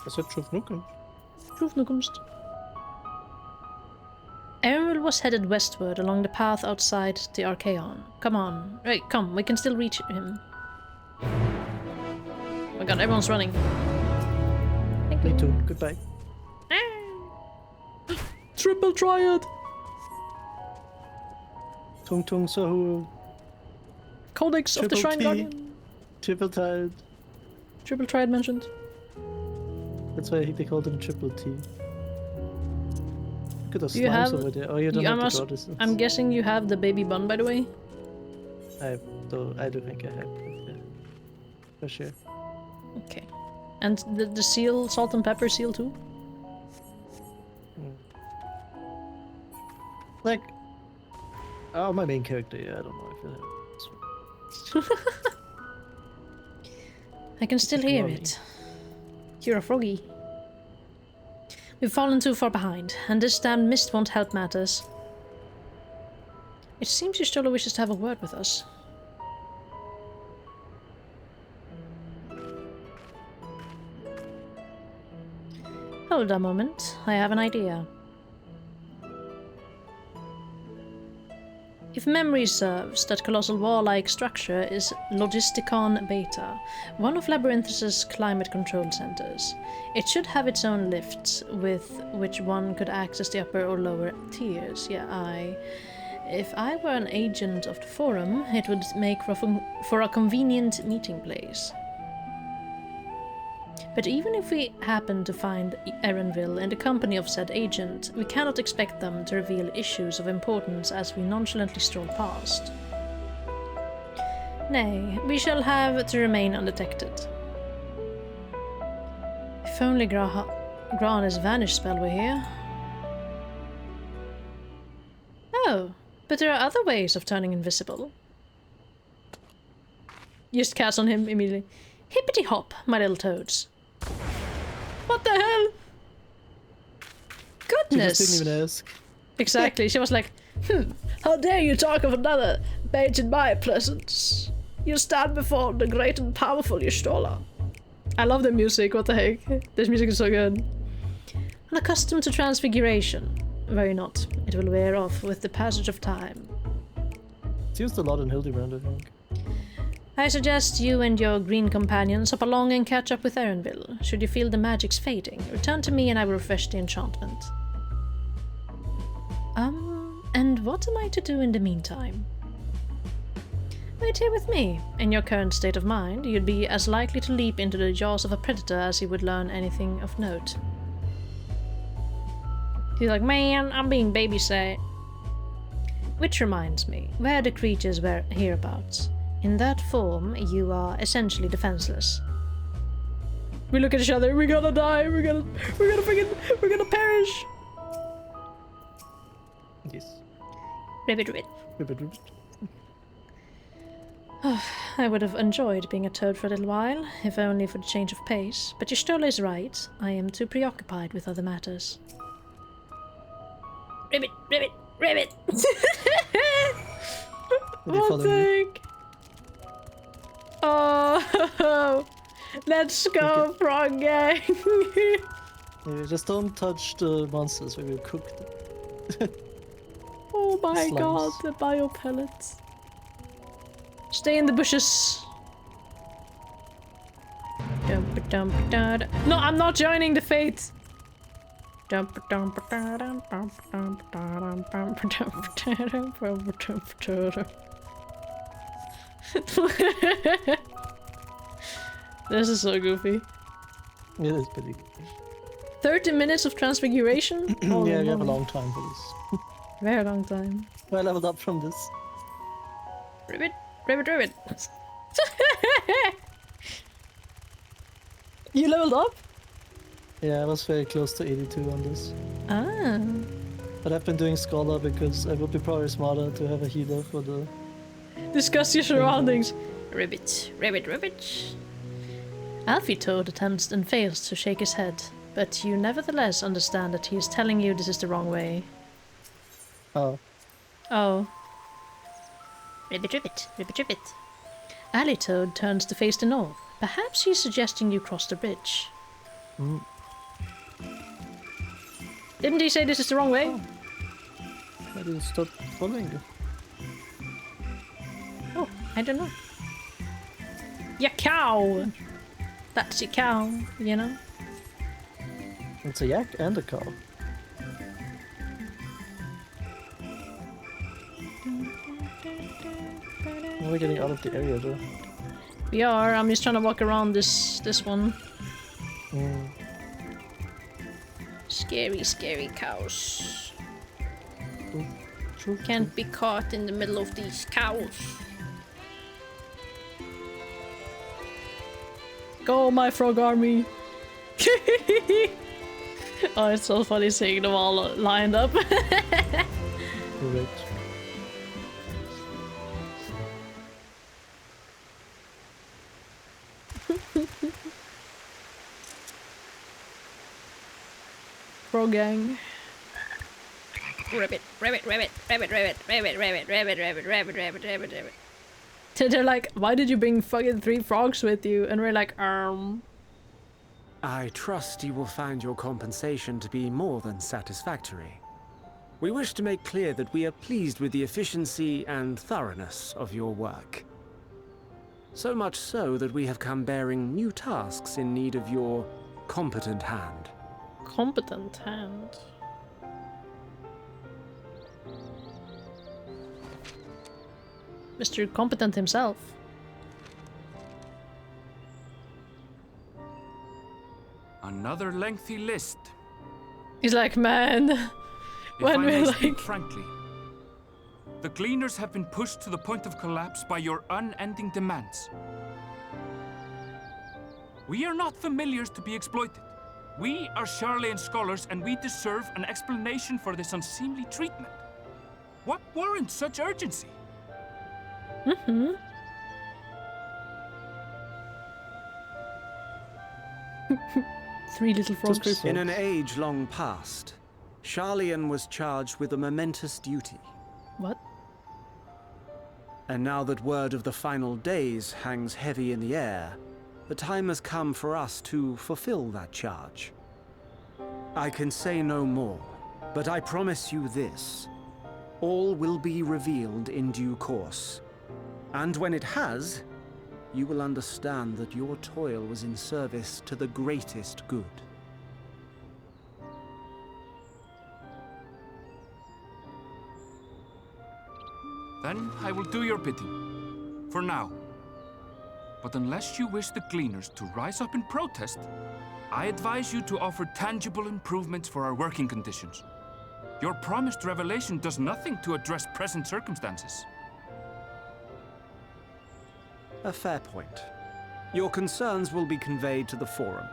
I said Trufnukum. Trufnukumst. Ernville was headed westward along the path outside the Archaeon. Come on. Right, come, we can still reach him. Oh my god, everyone's running. Thank you. Me too. Goodbye. Triple Triad! Tung Tung Sahu. Codex of the Shrine Guardian. Triple Triad. Triple Triad mentioned. That's why they called him Triple T. Look at the slimes over there. Oh, you don't have the goddesses. I'm guessing you have the baby bun, by the way? I do think I have it, yeah. For sure. Okay. And the seal, salt and pepper seal too? Like, oh, my main character, yeah, I don't know if you have it. I can still hear it. You're a froggy. We've fallen too far behind, and this damned mist won't help matters. It seems Y'shtola wishes to have a word with us. Hold a moment, I have an idea. If memory serves, that colossal wall-like structure is Logisticon Beta, one of Labyrinthus's climate control centers. It should have its own lifts, with which one could access the upper or lower tiers. If I were an agent of the Forum, it would make for a convenient meeting place. But even if we happen to find Ernville in the company of said agent, we cannot expect them to reveal issues of importance as we nonchalantly stroll past. Nay, we shall have to remain undetected. If only Grana's vanish spell were here. Oh, but there are other ways of turning invisible. Just cast on him immediately. Hippity hop, my little toads. What the hell? Goodness! She just didn't even ask. Exactly, she was like, how dare you talk of another mage in my presence? You stand before the great and powerful Y'shtola. I love the music, what the heck? This music is so good. Unaccustomed to transfiguration. Worry not, it will wear off with the passage of time. It's used a lot in Hildebrand, I think. I suggest you and your green companions hop along and catch up with Ernville. Should you feel the magic's fading, return to me and I will refresh the enchantment. And what am I to do in the meantime? Wait here with me. In your current state of mind, you'd be as likely to leap into the jaws of a predator as you would learn anything of note. He's like, man, I'm being babysat. Which reminds me, where are the creatures were hereabouts? In that form, you are essentially defenseless. We look at each other, we're gonna die, we're gonna perish! Yes. Ribbit. I would have enjoyed being a toad for a little while, if only for the change of pace, but Y'shtola is right, I am too preoccupied with other matters. Ribbit! What the heck? Oh, let's go, frog gang! Yeah, just don't touch the monsters, we will cook them. Oh my god, the bio pellets. Stay in the bushes. No, I'm not joining the fate. This is so goofy. It is pretty goofy. 30 minutes of transfiguration? Oh, yeah, we have a long time for this. Very long time. I leveled up from this. Ribbit, ribbit, ribbit. You leveled up? Yeah, I was very close to 82 on this. Ah. But I've been doing Scholar because it would be probably smarter to have a healer for the... Discuss your surroundings. Ribbit, ribbit, ribbit. Alfie Toad attempts and fails to shake his head, but you nevertheless understand that he is telling you this is the wrong way. Oh. Oh. Ribbit, ribbit, ribbit, ribbit. Alley Toad turns to face the north. Perhaps he's suggesting you cross the bridge. Mm. Didn't he say this is the wrong way? Oh. I didn't stop following you. Oh, I don't know. Your cow! That's your cow, you know? It's a yak and a cow. We're getting out of the area though. We are. I'm just trying to walk around this one. Mm. Scary, scary cows. True. Can't be caught in the middle of these cows. Go, my frog army! Oh, it's so funny seeing them all lined up. Correct. Frog gang. Ribbit, ribbit, ribbit, ribbit, ribbit, ribbit, ribbit, ribbit, ribbit, ribbit, ribbit, ribbit, ribbit. They're like, why did you bring fucking 3 frogs with you? And we're like, I trust you will find your compensation to be more than satisfactory. We wish to make clear that we are pleased with the efficiency and thoroughness of your work. So much so that we have come bearing new tasks in need of your competent hand. Competent hand? Mr. Competent himself. Another lengthy list. He's like, man, when we're like... Frankly, the Gleaners have been pushed to the point of collapse by your unending demands. We are not familiars to be exploited. We are Charlian scholars and we deserve an explanation for this unseemly treatment. What warrants such urgency? Mm-hmm. Three little frogs. In an age long past, Charlian was charged with a momentous duty. What? And now that word of the final days hangs heavy in the air, the time has come for us to fulfill that charge. I can say no more, but I promise you this. All will be revealed in due course. And when it has, you will understand that your toil was in service to the greatest good. Then I will do your bidding. For now. But unless you wish the Gleaners to rise up in protest, I advise you to offer tangible improvements for our working conditions. Your promised revelation does nothing to address present circumstances. A fair point. Your concerns will be conveyed to the forum.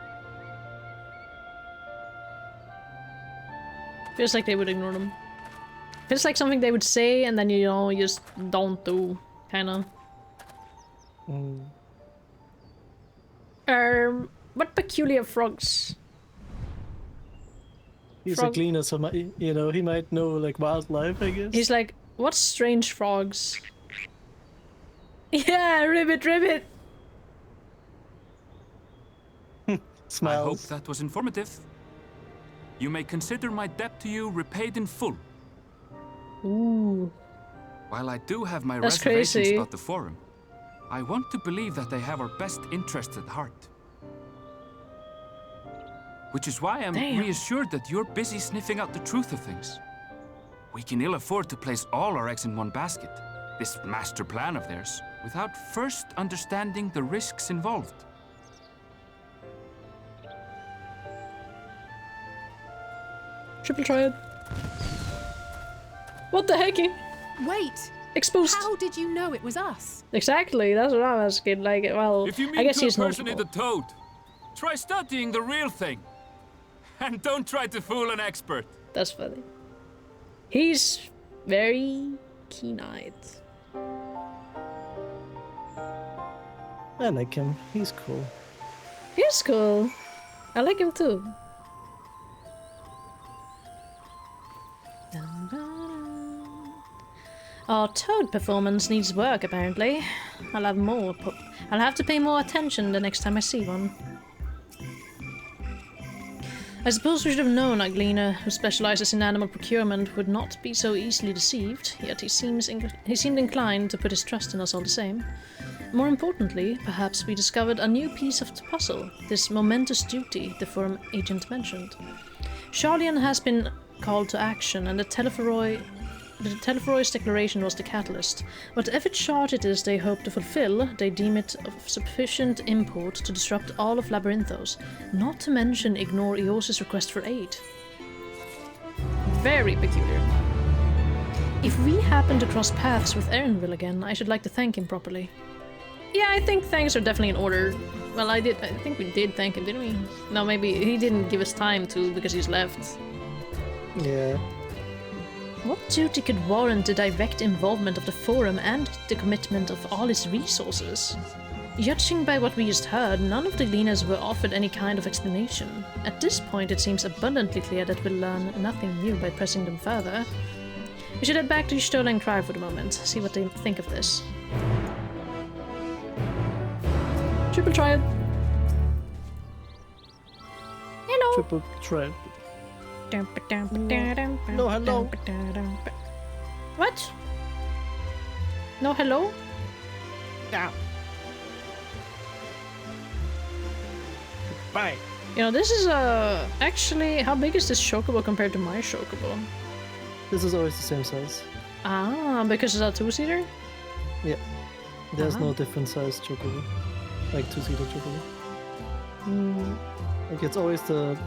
Feels like they would ignore them. Feels like something they would say and then, you know, you just don't do, kinda. What peculiar frogs? He's a cleaner, so you know, he might know like wildlife, I guess. He's like, what strange frogs? Yeah, ribbit, ribbit. Smiles. I hope that was informative. You may consider my debt to you repaid in full. Ooh. While I do have my That's reservations crazy. about the forum, I want to believe that they have our best interests at heart. Which is why I'm reassured that you're busy sniffing out the truth of things. We can ill afford to place all our eggs in one basket, this master plan of theirs, without first understanding the risks involved. Triple triad. What the heck? Wait! Exposed. How did you know it was us? Exactly, that's what I'm asking. Like, well, If you I mean guess to he's impersonate knowledgeable. the toad, try studying the real thing. And don't try to fool an expert. That's funny. He's very keen-eyed. I like him. He's cool. He's cool. I like him too. Our toad performance needs work, apparently. I'll have to pay more attention the next time I see one. I suppose we should have known our gleaner, who specializes in animal procurement, would not be so easily deceived, yet he seemed inclined to put his trust in us all the same. More importantly, perhaps we discovered a new piece of the puzzle, this momentous duty the forum agent mentioned. Charlian has been called to action, and the Telephoros declaration was the catalyst. Whatever charge it is they hope to fulfill, they deem it of sufficient import to disrupt all of Labyrinthos, not to mention ignore Eos's request for aid. Very peculiar. If we happen to cross paths with Erenville again, I should like to thank him properly. Yeah, I think thanks are definitely in order. Well, I think we did thank him, didn't we? No, maybe he didn't give us time to because he's left. Yeah. What duty could warrant the direct involvement of the Forum and the commitment of all its resources? Judging by what we just heard, none of the gleaners were offered any kind of explanation. At this point, it seems abundantly clear that we'll learn nothing new by pressing them further. We should head back to Stola and Cry for the moment, see what they think of this. Triple triad. Hello. Triple triad. No, hello. What? No, hello? Yeah. Bye. You know, this is actually, how big is this chocobo compared to my chocobo? This is always the same size. Ah, because it's a two-seater? Yeah. There's no different size chocobo. Like two-seater chocobo. Like it's always the...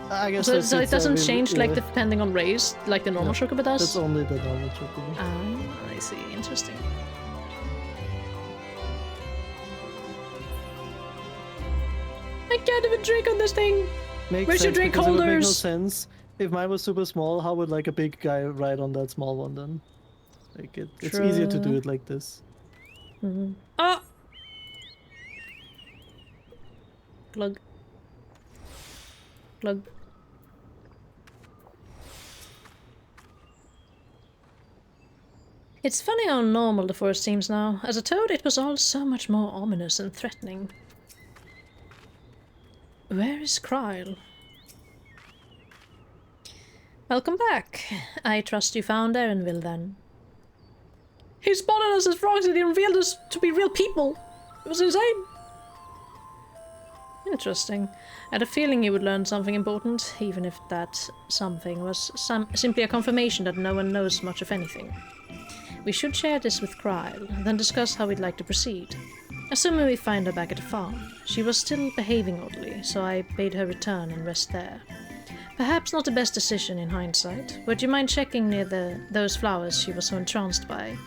I guess so it doesn't change like depending on race, like the normal chocobo does? That's only the normal chocobo. Ah, I see. Interesting. I can't even drink on this thing! Where's your drink holders? It would make no sense. If mine was super small, how would like a big guy ride on that small one then? Like it's easier to do it like this. Ah! Glug. Glug. It's funny how normal the forest seems now. As a toad, it was all so much more ominous and threatening. Where is Kryle? Welcome back. I trust you found Erenville then. He spotted us as frogs and he revealed us to be real people. It was insane. Interesting. I had a feeling you would learn something important, even if that something was simply a confirmation that no one knows much of anything. We should share this with Kryle, then discuss how we'd like to proceed. Assuming we find her back at the farm. She was still behaving oddly, so I bade her return and rest there. Perhaps not the best decision in hindsight. Would you mind checking near those flowers she was so entranced by?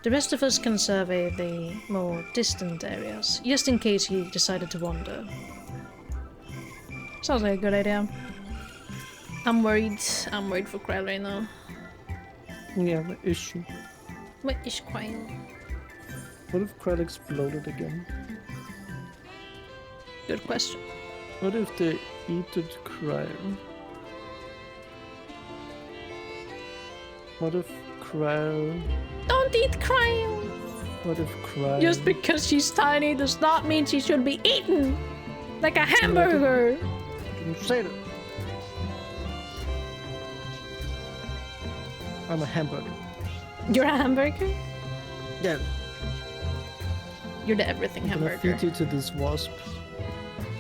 The rest of us can survey the more distant areas, just in case he decided to wander. Sounds like a good idea. I'm worried for Kryle right now. Yeah, where is she? Where is Kryle? What if Kryle exploded again? Good question. What if they eated Kryle? What if Kryle... Don't eat Kryle! What if Kryle... Just because she's tiny does not mean she should be eaten! Like a hamburger! Didn't say that. I'm a hamburger. You're a hamburger? Yeah. You're the everything I'm hamburger. gonna feed you to this wasp.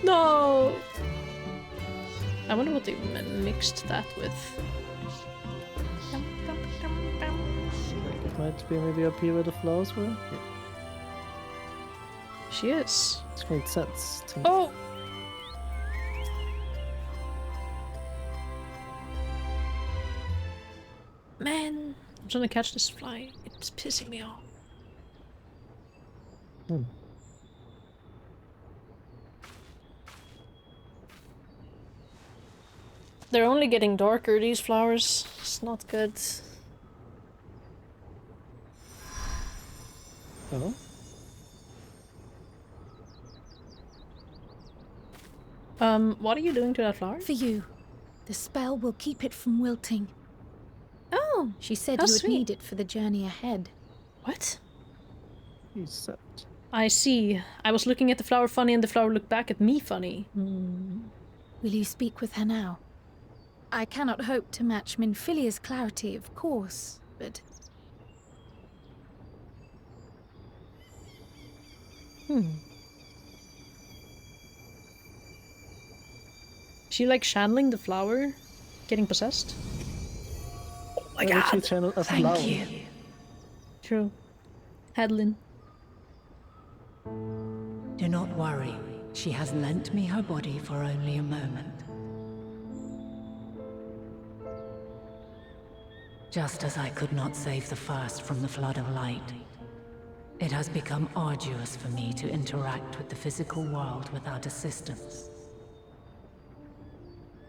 No! I wonder what they mixed that with. It might be maybe up here where the flowers were? Yeah. She is. It's made sense to me. Oh! Man, I'm trying to catch this fly. It's pissing me off. They're only getting darker, these flowers. It's not good. Oh? What are you doing to that flower? For you. The spell will keep it from wilting. Oh, she said how you would sweet. need it for the journey ahead. What? You said. I see. I was looking at the flower funny and the flower looked back at me funny. Will you speak with her now? I cannot hope to match Minfilia's clarity, of course, but... She like channeling the flower? Getting possessed? Oh my god! Channel a flower. Thank you. True. Hadlin. Do not worry. She has lent me her body for only a moment. Just as I could not save the first from the flood of light, it has become arduous for me to interact with the physical world without assistance.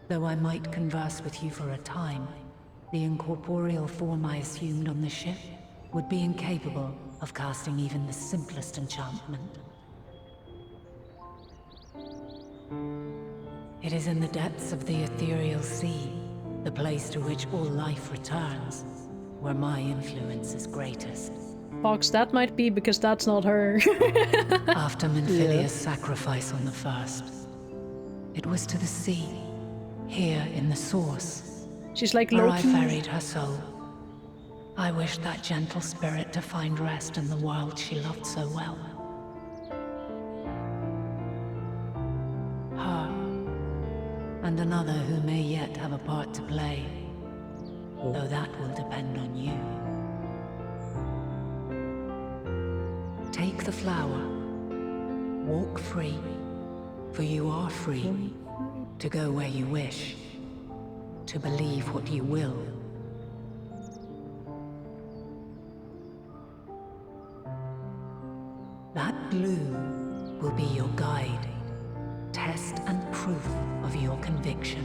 Though I might converse with you for a time, the incorporeal form I assumed on the ship would be incapable of casting even the simplest enchantment. It is in the depths of the ethereal sea, the place to which all life returns, where my influence is greatest. Fox, that might be because that's not her. After Minfilia's sacrifice on the first, it was to the sea, here in the source. She's like where Loki. I ferried her soul. I wished that gentle spirit to find rest in the world she loved so well. Her, and another who may yet have a part to play, though that will depend on you. Take the flower, walk free, for you are free to go where you wish, to believe what you will. That blue will be your guide, test and proof of your conviction.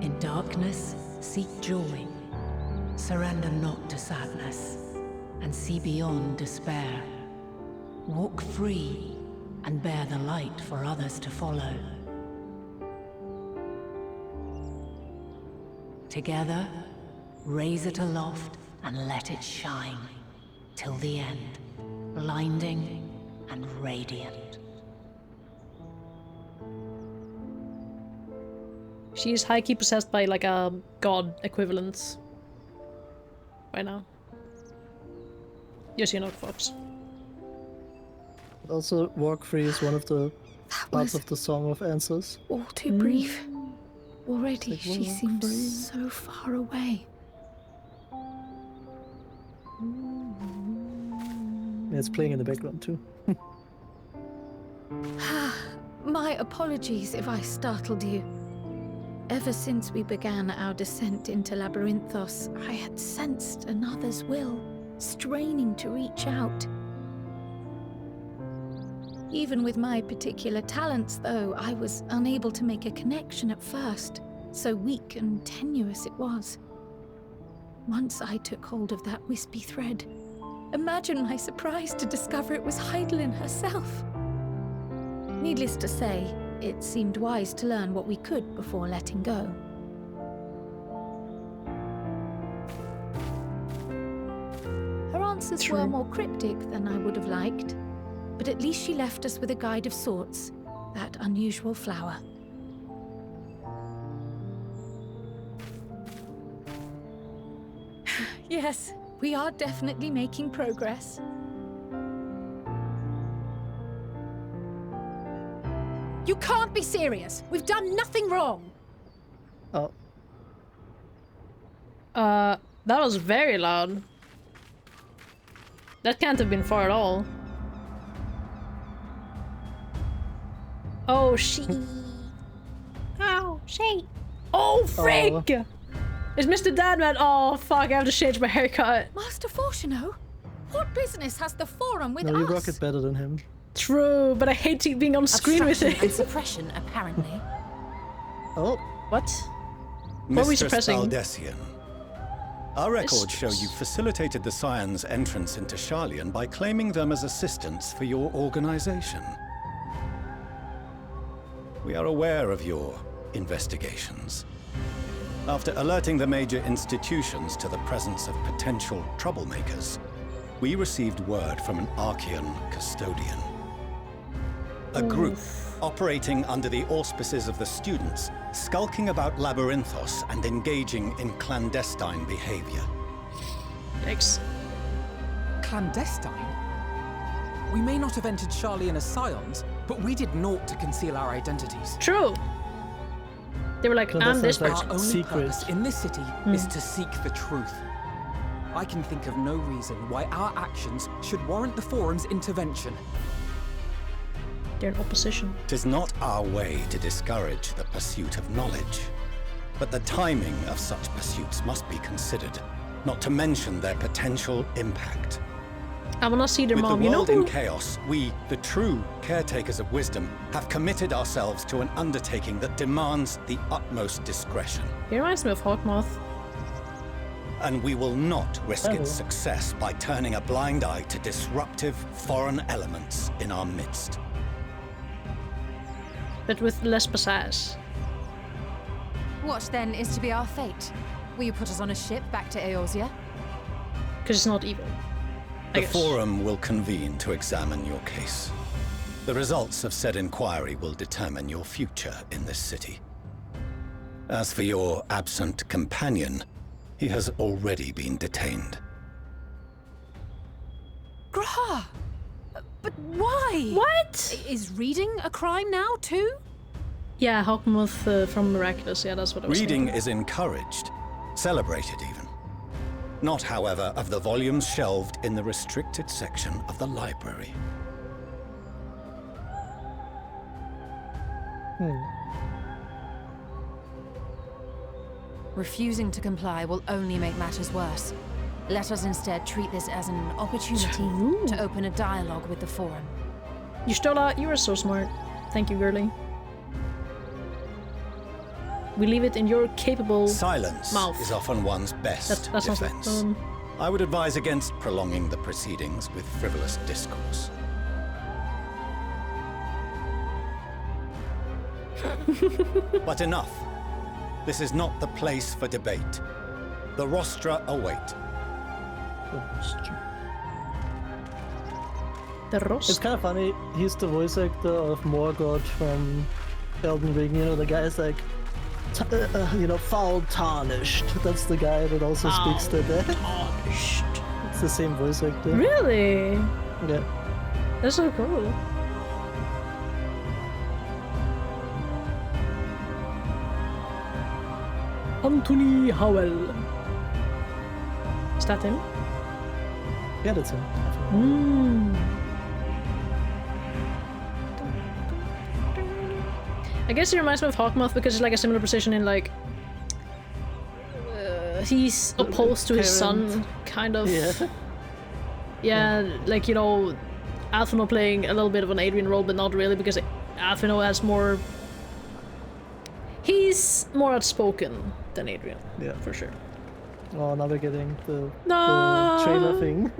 In darkness, seek joy. Surrender not to sadness, and see beyond despair. Walk free, and bear the light for others to follow. Together, raise it aloft and let it shine, till the end, blinding and radiant. She's high-key possessed by like a god equivalent right now. Yes, you know, Fox. Also, walk free is one of the parts of the Song of Answers. All too brief. Already, she seems so far away. Yeah, it's playing in the background too. My apologies if I startled you. Ever since we began our descent into Labyrinthos, I had sensed another's will, straining to reach out. Even with my particular talents, though, I was unable to make a connection at first, so weak and tenuous it was. Once I took hold of that wispy thread, imagine my surprise to discover it was Heidelin herself. Needless to say, it seemed wise to learn what we could before letting go. Her answers were more cryptic than I would have liked, but at least she left us with a guide of sorts, that unusual flower. Yes, we are definitely making progress. You can't be serious! We've done nothing wrong! Oh. That was very loud. That can't have been far at all. Oh, she. Oh, she. Oh, frick! It's Mr. Dadman. Oh, fuck, I have to change my haircut. Master Fortuno? What business has the Forum with No, you us? rock it better than him. True, but I hate being on screen with it. And suppression, apparently. Oh. What? What are we Mr. suppressing? Spaldesian, our records show you facilitated the Scions' entrance into Sharlayan by claiming them as assistants for your organization. We are aware of your investigations. After alerting the major institutions to the presence of potential troublemakers, we received word from an Archean custodian. A group operating under the auspices of the students, skulking about Labyrinthos and engaging in clandestine behavior. Yikes. Clandestine? We may not have entered Sharlayan as Scions, but we did naught to conceal our identities. True. They were like, I'm this person. Our only purpose in this city is to seek the truth. I can think of no reason why our actions should warrant the Forum's intervention. They're in opposition. It is not our way to discourage the pursuit of knowledge, but the timing of such pursuits must be considered, not to mention their potential impact. I wanna see their mom. With the world you know in chaos, we, the true caretakers of wisdom, have committed ourselves to an undertaking that demands the utmost discretion. He reminds me of Hawkmoth. And we will not risk its success by turning a blind eye to disruptive foreign elements in our midst. But with less pizzazz. What then is to be our fate? Will you put us on a ship back to Eorzea? Because it's not evil. The Forum will convene to examine your case. The results of said inquiry will determine your future in this city. As for your absent companion, he has already been detained. Graha! But why? What? Is reading a crime now, too? Yeah, Hawkmoth from Miraculous. Yeah, that's what I was Reading thinking. is encouraged, celebrated even. Not, however, of the volumes shelved in the restricted section of the library. Refusing to comply will only make matters worse. Let us instead treat this as an opportunity to open a dialogue with the Forum. Y'shtola, you are so smart. Thank you, girlie. We leave it in your capable Silence mouth. is often one's best That's defense. not, I would advise against prolonging the proceedings with frivolous discourse. But enough. This is not the place for debate. The rostra await. The rostra? It's kind of funny, he's the voice actor of Morgoth from Elden Ring. You know, the guy is like, you know, foul tarnished. That's the guy that also speaks to that. Tarnished. It's the same voice actor. Really? Yeah. That's so cool. Anthony Howell. Is that him? Yeah, that's him. I guess he reminds me of Hawkmoth because it's like a similar position in like he's opposed to his son, kind of. Yeah, like, you know, Alphino playing a little bit of an Adrian role, but not really, because Alphino has more. He's more outspoken than Adrian. Yeah, for sure. Oh, now we're getting the trailer thing.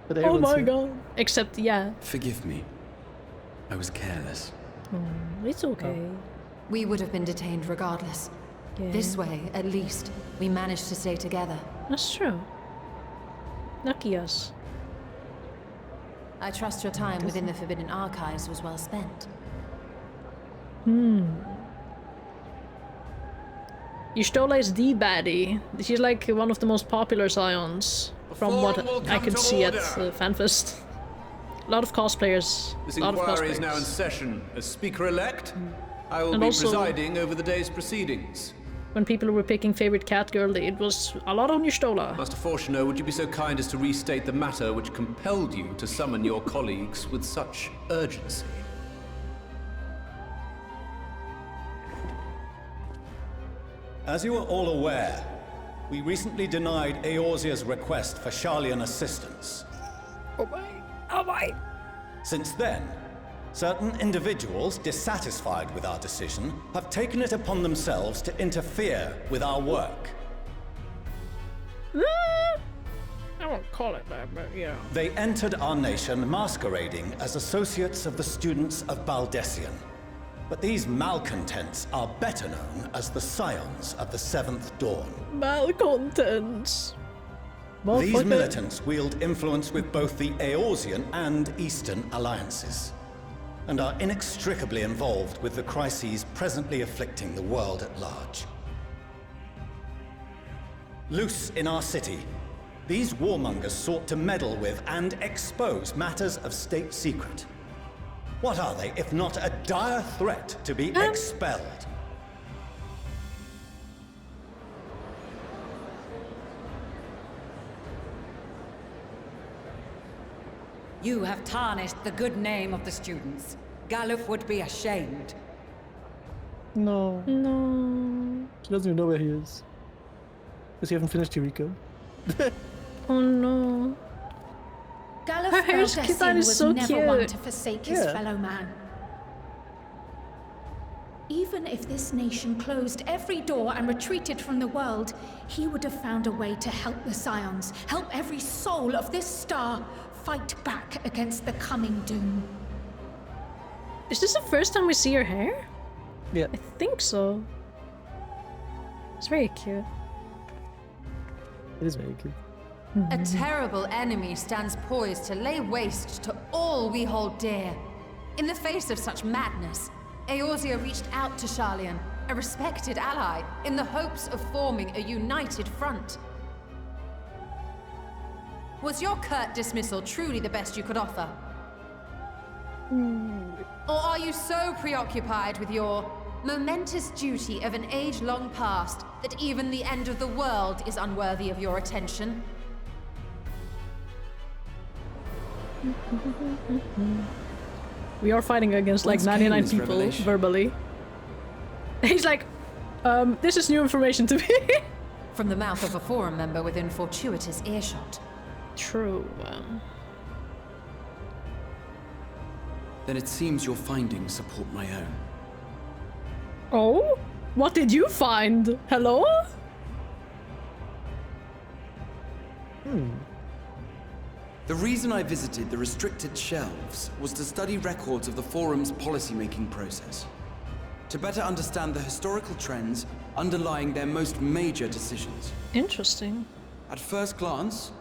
But Oh my here. god! Except, yeah. Forgive me. I was careless. It's okay. We would have been detained regardless. Yeah. This way, at least, we managed to stay together. That's true. Lucky us. I trust your time within the Forbidden Archives was well spent. Y'shtola is the baddie. She's like one of the most popular Scions, from what I could see at FanFest. A lot of cosplayers. This a lot of inquiry is cosplayers. now in session. As Speaker-elect, I will And be also- presiding over the day's proceedings. When people were picking favorite cat girl, it was a lot on Y'shtola. Master Fortuno, would you be so kind as to restate the matter which compelled you to summon your colleagues with such urgency? As you are all aware, we recently denied Eorzea's request for Sharlayan assistance. Oh my. Since then, certain individuals dissatisfied with our decision have taken it upon themselves to interfere with our work. I won't call it that, but yeah. They entered our nation masquerading as associates of the students of Baldessian. But these malcontents are better known as the Scions of the Seventh Dawn. Malcontents. These militants wield influence with both the Eorzean and Eastern alliances, and are inextricably involved with the crises presently afflicting the world at large. Loose in our city, these warmongers sought to meddle with and expose matters of state secret. What are they, if not a dire threat to be expelled? You have tarnished the good name of the students. Galuf would be ashamed. No. No. She doesn't even know where he is. Because you haven't finished Eureka. Oh no. Galuf Her hair's Baldessian is was so never cute. one to forsake his Yeah. fellow man. Even if this nation closed every door and retreated from the world, he would have found a way to help the Scions, help every soul of this star fight back against the coming doom. Is this the first time we see her hair? Yeah. I think so. It's very cute. It is very cute. A terrible enemy stands poised to lay waste to all we hold dear. In the face of such madness, Eorzea reached out to Sharlayan, a respected ally, in the hopes of forming a united front. Was your curt dismissal truly the best you could offer? Or are you so preoccupied with your momentous duty of an age long past that even the end of the world is unworthy of your attention? We are fighting against like Whence 99 came this people revelation? verbally. He's like, this is new information to me. From the mouth of a forum member within fortuitous earshot. True. Then it seems your findings support my own. Oh? What did you find? Hello? The reason I visited the restricted shelves was to study records of the Forum's policymaking process, to better understand the historical trends underlying their most major decisions. Interesting. At first glance,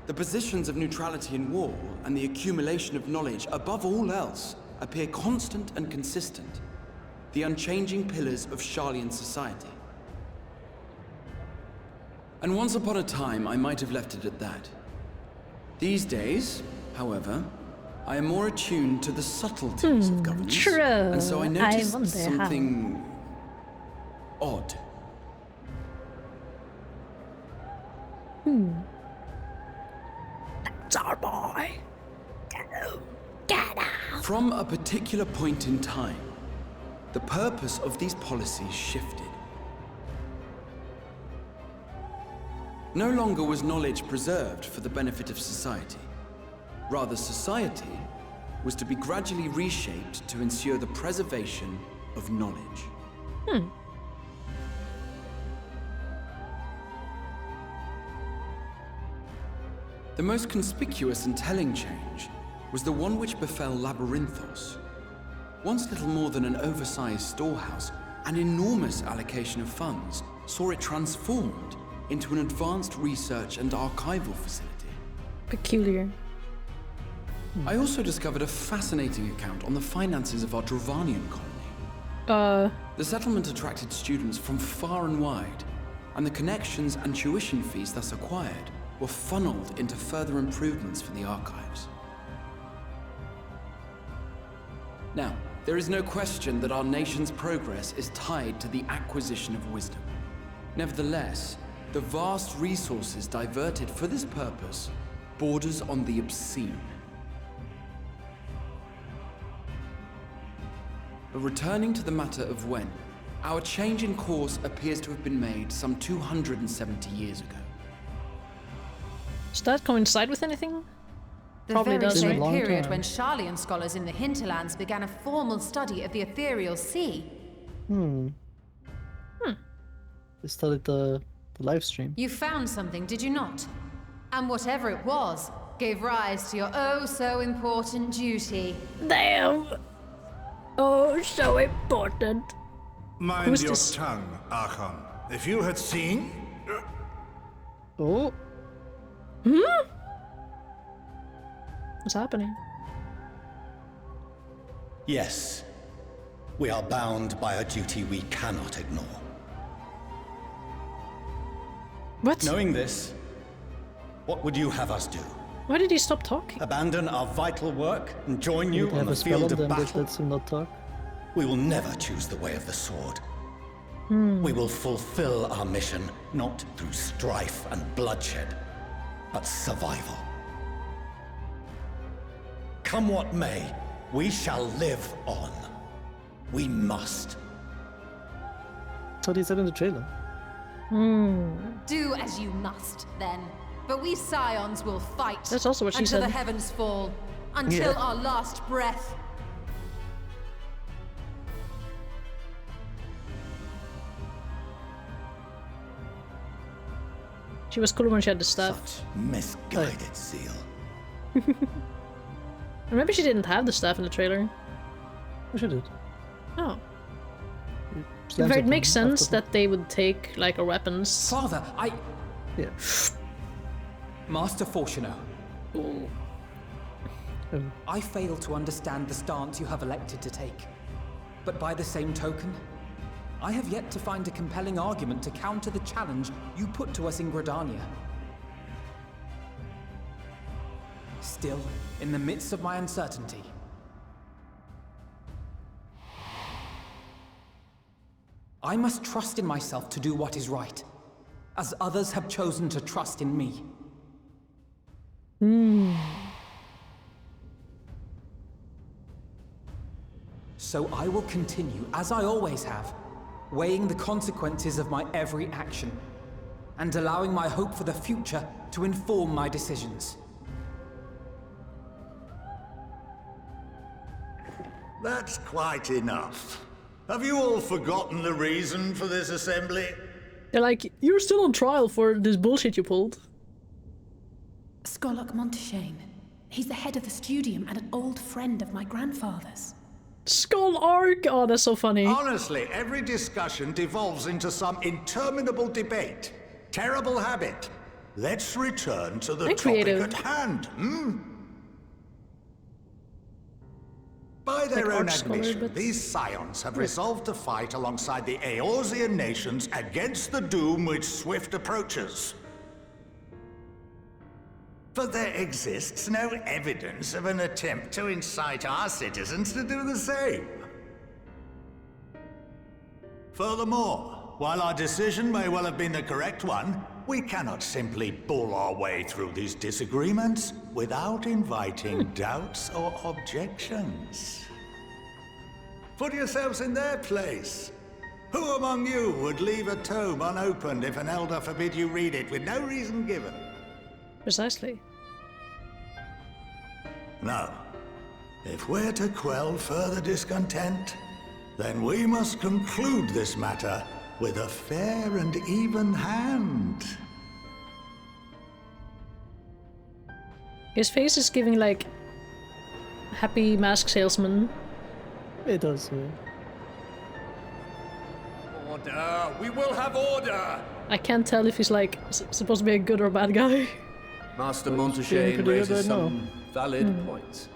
the positions of neutrality in war and the accumulation of knowledge above all else appear constant and consistent, the unchanging pillars of Sharlayan society. And once upon a time, I might have left it at that. These days, however, I am more attuned to the subtleties of governance. True. And so I noticed wonder something odd. That's our boy. Get out. From a particular point in time, the purpose of these policies shifted. No longer was knowledge preserved for the benefit of society. Rather, society was to be gradually reshaped to ensure the preservation of knowledge. The most conspicuous and telling change was the one which befell Labyrinthos. Once little more than an oversized storehouse, an enormous allocation of funds saw it transformed into an advanced research and archival facility. Peculiar. I also discovered a fascinating account on the finances of our Dravanian colony. The settlement attracted students from far and wide, and the connections and tuition fees thus acquired were funneled into further improvements for the archives. Now, there is no question that our nation's progress is tied to the acquisition of wisdom. Nevertheless, the vast resources diverted for this purpose borders on the obscene. But returning to the matter of when, Our change in course appears to have been made some 270 years ago. Does that coincide with anything? The Probably very does, same right? period when Sharlayan scholars in the hinterlands began a formal study of the ethereal sea. They studied the live stream. You found something, did you not? And whatever it was, gave rise to your oh-so-important duty. Damn! Oh, so important. Mind Who's your this? tongue, Archon. If you had seen... Oh. What's happening? Yes. We are bound by a duty we cannot ignore. What? Knowing this, what would you have us do? Why did he stop talking? Abandon our vital work and join you You'd on have the a spell field on of them that battle? lets him not talk. We will never choose the way of the sword. We will fulfill our mission not through strife and bloodshed, but survival. Come what may, we shall live on. We must. That's what he said in the trailer. Do as you must, then. But we Scions will fight. That's also what she until said. the heavens fall. Until our last breath. She was cool when she had the staff. Such misguided zeal. Or maybe she didn't have the staff in the trailer. She did. Oh. Slams It at makes them sense after that they would take, like, a weapons. Father, Yeah. Master Fortuno. I fail to understand the stance you have elected to take. But by the same token, I have yet to find a compelling argument to counter the challenge you put to us in Gridania. Still, in the midst of my uncertainty, I must trust in myself to do what is right, as others have chosen to trust in me. So I will continue, as I always have, weighing the consequences of my every action, and allowing my hope for the future to inform my decisions. That's quite enough. Have you all forgotten the reason for this assembly? They're like, you're still on trial for this bullshit you pulled. Skolok Monteshane. He's the head of the studium and an old friend of my grandfather's. Skull Arc! Oh, that's so funny. Honestly, every discussion devolves into some interminable debate. Terrible habit. Let's return to the And topic creative. at hand, By their Like own arch scholar, admission, but- these Scions have resolved to fight alongside the Eorzean nations against the doom which swift approaches. But there exists no evidence of an attempt to incite our citizens to do the same. Furthermore, while our decision may well have been the correct one, we cannot simply bull our way through these disagreements without inviting doubts or objections. Put yourselves in their place. Who among you would leave a tome unopened if an elder forbid you read it with no reason given? Precisely. No. If we're to quell further discontent, then we must conclude this matter with a fair and even hand. His face is giving, like, happy mask salesman. It does, yeah. Order! We will have order! I can't tell if he's, like, supposed to be a good or a bad guy. Master Feeling Monteshane pretty good raises right now. some valid points.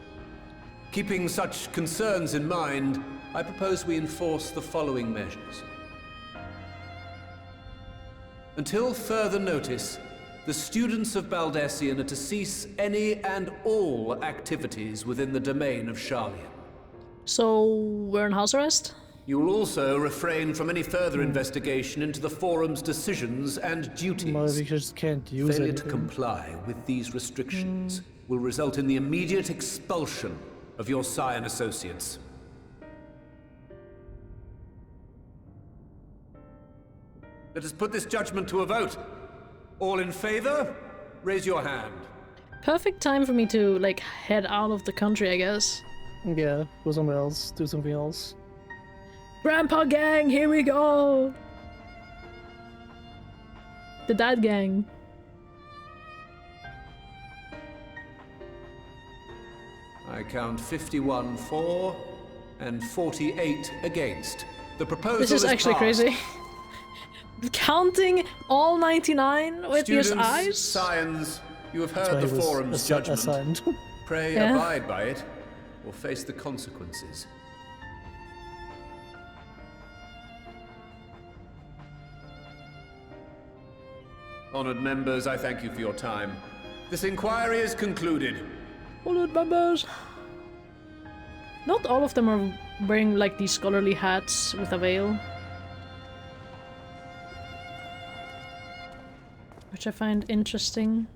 Keeping such concerns in mind, I propose we enforce the following measures. Until further notice, the students of Baldessian are to cease any and all activities within the domain of Sharlayan. So, we're in house arrest? You will also refrain from any further investigation into the Forum's decisions and duties. Well, we just can't use Failure it. to comply with these restrictions will result in the immediate expulsion of your Scion associates. Let us put this judgment to a vote. All in favor, raise your hand. Perfect time for me to, like, head out of the country, I guess. Yeah, go somewhere else, do something else. Grandpa gang, here we go! The dad gang. I count 51 for and 48 against. The proposal This is actually passed. crazy. Counting all 99 with Students, your eyes? Scions, you have That's why heard he the was forum's judgment. assigned. Pray Yeah. abide by it, or face the consequences. Honored members, I thank you for your time. This inquiry is concluded. Honored members. Not all of them are wearing like these scholarly hats with a veil. Which I find interesting.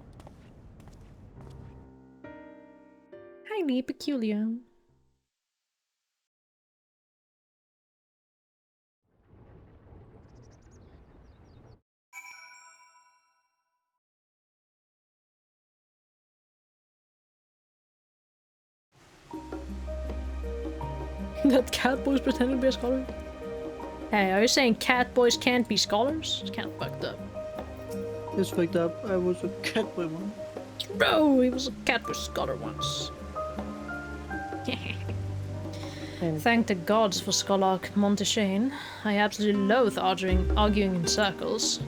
Highly peculiar. That cat boy's pretending to be a scholar? Hey, are you saying cat boys can't be scholars? It's kind of fucked up. It's fucked up. I was a cat boy once. Bro, he was a cat boy scholar once. Thank the gods for Scholark Monteshane. I absolutely loathe arguing in circles.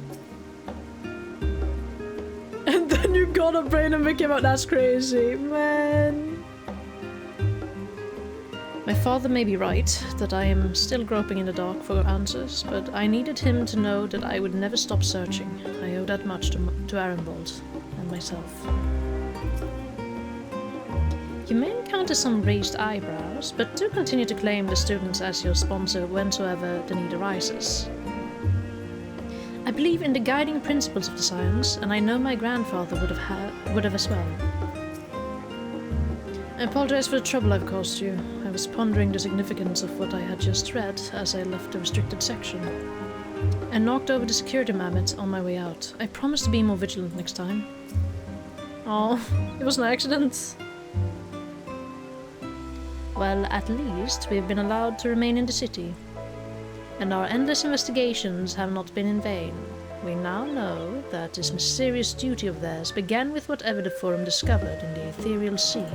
And then you got a brain and became out. That's crazy, man. My father may be right, that I am still groping in the dark for answers, but I needed him to know that I would never stop searching. I owe that much to Arenbold and myself. You may encounter some raised eyebrows, but do continue to claim the students as your sponsor whensoever the need arises. I believe in the guiding principles of the science, and I know my grandfather would have as well. I apologize for the trouble I've caused you. I was pondering the significance of what I had just read as I left the restricted section. I knocked over the security mammoth on my way out. I promise to be more vigilant next time. Oh, it was an accident. Well, at least we've been allowed to remain in the city. And our endless investigations have not been in vain. We now know that this mysterious duty of theirs began with whatever the Forum discovered in the ethereal sea.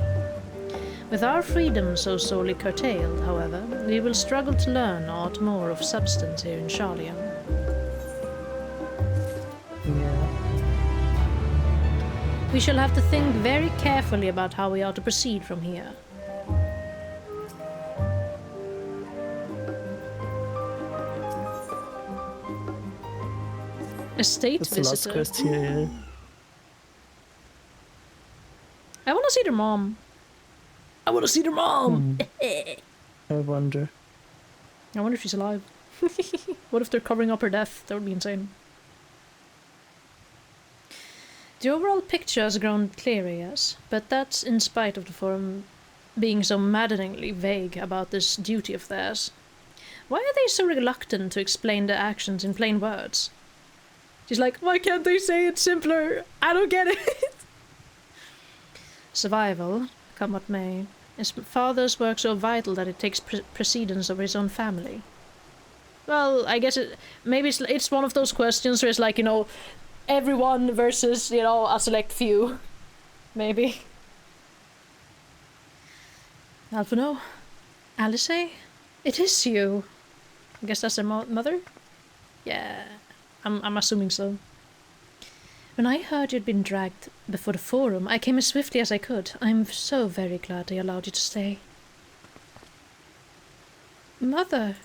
With our freedom so sorely curtailed, however, we will struggle to learn aught more of substance here in Charlian. Yeah. We shall have to think very carefully about how we are to proceed from here. A state That's the last visitor. quest here, yeah. I want to see their mom. I want to see their mom. I wonder. I wonder if she's alive. What if they're covering up her death? That would be insane. The overall picture has grown clearer, yes, but that's in spite of the Forum being so maddeningly vague about this duty of theirs. Why are they so reluctant to explain their actions in plain words? She's like, why can't they say it simpler? I don't get it. Survival, come what may. His father's work so vital that it takes precedence over his own family? Well, I guess maybe it's one of those questions where it's like, you know, everyone versus, you know, a select few. Maybe. Alphino? Alice? It is you. I guess that's their mother? Yeah, I'm assuming so. When I heard you'd been dragged before the Forum, I came as swiftly as I could. I'm so very glad they allowed you to stay. Mother.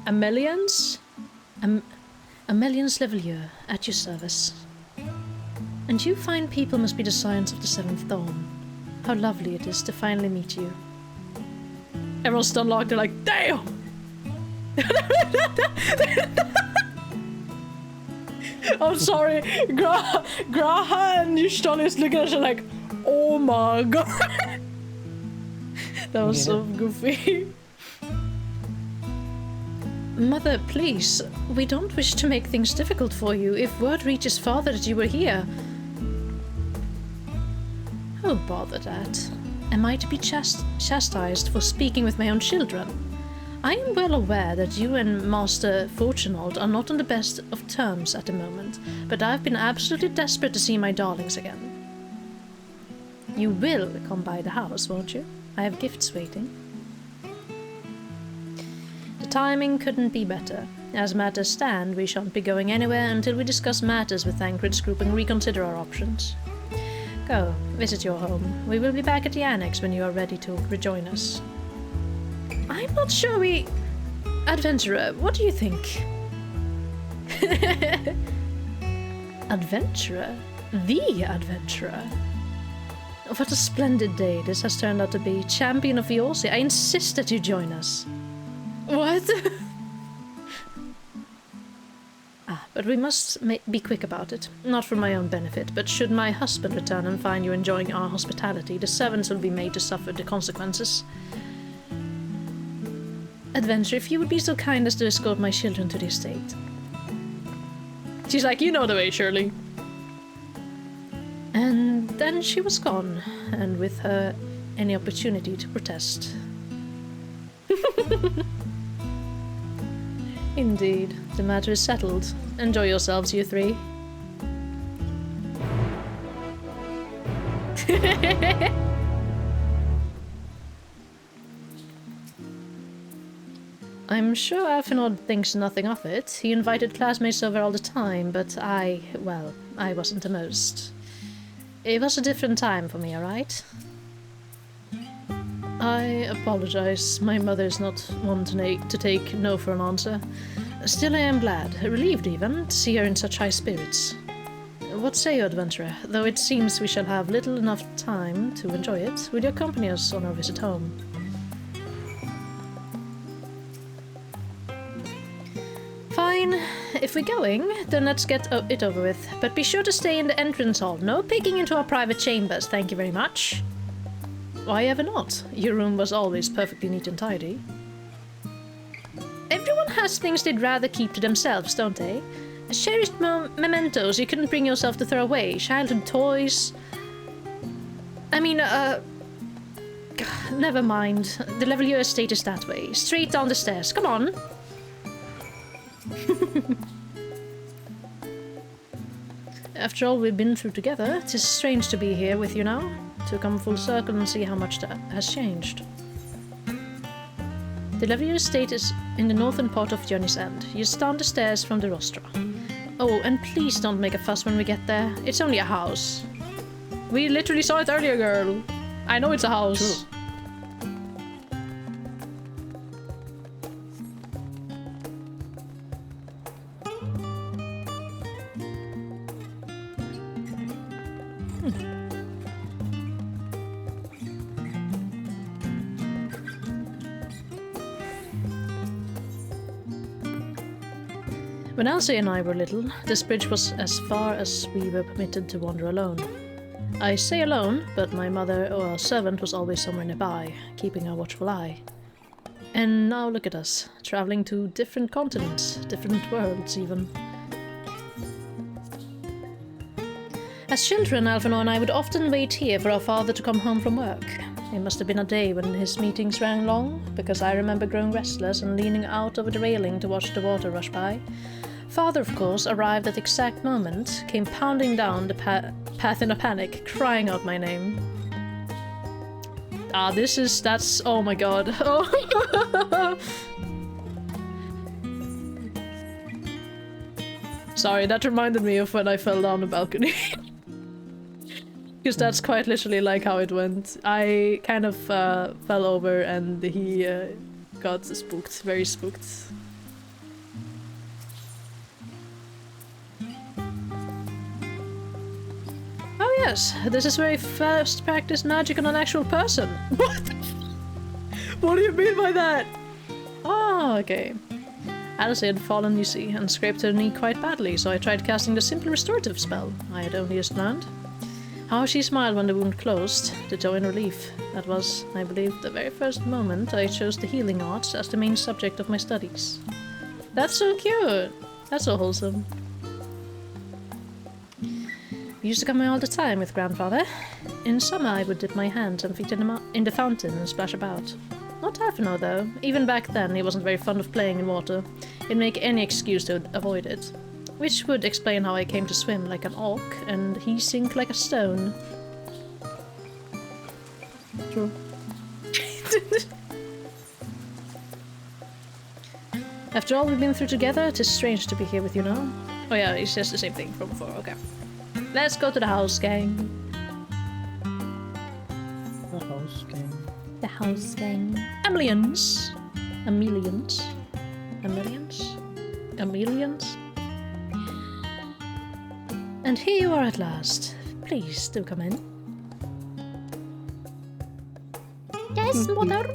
Amelians? Amelians Levelier, at your service. And you fine people must be the scions of the Seventh Dawn. How lovely it is to finally meet you. Everyone's stunned locked, they're like, damn! I'm sorry, Graha and Yushtali is looking at you like, oh my god. That was so goofy. Mother, please, we don't wish to make things difficult for you. If word reaches father that you were here... Oh, bother that. Am I to be chastised for speaking with my own children? I am well aware that you and Master Fortunaud are not on the best of terms at the moment, but I've been absolutely desperate to see my darlings again. You will come by the house, won't you? I have gifts waiting. The timing couldn't be better. As matters stand, we shan't be going anywhere until we discuss matters with Thancred's group and reconsider our options. Go, visit your home. We will be back at the annex when you are ready to rejoin us. I'm not sure we... Adventurer, what do you think? Adventurer? The adventurer? What a splendid day this has turned out to be. Champion of Eorzea, I insist that you join us. What? But we must be quick about it. Not for my own benefit, but should my husband return and find you enjoying our hospitality, the servants will be made to suffer the consequences. Adventure, if you would be so kind as to escort my children to the estate. She's like, you know the way, Shirley. And then she was gone, and with her any opportunity to protest. Indeed, the matter is settled. Enjoy yourselves, you three. I'm sure Alphinaud thinks nothing of it. He invited classmates over all the time, but I wasn't the most. It was a different time for me, alright? I apologize. My mother's not one to take no for an answer. Still, I am glad, relieved even, to see her in such high spirits. What say you, adventurer? Though it seems we shall have little enough time to enjoy it, will you accompany us on our visit home? Fine. If we're going, then let's get it over with. But be sure to stay in the entrance hall. No peeking into our private chambers, thank you very much. Why ever not? Your room was always perfectly neat and tidy. Everyone has things they'd rather keep to themselves, don't they? Cherished mementos you couldn't bring yourself to throw away. Childhood toys. I mean, never mind. The Levelier estate is that way. Straight down the stairs. Come on. After all we've been through together, it is strange to be here with you now. To come full circle and see how much that has changed. The Levelier estate is in the northern part of Journey's End, just down the stairs from the rostra. Oh, and please don't make a fuss when we get there. It's only a house. We literally saw it earlier, girl. I know it's a house. True. When Elsie and I were little, this bridge was as far as we were permitted to wander alone. I say alone, but my mother or our servant was always somewhere nearby, keeping a watchful eye. And now look at us, traveling to different continents, different worlds even. As children, Alphinaud and I would often wait here for our father to come home from work. It must have been a day when his meetings ran long, because I remember growing restless and leaning out over the railing to watch the water rush by. Father, of course, arrived at the exact moment, came pounding down the path in a panic, crying out my name. Ah, that's, oh my god. Oh. Sorry, that reminded me of when I fell down the balcony. Because that's quite literally like how it went. I kind of fell over and he got spooked, very spooked. Oh yes, this is very first practice magic on an actual person. What? What do you mean by that? Oh, okay. Alice had fallen, you see, and scraped her knee quite badly, so I tried casting the simple restorative spell I had only just learned. How she smiled when the wound closed, the joy and relief. That was, I believe, the very first moment I chose the healing arts as the main subject of my studies. That's so cute! That's so wholesome. We used to come here all the time with grandfather. In summer I would dip my hands and feet in the fountain and splash about. Not often though. Even back then he wasn't very fond of playing in water. He'd make any excuse to avoid it. Which would explain how I came to swim like an orc and he sink like a stone. True. After all we've been through together, it is strange to be here with you now. Oh yeah, it's just the same thing from before, okay. Let's go to the house, gang. The house gang. The house gang. Amelians. Amelians. Amelians? Amelians? And here you are at last. Please do come in. Yes, mother.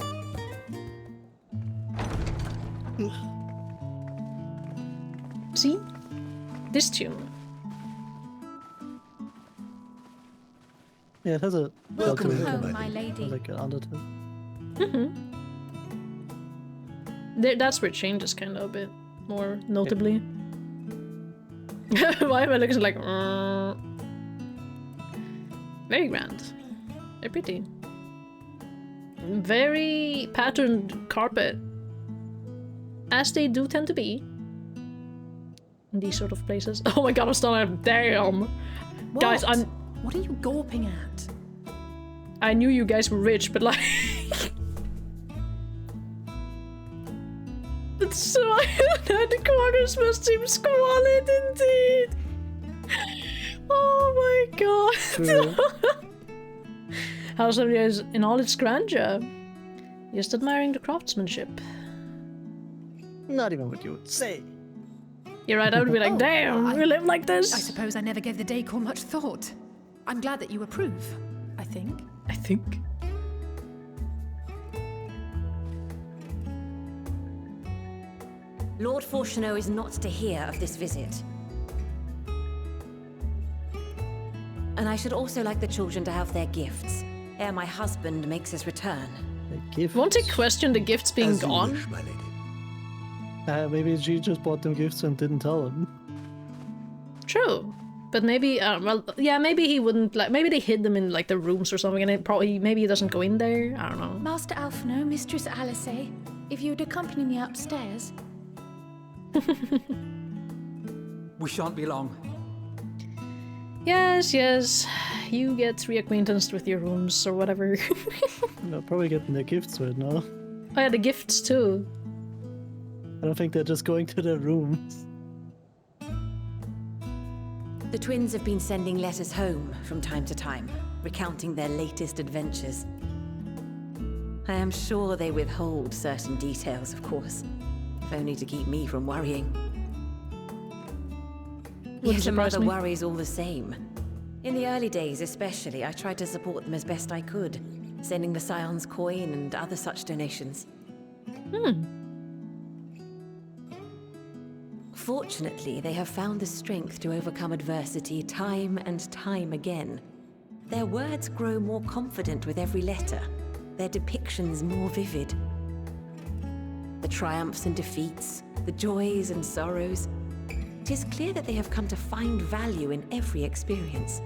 See? This tune. Yeah, it has a Welcome home, my lady. like an undertone. That's where it changes kind of a bit more notably. Why am I looking like very grand. They're pretty. Very patterned carpet. As they do tend to be. In these sort of places. Oh my god, I'm still like, damn! What? Guys, What are you gawping at? I knew you guys were rich, but like... But so the corners must seem squalid indeed! Oh my god! House of yours in all its grandeur. Just admiring the craftsmanship. Not even what you would say. You're right, I would be like, damn, we live like this! I suppose I never gave the decor much thought. I'm glad that you approve, I think. I think. Lord Fortuneau is not to hear of this visit. And I should also like the children to have their gifts, ere my husband makes his return. Won't it question the gifts being As you gone? wish, my lady. Maybe she just bought them gifts and didn't tell him. True. But maybe, well, yeah, maybe he wouldn't, like, maybe they hid them in, like, the rooms or something, and it probably, maybe he doesn't go in there, I don't know. Master Alphino, Mistress Alice, if you'd accompany me upstairs. We shan't be long. Yes, yes, you get reacquainted with your rooms, or whatever. They're probably getting their gifts right now. Oh yeah, the gifts too. I don't think they're just going to their rooms. The twins have been sending letters home from time to time, recounting their latest adventures. I am sure they withhold certain details, of course, if only to keep me from worrying. Yet a mother worries all the same. In the early days especially, I tried to support them as best I could, sending the Scion's coin and other such donations. Fortunately, they have found the strength to overcome adversity time and time again. Their words grow more confident with every letter, their depictions more vivid. The triumphs and defeats, the joys and sorrows. It is clear that they have come to find value in every experience.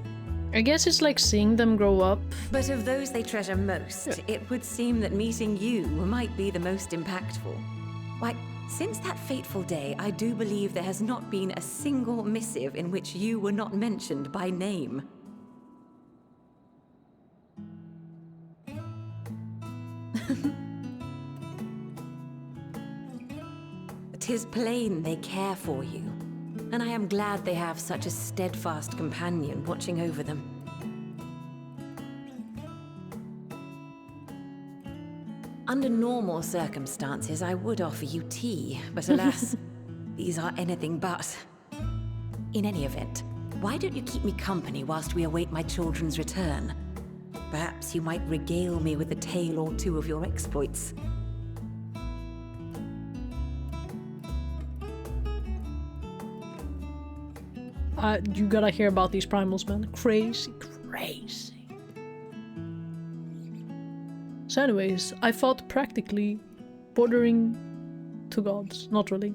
I guess it's like seeing them grow up. But of those they treasure most, it would seem that meeting you might be the most impactful. Why, since that fateful day, I do believe there has not been a single missive in which you were not mentioned by name. "'Tis plain they care for you, and I am glad they have such a steadfast companion watching over them. Under normal circumstances, I would offer you tea, but alas, these are anything but. In any event, why don't you keep me company whilst we await my children's return? Perhaps you might regale me with a tale or two of your exploits. You gotta hear about these primals, man. Crazy, crazy. So anyways, I fought practically bordering to gods. Not really.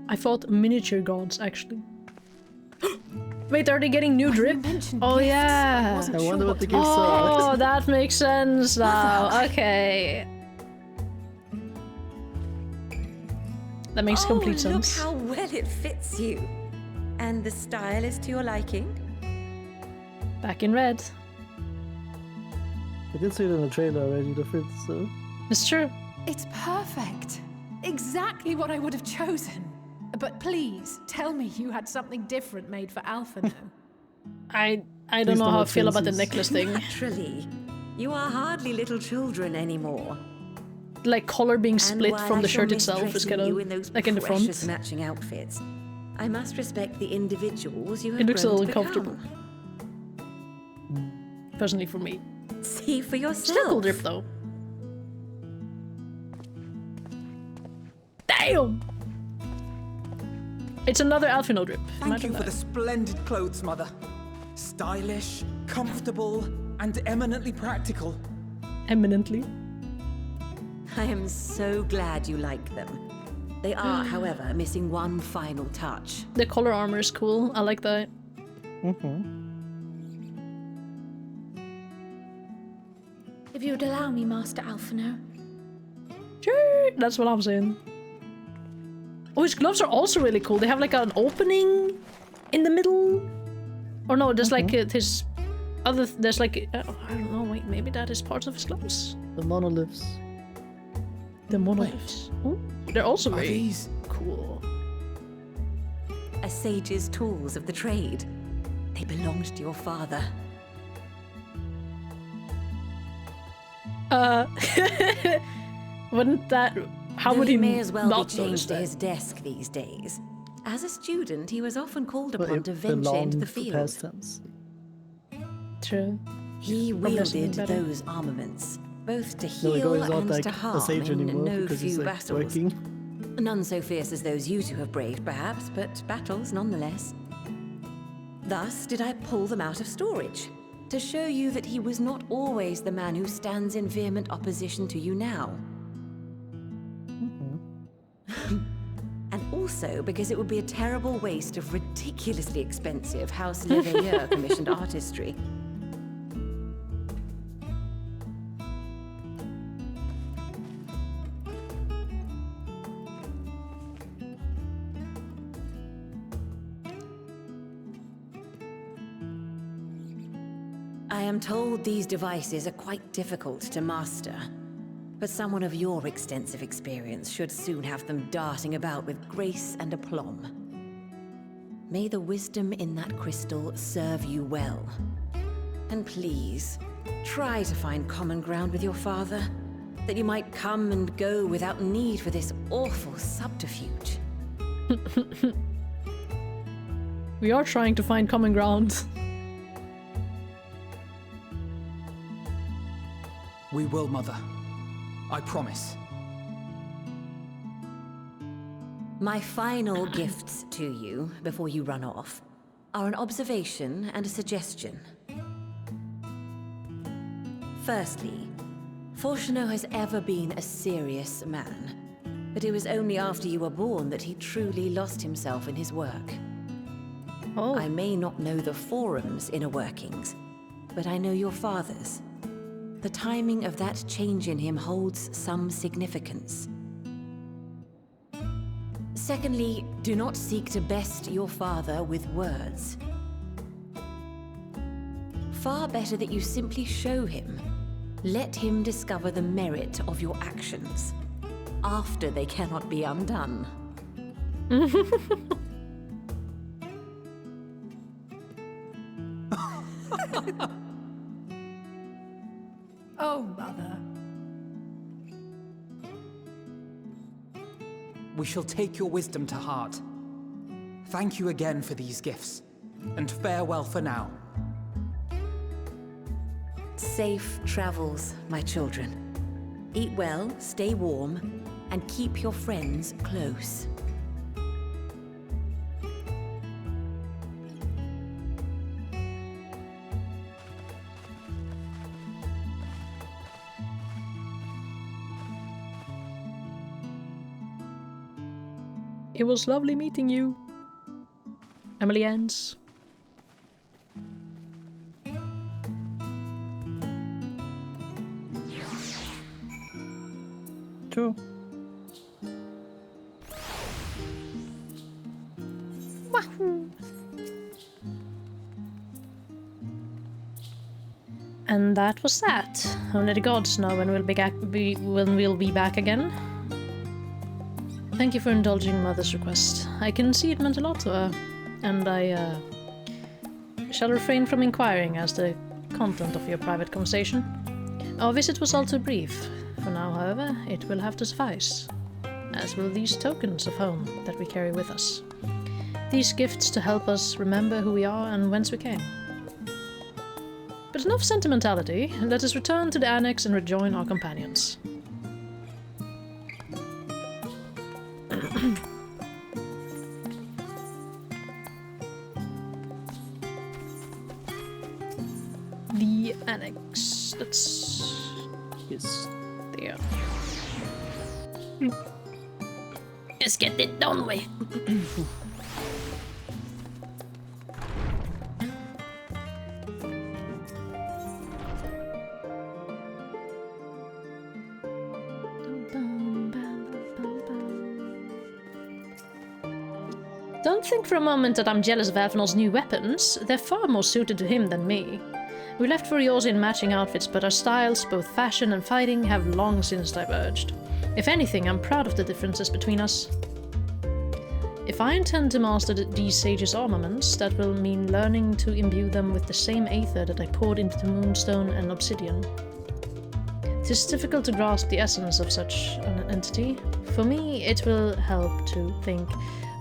I fought miniature gods, actually. Wait, are they getting new drip? Oh yeah. I wonder what the gifts are. Oh, that makes sense now. Okay. That makes complete sense. Look how well it fits you. And the style is to your liking? Back in red. I did see it in the trailer already, the fit, so... It's true. It's perfect. Exactly what I would have chosen. But please, tell me you had something different made for Alpha now. I don't know how I feel about the necklace thing. Naturally. You are hardly little children anymore. Like color being And split while from I the shall shirt miss itself is kind dressing of you in those like in the front. precious matching outfits, I must respect the individuals you have It looks a grown little to uncomfortable. become. Personally for me. See for yourself. Still cool drip though. Damn! It's another Alphino drip. Thank Imagine you for that. the splendid clothes, Mother. Stylish, comfortable, and eminently practical. Eminently. I am so glad you like them. They are, however, missing one final touch. The color armor is cool. I like that. If you would allow me, Master Alphino. Sure, that's what I'm saying. Oh, his gloves are also really cool. They have like an opening in the middle. Or no, there's like his other. There's like I don't know. Wait, maybe that is part of his gloves. The monoliths. The monoliths. Oh, they're also Are very these cool. A sage's tools of the trade. They belonged to your father. Wouldn't that? How Though would he may as well not be notice chained to that? his desk these days. As a student, he was often called But upon it to venture into the belonged to field. past tense. True. He Probably doesn't wielded better. those armaments, both to No, heal he's not and like to a harm sage in anymore no because he's few like battles. working. None so fierce as those you two have braved, perhaps, but battles nonetheless. Thus did I pull them out of storage, to show you that he was not always the man who stands in vehement opposition to you now. And also because it would be a terrible waste of ridiculously expensive House Leveilleur commissioned artistry. I am told these devices are quite difficult to master, but someone of your extensive experience should soon have them darting about with grace and aplomb. May the wisdom in that crystal serve you well. And please, try to find common ground with your father, that you might come and go without need for this awful subterfuge. We are trying to find common ground. We will, Mother. I promise. My final gifts to you, before you run off, are an observation and a suggestion. Firstly, Fortuno has ever been a serious man, but it was only after you were born that he truly lost himself in his work. Oh. I may not know the Forum's inner workings, but I know your father's. The timing of that change in him holds some significance. Secondly, do not seek to best your father with words. Far better that you simply show him. Let him discover the merit of your actions, after they cannot be undone. Oh, Mother. We shall take your wisdom to heart. Thank you again for these gifts, and farewell for now. Safe travels, my children. Eat well, stay warm, and keep your friends close. It was lovely meeting you. Emily Anns. True. Wahoo! And that was that. Only the gods know when we'll be back again. Thank you for indulging Mother's request. I can see it meant a lot to her, and I shall refrain from inquiring as the content of your private conversation. Our visit was all too brief. For now, however, it will have to suffice, as will these tokens of home that we carry with us. These gifts to help us remember who we are and whence we came. But enough sentimentality, let us return to the annex and rejoin our companions. The annex. That's... Yes. There. Let's get it done with. Don't think for a moment that I'm jealous of Alphanol's new weapons. They're far more suited to him than me. We left for yours in matching outfits, but our styles, both fashion and fighting, have long since diverged. If anything, I'm proud of the differences between us. If I intend to master these sages' armaments, that will mean learning to imbue them with the same aether that I poured into the moonstone and obsidian. It is difficult to grasp the essence of such an entity. For me, it will help to think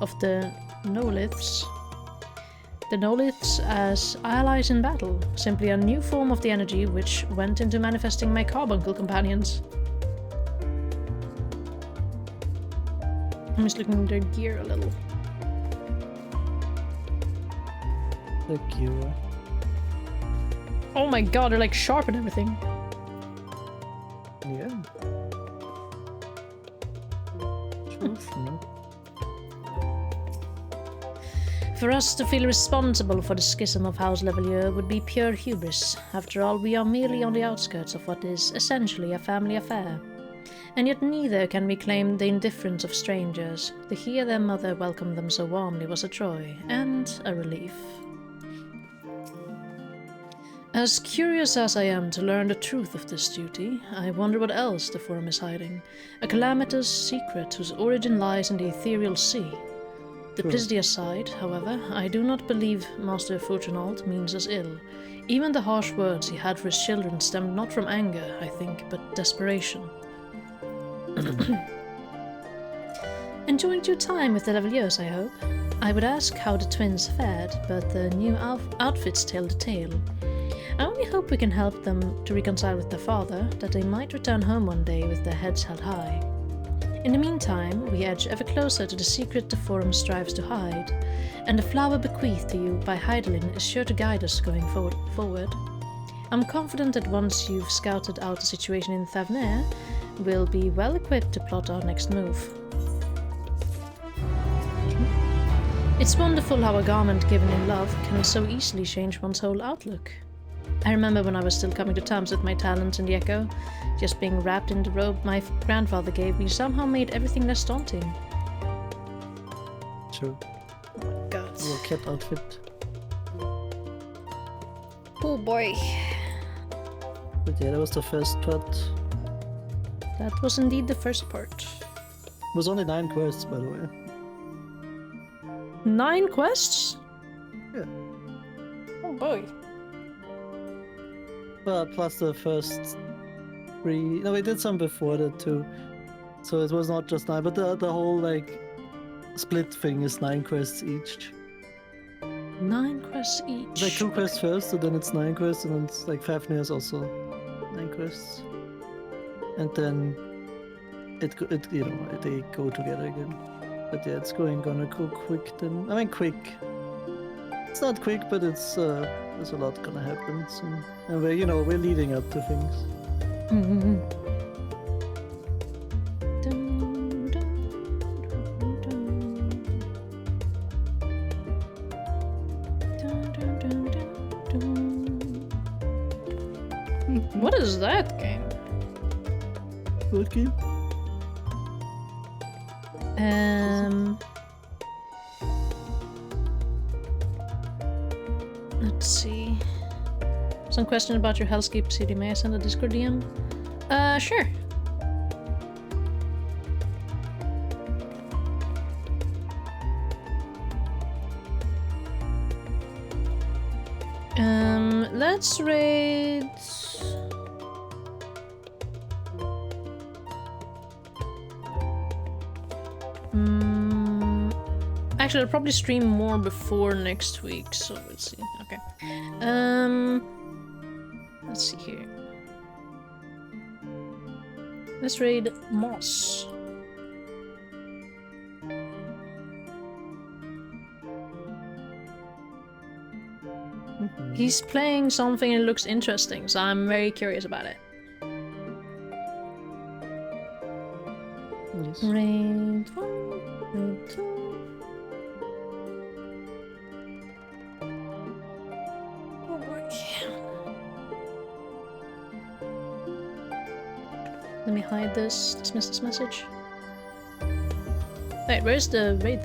of the Noliths. The Noliths as allies in battle, simply a new form of the energy which went into manifesting my carbuncle companions. I'm just looking at their gear a little. The gear. Oh my god, they're like sharp and everything. Yeah. Truth, no? For us to feel responsible for the schism of House Levelier would be pure hubris. After all, we are merely on the outskirts of what is essentially a family affair. And yet neither can we claim the indifference of strangers. To hear their mother welcome them so warmly was a joy, and a relief. As curious as I am to learn the truth of this duty, I wonder what else the Forum is hiding. A calamitous secret whose origin lies in the ethereal sea. Duplicity aside, however, I do not believe Master Fortunault means us ill. Even the harsh words he had for his children stemmed not from anger, I think, but desperation. Enjoying your time with the Leveliers, I hope? I would ask how the twins fared, but the new outfits tell the tale. I only hope we can help them to reconcile with their father, that they might return home one day with their heads held high. In the meantime, we edge ever closer to the secret the Forum strives to hide, and the flower bequeathed to you by Heidelin is sure to guide us going forward. I'm confident that once you've scouted out the situation in Thavnair, we'll be well equipped to plot our next move. It's wonderful how a garment given in love can so easily change one's whole outlook. I remember when I was still coming to terms with my talents in the Echo, just being wrapped in the robe my grandfather gave me somehow made everything less daunting. True. Oh my god. Your cat outfit. Oh boy. But yeah, that was the first part. That was indeed the first part. It was only 9 quests, by the way. 9 quests? Yeah. Oh boy. Well, plus the first 3. No, we did some before that too. So it was not just 9, but the whole like split thing is 9 quests each. 9 quests each. It's like 2 quests first, so then it's 9 quests, and then it's like Fafnir is also 9 quests. And then it you know, they go together again. But yeah, it's gonna go quick then. I mean quick. It's not quick, but it's there's a lot gonna happen soon. And we're leading up to things. What is that game? What game? Let's see. Some question about your Hellscape CD. May I send a Discord DM? Sure. Let's raid... Actually, I'll probably stream more before next week, so let's see. Okay. Let's see here. Let's raid Moss. He's playing something and it looks interesting, so I'm very curious about it. Yes. Raid 1, raid 2. Oh boy. Let me hide this. Dismiss this message. Wait, where's the raid?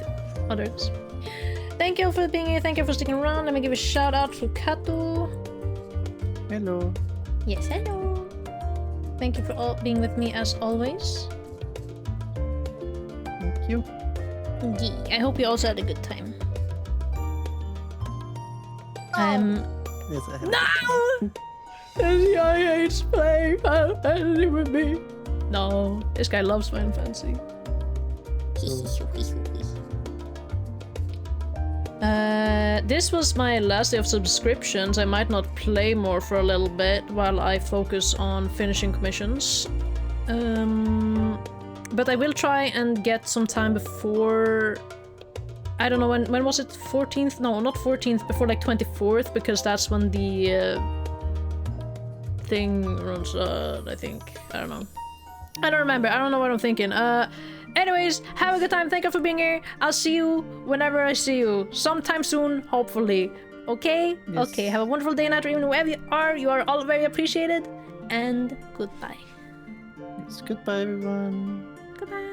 Oh, there it is. Thank you for being here. Thank you for sticking around. Let me give a shout out to Kato. Hello. Yes, hello. Thank you for all being with me as always. Thank you. Yeah, I hope you also had a good time. Yes, I have. No! This guy hates playing Final Fantasy with me. No, this guy loves Final Fantasy. This was my last day of subscriptions. I might not play more for a little bit while I focus on finishing commissions. But I will try and get some time before... I don't know, when was it? 14th? No, not 14th, before like 24th, because that's when the thing runs out, I think. I don't know. I don't remember. I don't know what I'm thinking. Anyways, have a good time. Thank you for being here. I'll see you whenever I see you. Sometime soon, hopefully. Okay? Yes. Okay, have a wonderful day, night, or even wherever you are. You are all very appreciated. And goodbye. Yes, goodbye, everyone. Goodbye.